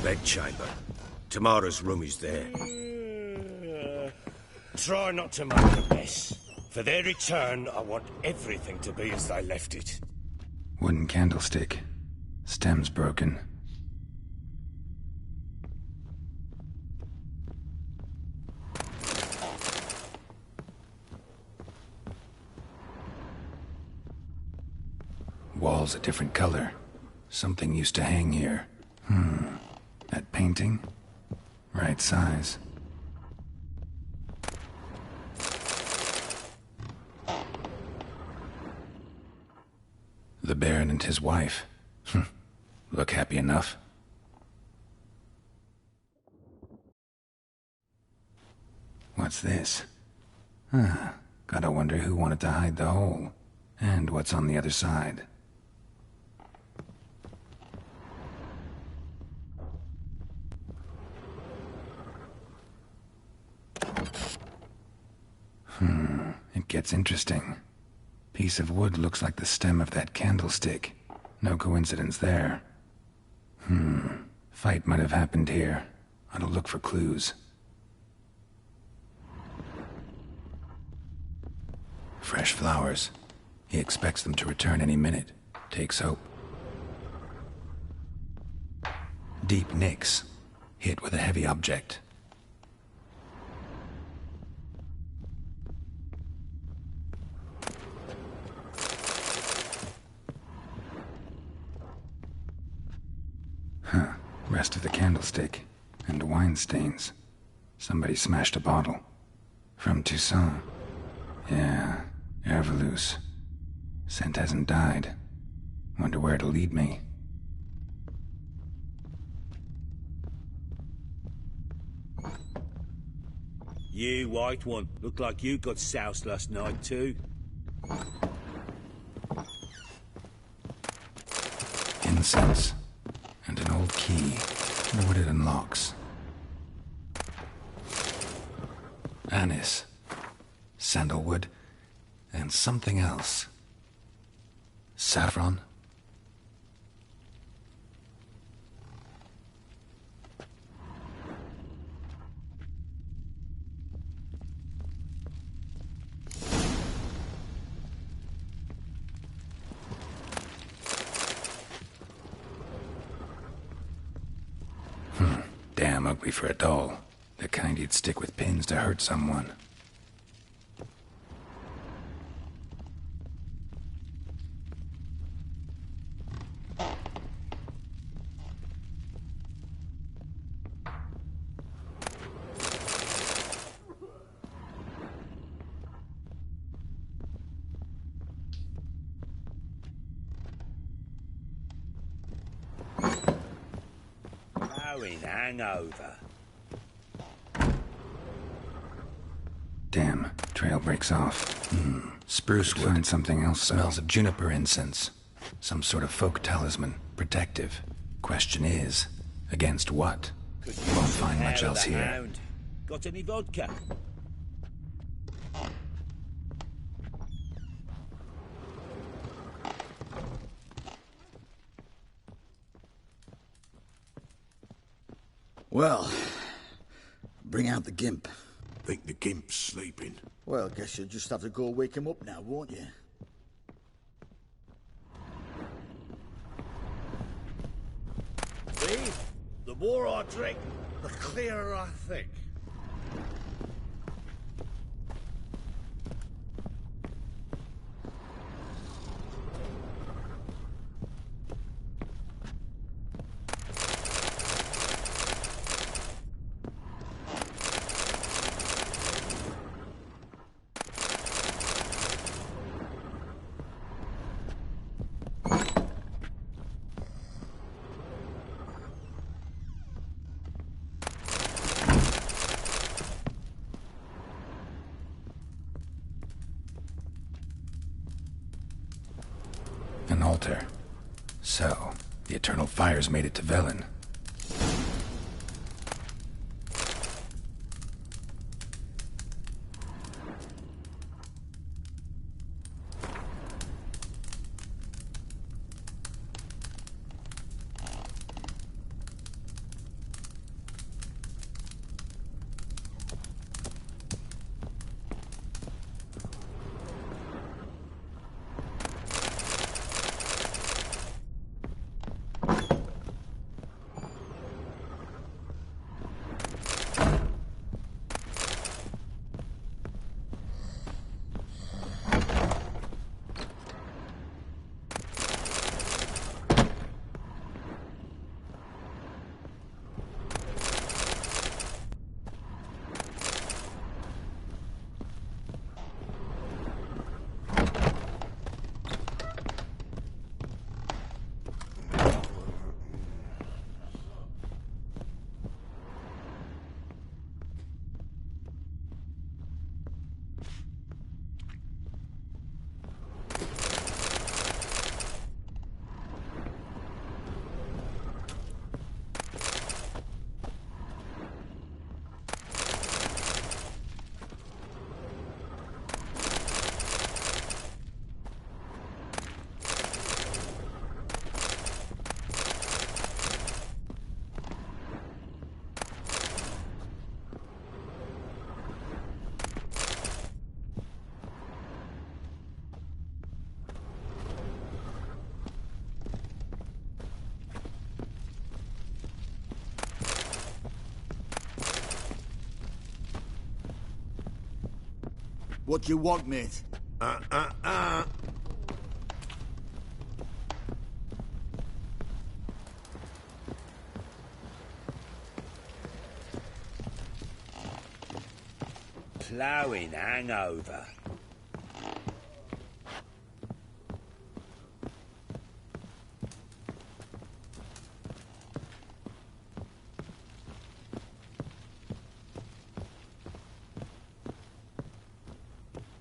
S22: Bedchamber. Tamara's room is there. Try not to make a mess. For their return, I want everything to be as they left it.
S1: Wooden candlestick. Stem's broken. Wall's a different color. Something used to hang here. That painting? Right size. The Baron and his wife. Look happy enough. What's this? Gotta wonder who wanted to hide the hole, and what's on the other side. It gets interesting. Piece of wood looks like the stem of that candlestick. No coincidence there. Fight might have happened here. Ought to look for clues. Fresh flowers. He expects them to return any minute. Takes hope. Deep nicks. Hit with a heavy object. Rest of the candlestick. And wine stains. Somebody smashed a bottle. From Toussaint. Yeah, Herveloos. Scent hasn't died. Wonder where it'll lead me.
S17: You, white one. Look like you got soused last night, too.
S1: Incense. And an old key. Wonder what it unlocks. Anise. Sandalwood. And something else. Saffron? Damn ugly for a doll. The kind you'd stick with pins to hurt someone.
S17: Hangover.
S1: Damn, trail breaks off. Spruce wood. Find something else. Smells of juniper incense. Some sort of folk talisman. Protective. Question is, against what? Won't find much else here.
S17: Hound. Got any vodka?
S5: Well, bring out the gimp.
S3: Think the gimp's sleeping?
S5: Well, guess you'll just have to go wake him up now, won't you?
S17: See? The more I drink,
S3: The clearer I think.
S1: An altar. So, the Eternal Fires made it to Velen.
S5: What do you want, mate?
S17: Ploughing hangover.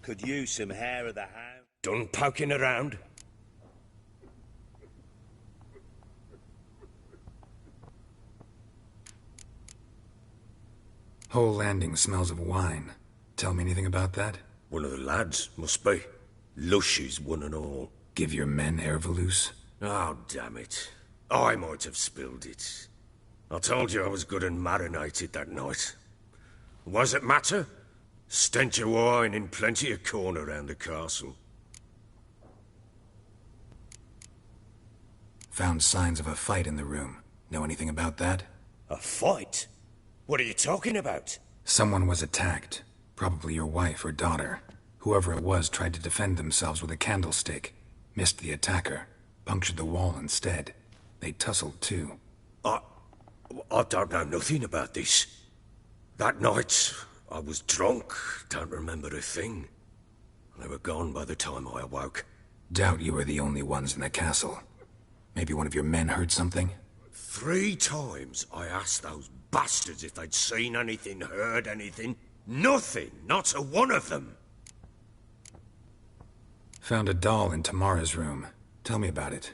S17: Could use some hair of the hound.
S2: Done poking around?
S1: Whole landing smells of wine. Tell me anything about that?
S2: One of the lads, must be. Lushes, one and all.
S1: Give your men air Volus?
S2: Oh, damn it. I might have spilled it. I told you I was good and marinated that night. What does it matter? Stench of wine in plenty of corn around the castle.
S1: Found signs of a fight in the room. Know anything about that?
S2: A fight? What are you talking about?
S1: Someone was attacked. Probably your wife or daughter. Whoever it was tried to defend themselves with a candlestick. Missed the attacker. Punctured the wall instead. They tussled too.
S2: I don't know nothing about this. That night, I was drunk. Don't remember a thing. They were gone by the time I awoke.
S1: Doubt you were the only ones in the castle. Maybe one of your men heard something?
S2: 3 times I asked those bastards if they'd seen anything, heard anything. Nothing, not a one of them.
S1: Found a doll in Tamara's room. Tell me about it.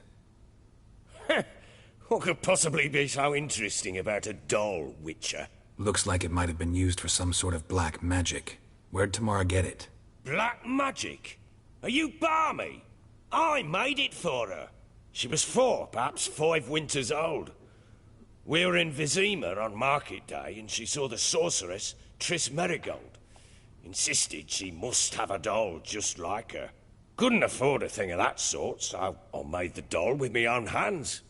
S2: What could possibly be so interesting about a doll, Witcher?
S1: Looks like it might have been used for some sort of black magic. Where'd Tamara get it?
S2: Black magic? Are you balmy? I made it for her. She was 4, perhaps 5 winters old. We were in Vizima on market day, and she saw the sorceress, Triss Merigold. Insisted she must have a doll just like her. Couldn't afford a thing of that sort, so I made the doll with my own hands.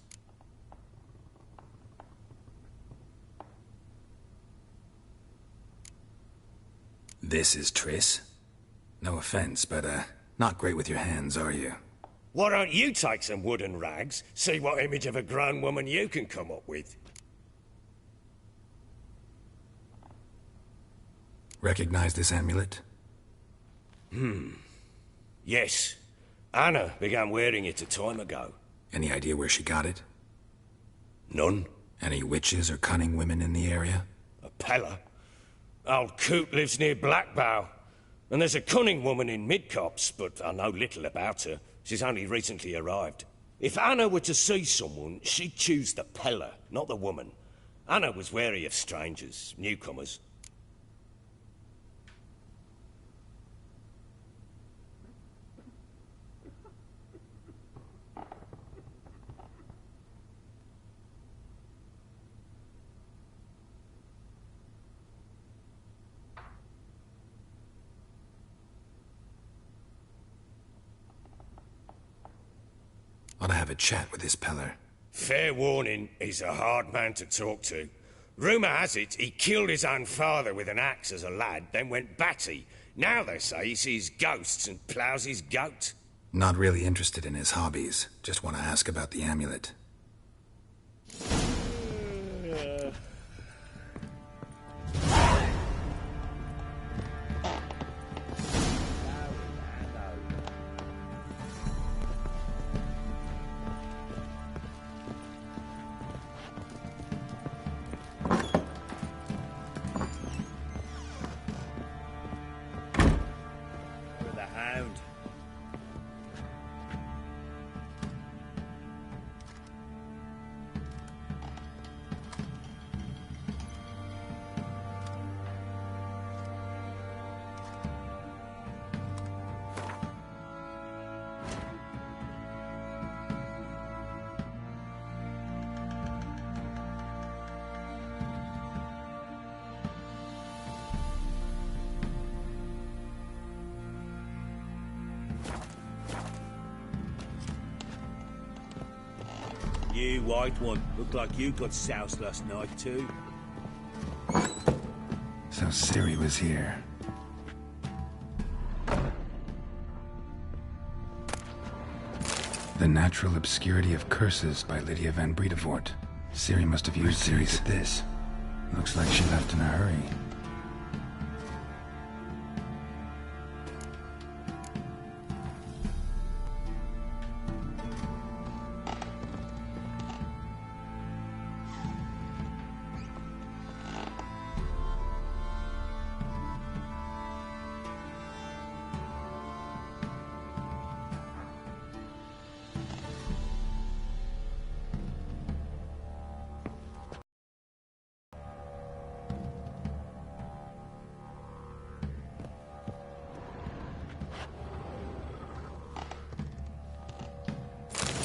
S1: This is Triss? No offense, but, not great with your hands, are you?
S2: Why don't you take some wooden rags, see what image of a grown woman you can come up with?
S1: Recognize this amulet?
S2: Yes. Anna began wearing it a time ago.
S1: Any idea where she got it?
S2: None.
S1: Any witches or cunning women in the area?
S2: A Pella. Old Coot lives near Blackbow. And there's a cunning woman in Midcopse, but I know little about her. She's only recently arrived. If Anna were to see someone, she'd choose the Pella, not the woman. Anna was wary of strangers, newcomers.
S1: Ought to have a chat with this Peller.
S2: Fair warning, he's a hard man to talk to. Rumour has it he killed his own father with an axe as a lad, then went batty. Now they say he sees ghosts and ploughs his goat.
S1: Not really interested in his hobbies. Just want to ask about the amulet.
S17: You white one, look like you got soused last night too.
S1: So Ciri was here. The Natural Obscurity of Curses by Lydia van Bredevoort. Ciri must have used Ciri at this. Looks like she left in a hurry.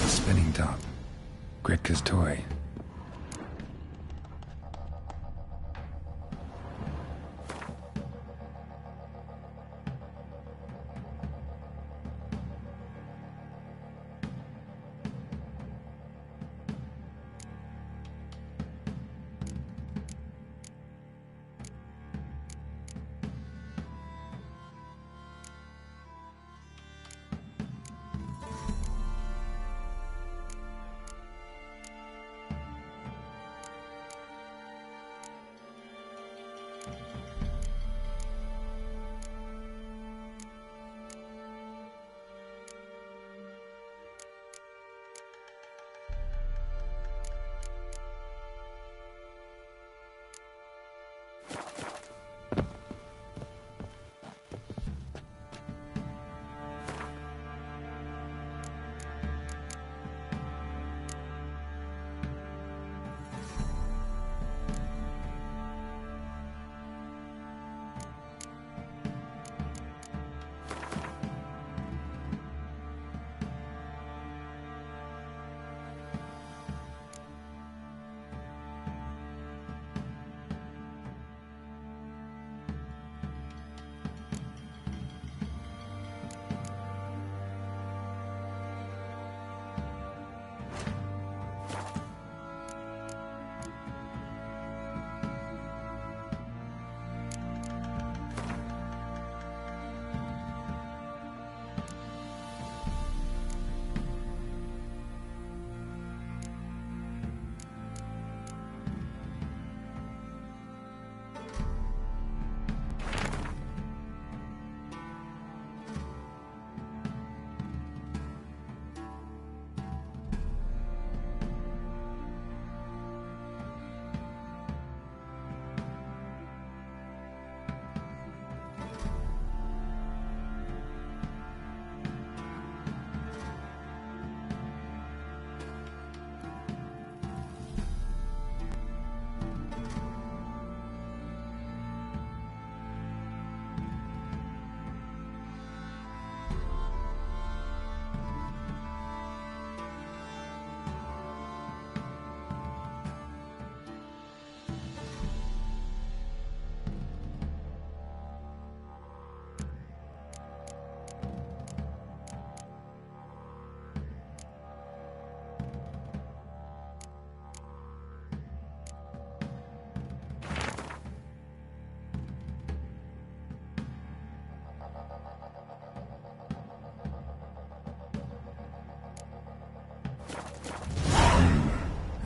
S1: Spinning top. Gretka's toy.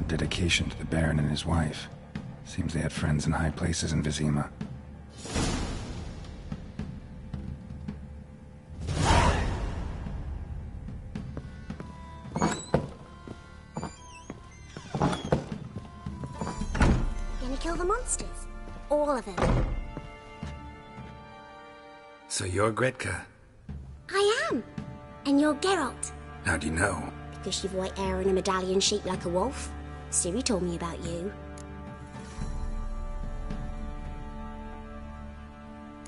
S1: Dedication to the Baron and his wife. Seems they had friends in high places in Vizima.
S19: Gonna kill the monsters? All of them.
S1: So you're Gretka?
S19: I am. And you're Geralt.
S1: How do you know?
S19: Because you've white hair and a medallion shaped like a wolf. Ciri told me about you.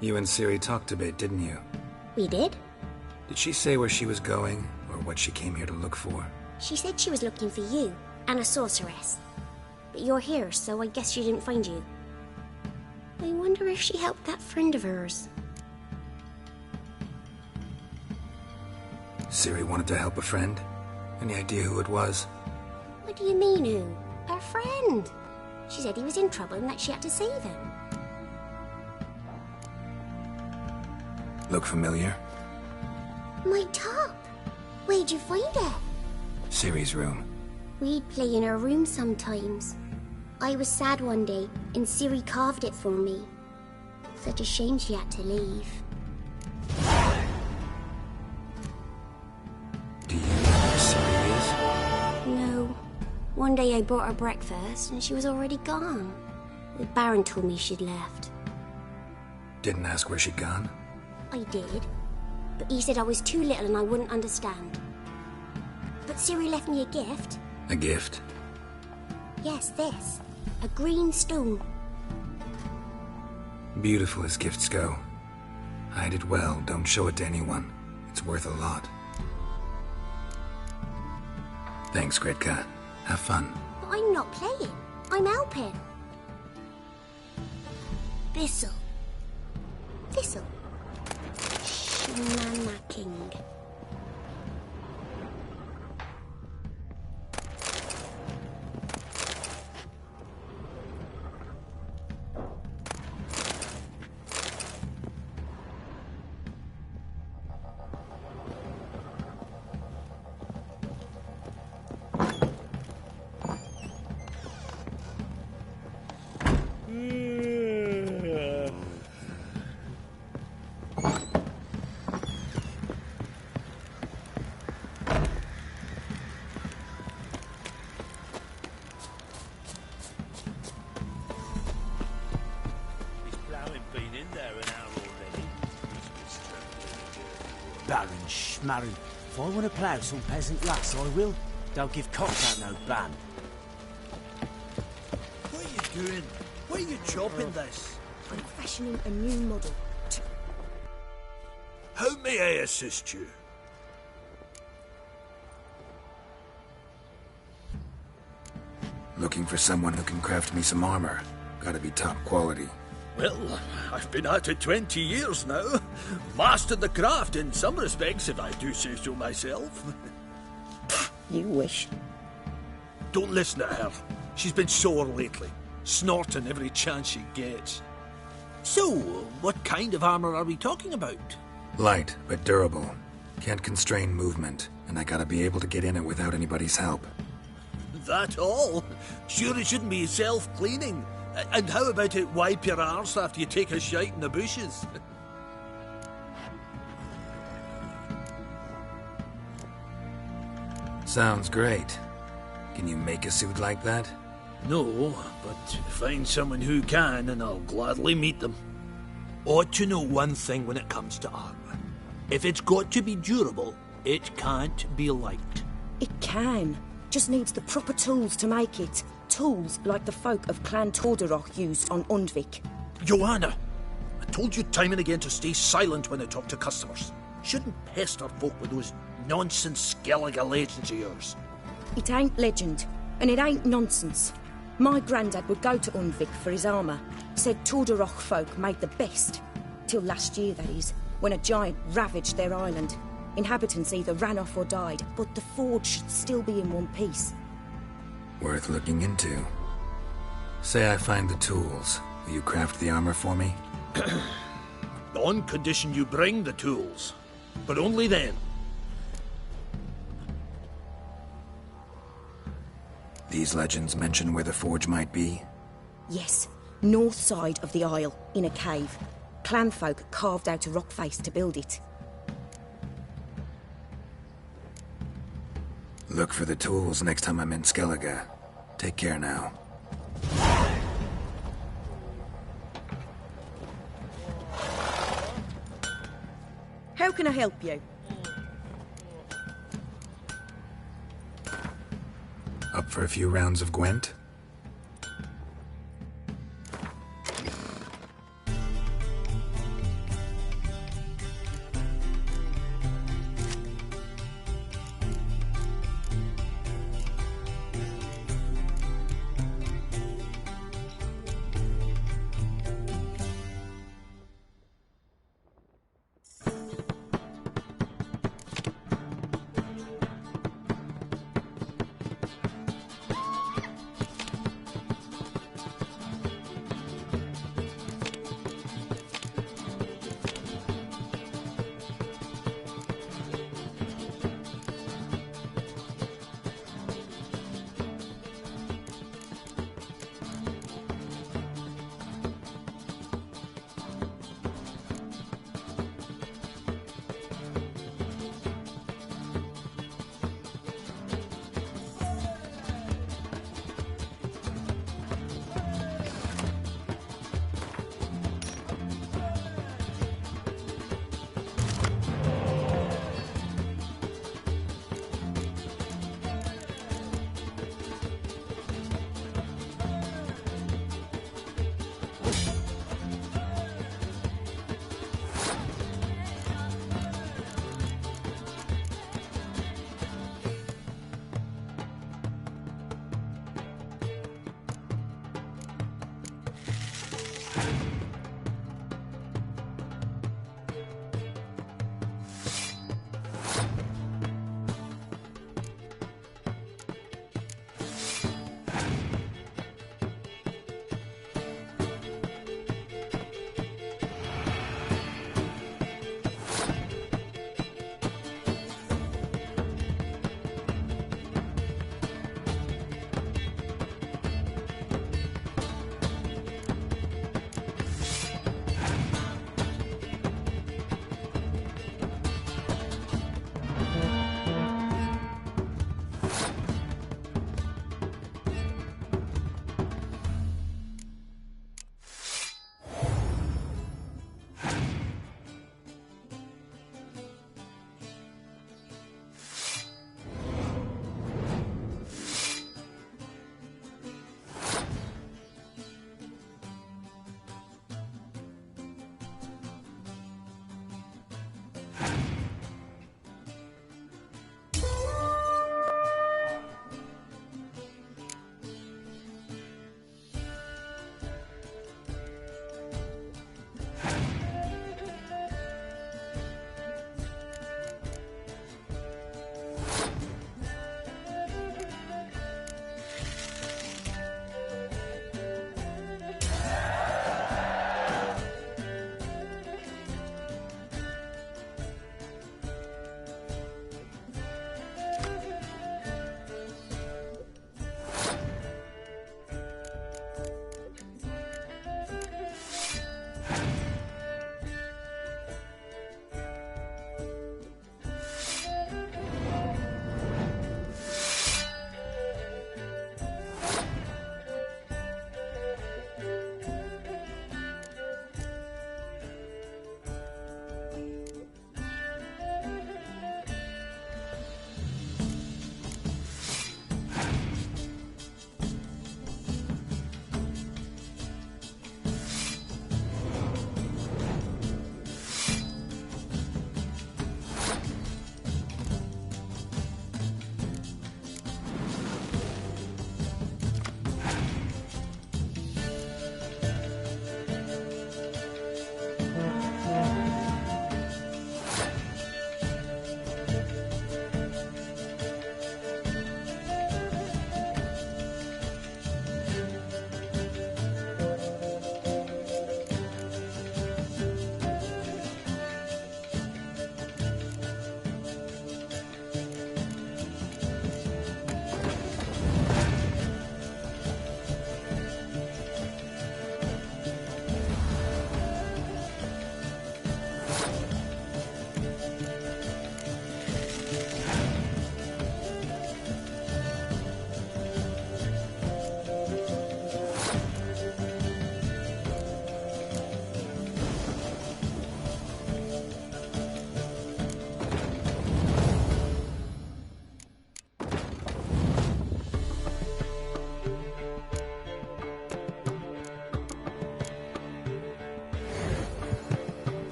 S1: You and Ciri talked a bit, didn't you?
S19: We did.
S1: Did she say where she was going, or what she came here to look for?
S19: She said she was looking for you, and a sorceress. But you're here, so I guess she didn't find you. I wonder if she helped that friend of hers.
S1: Ciri wanted to help a friend? Any idea who it was?
S19: What do you mean, who? Her friend. She said he was in trouble and that she had to save him.
S1: Look familiar?
S19: My top. Where'd you find it?
S1: Ciri's room.
S19: We'd play in her room sometimes. I was sad one day, and Ciri carved it for me. Such a shame she had to leave.
S1: Do you know where Ciri is?
S19: No. One day I brought her breakfast, and she was already gone. The Baron told me she'd left.
S1: Didn't ask where she'd gone?
S19: I did. But he said I was too little and I wouldn't understand. But Ciri left me a gift.
S1: A gift?
S19: Yes, this. A green stone.
S1: Beautiful as gifts go. Hide it well, don't show it to anyone. It's worth a lot. Thanks, Gretka. Have fun.
S19: But I'm not playing. I'm helping. Thistle. Thistle. Shenanacking.
S17: Baron Schmarren. If I want to plough some peasant lass, I will. Don't give cocks out no ban.
S14: What are you doing? Why are you chopping this?
S16: I'm fashioning a new model.
S14: How may I assist you?
S1: Looking for someone who can craft me some armor. Gotta be top quality.
S14: Well, I've been at it 20 years now. Mastered the craft in some respects, if I do say so myself.
S16: You wish.
S14: Don't listen to her. She's been sore lately, snorting every chance she gets. So, what kind of armor are we talking about?
S1: Light, but durable. Can't constrain movement, and I gotta be able to get in it without anybody's help.
S14: That all? Sure it shouldn't be self-cleaning. And how about it wipe your arse after you take a shite in the bushes?
S1: Sounds great. Can you make a suit like that?
S14: No, but find someone who can and I'll gladly meet them. Ought to know one thing when it comes to armor. If it's got to be durable, it can't be light.
S16: It can. Just needs the proper tools to make it. Tools like the folk of Clan Tordarroch used on Undvik.
S14: Joanna, I told you time and again to stay silent when I talk to customers. Shouldn't pester folk with those nonsense Skellige legends of yours.
S16: It ain't legend, and it ain't nonsense. My granddad would go to Undvik for his armour. Said Tordarroch folk made the best. Till last year, that is, when a giant ravaged their island. Inhabitants either ran off or died, but the forge should still be in one piece.
S1: Worth looking into. Say I find the tools. Will you craft the armor for me?
S14: On condition you bring the tools. But only then.
S1: These legends mention where the forge might be?
S16: Yes, north side of the isle, in a cave. Clanfolk carved out a rock face to build it.
S1: Look for the tools next time I'm in Skellige. Take care now.
S16: How can I help you?
S1: Up for a few rounds of Gwent?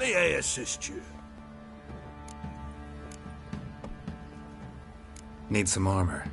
S14: May I assist you?
S1: Need some armor.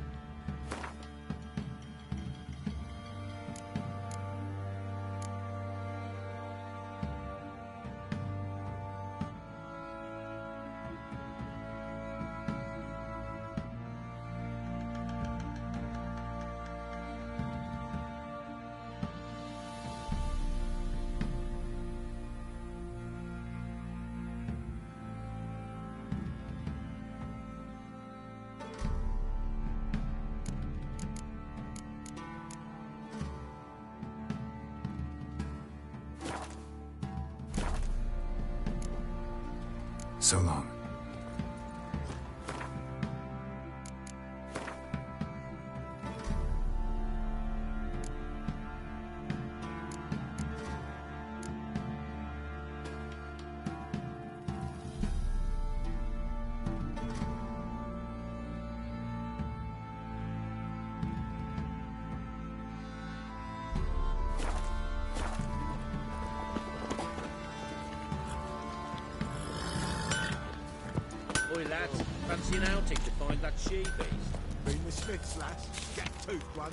S1: So long.
S2: Oi, lads, fancy an outing to find that she-beast?
S8: Been the Smiths, lads. Get tooth one.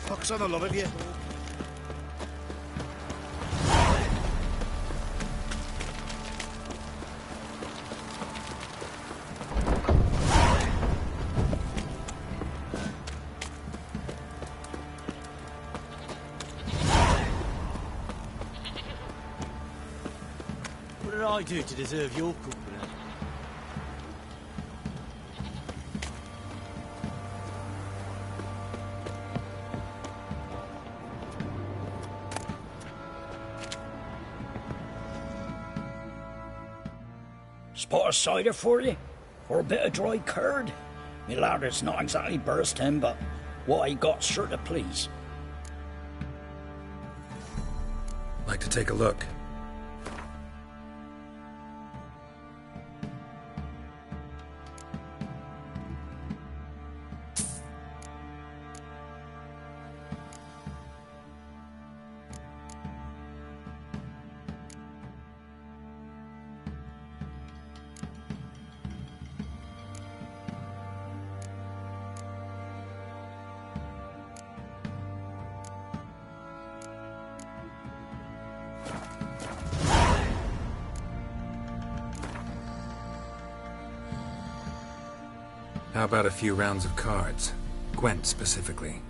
S12: Pox on the lot of you.
S17: What did I do to deserve your company?
S11: Spot of cider for you? Or a bit of dry curd? Me ladder's not exactly bursting, but what I got's sure to please.
S1: Like to take a look. How about a few rounds of cards? Gwent specifically.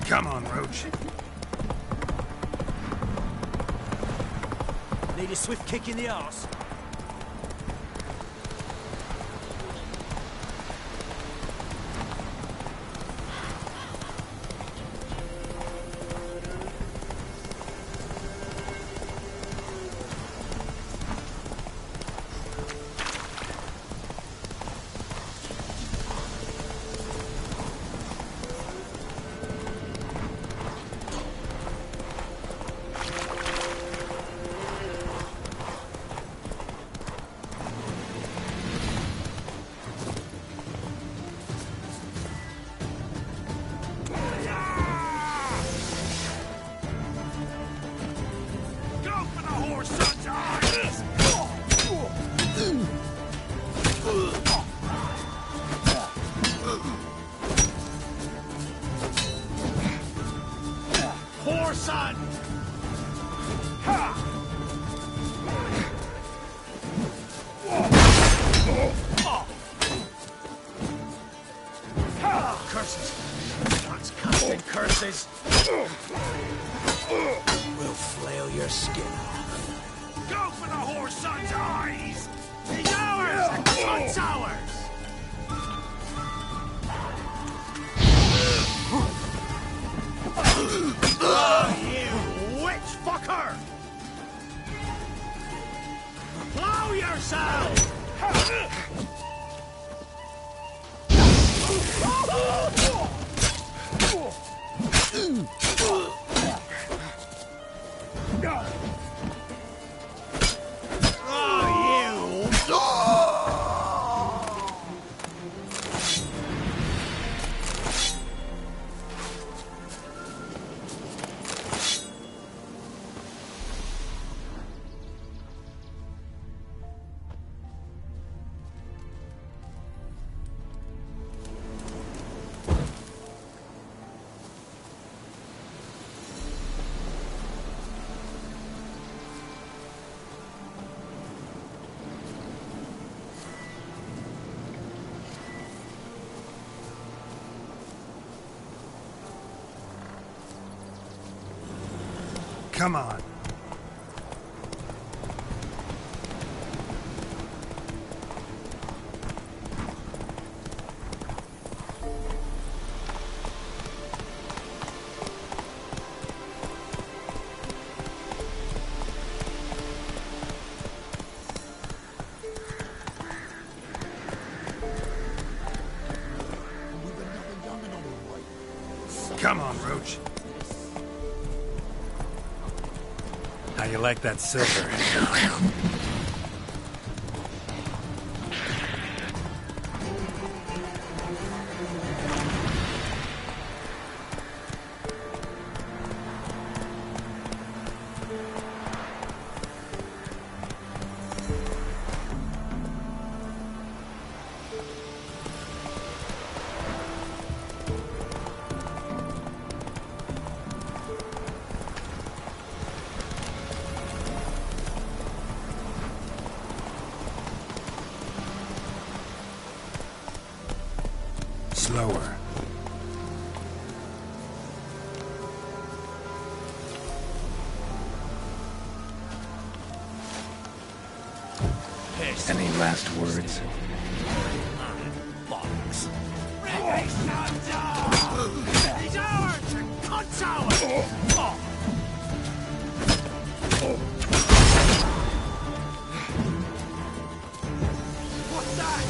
S12: Come on, Roach.
S17: Need a swift kick in the arse.
S14: We'll flail your skin off. Go for the whore son's eyes! He's ours! The cunt's ours! Oh, you witch fucker! Blow yourself!
S12: Come on. Come on, Roach. How you like that silver? Slower. Any last words?
S14: Bollocks. He's ours! The cunt's ours! What's that?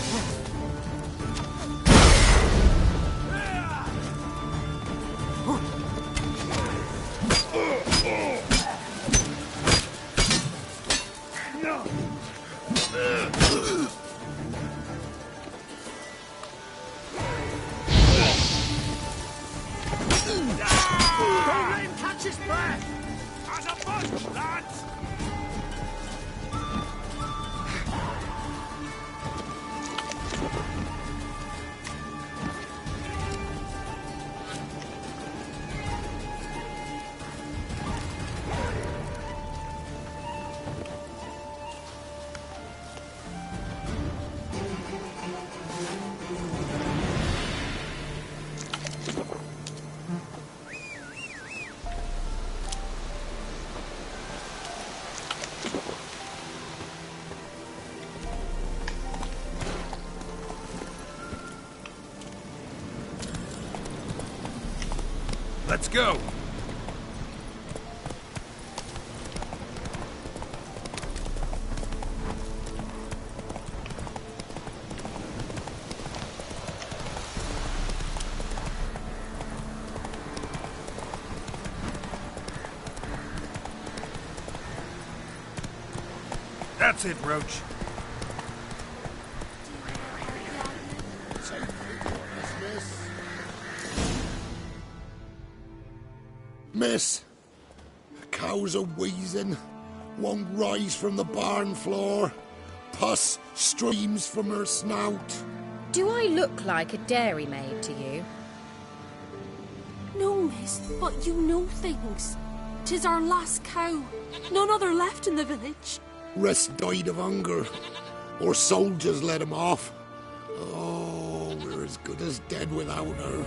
S14: Don't let him catch his breath!
S22: Let's go!
S12: That's it, Roach.
S10: Miss, cows are wheezing, won't rise from the barn floor. Pus streams from her snout.
S13: Do I look like a dairymaid to you?
S18: No, miss, but you know things. 'Tis our last cow. None other left in the village.
S10: Rest died of hunger, or soldiers let him off. Oh, we're as good as dead without her.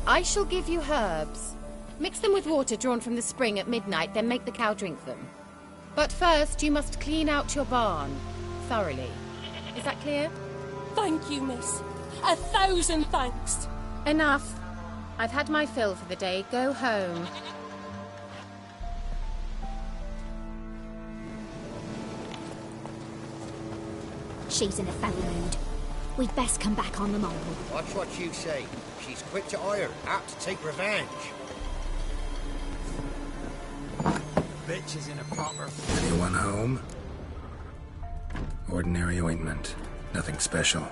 S13: I shall give you herbs. Mix them with water drawn from the spring at midnight, then make the cow drink them. But first, you must clean out your barn thoroughly. Is that clear?
S18: Thank you, miss. 1,000 thanks.
S13: Enough. I've had my fill for the day. Go home.
S19: She's in a foul mood. We'd best come back on the morrow.
S21: Watch what you say. She's quick to ire, apt to take revenge.
S17: Bitch is in a proper...
S1: Anyone home? Ordinary ointment. Nothing special.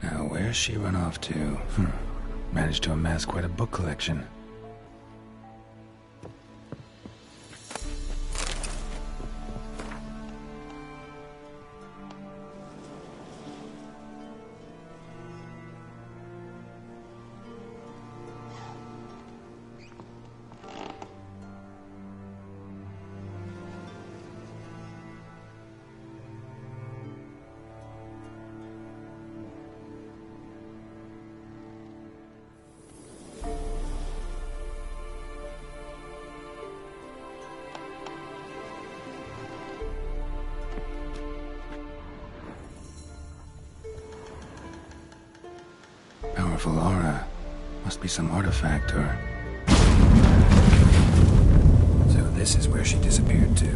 S1: Now, where's she run off to? Managed to amass quite a book collection. Powerful aura. Must be some artifact or... So this is where she disappeared to.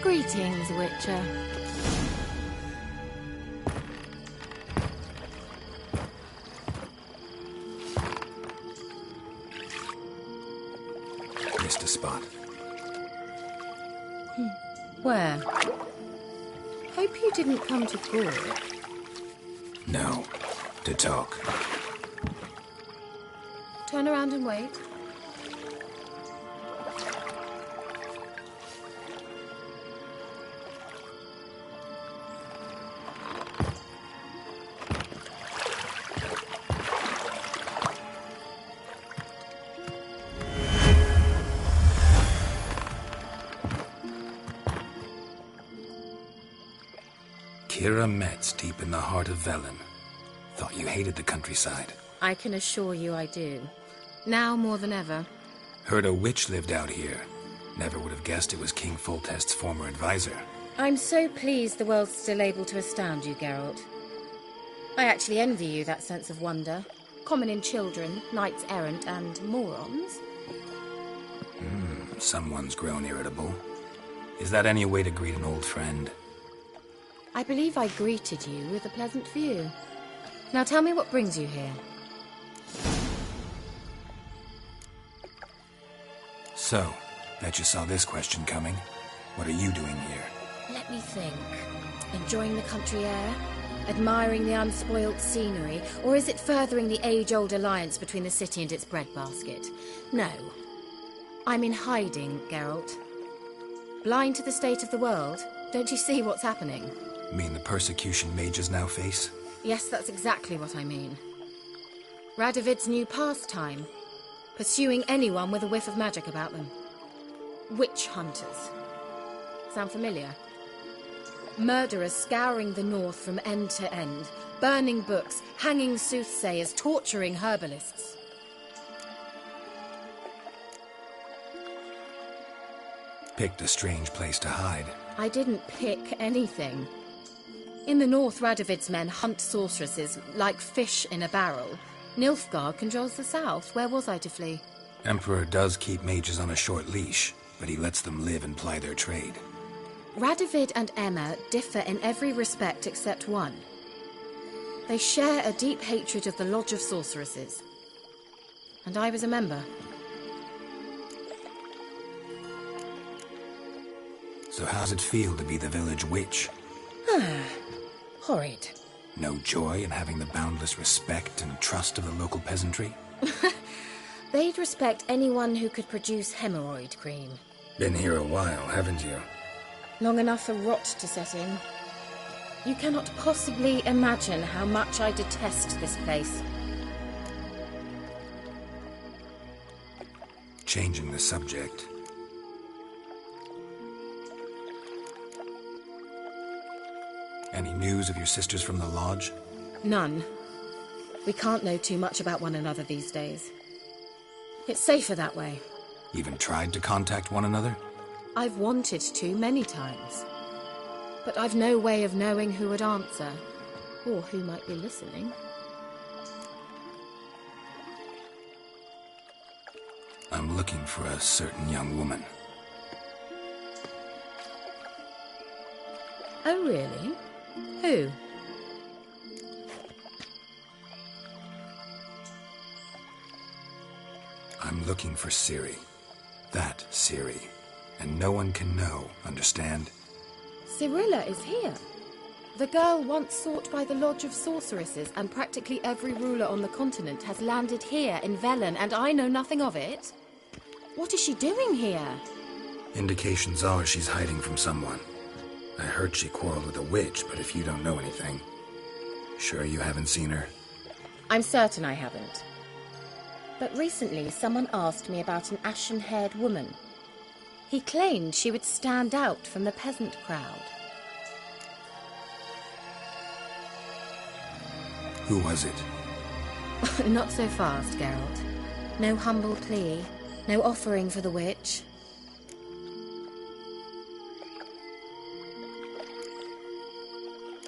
S13: Greetings, Witcher.
S1: Missed a spot.
S13: Where? Hope you didn't come to Gore.
S1: No. To talk.
S13: Turn around and wait.
S1: Kira Metz, deep in the heart of Velen. Thought you hated the countryside.
S13: I can assure you I do. Now more than ever.
S1: Heard a witch lived out here. Never would have guessed it was King Foltest's former advisor.
S13: I'm so pleased the world's still able to astound you, Geralt. I actually envy you that sense of wonder. Common in children, knights errant, and morons.
S1: Someone's grown irritable. Is that any way to greet an old friend?
S13: I believe I greeted you with a pleasant view. Now tell me what brings you here.
S1: So, bet you saw this question coming. What are you doing here?
S13: Let me think. Enjoying the country air? Admiring the unspoilt scenery? Or is it furthering the age-old alliance between the city and its breadbasket? No. I'm in hiding, Geralt. Blind to the state of the world? Don't you see what's happening?
S1: Mean the persecution mages now face?
S13: Yes, that's exactly what I mean. Radovid's new pastime. Pursuing anyone with a whiff of magic about them. Witch hunters. Sound familiar? Murderers scouring the north from end to end, burning books, hanging soothsayers, torturing herbalists.
S1: Picked a strange place to hide.
S13: I didn't pick anything. In the north, Radovid's men hunt sorceresses like fish in a barrel. Nilfgaard controls the south. Where was I to flee?
S1: Emperor does keep mages on a short leash, but he lets them live and ply their trade.
S13: Radovid and Emma differ in every respect except one. They share a deep hatred of the Lodge of Sorceresses. And I was a member.
S1: So how's it feel to be the village witch?
S13: Horrid.
S1: No joy in having the boundless respect and trust of the local peasantry?
S13: They'd respect anyone who could produce hemorrhoid cream.
S1: Been here a while, haven't you?
S13: Long enough for rot to set in. You cannot possibly imagine how much I detest this place.
S1: Changing the subject. Any news of your sisters from the lodge?
S13: None. We can't know too much about one another these days. It's safer that way.
S1: Even tried to contact one another?
S13: I've wanted to many times. But I've no way of knowing who would answer, or who might be listening.
S1: I'm looking for a certain young woman.
S13: Oh, really? Who?
S1: I'm looking for Ciri. That Ciri. And no one can know, understand?
S13: Cirilla is here. The girl once sought by the Lodge of Sorceresses, and practically every ruler on the continent has landed here in Velen, and I know nothing of it. What is she doing here?
S1: Indications are she's hiding from someone. I heard she quarreled with a witch, but if you don't know anything... Sure you haven't seen her?
S13: I'm certain I haven't. But recently someone asked me about an ashen-haired woman. He claimed she would stand out from the peasant crowd.
S1: Who was it?
S13: Not so fast, Geralt. No humble plea, no offering for the witch.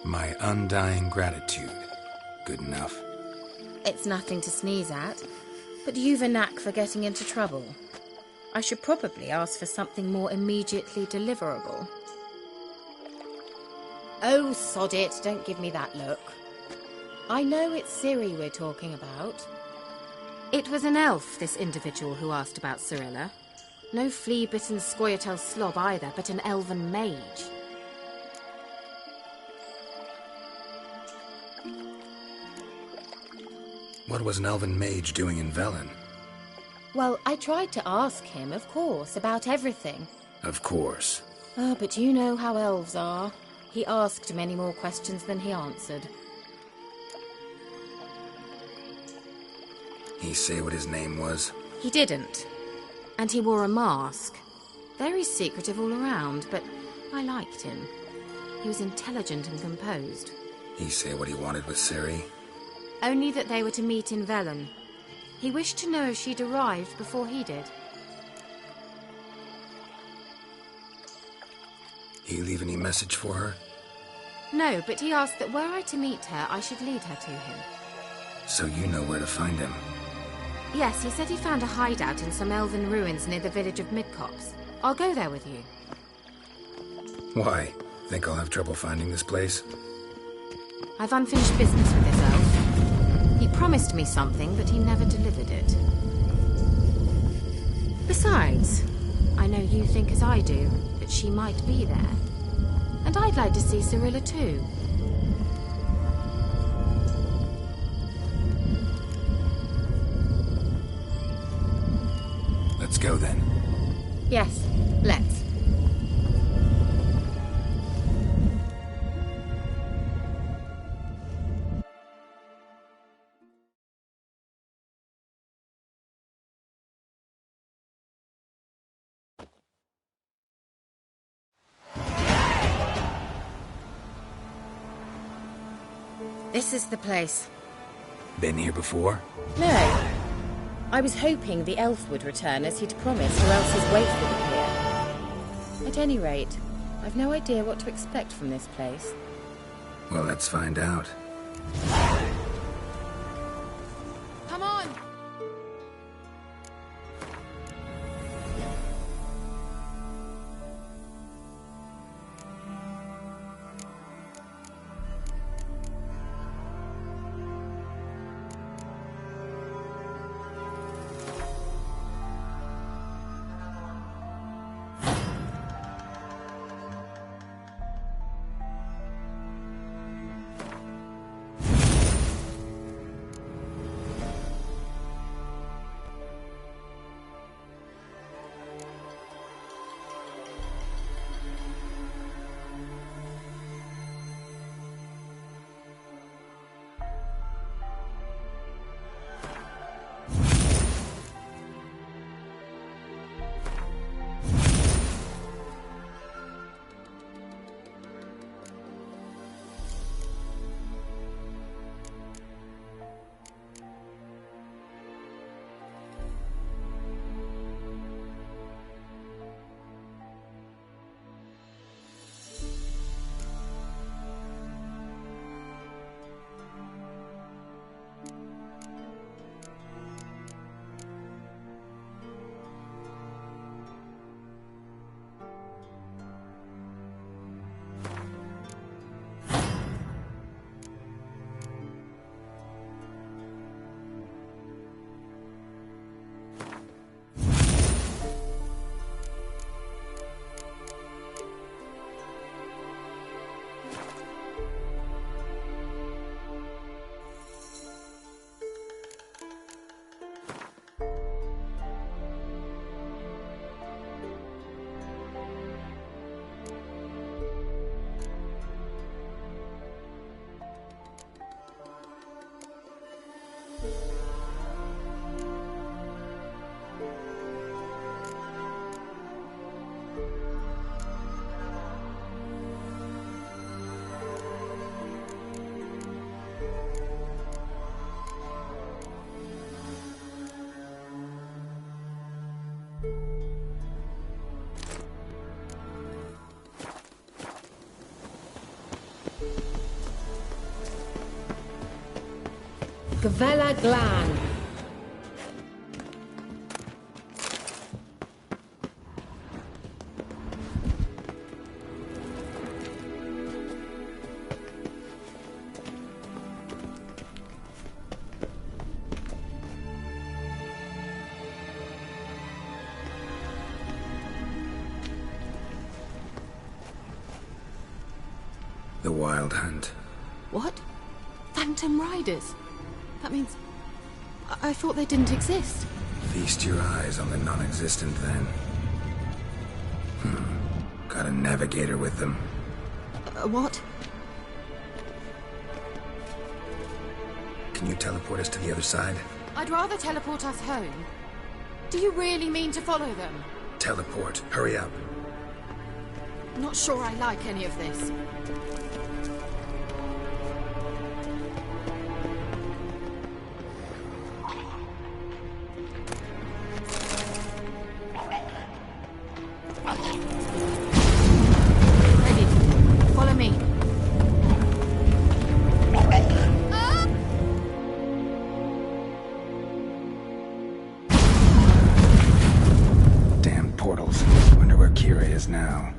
S1: My undying gratitude. Good enough.
S13: It's nothing to sneeze at, but you've a knack for getting into trouble. I should probably ask for something more immediately deliverable. Oh, sod it, don't give me that look. I know it's Ciri we're talking about. It was an elf, this individual who asked about Cirilla. No flea-bitten Scoia'tael slob either, but an elven mage.
S1: What was an elven mage doing in Velen?
S13: Well, I tried to ask him, of course, about everything.
S1: Of course.
S13: Oh, but you know how elves are. He asked many more questions than he answered.
S1: He say what his name was?
S13: He didn't. And he wore a mask. Very secretive all around, but I liked him. He was intelligent and composed.
S1: He say what he wanted with Ciri?
S13: Only that they were to meet in Velen. He wished to know if she'd arrived before he did.
S1: He leave any message for her?
S13: No, but he asked that were I to meet her, I should lead her to him.
S1: So you know where to find him?
S13: Yes, he said he found a hideout in some elven ruins near the village of Midcopse. I'll go there with you.
S1: Why? Think I'll have trouble finding this place?
S13: I've unfinished business with this elf. He promised me something, but he never delivered it. Besides, I know you think as I do, that she might be there. And I'd like to see Cirilla too.
S1: Let's go then.
S13: Yes, let's. This is the place.
S1: Been here before?
S13: No. I was hoping the elf would return as he'd promised, or else his waif would appear. At any rate, I've no idea what to expect from this place.
S1: Well, let's find out.
S13: Come on! Gavella Glan.
S1: The Wild Hunt.
S13: What? Phantom Riders? That means... I thought they didn't exist.
S1: Feast your eyes on the non-existent, then. Got a navigator with them.
S13: What?
S1: Can you teleport us to the other side?
S13: I'd rather teleport us home. Do you really mean to follow them?
S1: Teleport. Hurry up.
S13: Not sure I like any of this. Ready. Follow me.
S1: Damn portals. Wonder where Kira is now.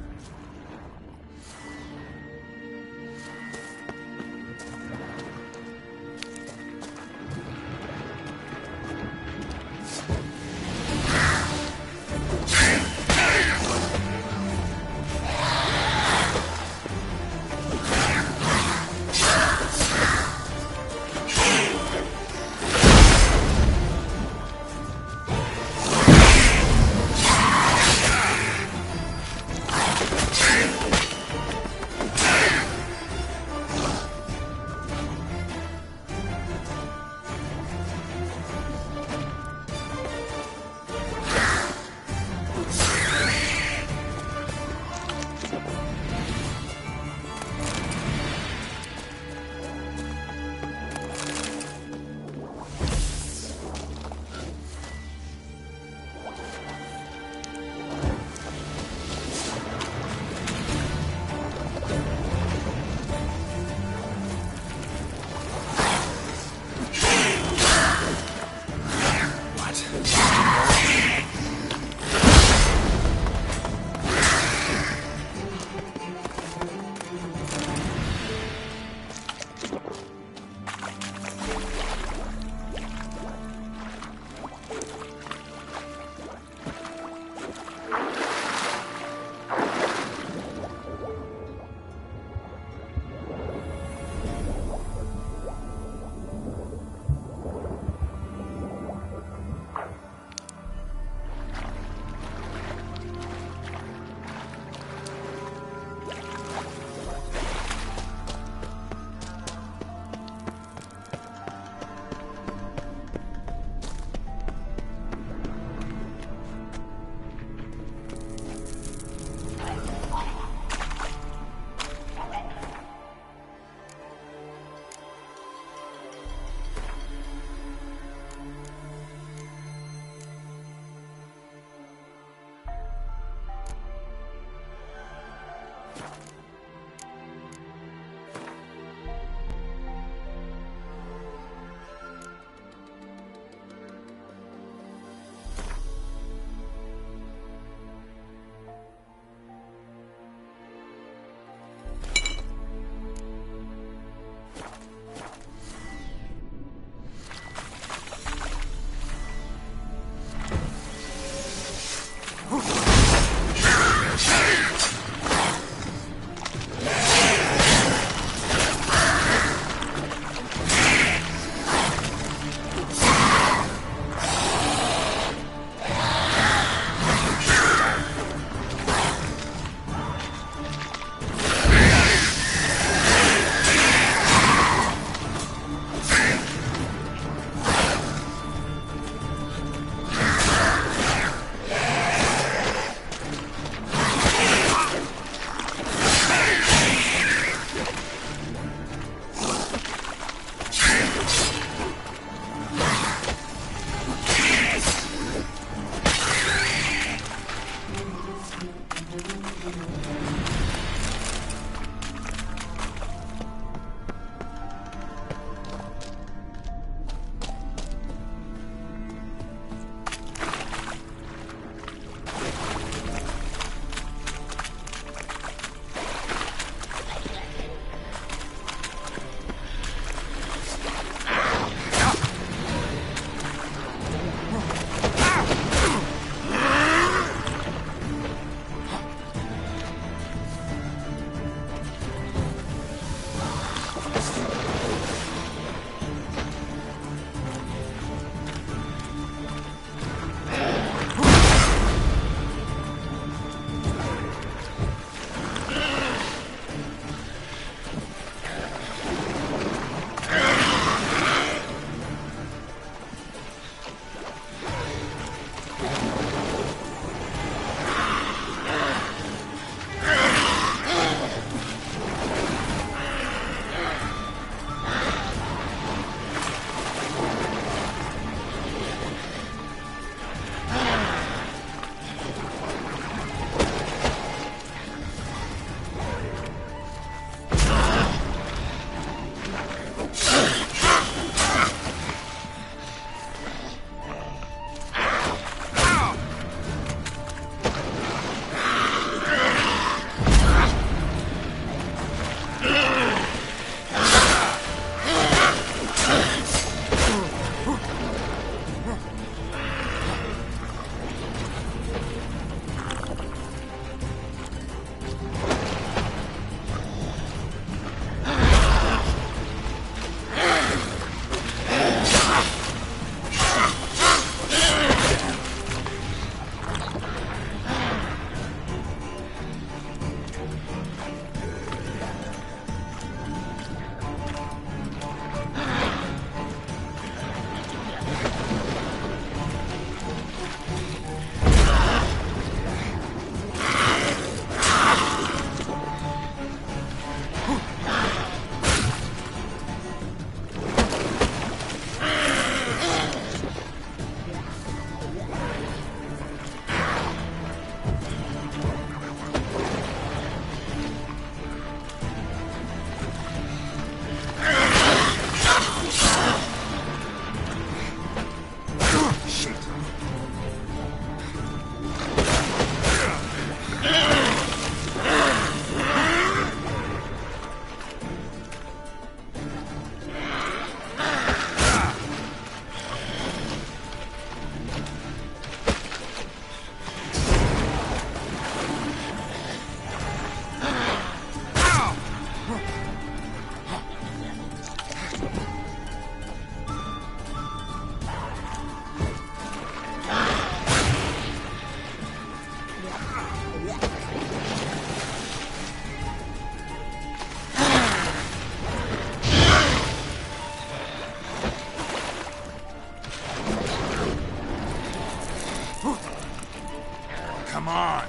S3: Come on.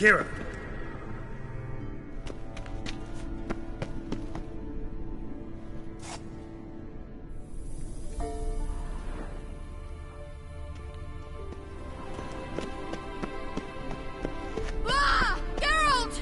S22: Kira!
S18: Ah! Geralt!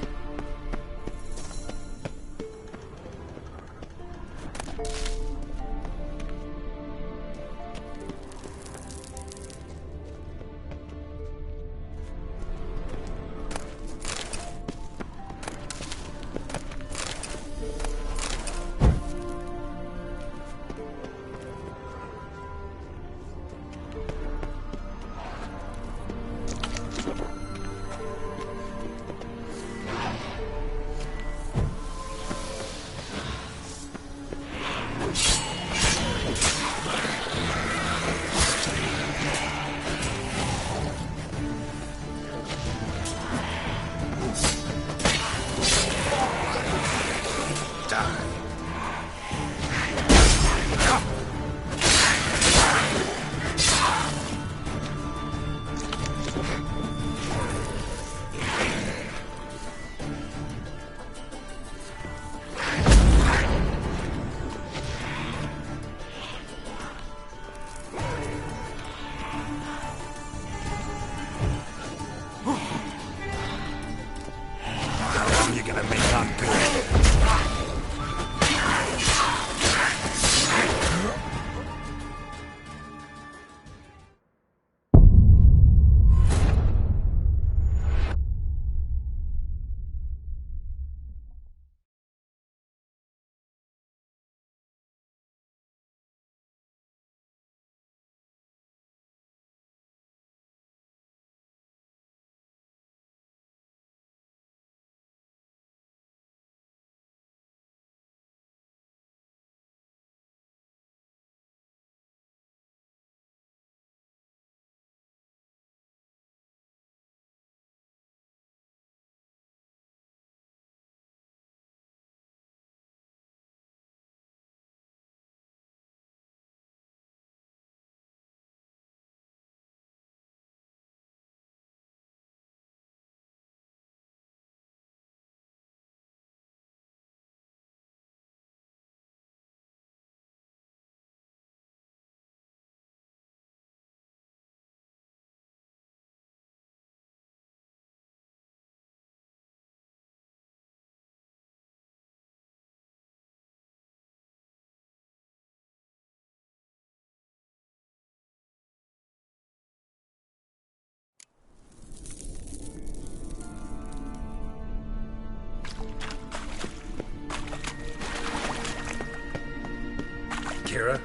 S22: Kira?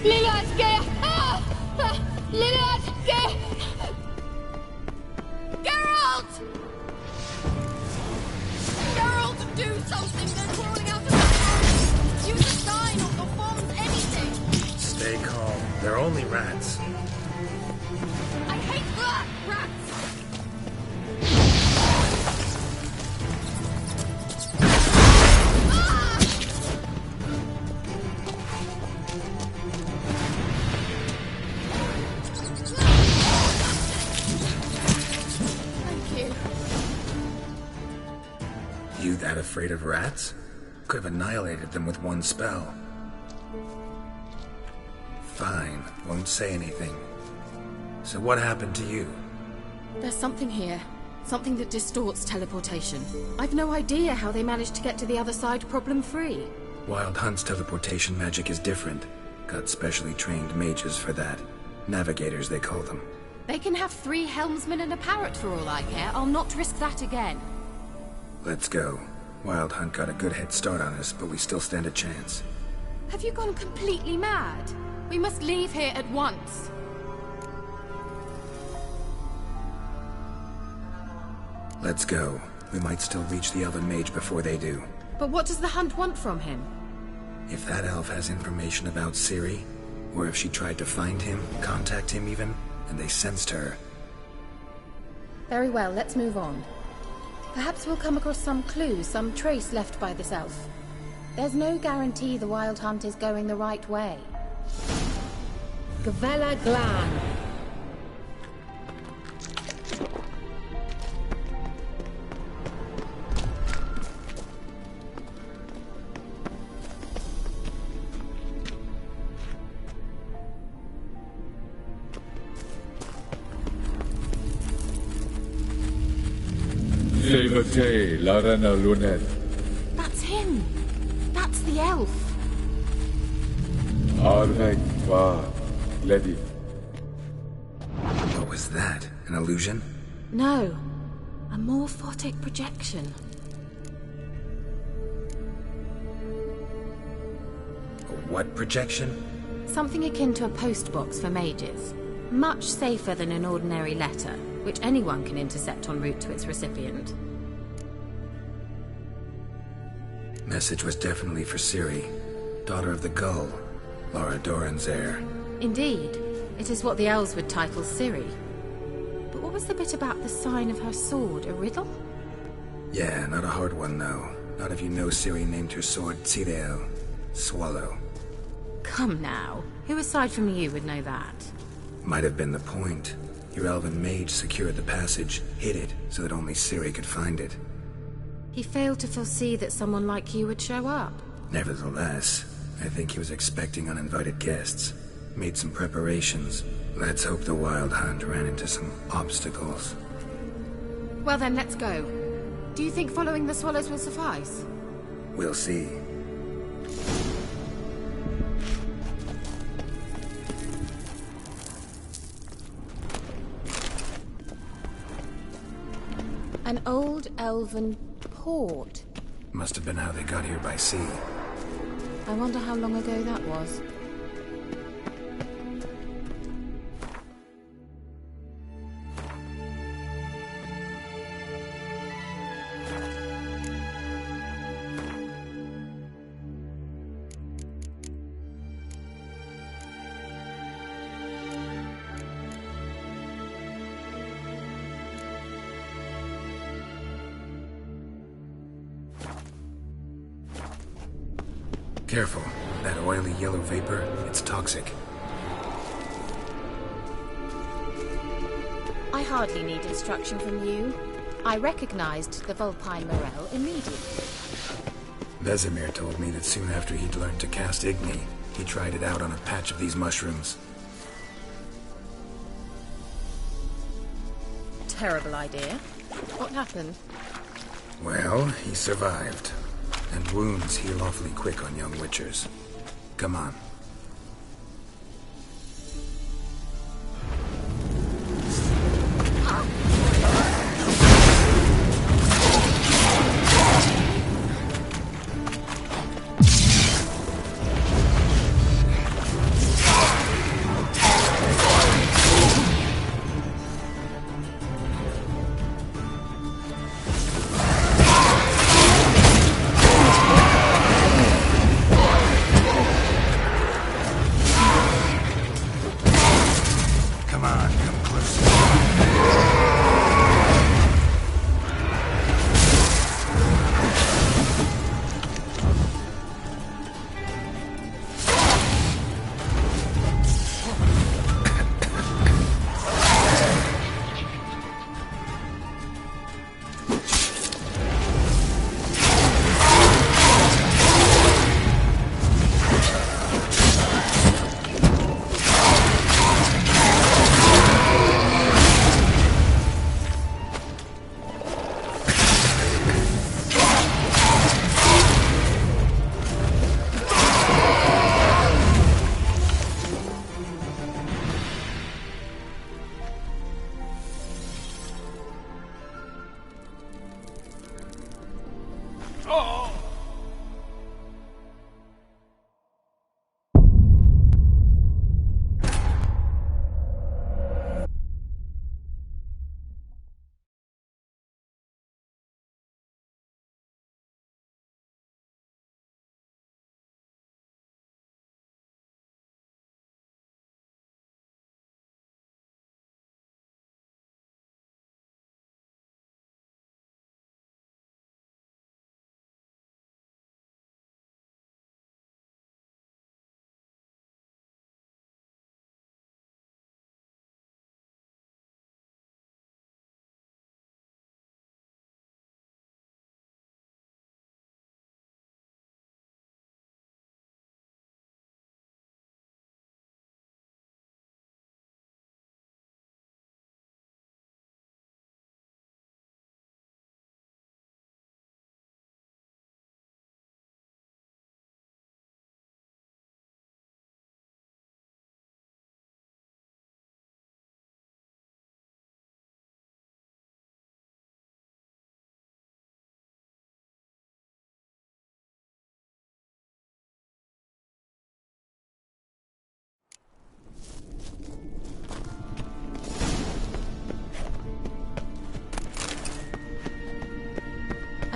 S18: Lilaske! Ah! Lilaske! Geralt! Geralt, do something! They're crawling out of the forest! Use a sign or the bombs, anything!
S22: Stay calm. They're only rats.
S18: I hate rats!
S1: You that afraid of rats? Could have annihilated them with one spell. Fine, won't say anything. So what happened to you?
S13: There's something here. Something that distorts teleportation. I've no idea how they managed to get to the other side problem-free.
S1: Wild Hunt's teleportation magic is different. Got specially trained mages for that. Navigators, they call them.
S13: They can have 3 helmsmen and a parrot for all I care. I'll not risk that again.
S1: Let's go. Wild Hunt got a good head start on us, but we still stand a chance.
S13: Have you gone completely mad? We must leave here at once.
S1: Let's go. We might still reach the Elven Mage before they do.
S13: But what does the Hunt want from him?
S1: If that elf has information about Ciri, or if she tried to find him, contact him even, and they sensed her.
S13: Very well, let's move on. Perhaps we'll come across some clue, some trace left by this elf. There's no guarantee the Wild Hunt is going the right way. Gavella Glan. That's him! That's the elf!
S1: What was that? An illusion?
S13: No. A morphotic projection.
S1: What projection?
S13: Something akin to a postbox for mages. Much safer than an ordinary letter, which anyone can intercept en route to its recipient.
S1: Message was definitely for Ciri, daughter of the Gull, Lara Doran's heir.
S13: Indeed. It is what the elves would title Ciri. But what was the bit about the sign of her sword? A riddle?
S1: Yeah, not a hard one though. Not if you know Ciri named her sword Tirael, Swallow.
S13: Come now. Who aside from you would know that?
S1: Might have been the point. Your elven mage secured the passage, hid it, so that only Ciri could find it.
S13: He failed to foresee that someone like you would show up.
S1: Nevertheless, I think he was expecting uninvited guests. Made some preparations. Let's hope the Wild Hunt ran into some obstacles.
S13: Well then, let's go. Do you think following the swallows will suffice?
S1: We'll see.
S13: An old elven port.
S1: Must have been how they got here by sea.
S13: I wonder how long ago that was.
S1: Careful. That oily yellow vapor, it's toxic.
S13: I hardly need instruction from you. I recognized the Vulpine Morel immediately.
S1: Vesemir told me that soon after he'd learned to cast Igni, he tried it out on a patch of these mushrooms.
S13: Terrible idea. What happened?
S1: Well, he survived. And wounds heal awfully quick on young witchers. Come on.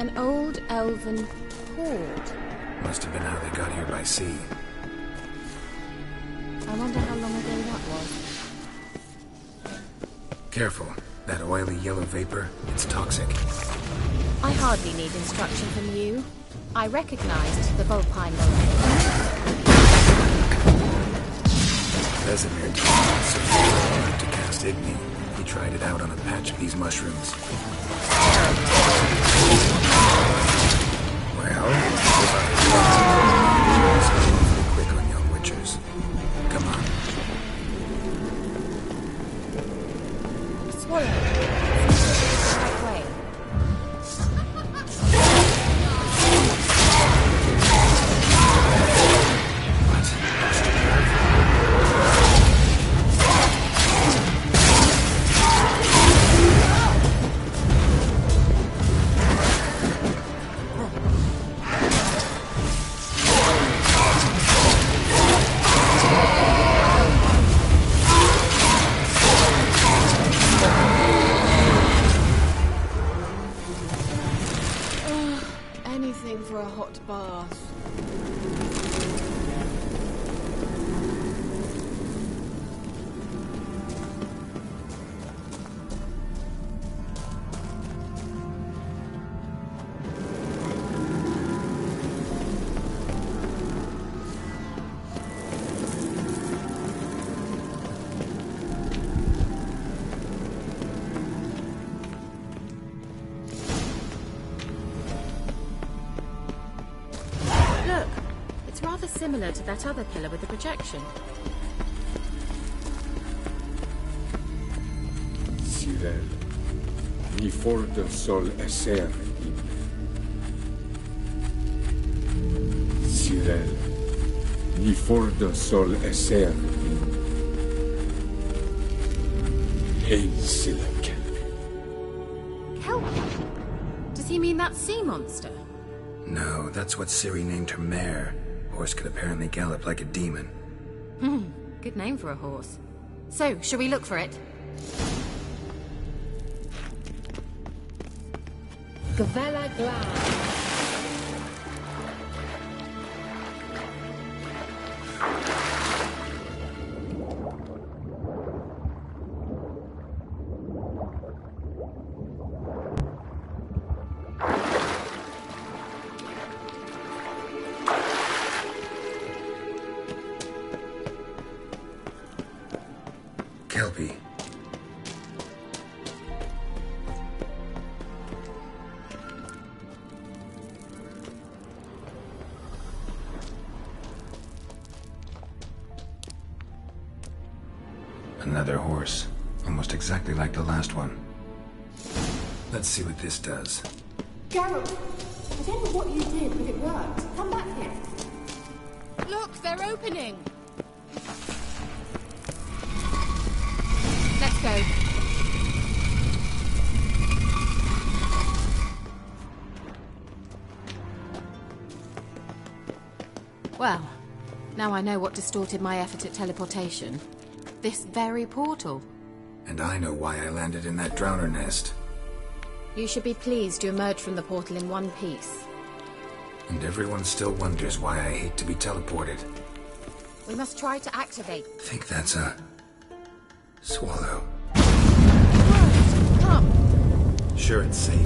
S13: An old elven hoard.
S1: Must have been how they got here by sea.
S13: I wonder how long ago that was.
S1: Careful. That oily yellow vapor, it's toxic.
S13: I hardly need instruction from you. I recognized the Vulpine moray.
S1: Vesemir taught Sophia to cast Igni. He tried it out on a patch of these mushrooms. Well, quick on young witchers. Come on.
S13: Swallow. Right way. Anything for a hot bath. Look, it's rather similar to that other pillar with the projection.
S15: Cyril, ni for del sol esser in. Cyril, ni for del sol esser in. Hail Silla Kelpie.
S13: Kelpie? Does he mean that sea monster?
S1: No, that's what Ciri named her mare. Horse could apparently gallop like a demon.
S13: Good name for a horse. So, shall we look for it? Gavella Glad.
S1: Kelpie. Another horse. Almost exactly like the last one. Let's see what this does.
S20: Geralt, I don't know what you did, but it worked. Come back here.
S13: Look, they're opening! Let's go. Well, now I know what distorted my effort at teleportation. This very portal.
S1: And I know why I landed in that drowner nest.
S13: You should be pleased you emerged from the portal in one piece.
S1: And everyone still wonders why I hate to be teleported.
S13: We must try to activate.
S1: Think that's a... swallow.
S13: Come.
S1: Sure it's safe.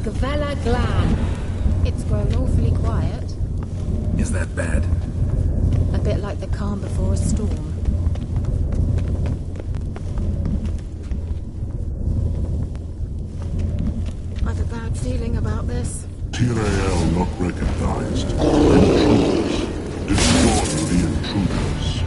S13: Gavella Glan. It's grown awfully quiet.
S1: Is that bad?
S13: A bit like the calm before a storm. I've a bad feeling about this.
S23: Tyrael not recognized. Intruders. Destroy the intruders.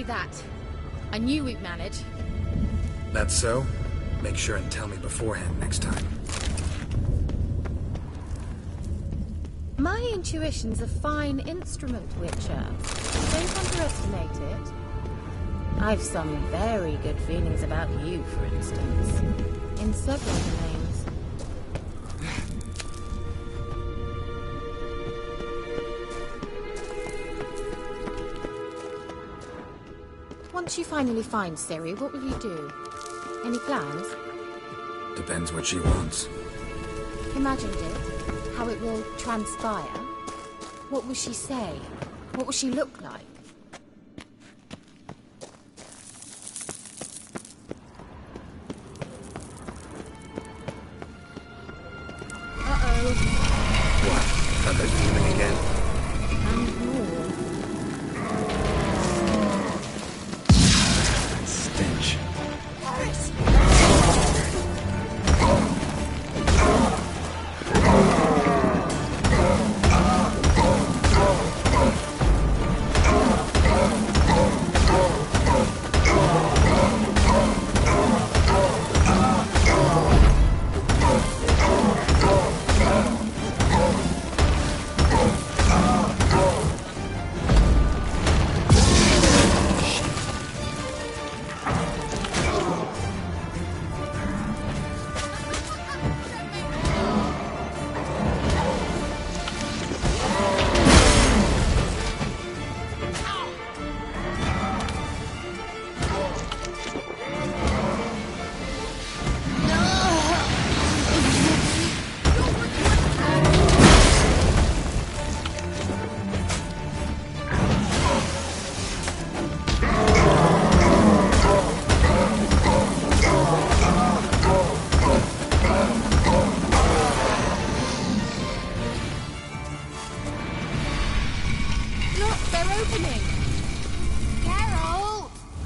S13: that. I knew we'd manage.
S1: That's so? Make sure and tell me beforehand next time.
S13: My intuition's a fine instrument, Witcher. Don't underestimate it. I've some very good feelings about you, for instance. In several domains. Once you finally find Ciri, what will you do? Any plans?
S1: Depends what she wants.
S13: Imagined it. How it will transpire. What will she say? What will she look like? Uh-oh.
S1: What? Thought there's something again?
S13: And more.
S1: Stench.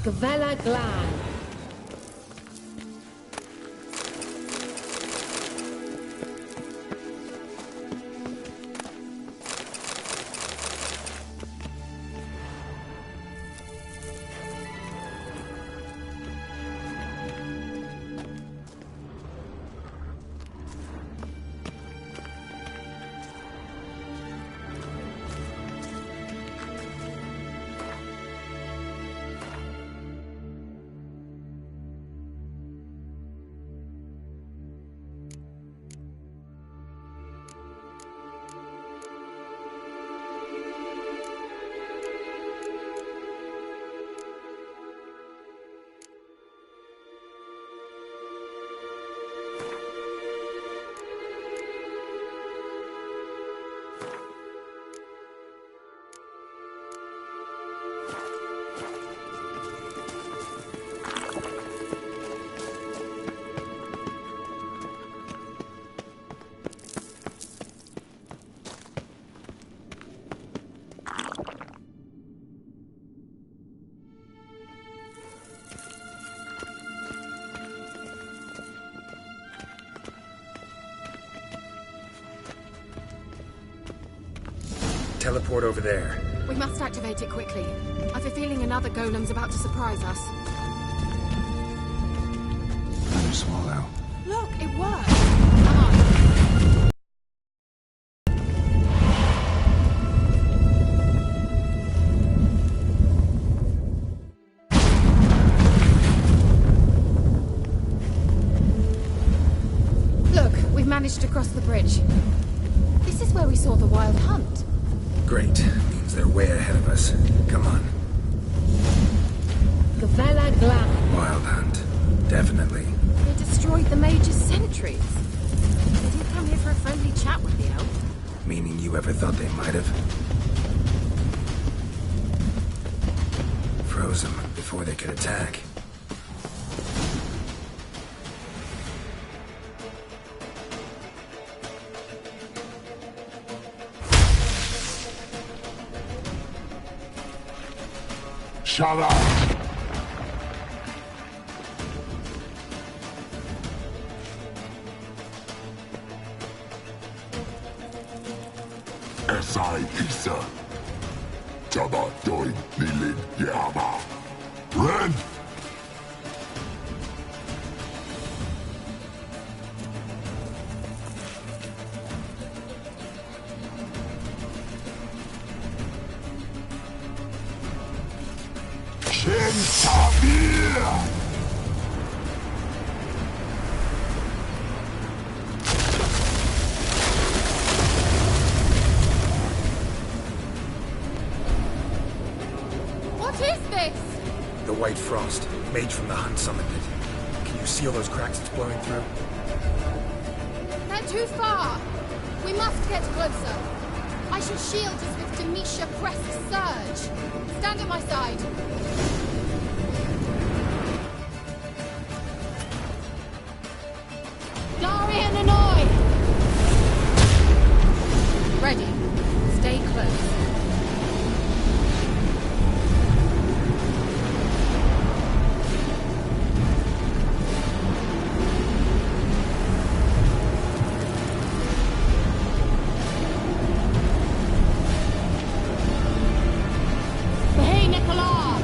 S13: Gavella Glan.
S1: Teleport over there.
S13: We must activate it quickly. I've a feeling another golem's about to surprise us.
S1: Another swallow.
S13: Look, it worked! Come on. Look, we've managed to cross the bridge. This is where we saw the wild hunt.
S1: Great. Means they're way ahead of us. Come on.
S13: Gavella Glan.
S1: Wild hunt. Definitely.
S13: They destroyed the Mage's sentries. They didn't come here for a friendly chat with the elf.
S1: Meaning you ever thought they might have? Froze them before they could attack.
S23: Shut up! Esai Isa. Jabba Doin Nilin Yama. Ren! Kentabir!
S13: What is this?
S1: The White Frost, mage from the Hunt summoned it. Can you see all those cracks it's blowing through?
S13: They're too far. We must get closer. I shall shield us with Demetia Crest's surge. Stand at my side. Darian and I! Ready. Stay close. Hey, Nicola!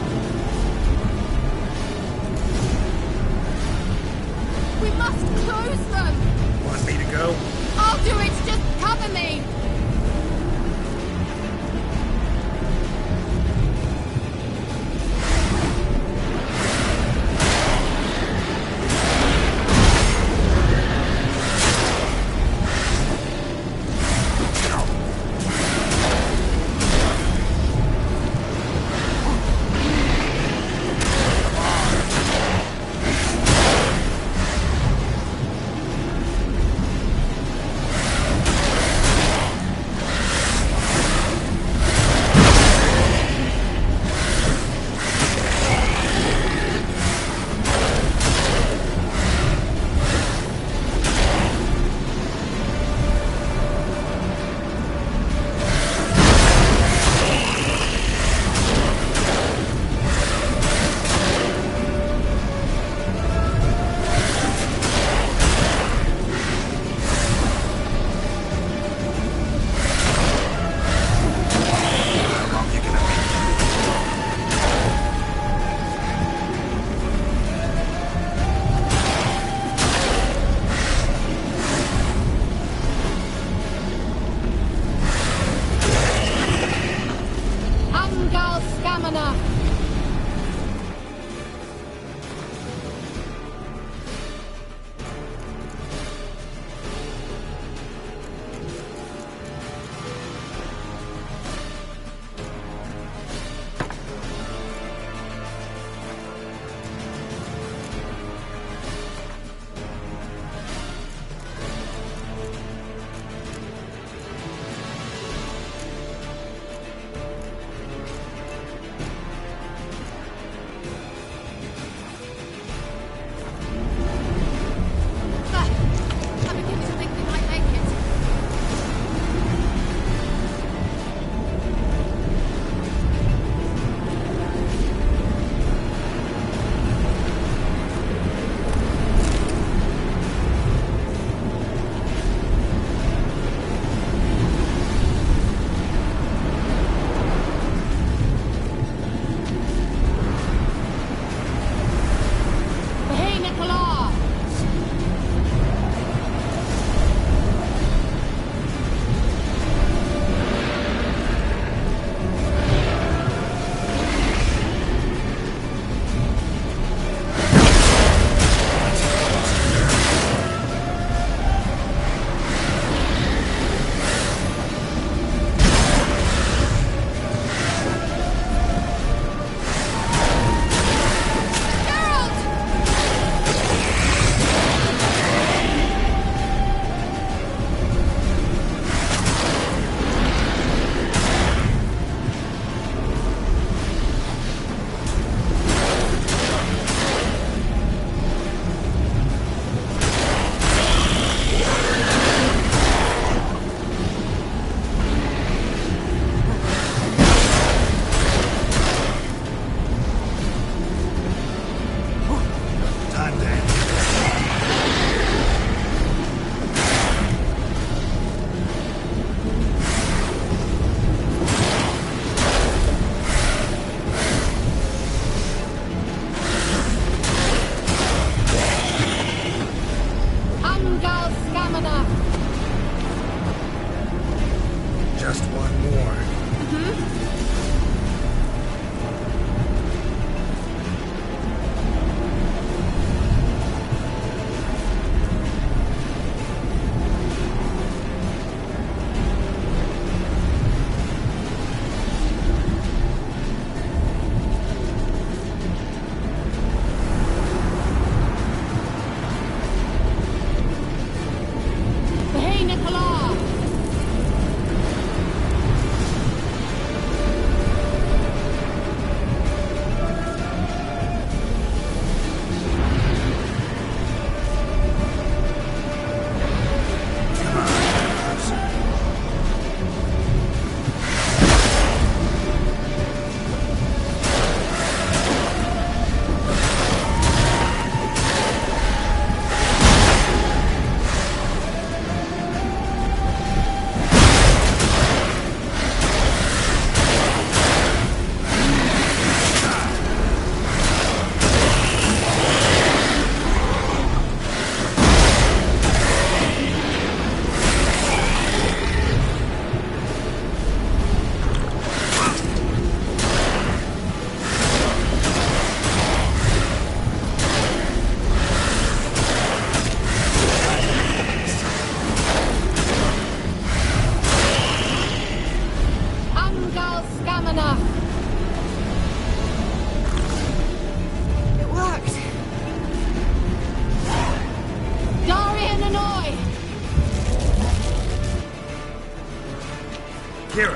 S1: Kira!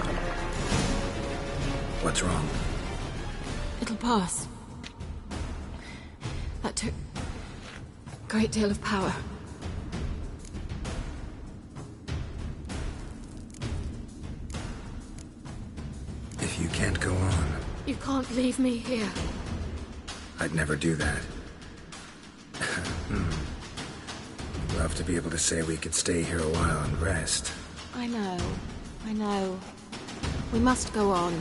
S1: What's wrong?
S13: It'll pass. That took a great deal of power.
S1: If you can't go on,
S13: You can't leave me here.
S1: I'd never do that. Love to be able to say we could stay here a while and rest.
S13: I know. We must go on.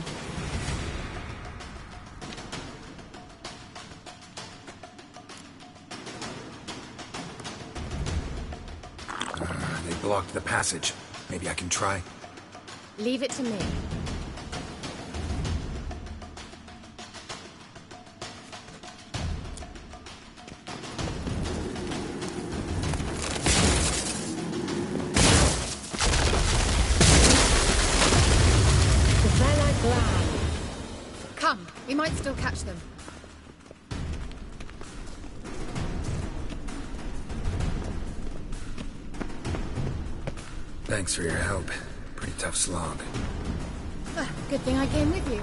S1: They blocked the passage. Maybe I can try.
S13: Leave it to me. Come, we might still catch them.
S1: Thanks for your help. Pretty tough slog.
S13: Good thing I came with you.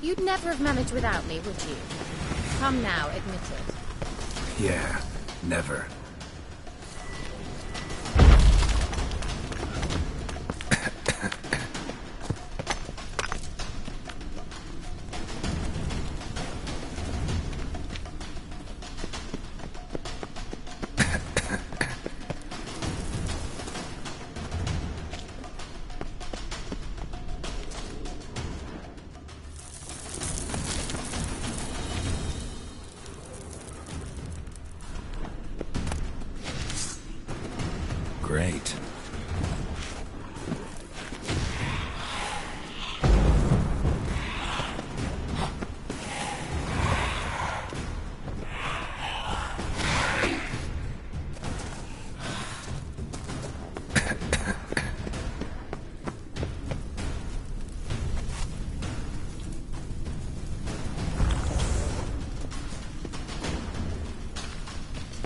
S13: You'd never have managed without me, would you? Come now, admit it.
S1: Yeah, never. Great.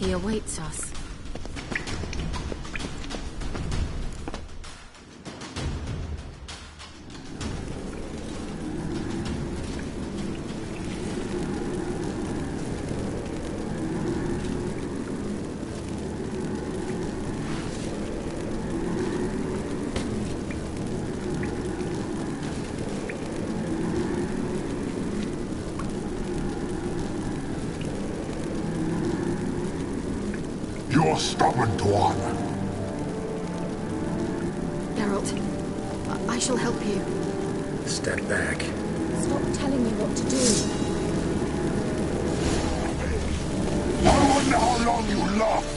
S13: He awaits us.
S23: You're stubborn, Tuan.
S13: Geralt, I shall help you.
S1: Step back.
S13: Stop telling me what to do.
S23: I wonder how long you last.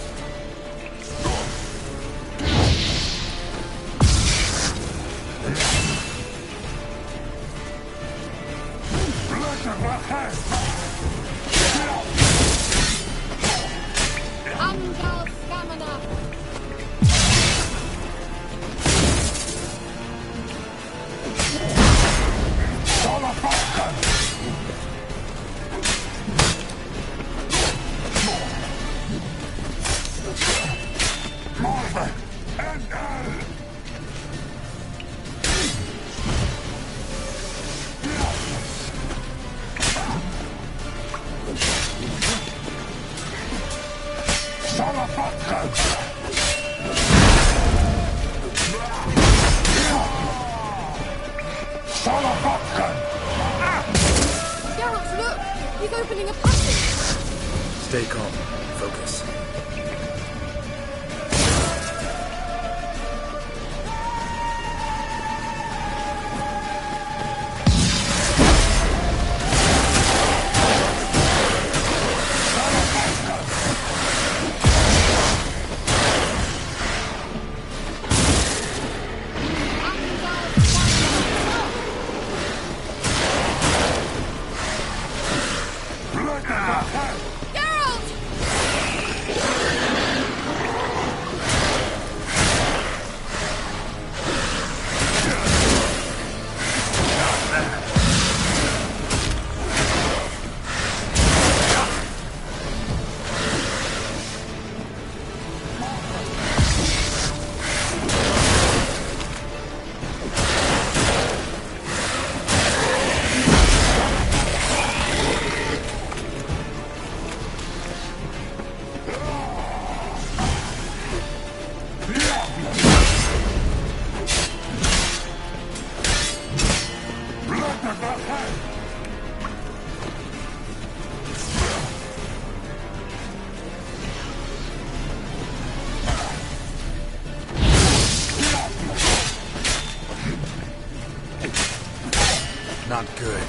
S13: Angal Stamina!
S23: Marve and Al.
S13: Geralt, look! He's opening a passage!
S1: Stay calm. Focus. Not good.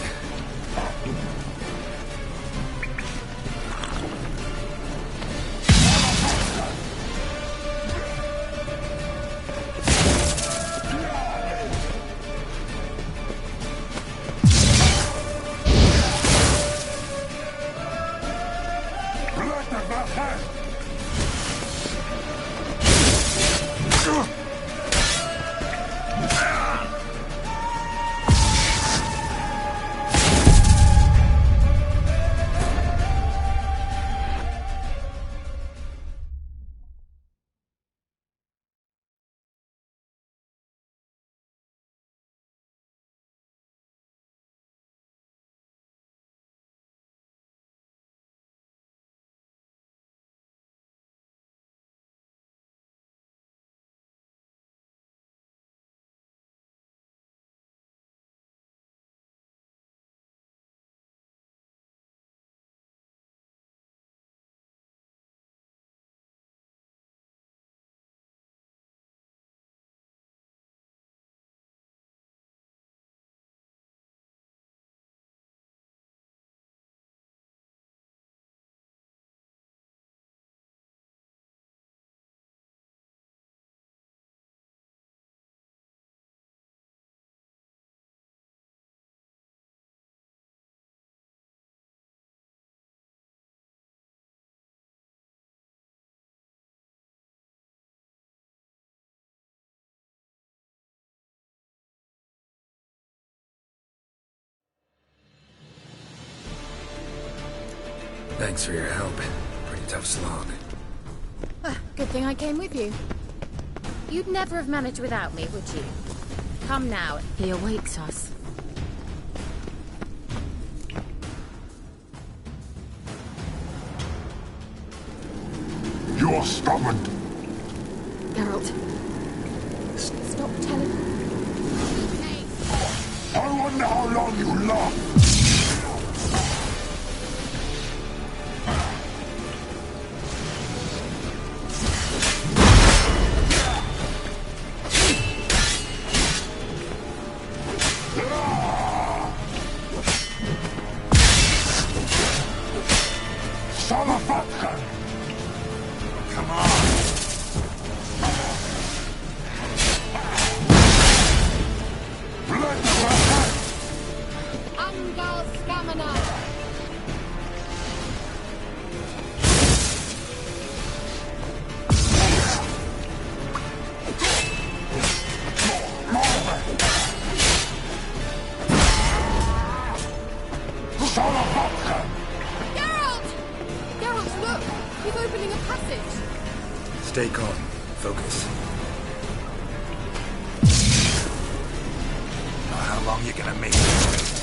S1: Thanks for your help. Pretty tough slog.
S13: Good thing I came with you. You'd never have managed without me, would you? Come now. He awaits us.
S23: You're stubborn.
S13: Geralt. Stop telling me.
S23: I wonder how long you last. Come on.
S13: Angal Stamina! Geralt, look! He's opening a passage!
S1: Stay calm. Focus. How long you gonna make it?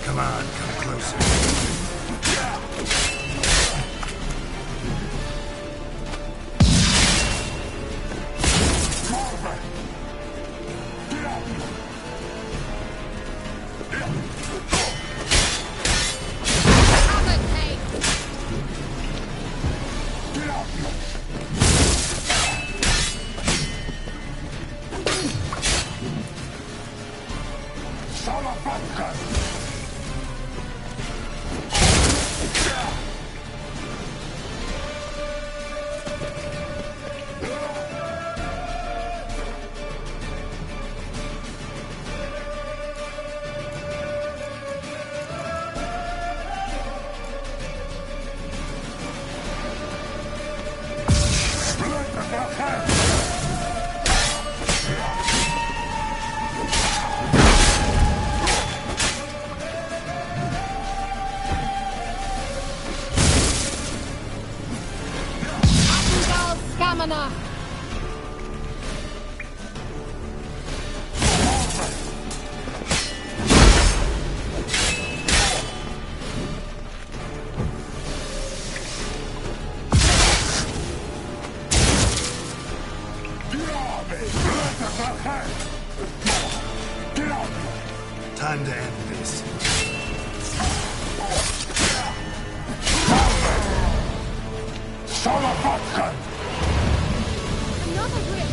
S1: Come on, come closer.
S13: stamina!
S8: Time to end this. Salafatkan!
S13: Another whip!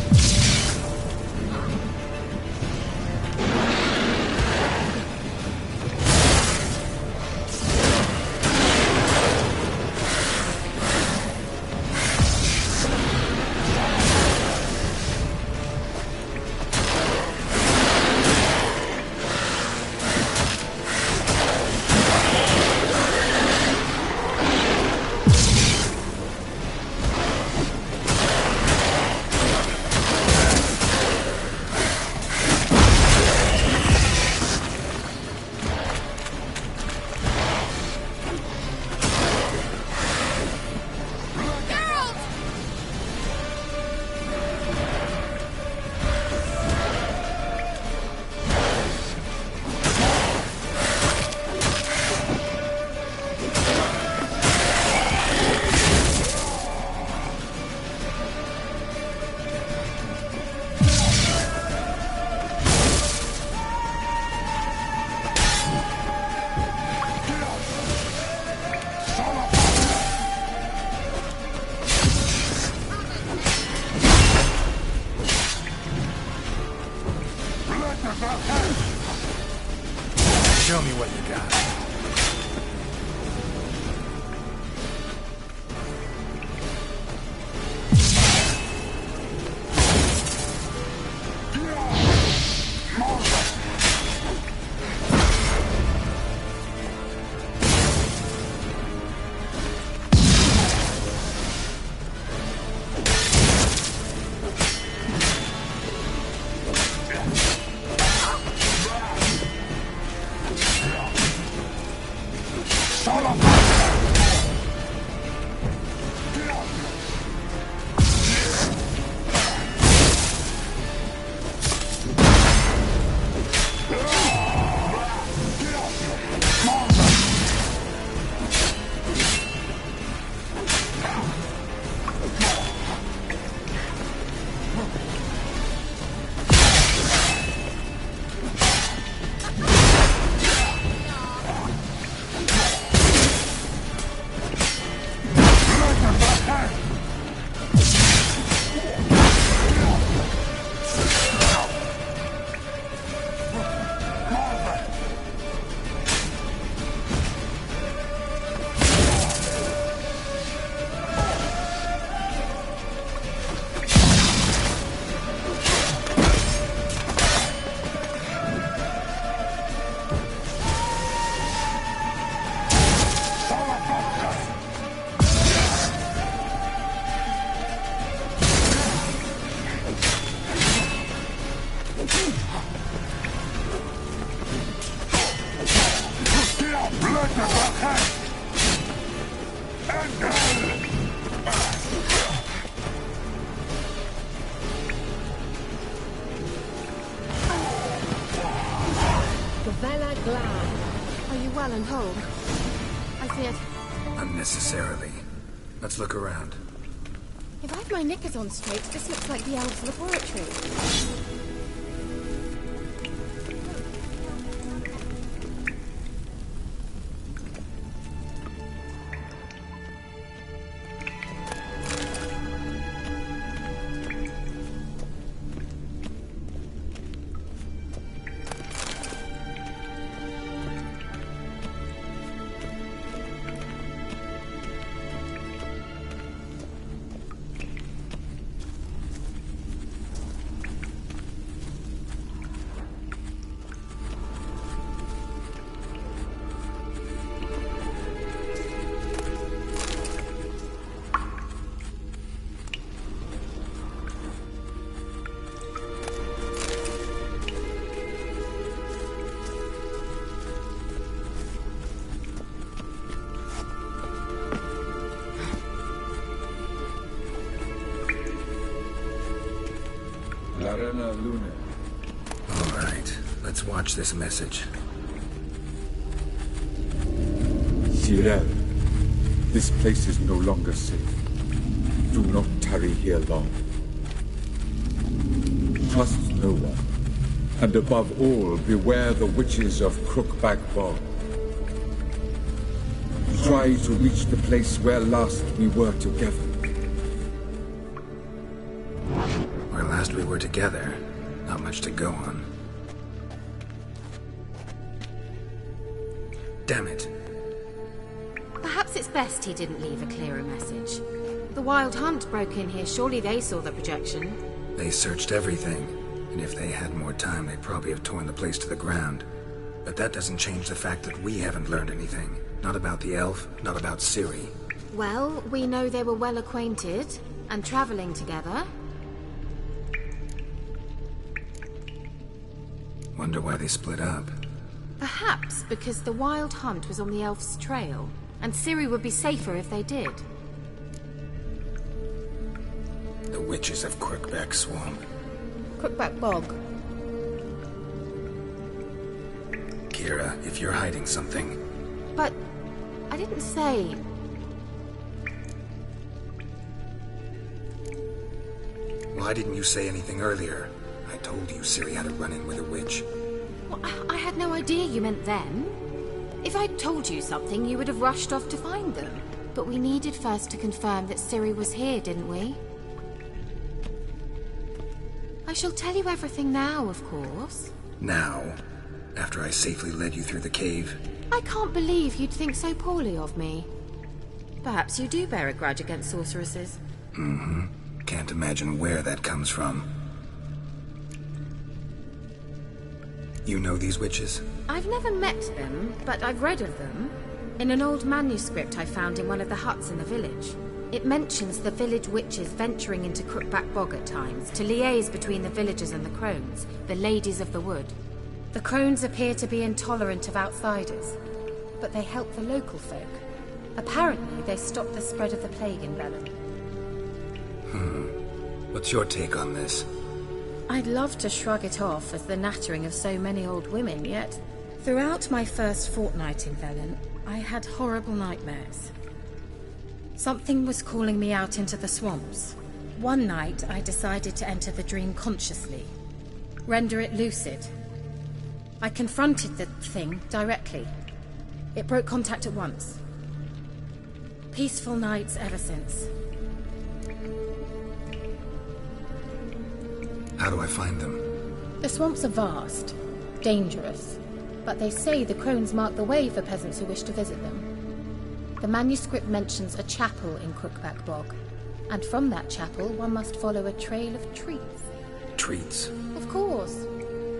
S8: Show me what you got.
S13: Gavella Glad. Are you well and whole? I feared...
S1: Unnecessarily. Let's look around.
S13: If I've my knickers on straight, this looks like the elves' laboratory.
S15: Arena Luna.
S1: All right, let's watch this message.
S15: Cyril, this place is no longer safe. Do not tarry here long. Trust no one. And above all, beware the witches of Crookback Bog. Try to reach the place where last we were together.
S1: Where last we were together, not much to go on. Damn it.
S13: Perhaps it's best he didn't leave a clearer message. The Wild Hunt broke in here. Surely they saw the projection.
S1: They searched everything. And if they had more time, they'd probably have torn the place to the ground. But that doesn't change the fact that we haven't learned anything. Not about the elf, not about Ciri.
S13: Well, we know they were well acquainted and traveling together.
S1: Wonder why they split up.
S13: Perhaps because the Wild Hunt was on the elf's trail, and Ciri would be safer if they did.
S1: The witches of Crookback Swamp.
S13: Crookback Bog.
S1: Kira, if you're hiding something...
S13: But I didn't say...
S1: Why didn't you say anything earlier? I told you Ciri had a run-in with a witch.
S13: Well, I had no idea you meant then. If I'd told you something, you would have rushed off to find them. But we needed first to confirm that Ciri was here, didn't we? I shall tell you everything now, of course.
S1: Now? After I safely led you through the cave?
S13: I can't believe you'd think so poorly of me. Perhaps you do bear a grudge against sorceresses.
S1: Mm-hmm. Can't imagine where that comes from. You know these witches?
S13: I've never met them, but I've read of them. In an old manuscript I found in one of the huts in the village. It mentions the village witches venturing into Crookback Bog at times to liaise between the villagers and the crones, the ladies of the wood. The crones appear to be intolerant of outsiders, but they help the local folk. Apparently, they stop the spread of the plague in Velen.
S1: What's your take on this?
S13: I'd love to shrug it off as the nattering of so many old women, yet throughout my first fortnight in Velen, I had horrible nightmares. Something was calling me out into the swamps. One night, I decided to enter the dream consciously, render it lucid. I confronted the thing directly. It broke contact at once. Peaceful nights ever since.
S1: How do I find them?
S13: The swamps are vast, dangerous, but they say the crones mark the way for peasants who wish to visit them. The manuscript mentions a chapel in Crookback Bog, and from that chapel one must follow a trail of treats.
S1: Treats?
S13: Of course.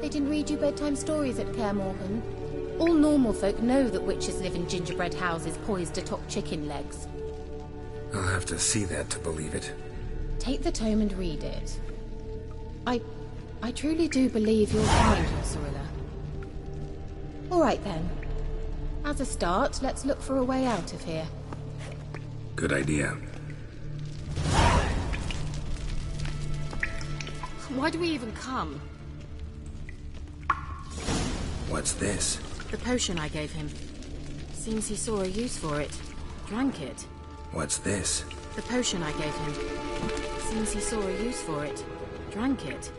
S13: They didn't read you bedtime stories at Kaer Morhen. All normal folk know that witches live in gingerbread houses poised atop chicken legs.
S1: I'll have to see that to believe it.
S13: Take the tome and read it. I truly do believe you'll find her, Cirilla. All right then. As a start, let's look for a way out of here.
S1: Good idea.
S13: Why do we even come?
S1: What's this?
S13: The potion I gave him. Seems he saw a use for it. Drank it.
S1: What's this?
S13: The potion I gave him. Seems he saw a use for it. Drank it.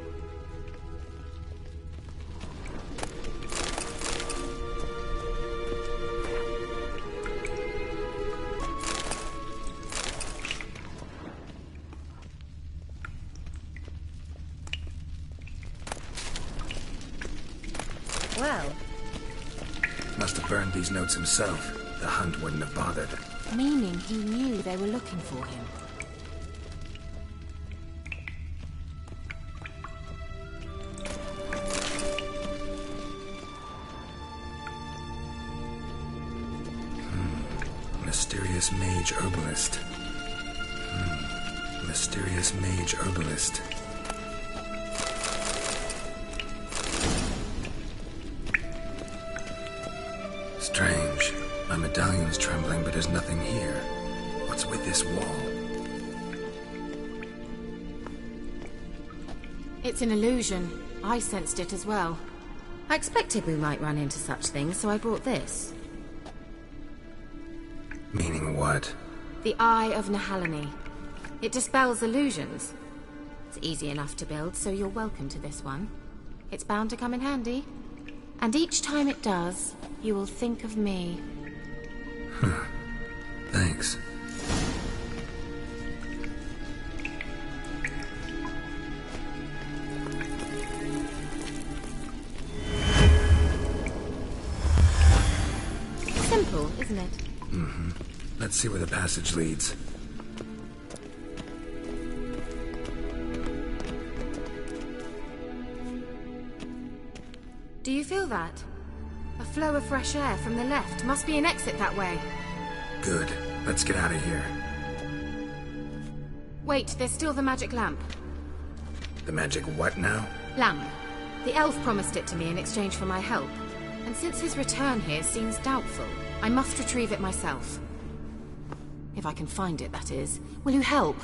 S13: Well.
S1: Must have burned these notes himself. The Hunt wouldn't have bothered.
S13: Meaning he knew they were looking for him.
S1: Mysterious Mage Herbalist. Mysterious Mage Herbalist. Strange. My medallion's trembling, but there's nothing here. What's with this wall?
S13: It's an illusion. I sensed it as well. I expected we might run into such things, so I brought this.
S1: Meaning what?
S13: The Eye of Nehaleni. It dispels illusions. It's easy enough to build, so you're welcome to this one. It's bound to come in handy. And each time it does, you will think of me.
S1: Thanks.
S13: Simple, isn't it?
S1: Mm-hmm. Let's see where the passage leads.
S13: Do you feel that? A flow of fresh air from the left. Must be an exit that way.
S1: Good. Let's get out of here.
S13: Wait, there's still the magic lamp.
S1: The magic what now?
S13: Lamp. The elf promised it to me in exchange for my help. And since his return here seems doubtful, I must retrieve it myself. If I can find it, that is. Will you help?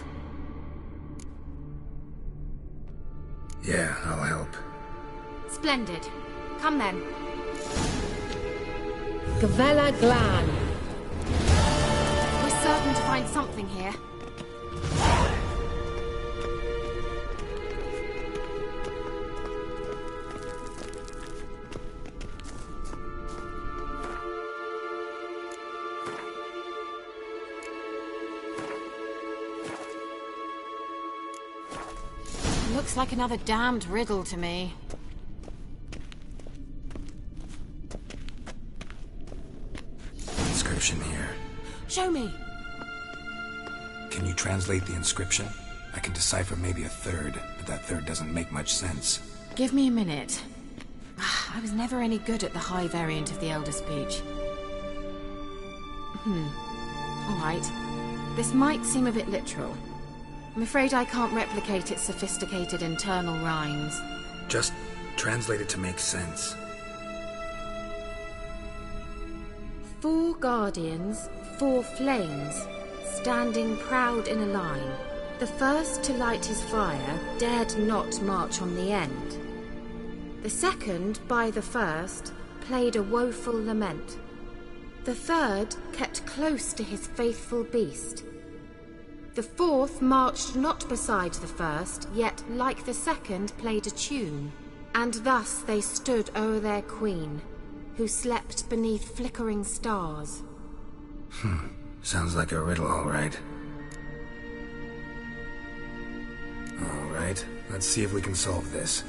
S1: Yeah, I'll help.
S13: Splendid. Come then.
S18: Gavella Glan.
S13: We're certain to find something here. Looks like another damned riddle to me.
S1: Inscription here.
S13: Show me.
S1: Can you translate the inscription? I can decipher maybe a third, but that third doesn't make much sense.
S13: Give me a minute. I was never any good at the high variant of the Elder Speech. All right. This might seem a bit literal. I'm afraid I can't replicate its sophisticated internal rhymes.
S1: Just translate it to make sense.
S13: 4 guardians, 4 flames, standing proud in a line. The first to light his fire dared not march on the end. The second, by the first, played a woeful lament. The third kept close to his faithful beast. The fourth marched not beside the first, yet, like the second, played a tune. And thus they stood o'er their queen, who slept beneath flickering stars.
S1: Sounds like a riddle, all right. All right, let's see if we can solve this.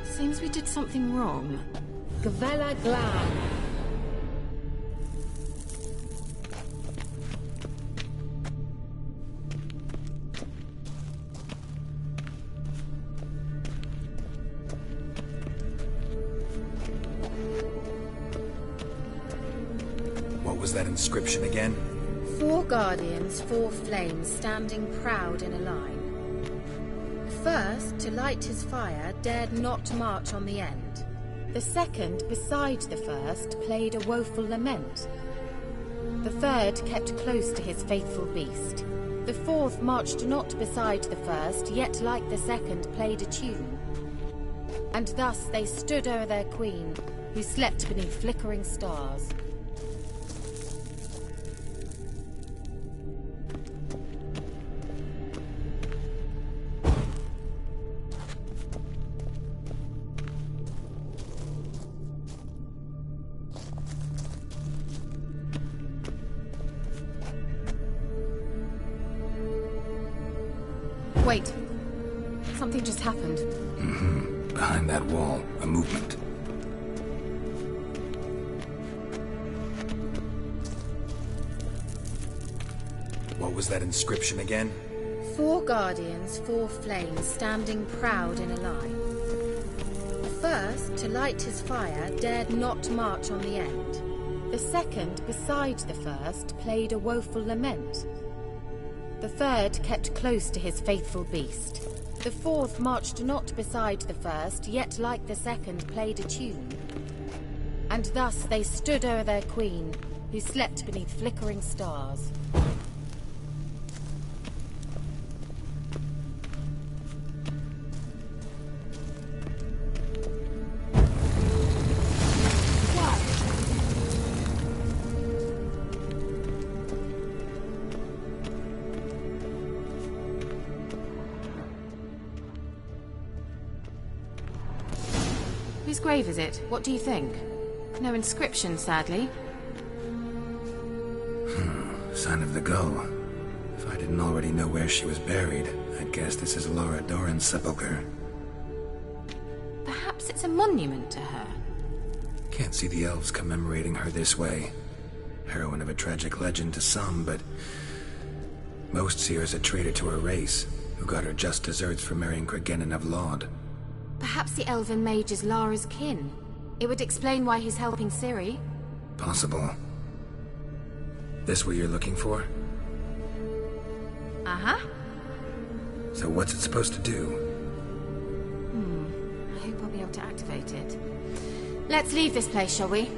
S13: Seems we did something wrong.
S18: Gavella Glan.
S1: What was that inscription again?
S13: 4 guardians, 4 flames, standing proud in a line. The first, to light his fire, dared not march on the end. The second, beside the first, played a woeful lament. The third kept close to his faithful beast. The fourth marched not beside the first, yet like the second played a tune. And thus they stood o'er their queen, who slept beneath flickering stars. Wait. Something just happened.
S1: Behind that wall, a movement. What was that inscription again?
S13: 4 guardians, 4 flames, standing proud in a line. The first, to light his fire, dared not march on the end. The second, beside the first, played a woeful lament. The third kept close to his faithful beast. The fourth marched not beside the first, yet like the second played a tune. And thus they stood o'er their queen, who slept beneath flickering stars. Whose grave is it? What do you think? No inscription, sadly.
S1: Sign of the gull. If I didn't already know where she was buried, I'd guess this is Laura Doran's sepulchre.
S13: Perhaps it's a monument to her.
S1: Can't see the elves commemorating her this way. Heroine of a tragic legend to some, but most see her as a traitor to her race, who got her just deserts for marrying Cregennan of Laud.
S13: Perhaps the elven mage is Lara's kin. It would explain why he's helping Ciri.
S1: Possible. This what you're looking for?
S13: Uh-huh.
S1: So what's it supposed to do?
S13: I hope I'll be able to activate it. Let's leave this place, shall we?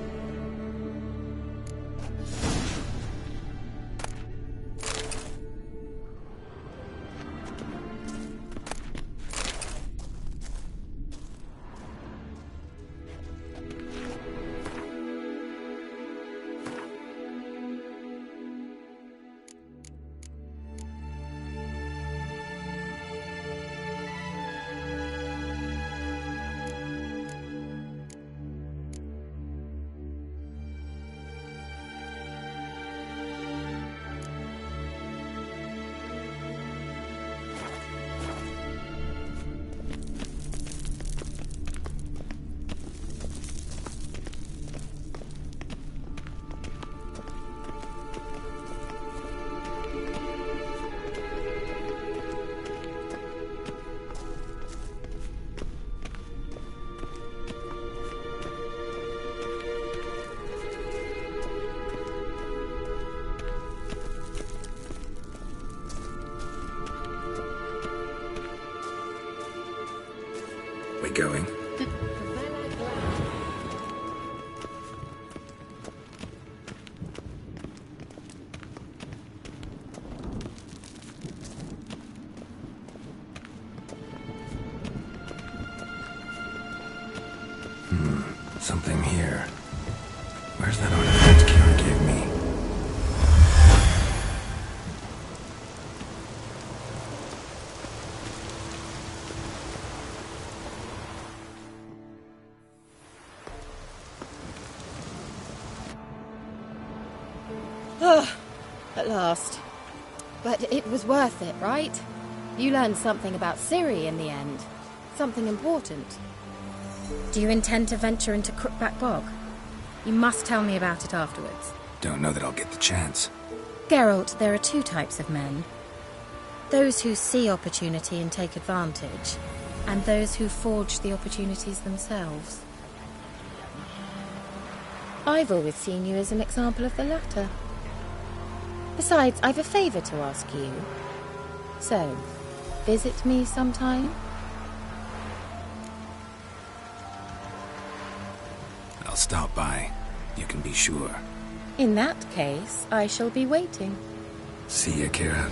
S1: We going? Something here. Where's that artifact Kiara gave me?
S13: At last. But it was worth it, right? You learned something about Ciri in the end. Something important. Do you intend to venture into Crookback Bog? You must tell me about it afterwards.
S1: Don't know that I'll get the chance.
S13: Geralt, there are 2 types of men. Those who see opportunity and take advantage, and those who forge the opportunities themselves. I've always seen you as an example of the latter. Besides, I've a favor to ask you. So, visit me sometime?
S1: I'll stop by. You can be sure.
S13: In that case, I shall be waiting.
S1: See ya, Kira.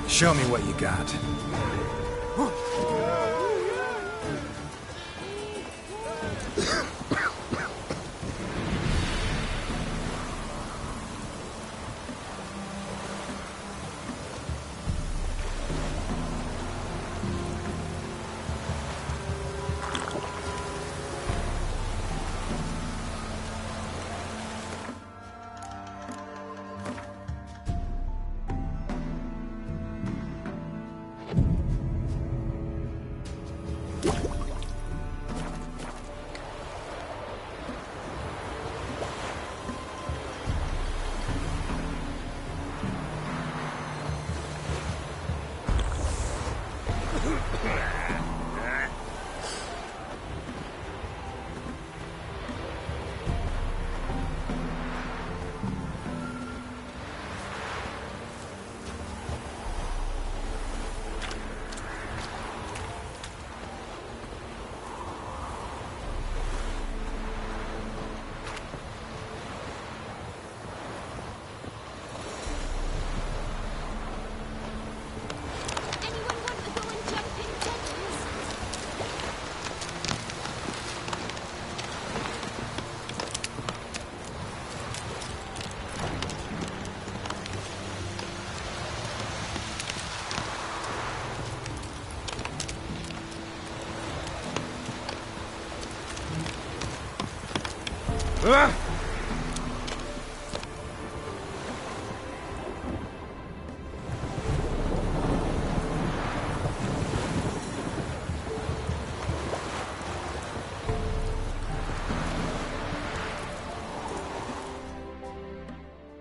S1: Show me what you got.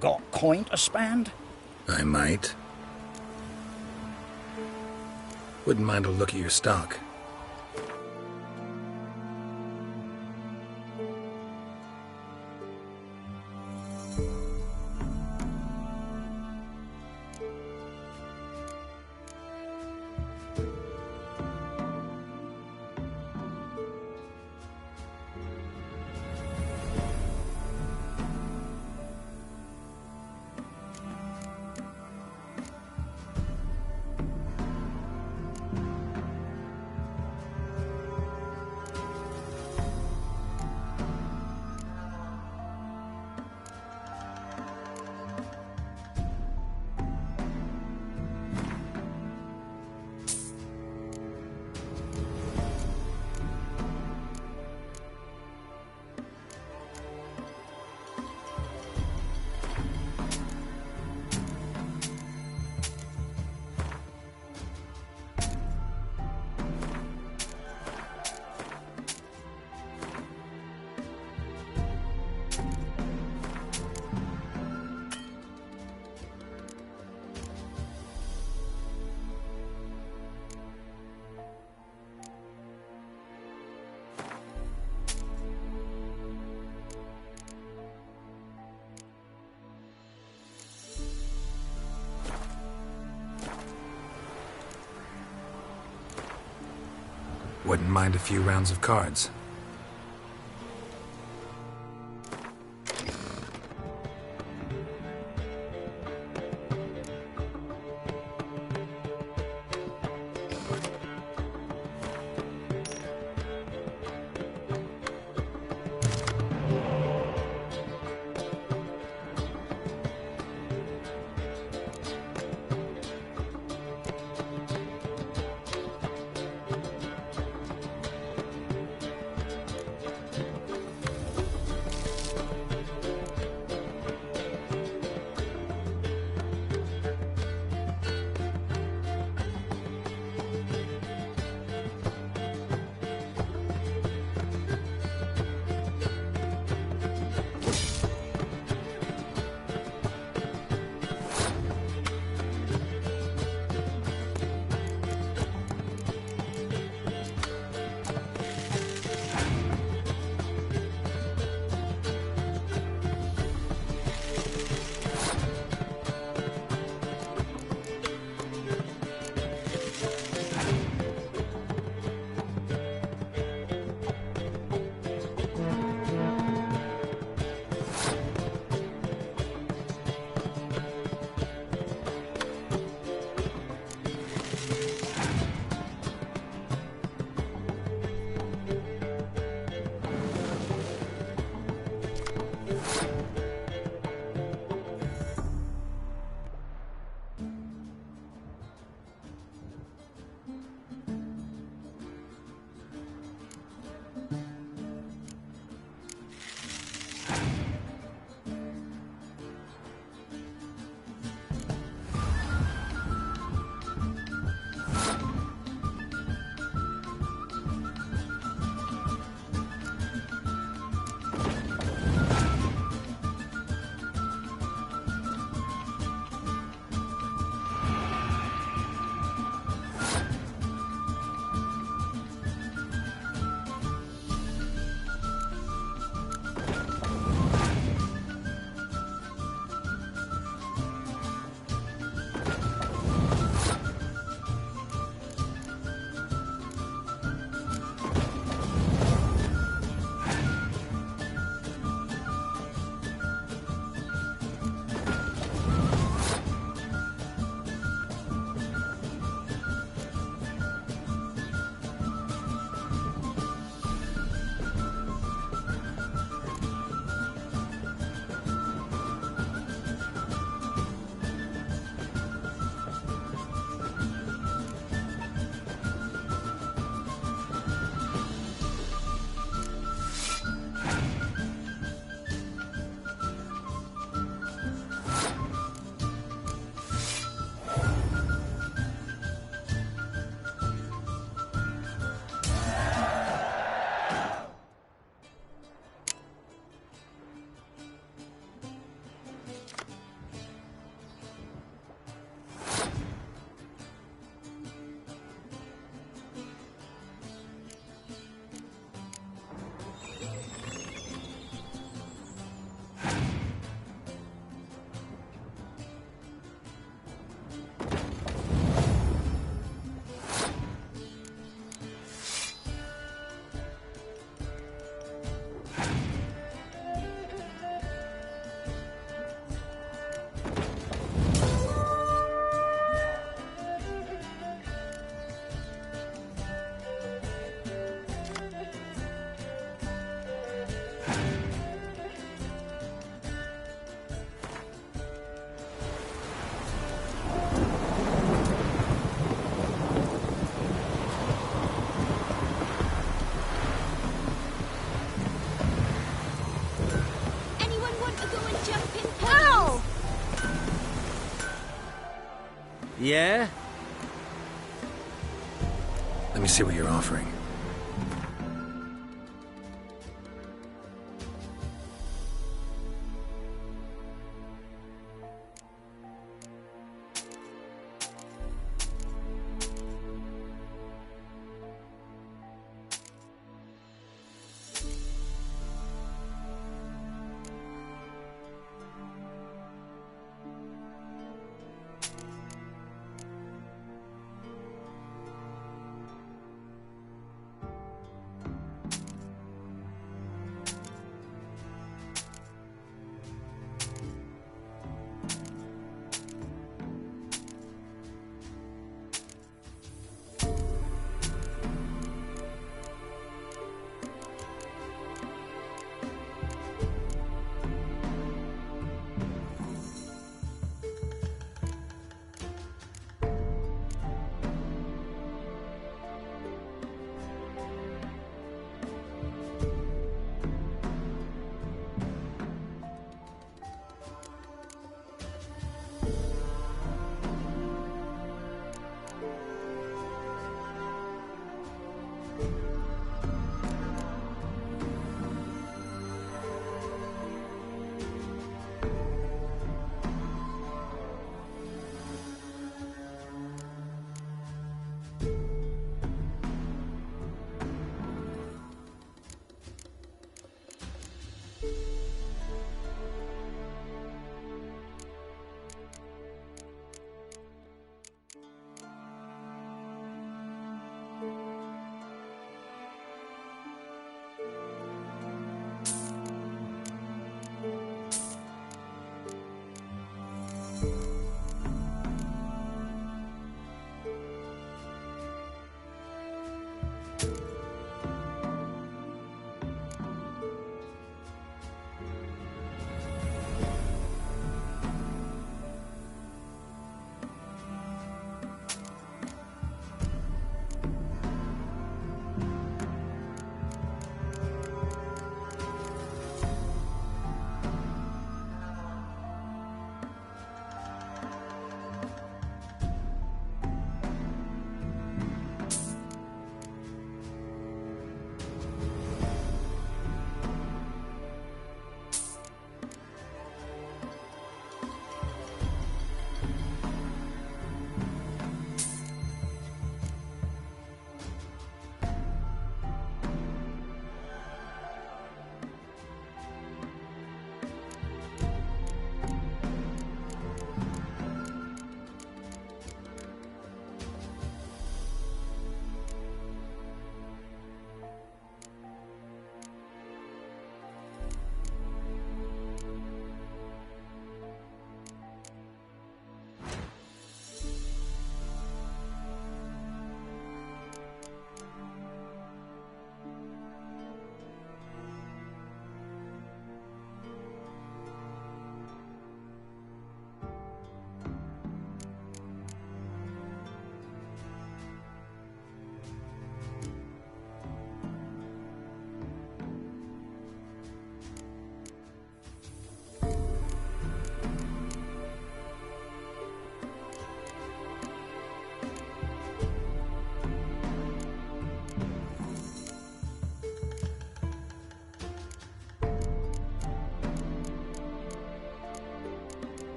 S11: Got coin to spend?
S1: I might. Wouldn't mind a look at your stock. Wouldn't mind a few rounds of cards.
S17: Yeah?
S1: Let me see what you're offering.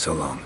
S1: So long.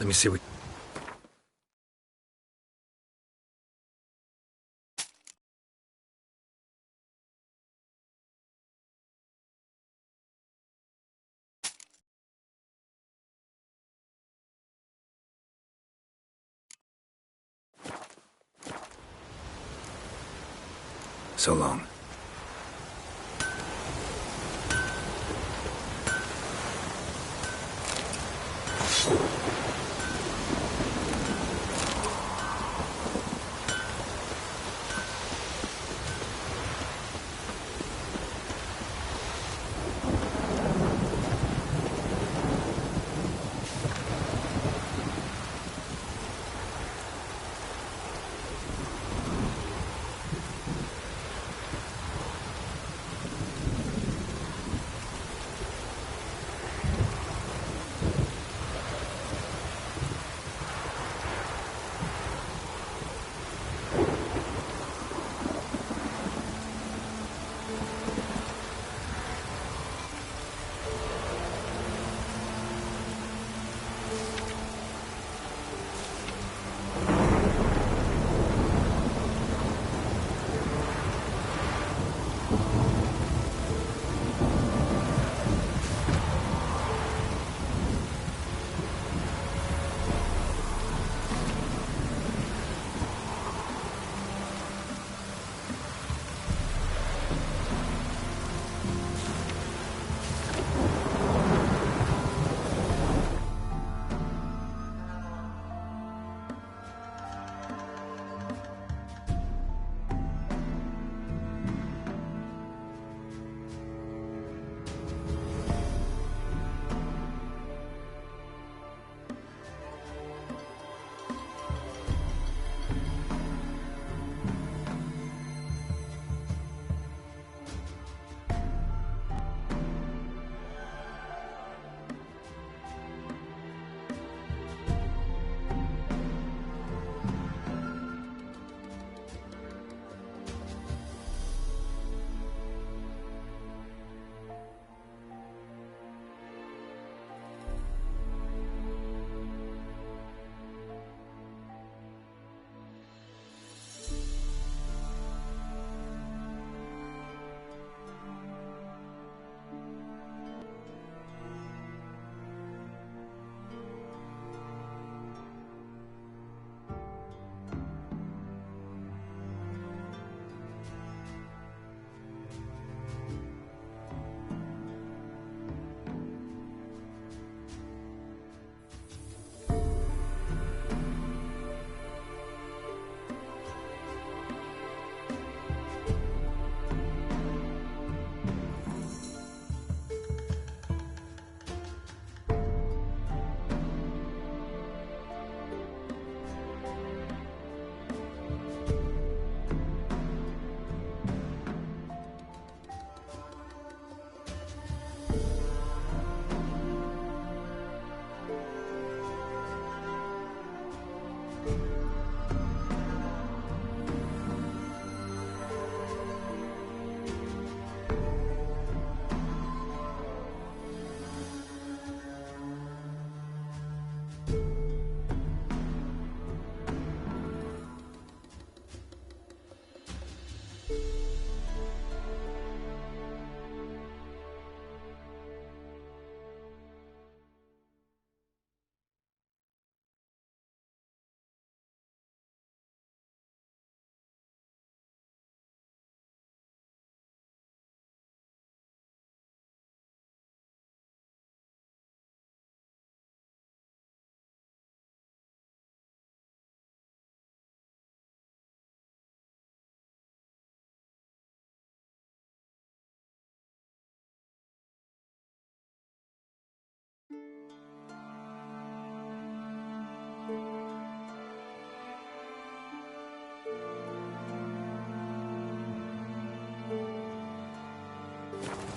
S1: Let me see what... So long.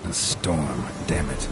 S1: A storm, damn it.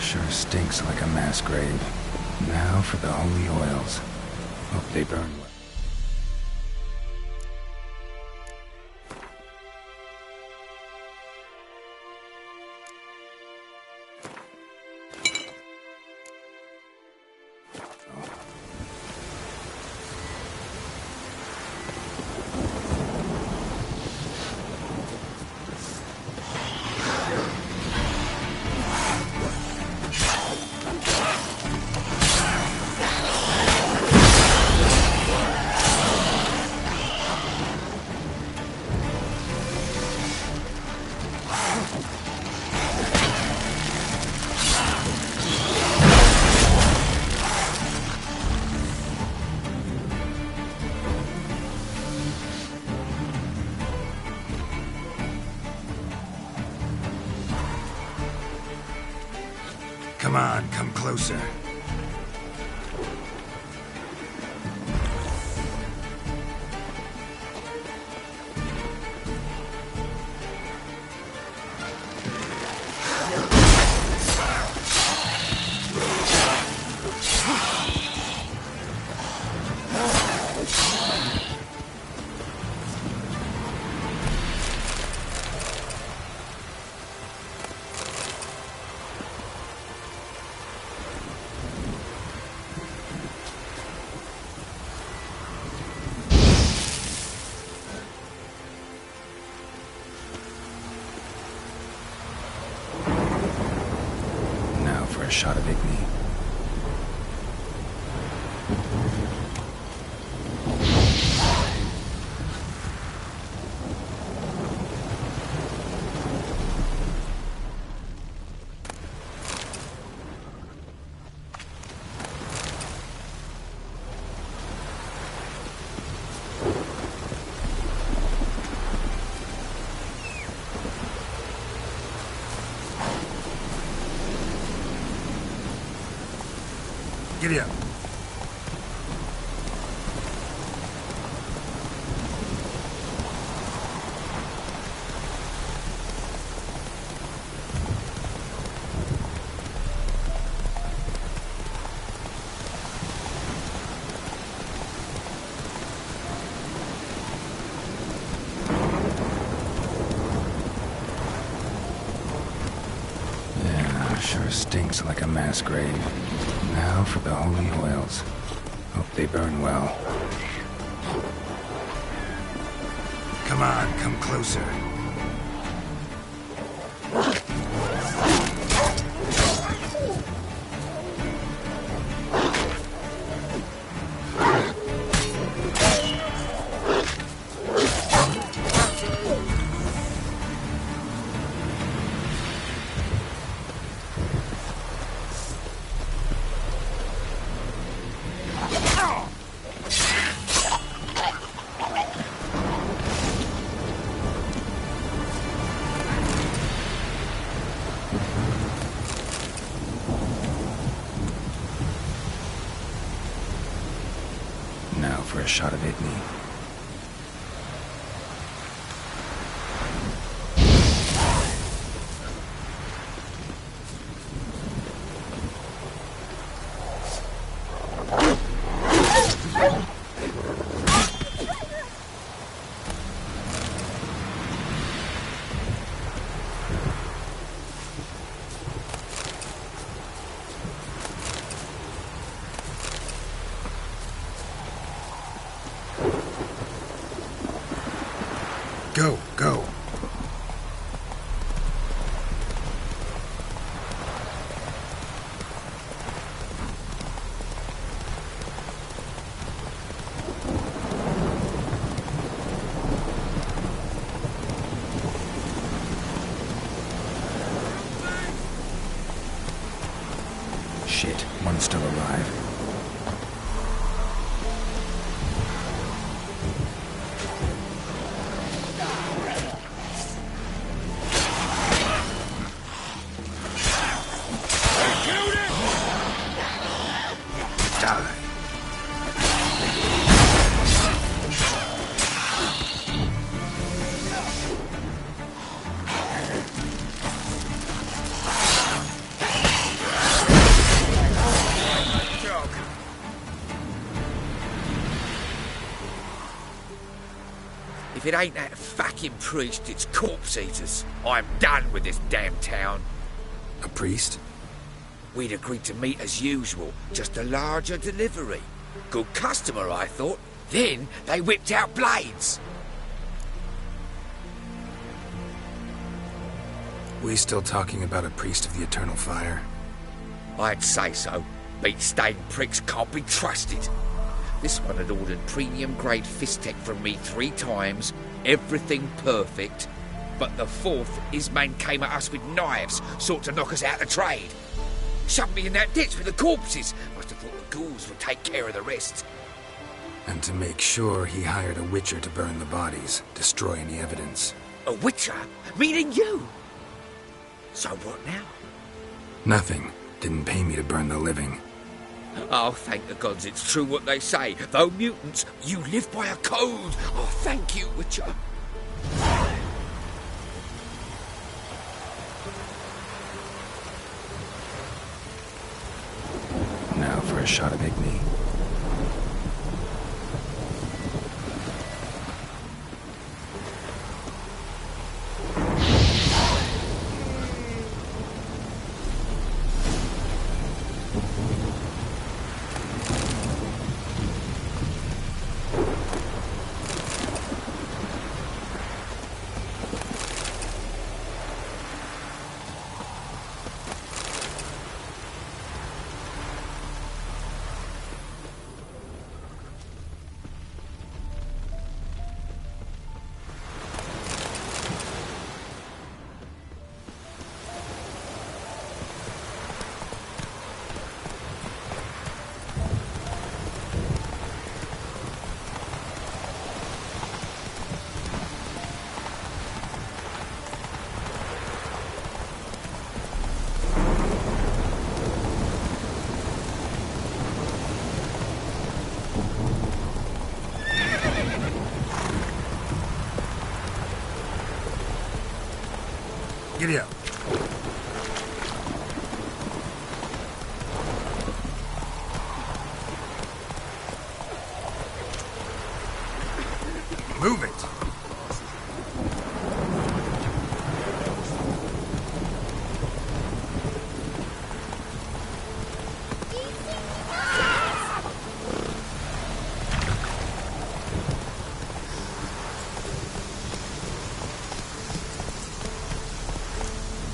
S1: Sure stinks like a mass grave. Now for the holy oils. Hope they burn well. Come on, come closer. A shot of Igni. Giddy up. Yeah, sure stinks like a mass grave. Now for the holy oils. Hope they burn well. Come on, come closer. Now for a shot of Igni. One's still alive.
S6: If it ain't that fucking priest, it's corpse eaters. I'm done with this damn town.
S1: A priest?
S6: We'd agreed to meet as usual, just a larger delivery. Good customer, I thought. Then they whipped out blades.
S1: We still talking about a priest of the Eternal Fire?
S6: I'd say so. Beat-stained pricks can't be trusted. This one had ordered premium-grade Fistech from me 3 times, everything perfect. But the 4th, his man came at us with knives, sought to knock us out of trade. Shoved me in that ditch with the corpses. Must have thought the ghouls would take care of the rest.
S1: And to make sure, he hired a witcher to burn the bodies, destroy any evidence.
S6: A witcher? Meaning you? So what now?
S1: Nothing. Didn't pay me to burn the living.
S6: Oh, thank the gods it's true what they say. Though mutants, you live by a code. Oh, thank you, Witcher.
S1: Now for a shot of Igni. Giddy up. Move it.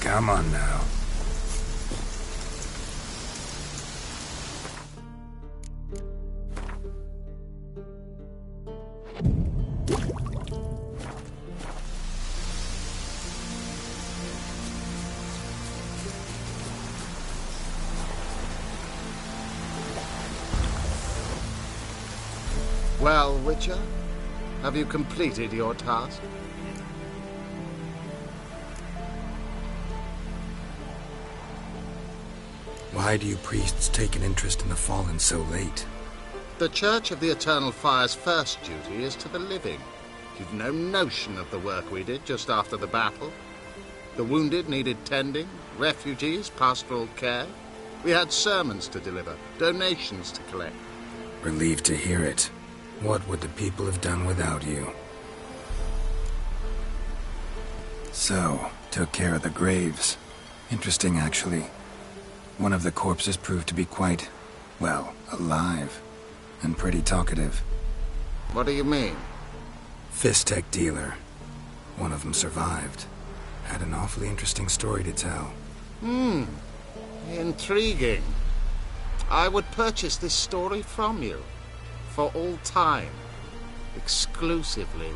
S1: Come on now.
S10: Well, Witcher, have you completed your task?
S1: Why do you priests take an interest in the fallen so late?
S10: The Church of the Eternal Fire's first duty is to the living. You've no notion of the work we did just after the battle. The wounded needed tending, refugees, pastoral care. We had sermons to deliver, donations to collect.
S1: Relieved to hear it. What would the people have done without you? So, took care of the graves. Interesting, actually. One of the corpses proved to be quite, well, alive. And pretty talkative.
S10: What do you mean?
S1: Fistech dealer. One of them survived. Had an awfully interesting story to tell.
S10: Intriguing. I would purchase this story from you. For all time. Exclusively.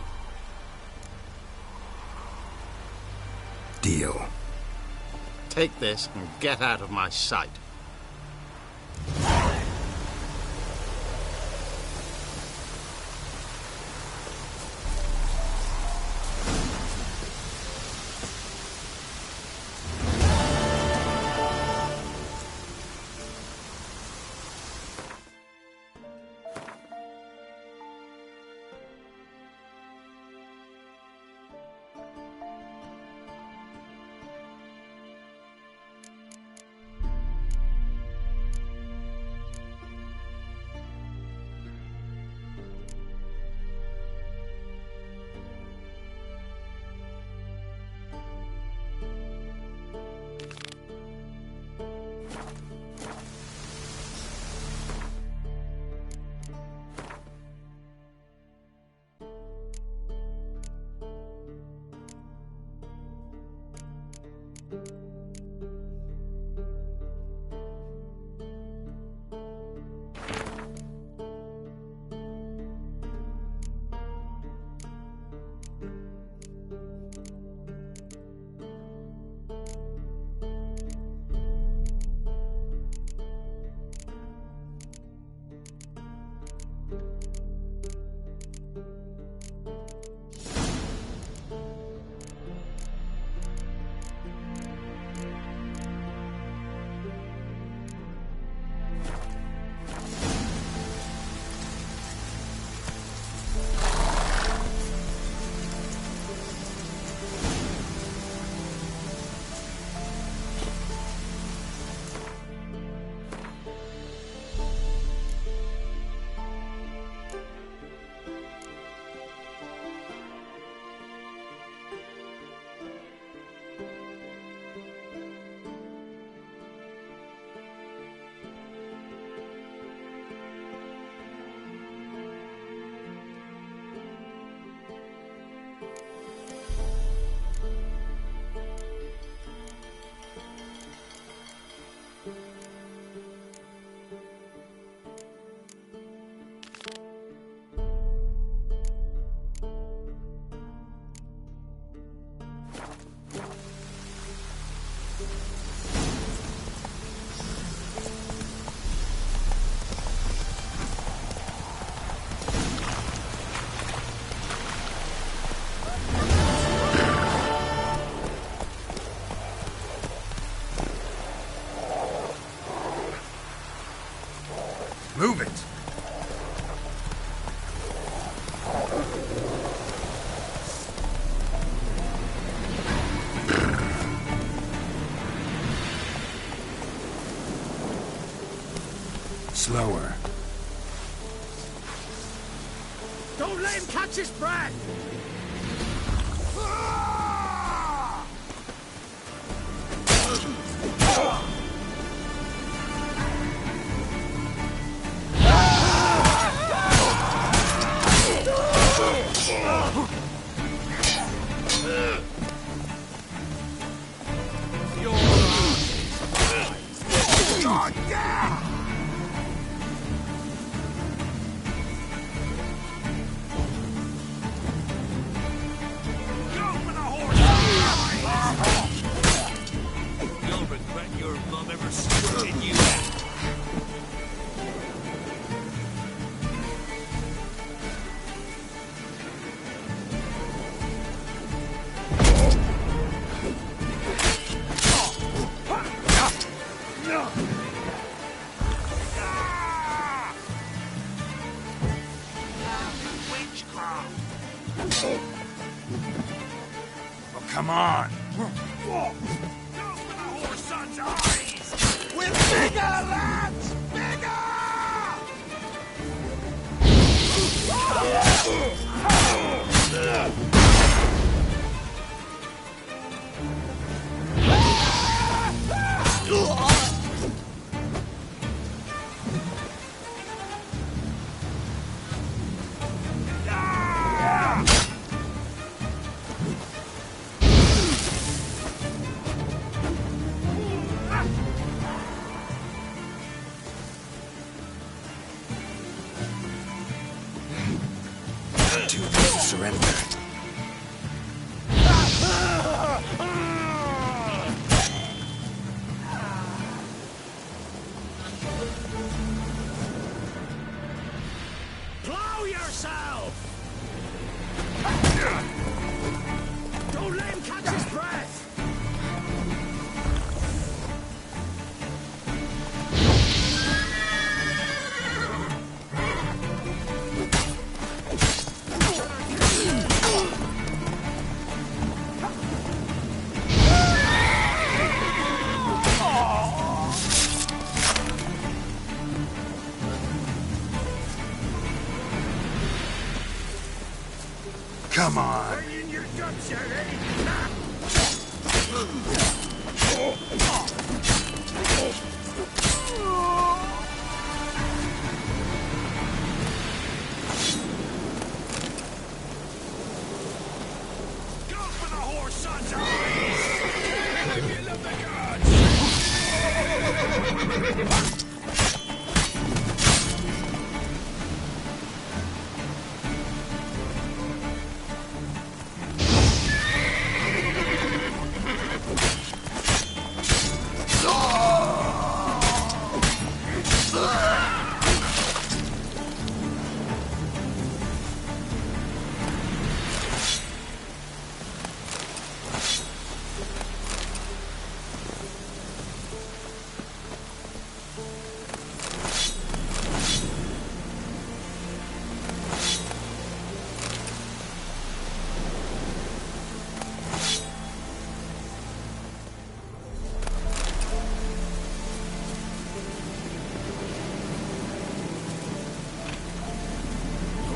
S1: Deal.
S10: Take this and get out of my sight.
S1: Move it! Slower.
S6: Don't let him catch his breath!
S1: Come on!
S6: We're bigger, lads!
S1: Too late to surrender.
S6: Plow yourself! Don't let him catch his breath!
S1: Come on!
S6: Bring in your guts, you ready? Go for the horse son's eyes! You love the gods!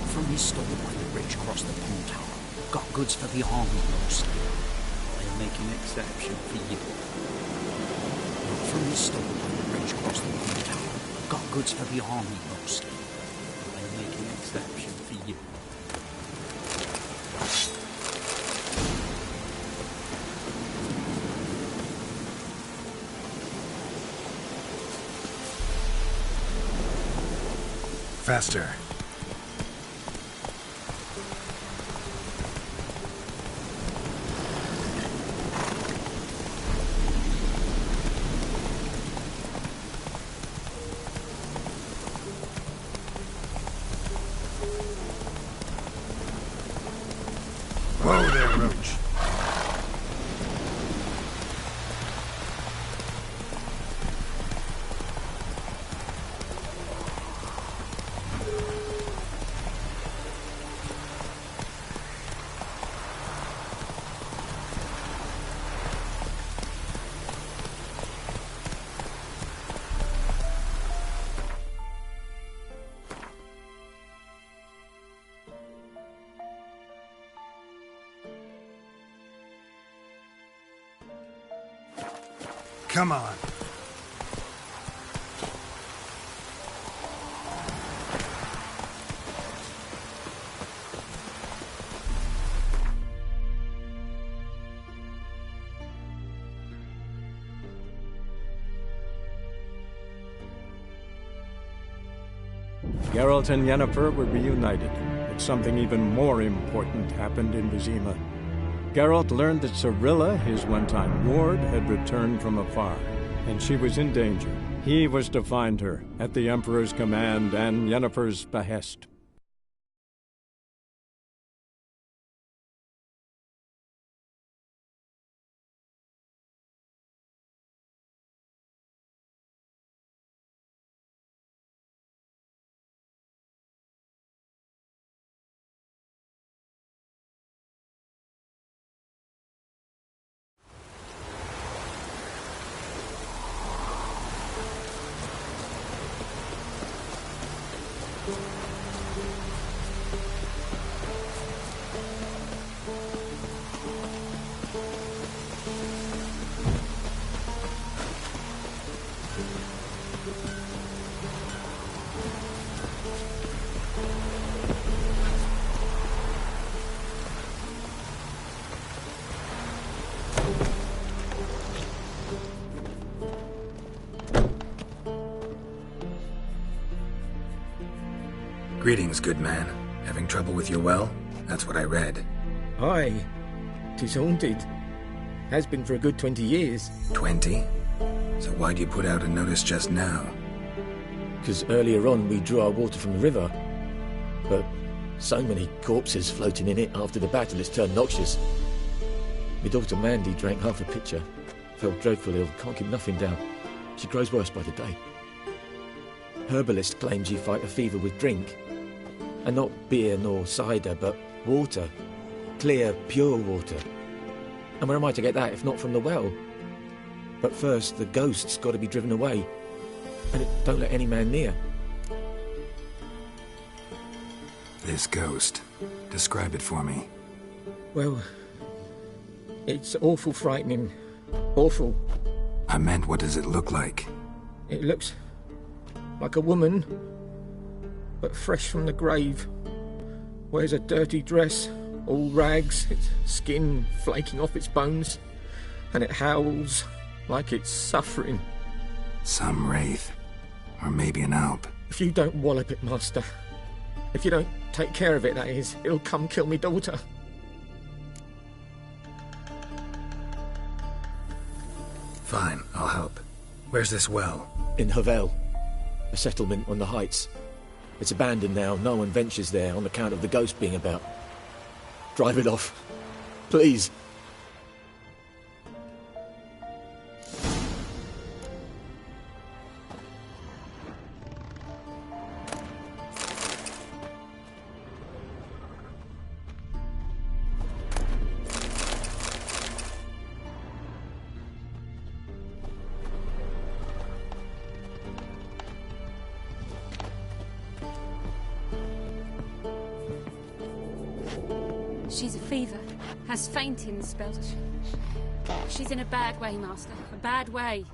S11: From his stall by the bridge across the pond tower. Got goods for the army mostly. I'll make an exception for you. From his stall by the bridge across the pond tower. Got goods for the army mostly. I'll make an exception for you.
S1: Faster. Whoa there, Roach.
S8: Come on.
S4: Geralt and Yennefer were reunited, but something even more important happened in Vizima. Geralt learned that Cirilla, his one-time ward, had returned from afar, and she was in danger. He was to find her, at the Emperor's command and Yennefer's behest.
S1: Greetings, good man. Having trouble with your well? That's what I read.
S7: Aye. 'Tis haunted. Has been for a good 20 years.
S1: 20? So why'd you put out a notice just now?
S7: 'Cause earlier on we drew our water from the river. But so many corpses floating in it after the battle it's turned noxious. My daughter Mandy drank half a pitcher. Fell dreadfully ill, can't keep nothing down. She grows worse by the day. Herbalist claims you fight a fever with drink. And not beer nor cider, but water. Clear, pure water. And where am I to get that if not from the well? But first, the ghost's got to be driven away. And it don't let any man near.
S1: This ghost. Describe it for me.
S7: Well, it's awful frightening. Awful.
S1: I meant, what does it look like?
S7: It looks like a woman, but fresh from the grave. Wears a dirty dress, all rags, its skin flaking off its bones, and it howls like it's suffering.
S1: Some wraith. Or maybe an alp.
S7: If you don't wallop it, Master, if you don't take care of it, that is, it'll come kill me daughter.
S1: Fine, I'll help. Where's this well?
S7: In Havel. A settlement on the heights. It's abandoned now. No one ventures there on account of the ghost being about. Drive it off. Please.
S18: She's a fever. Has fainting spells. She's in a bad way, Master. A bad way.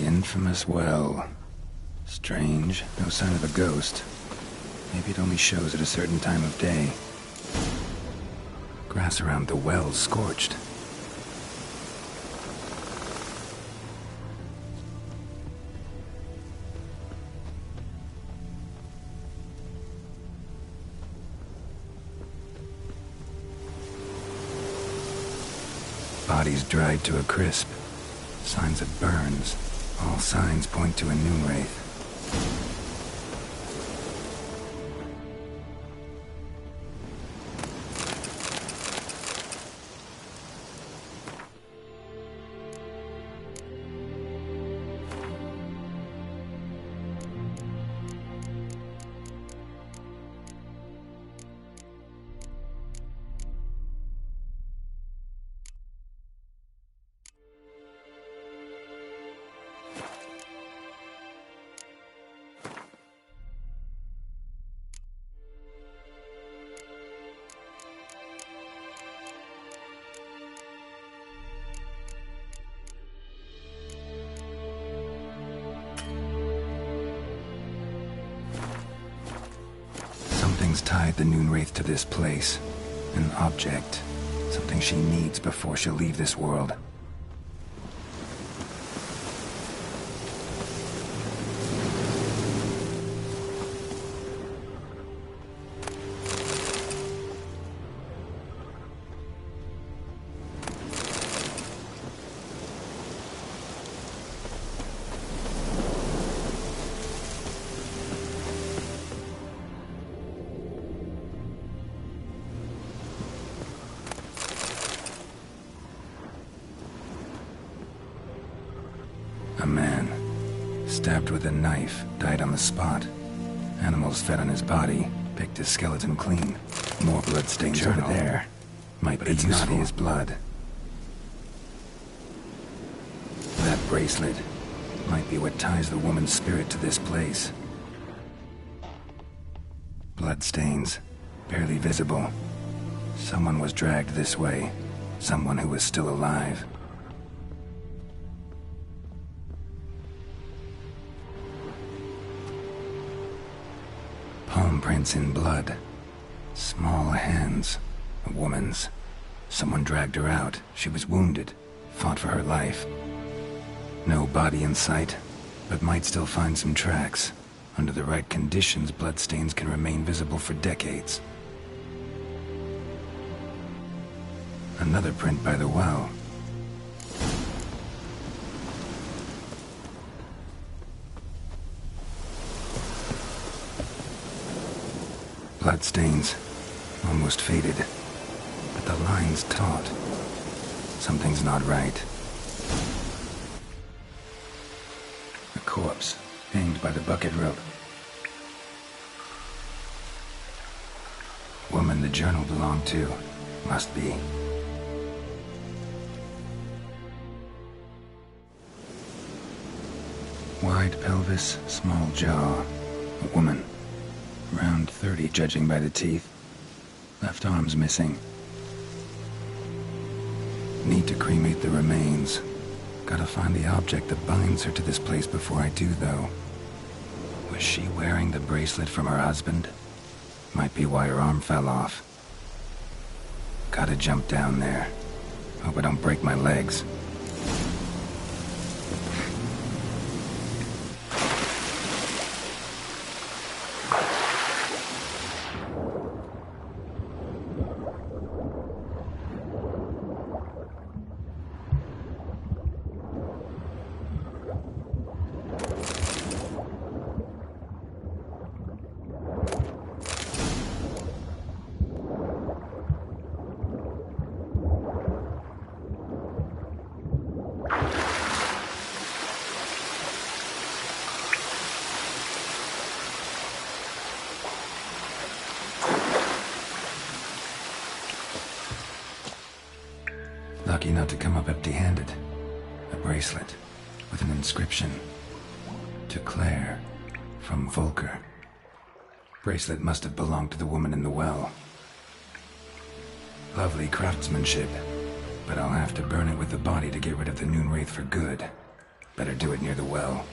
S1: Infamous well. Strange. No sign of a ghost. Maybe it only shows at a certain time of day. Grass around the well's scorched. body's dried to a crisp. Signs of burns. All signs point to a Noonwraith. Something's tied the Noonwraith to this place. An object. Something she needs before she'll leave this world. A man, stabbed with a knife, died on the spot. Animals fed on his body, picked his skeleton clean. More bloodstains over there. Might be useful. Not his blood. That bracelet might be what ties the woman's spirit to this place. Bloodstains, barely visible. Someone was dragged this way. Someone who was still alive. Palm prints in blood. Small hands. A woman's. Someone dragged her out. She was wounded. Fought for her life. No body in sight, but might still find some tracks. Under the right conditions, bloodstains can remain visible for decades. Another print by the well. Bloodstains, almost faded, but the line's taut. Something's not right. A corpse, hanged by the bucket rope. Woman the journal belonged to, must be. Wide pelvis, small jaw. A woman. Around 30, judging by the teeth. Left arm's missing. Need to cremate the remains. Gotta find the object that binds her to this place before I do, though. Was she wearing the bracelet from her husband? Might be why her arm fell off. Gotta jump down there. Hope I don't break my legs. Lucky not to come up empty-handed. A bracelet with an inscription. To Claire, from Volker. Bracelet must have belonged to the woman in the well. Lovely craftsmanship, but I'll have to burn it with the body to get rid of the Noonwraith for good. Better do it near the well.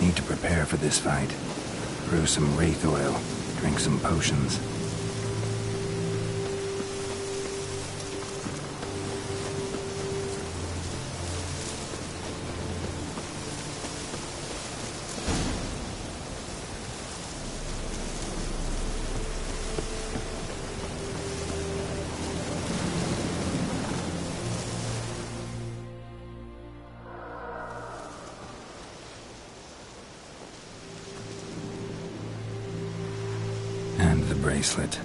S1: Need to prepare for this fight. Brew some wraith oil, drink some potions. And the bracelet.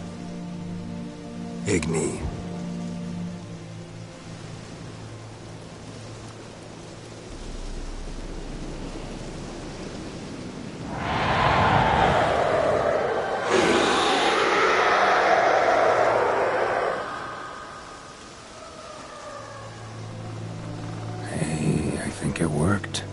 S1: Igni. Hey, I think it worked.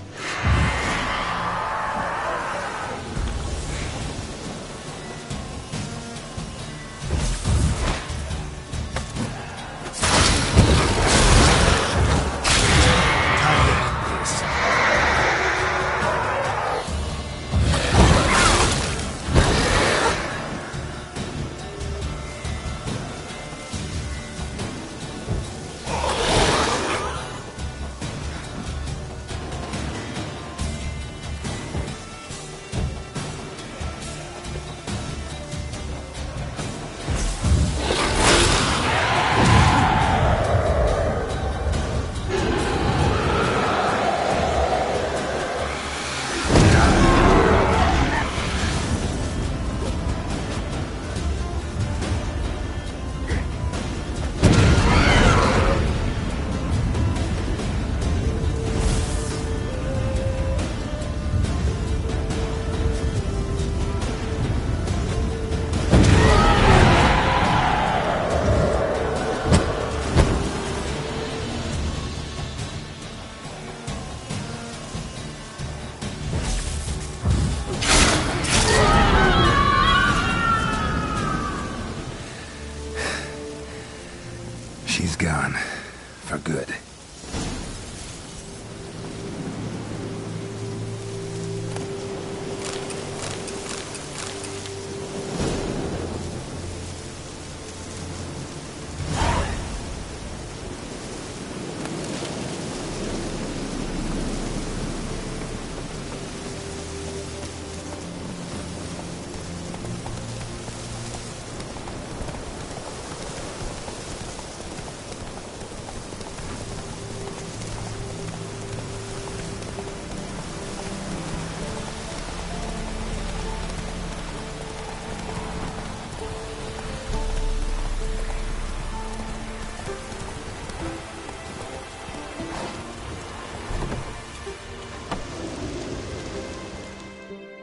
S1: She's gone. For good.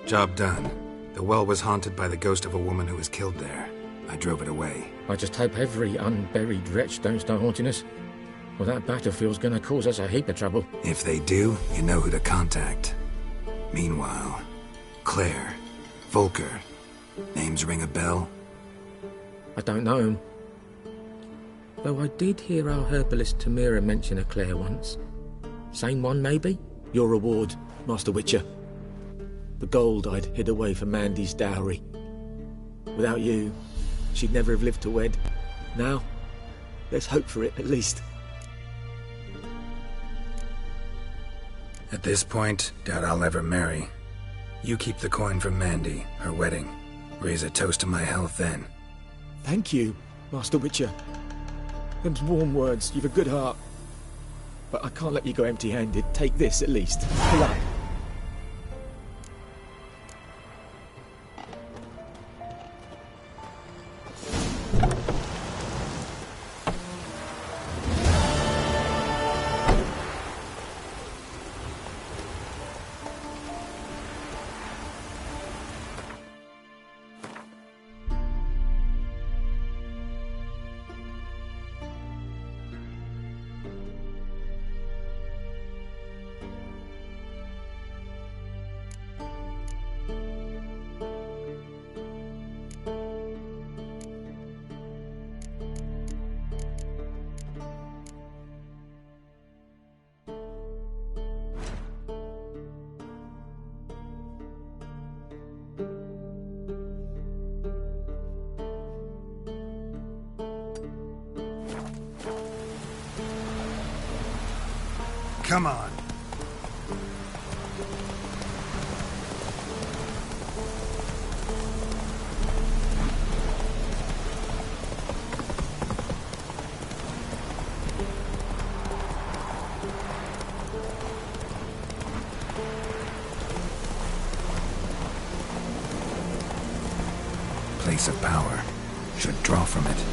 S1: Job done. The well was haunted by the ghost of a woman who was killed there. I drove it away.
S7: I just hope every unburied wretch don't start haunting us. Well, that battlefield's gonna cause us a heap of trouble.
S1: If they do, you know who to contact. Meanwhile, Claire, Volker, names ring a bell?
S7: I don't know him. Though I did hear our herbalist Tamira mention a Claire once. Same one, maybe? Your reward, Master Witcher. The gold I'd hid away for Mandy's dowry. Without you, she'd never have lived to wed. Now, let's hope for it, at least.
S1: At this point, doubt I'll ever marry. You keep the coin from Mandy, her wedding. Raise a toast to my health then.
S7: Thank you, Master Witcher. Them's warm words, you've a good heart. But I can't let you go empty-handed. Take this, at least. Pull up.
S8: Come on.
S1: Place of power. Should draw from it.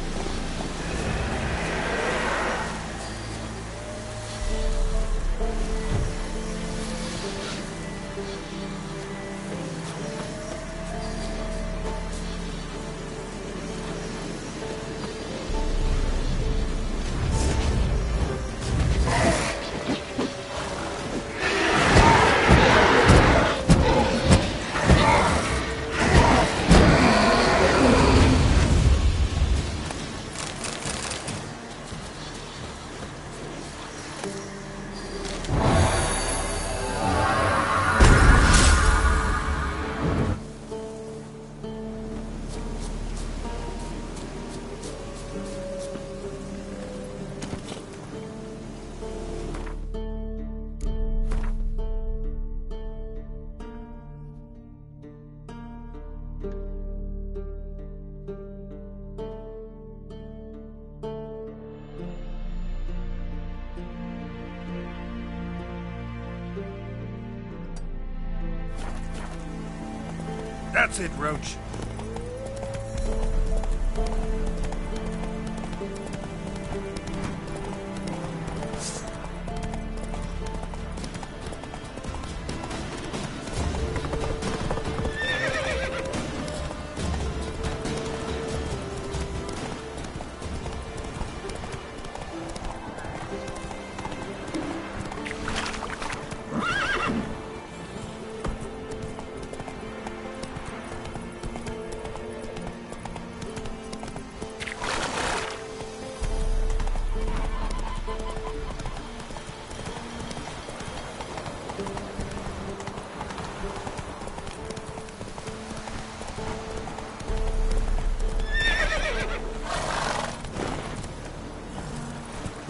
S8: That's it, Roach.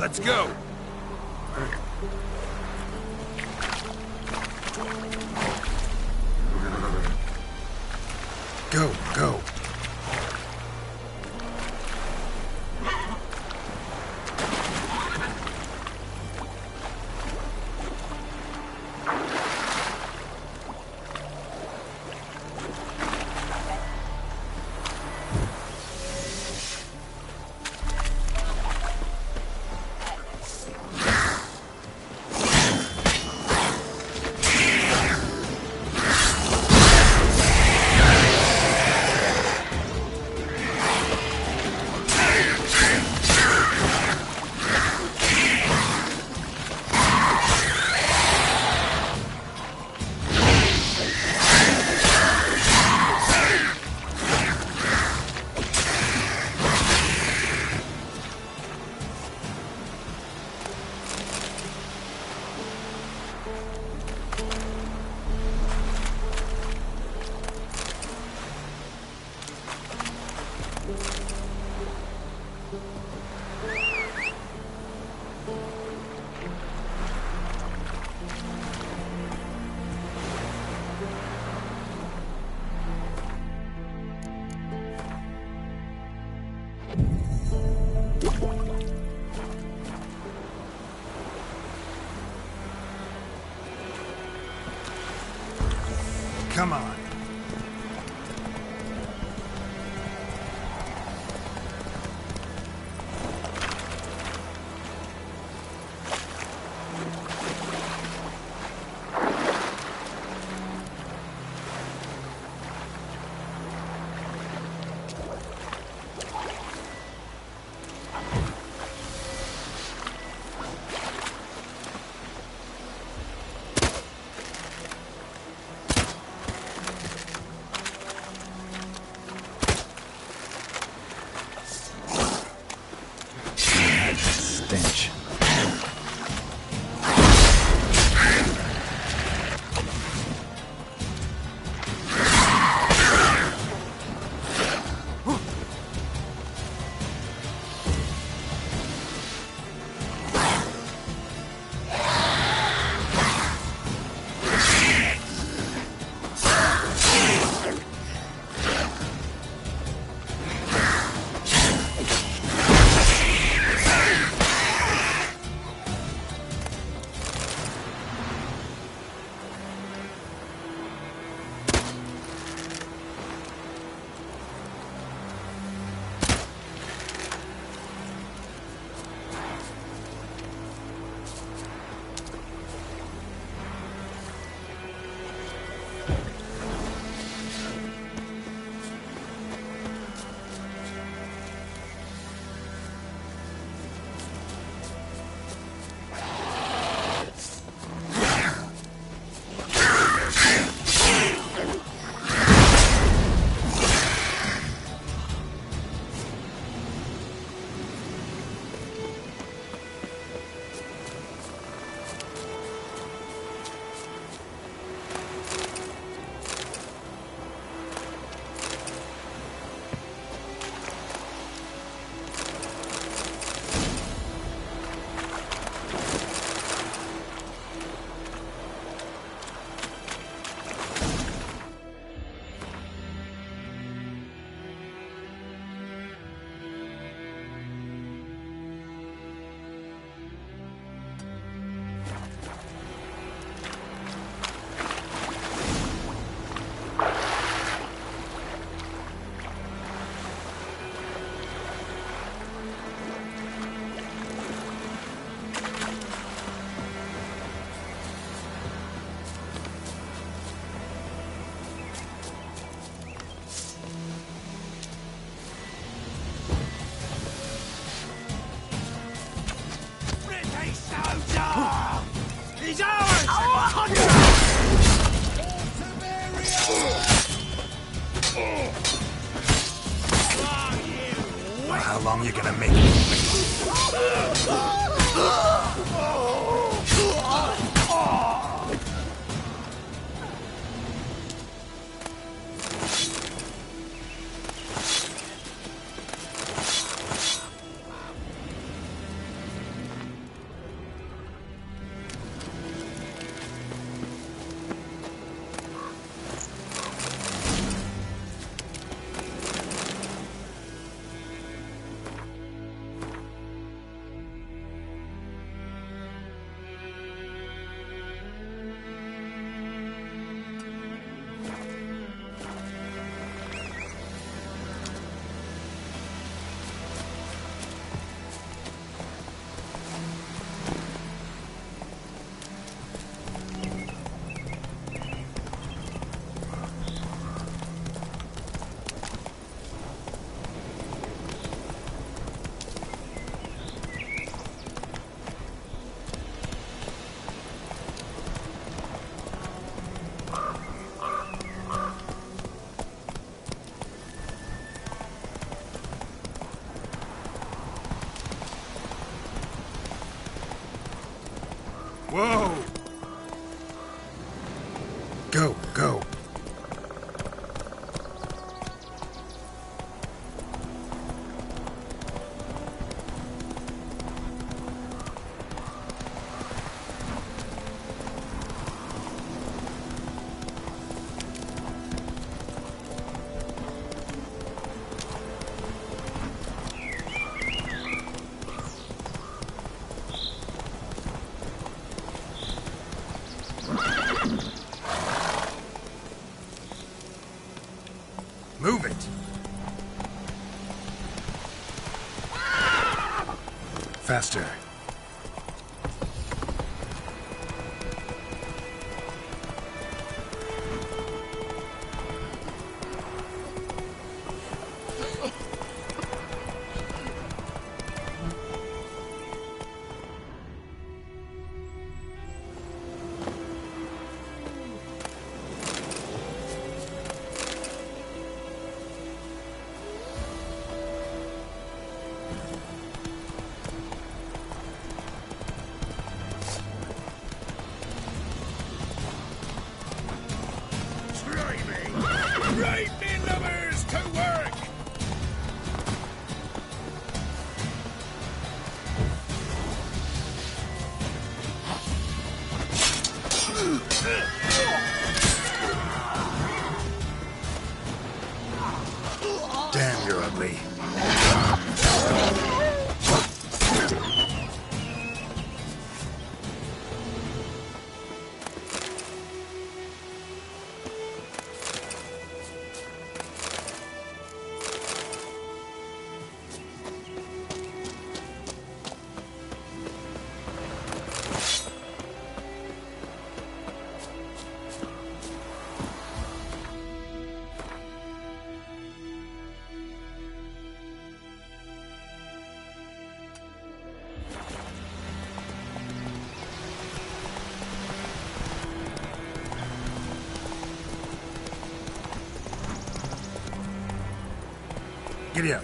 S8: Let's go. Go. Come on. How long you gonna make me wait? Whoa! Go, go. Move it! Faster.
S3: Right, me lovers, to work!
S8: Damn, you're ugly. Giddy up.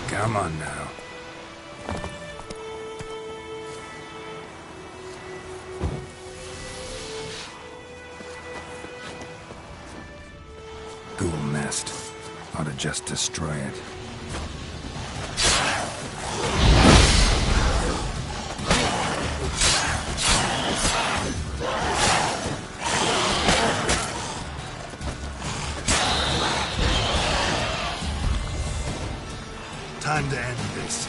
S8: Come on now. Ghoul nest. Ought to just destroy it. Time to end this.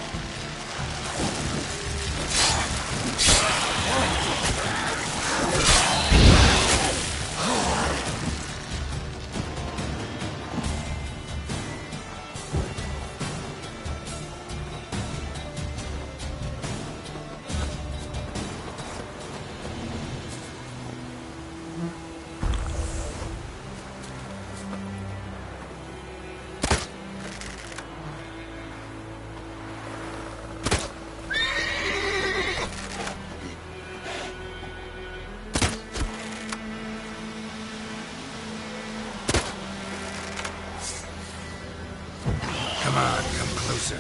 S1: closer.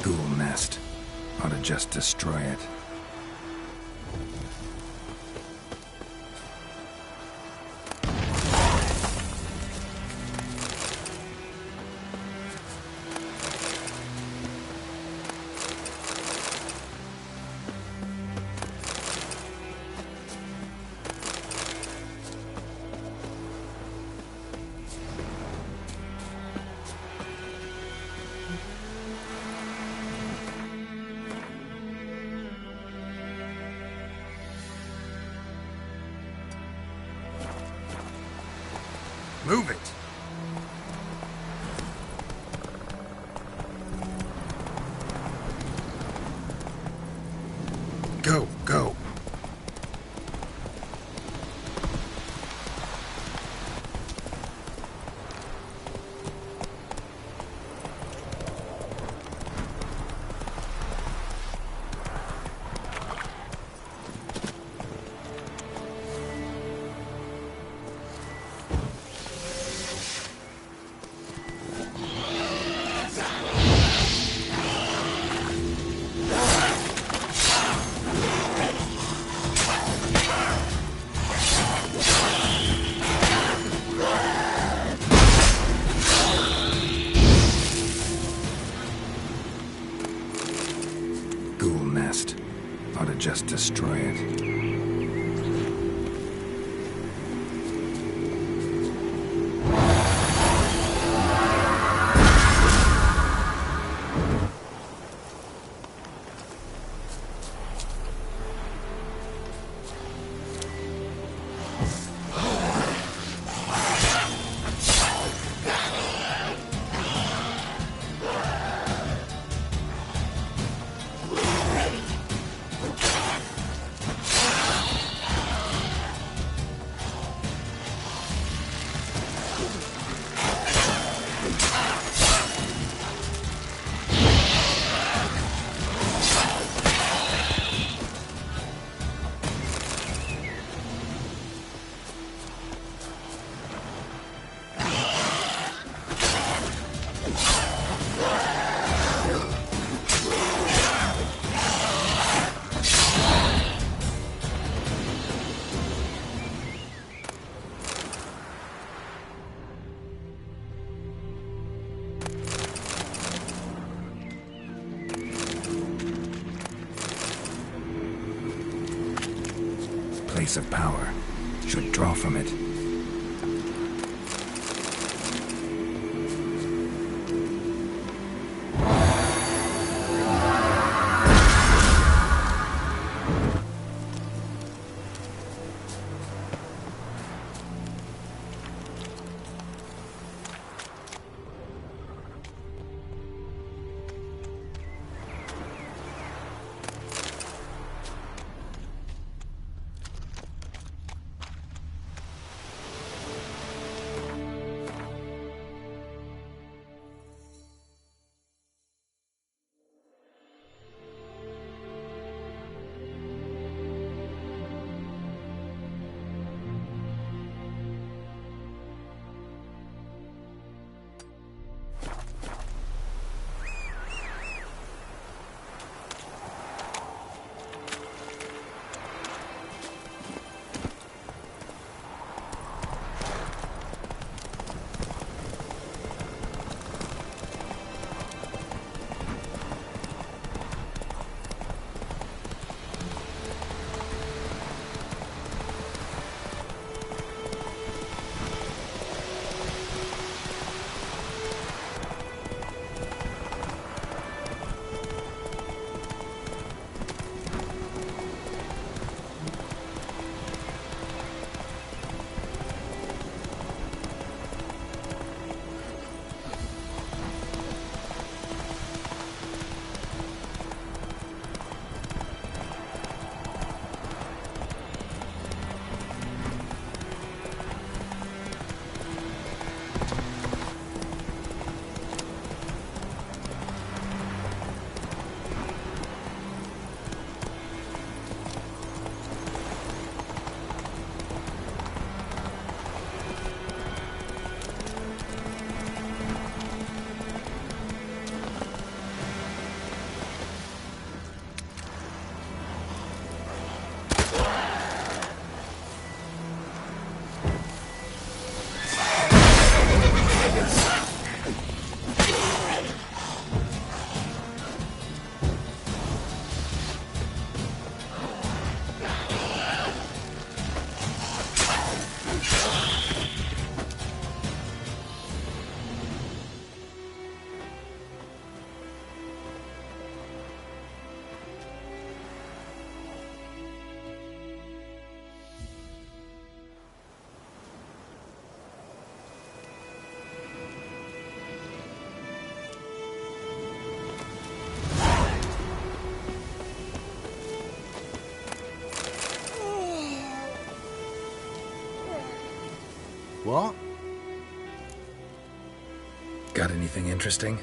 S1: Ghoul nest. Ought to just destroy it. Move it! Go, go! Ghoul nest. Ought to just destroy it. Place of power. Should draw from it.
S10: What?
S1: Got anything interesting?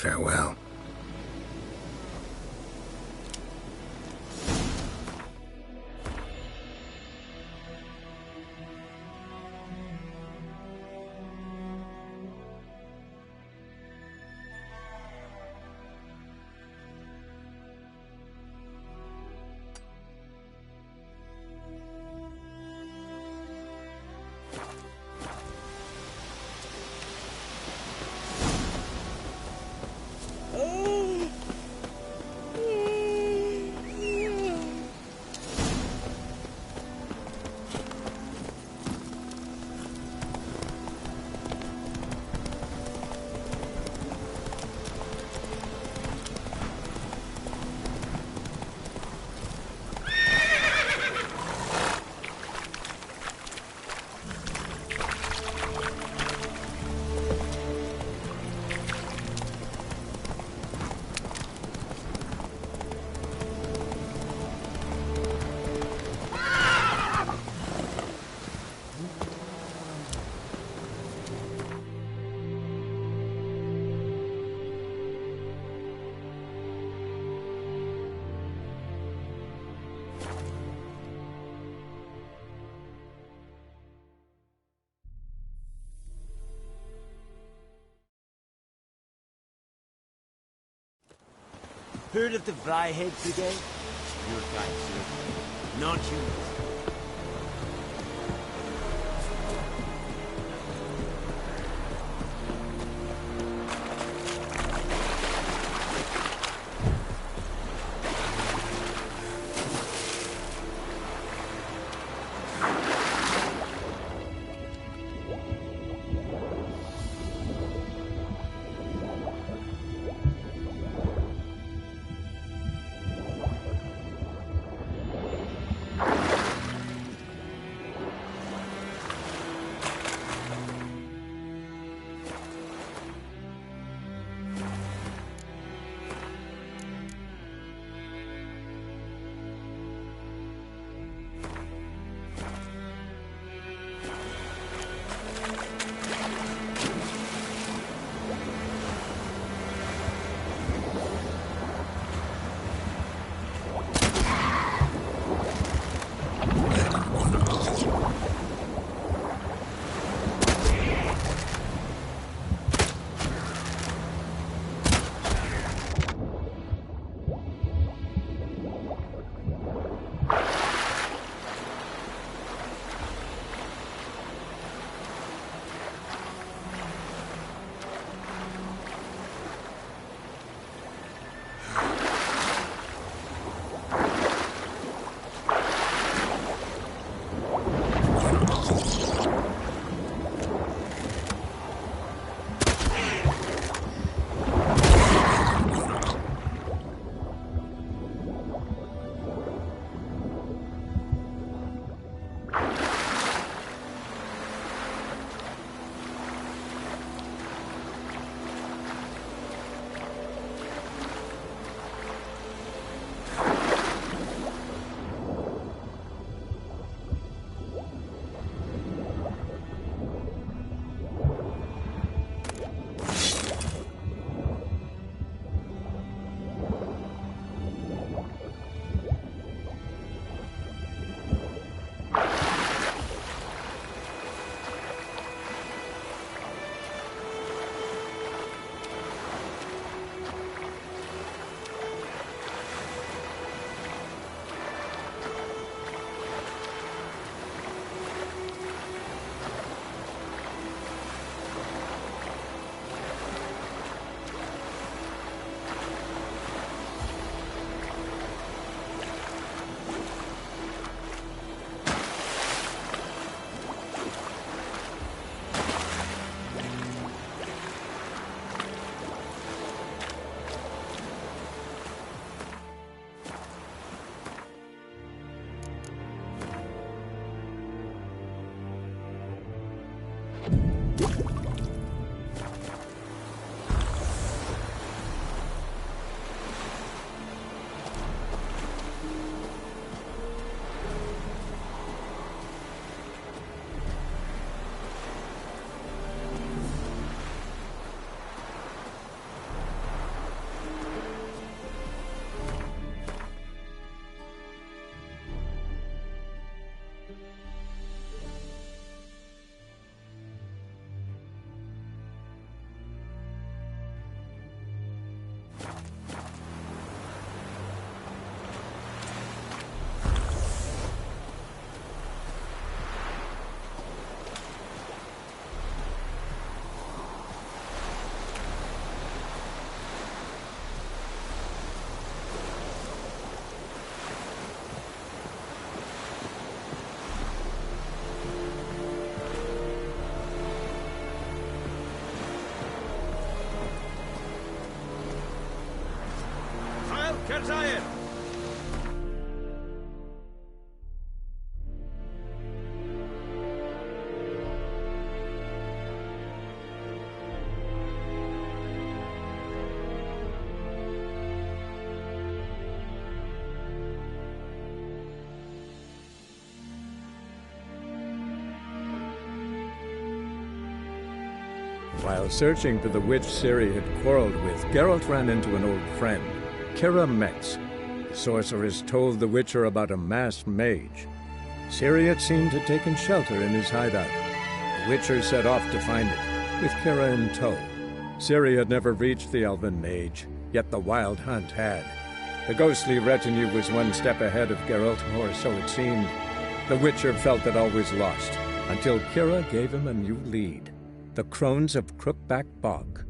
S1: Farewell.
S17: Heard of the Vryhead Brigade? Your kind, sir. Not you.
S22: Kerzayen!
S4: While searching for the witch Ciri had quarreled with, Geralt ran into an old friend, Kira Metz. The sorceress told the Witcher about a masked mage. Ciri had seemed to have taken shelter in his hideout. The Witcher set off to find it, with Kira in tow. Ciri had never reached the elven mage, yet the wild hunt had. The ghostly retinue was one step ahead of Geralt, or so it seemed. The Witcher felt that all was lost, until Kira gave him a new lead. The Crones of Crookback Bog.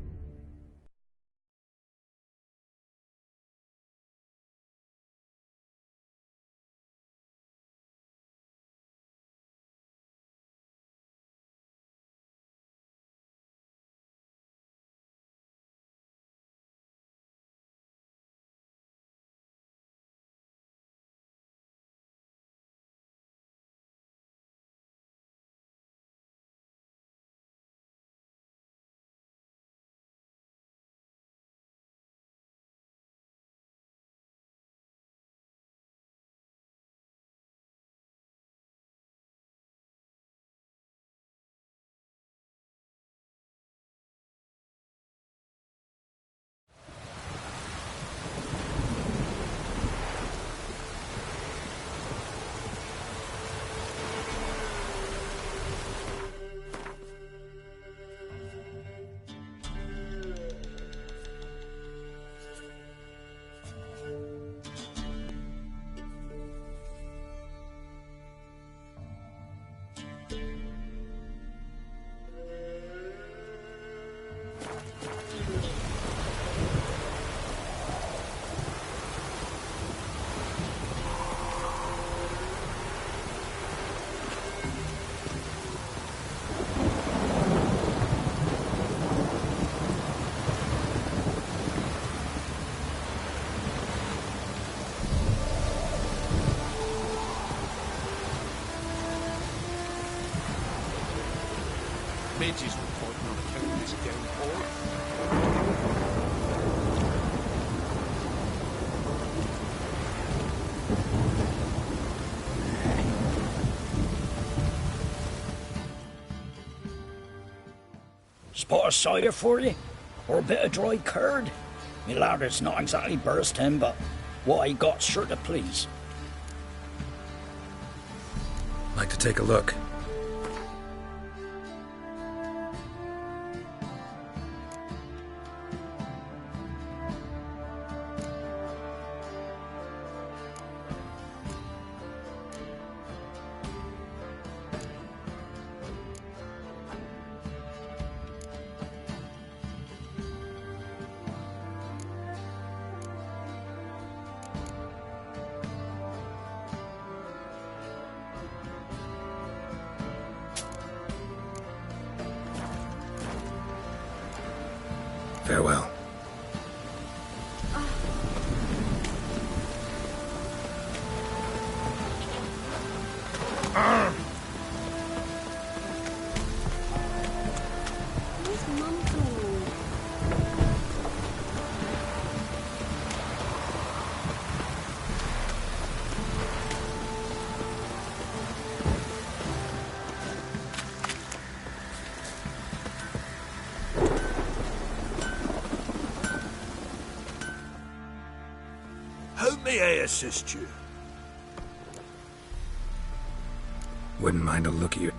S5: Midges reporting on account of this downpour.
S11: Spot of cider for you? Or a bit of dry curd? Me lad, it's not exactly bursting, but what I got's sure to please.
S1: Like to take a look. Farewell.
S14: may I assist you?
S1: Wouldn't mind a look at you.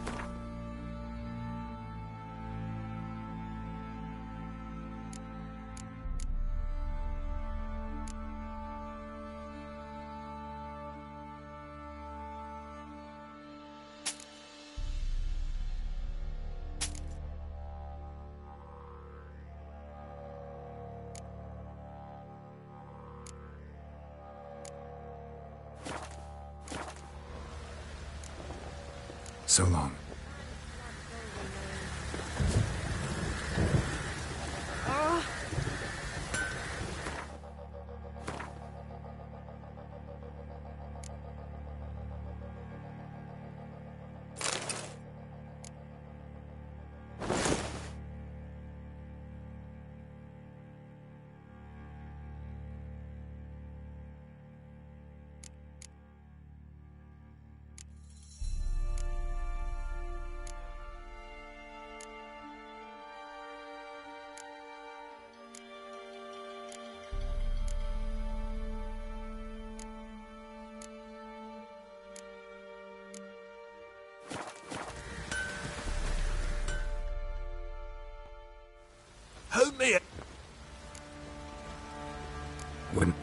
S1: So long.
S14: How may I...
S1: Wouldn't...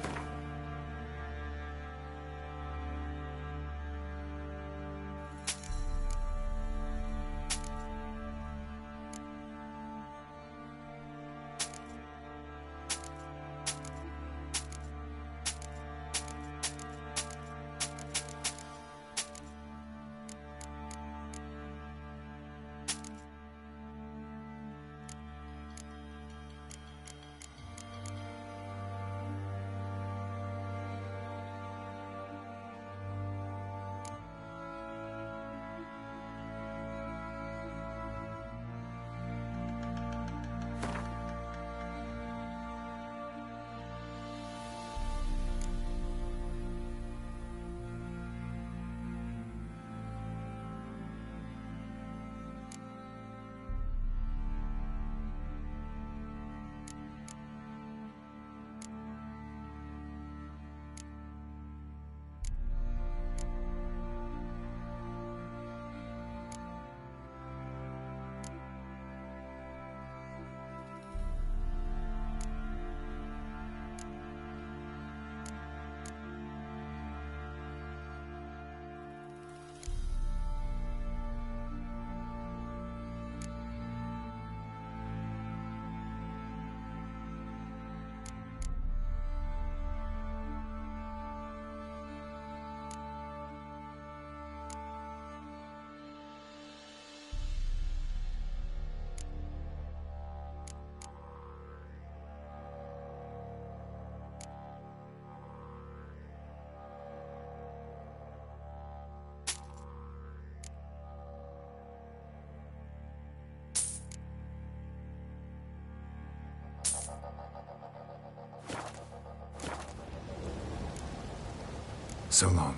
S1: So long.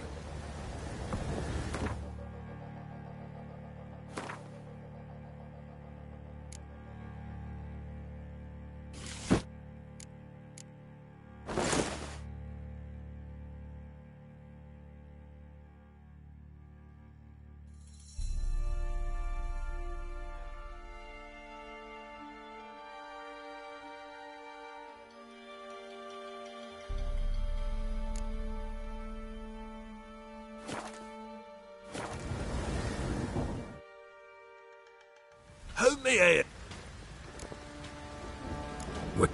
S14: How may I...
S1: What?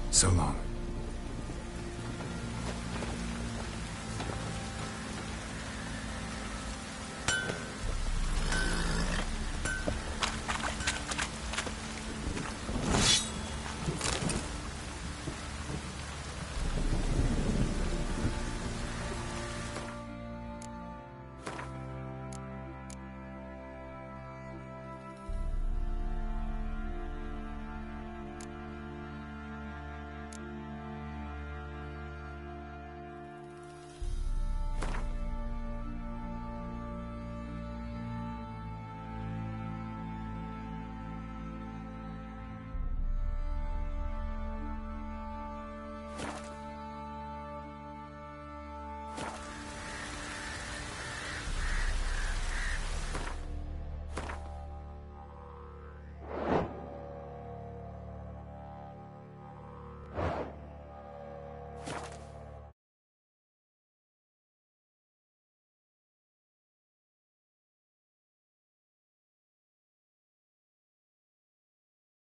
S1: So long.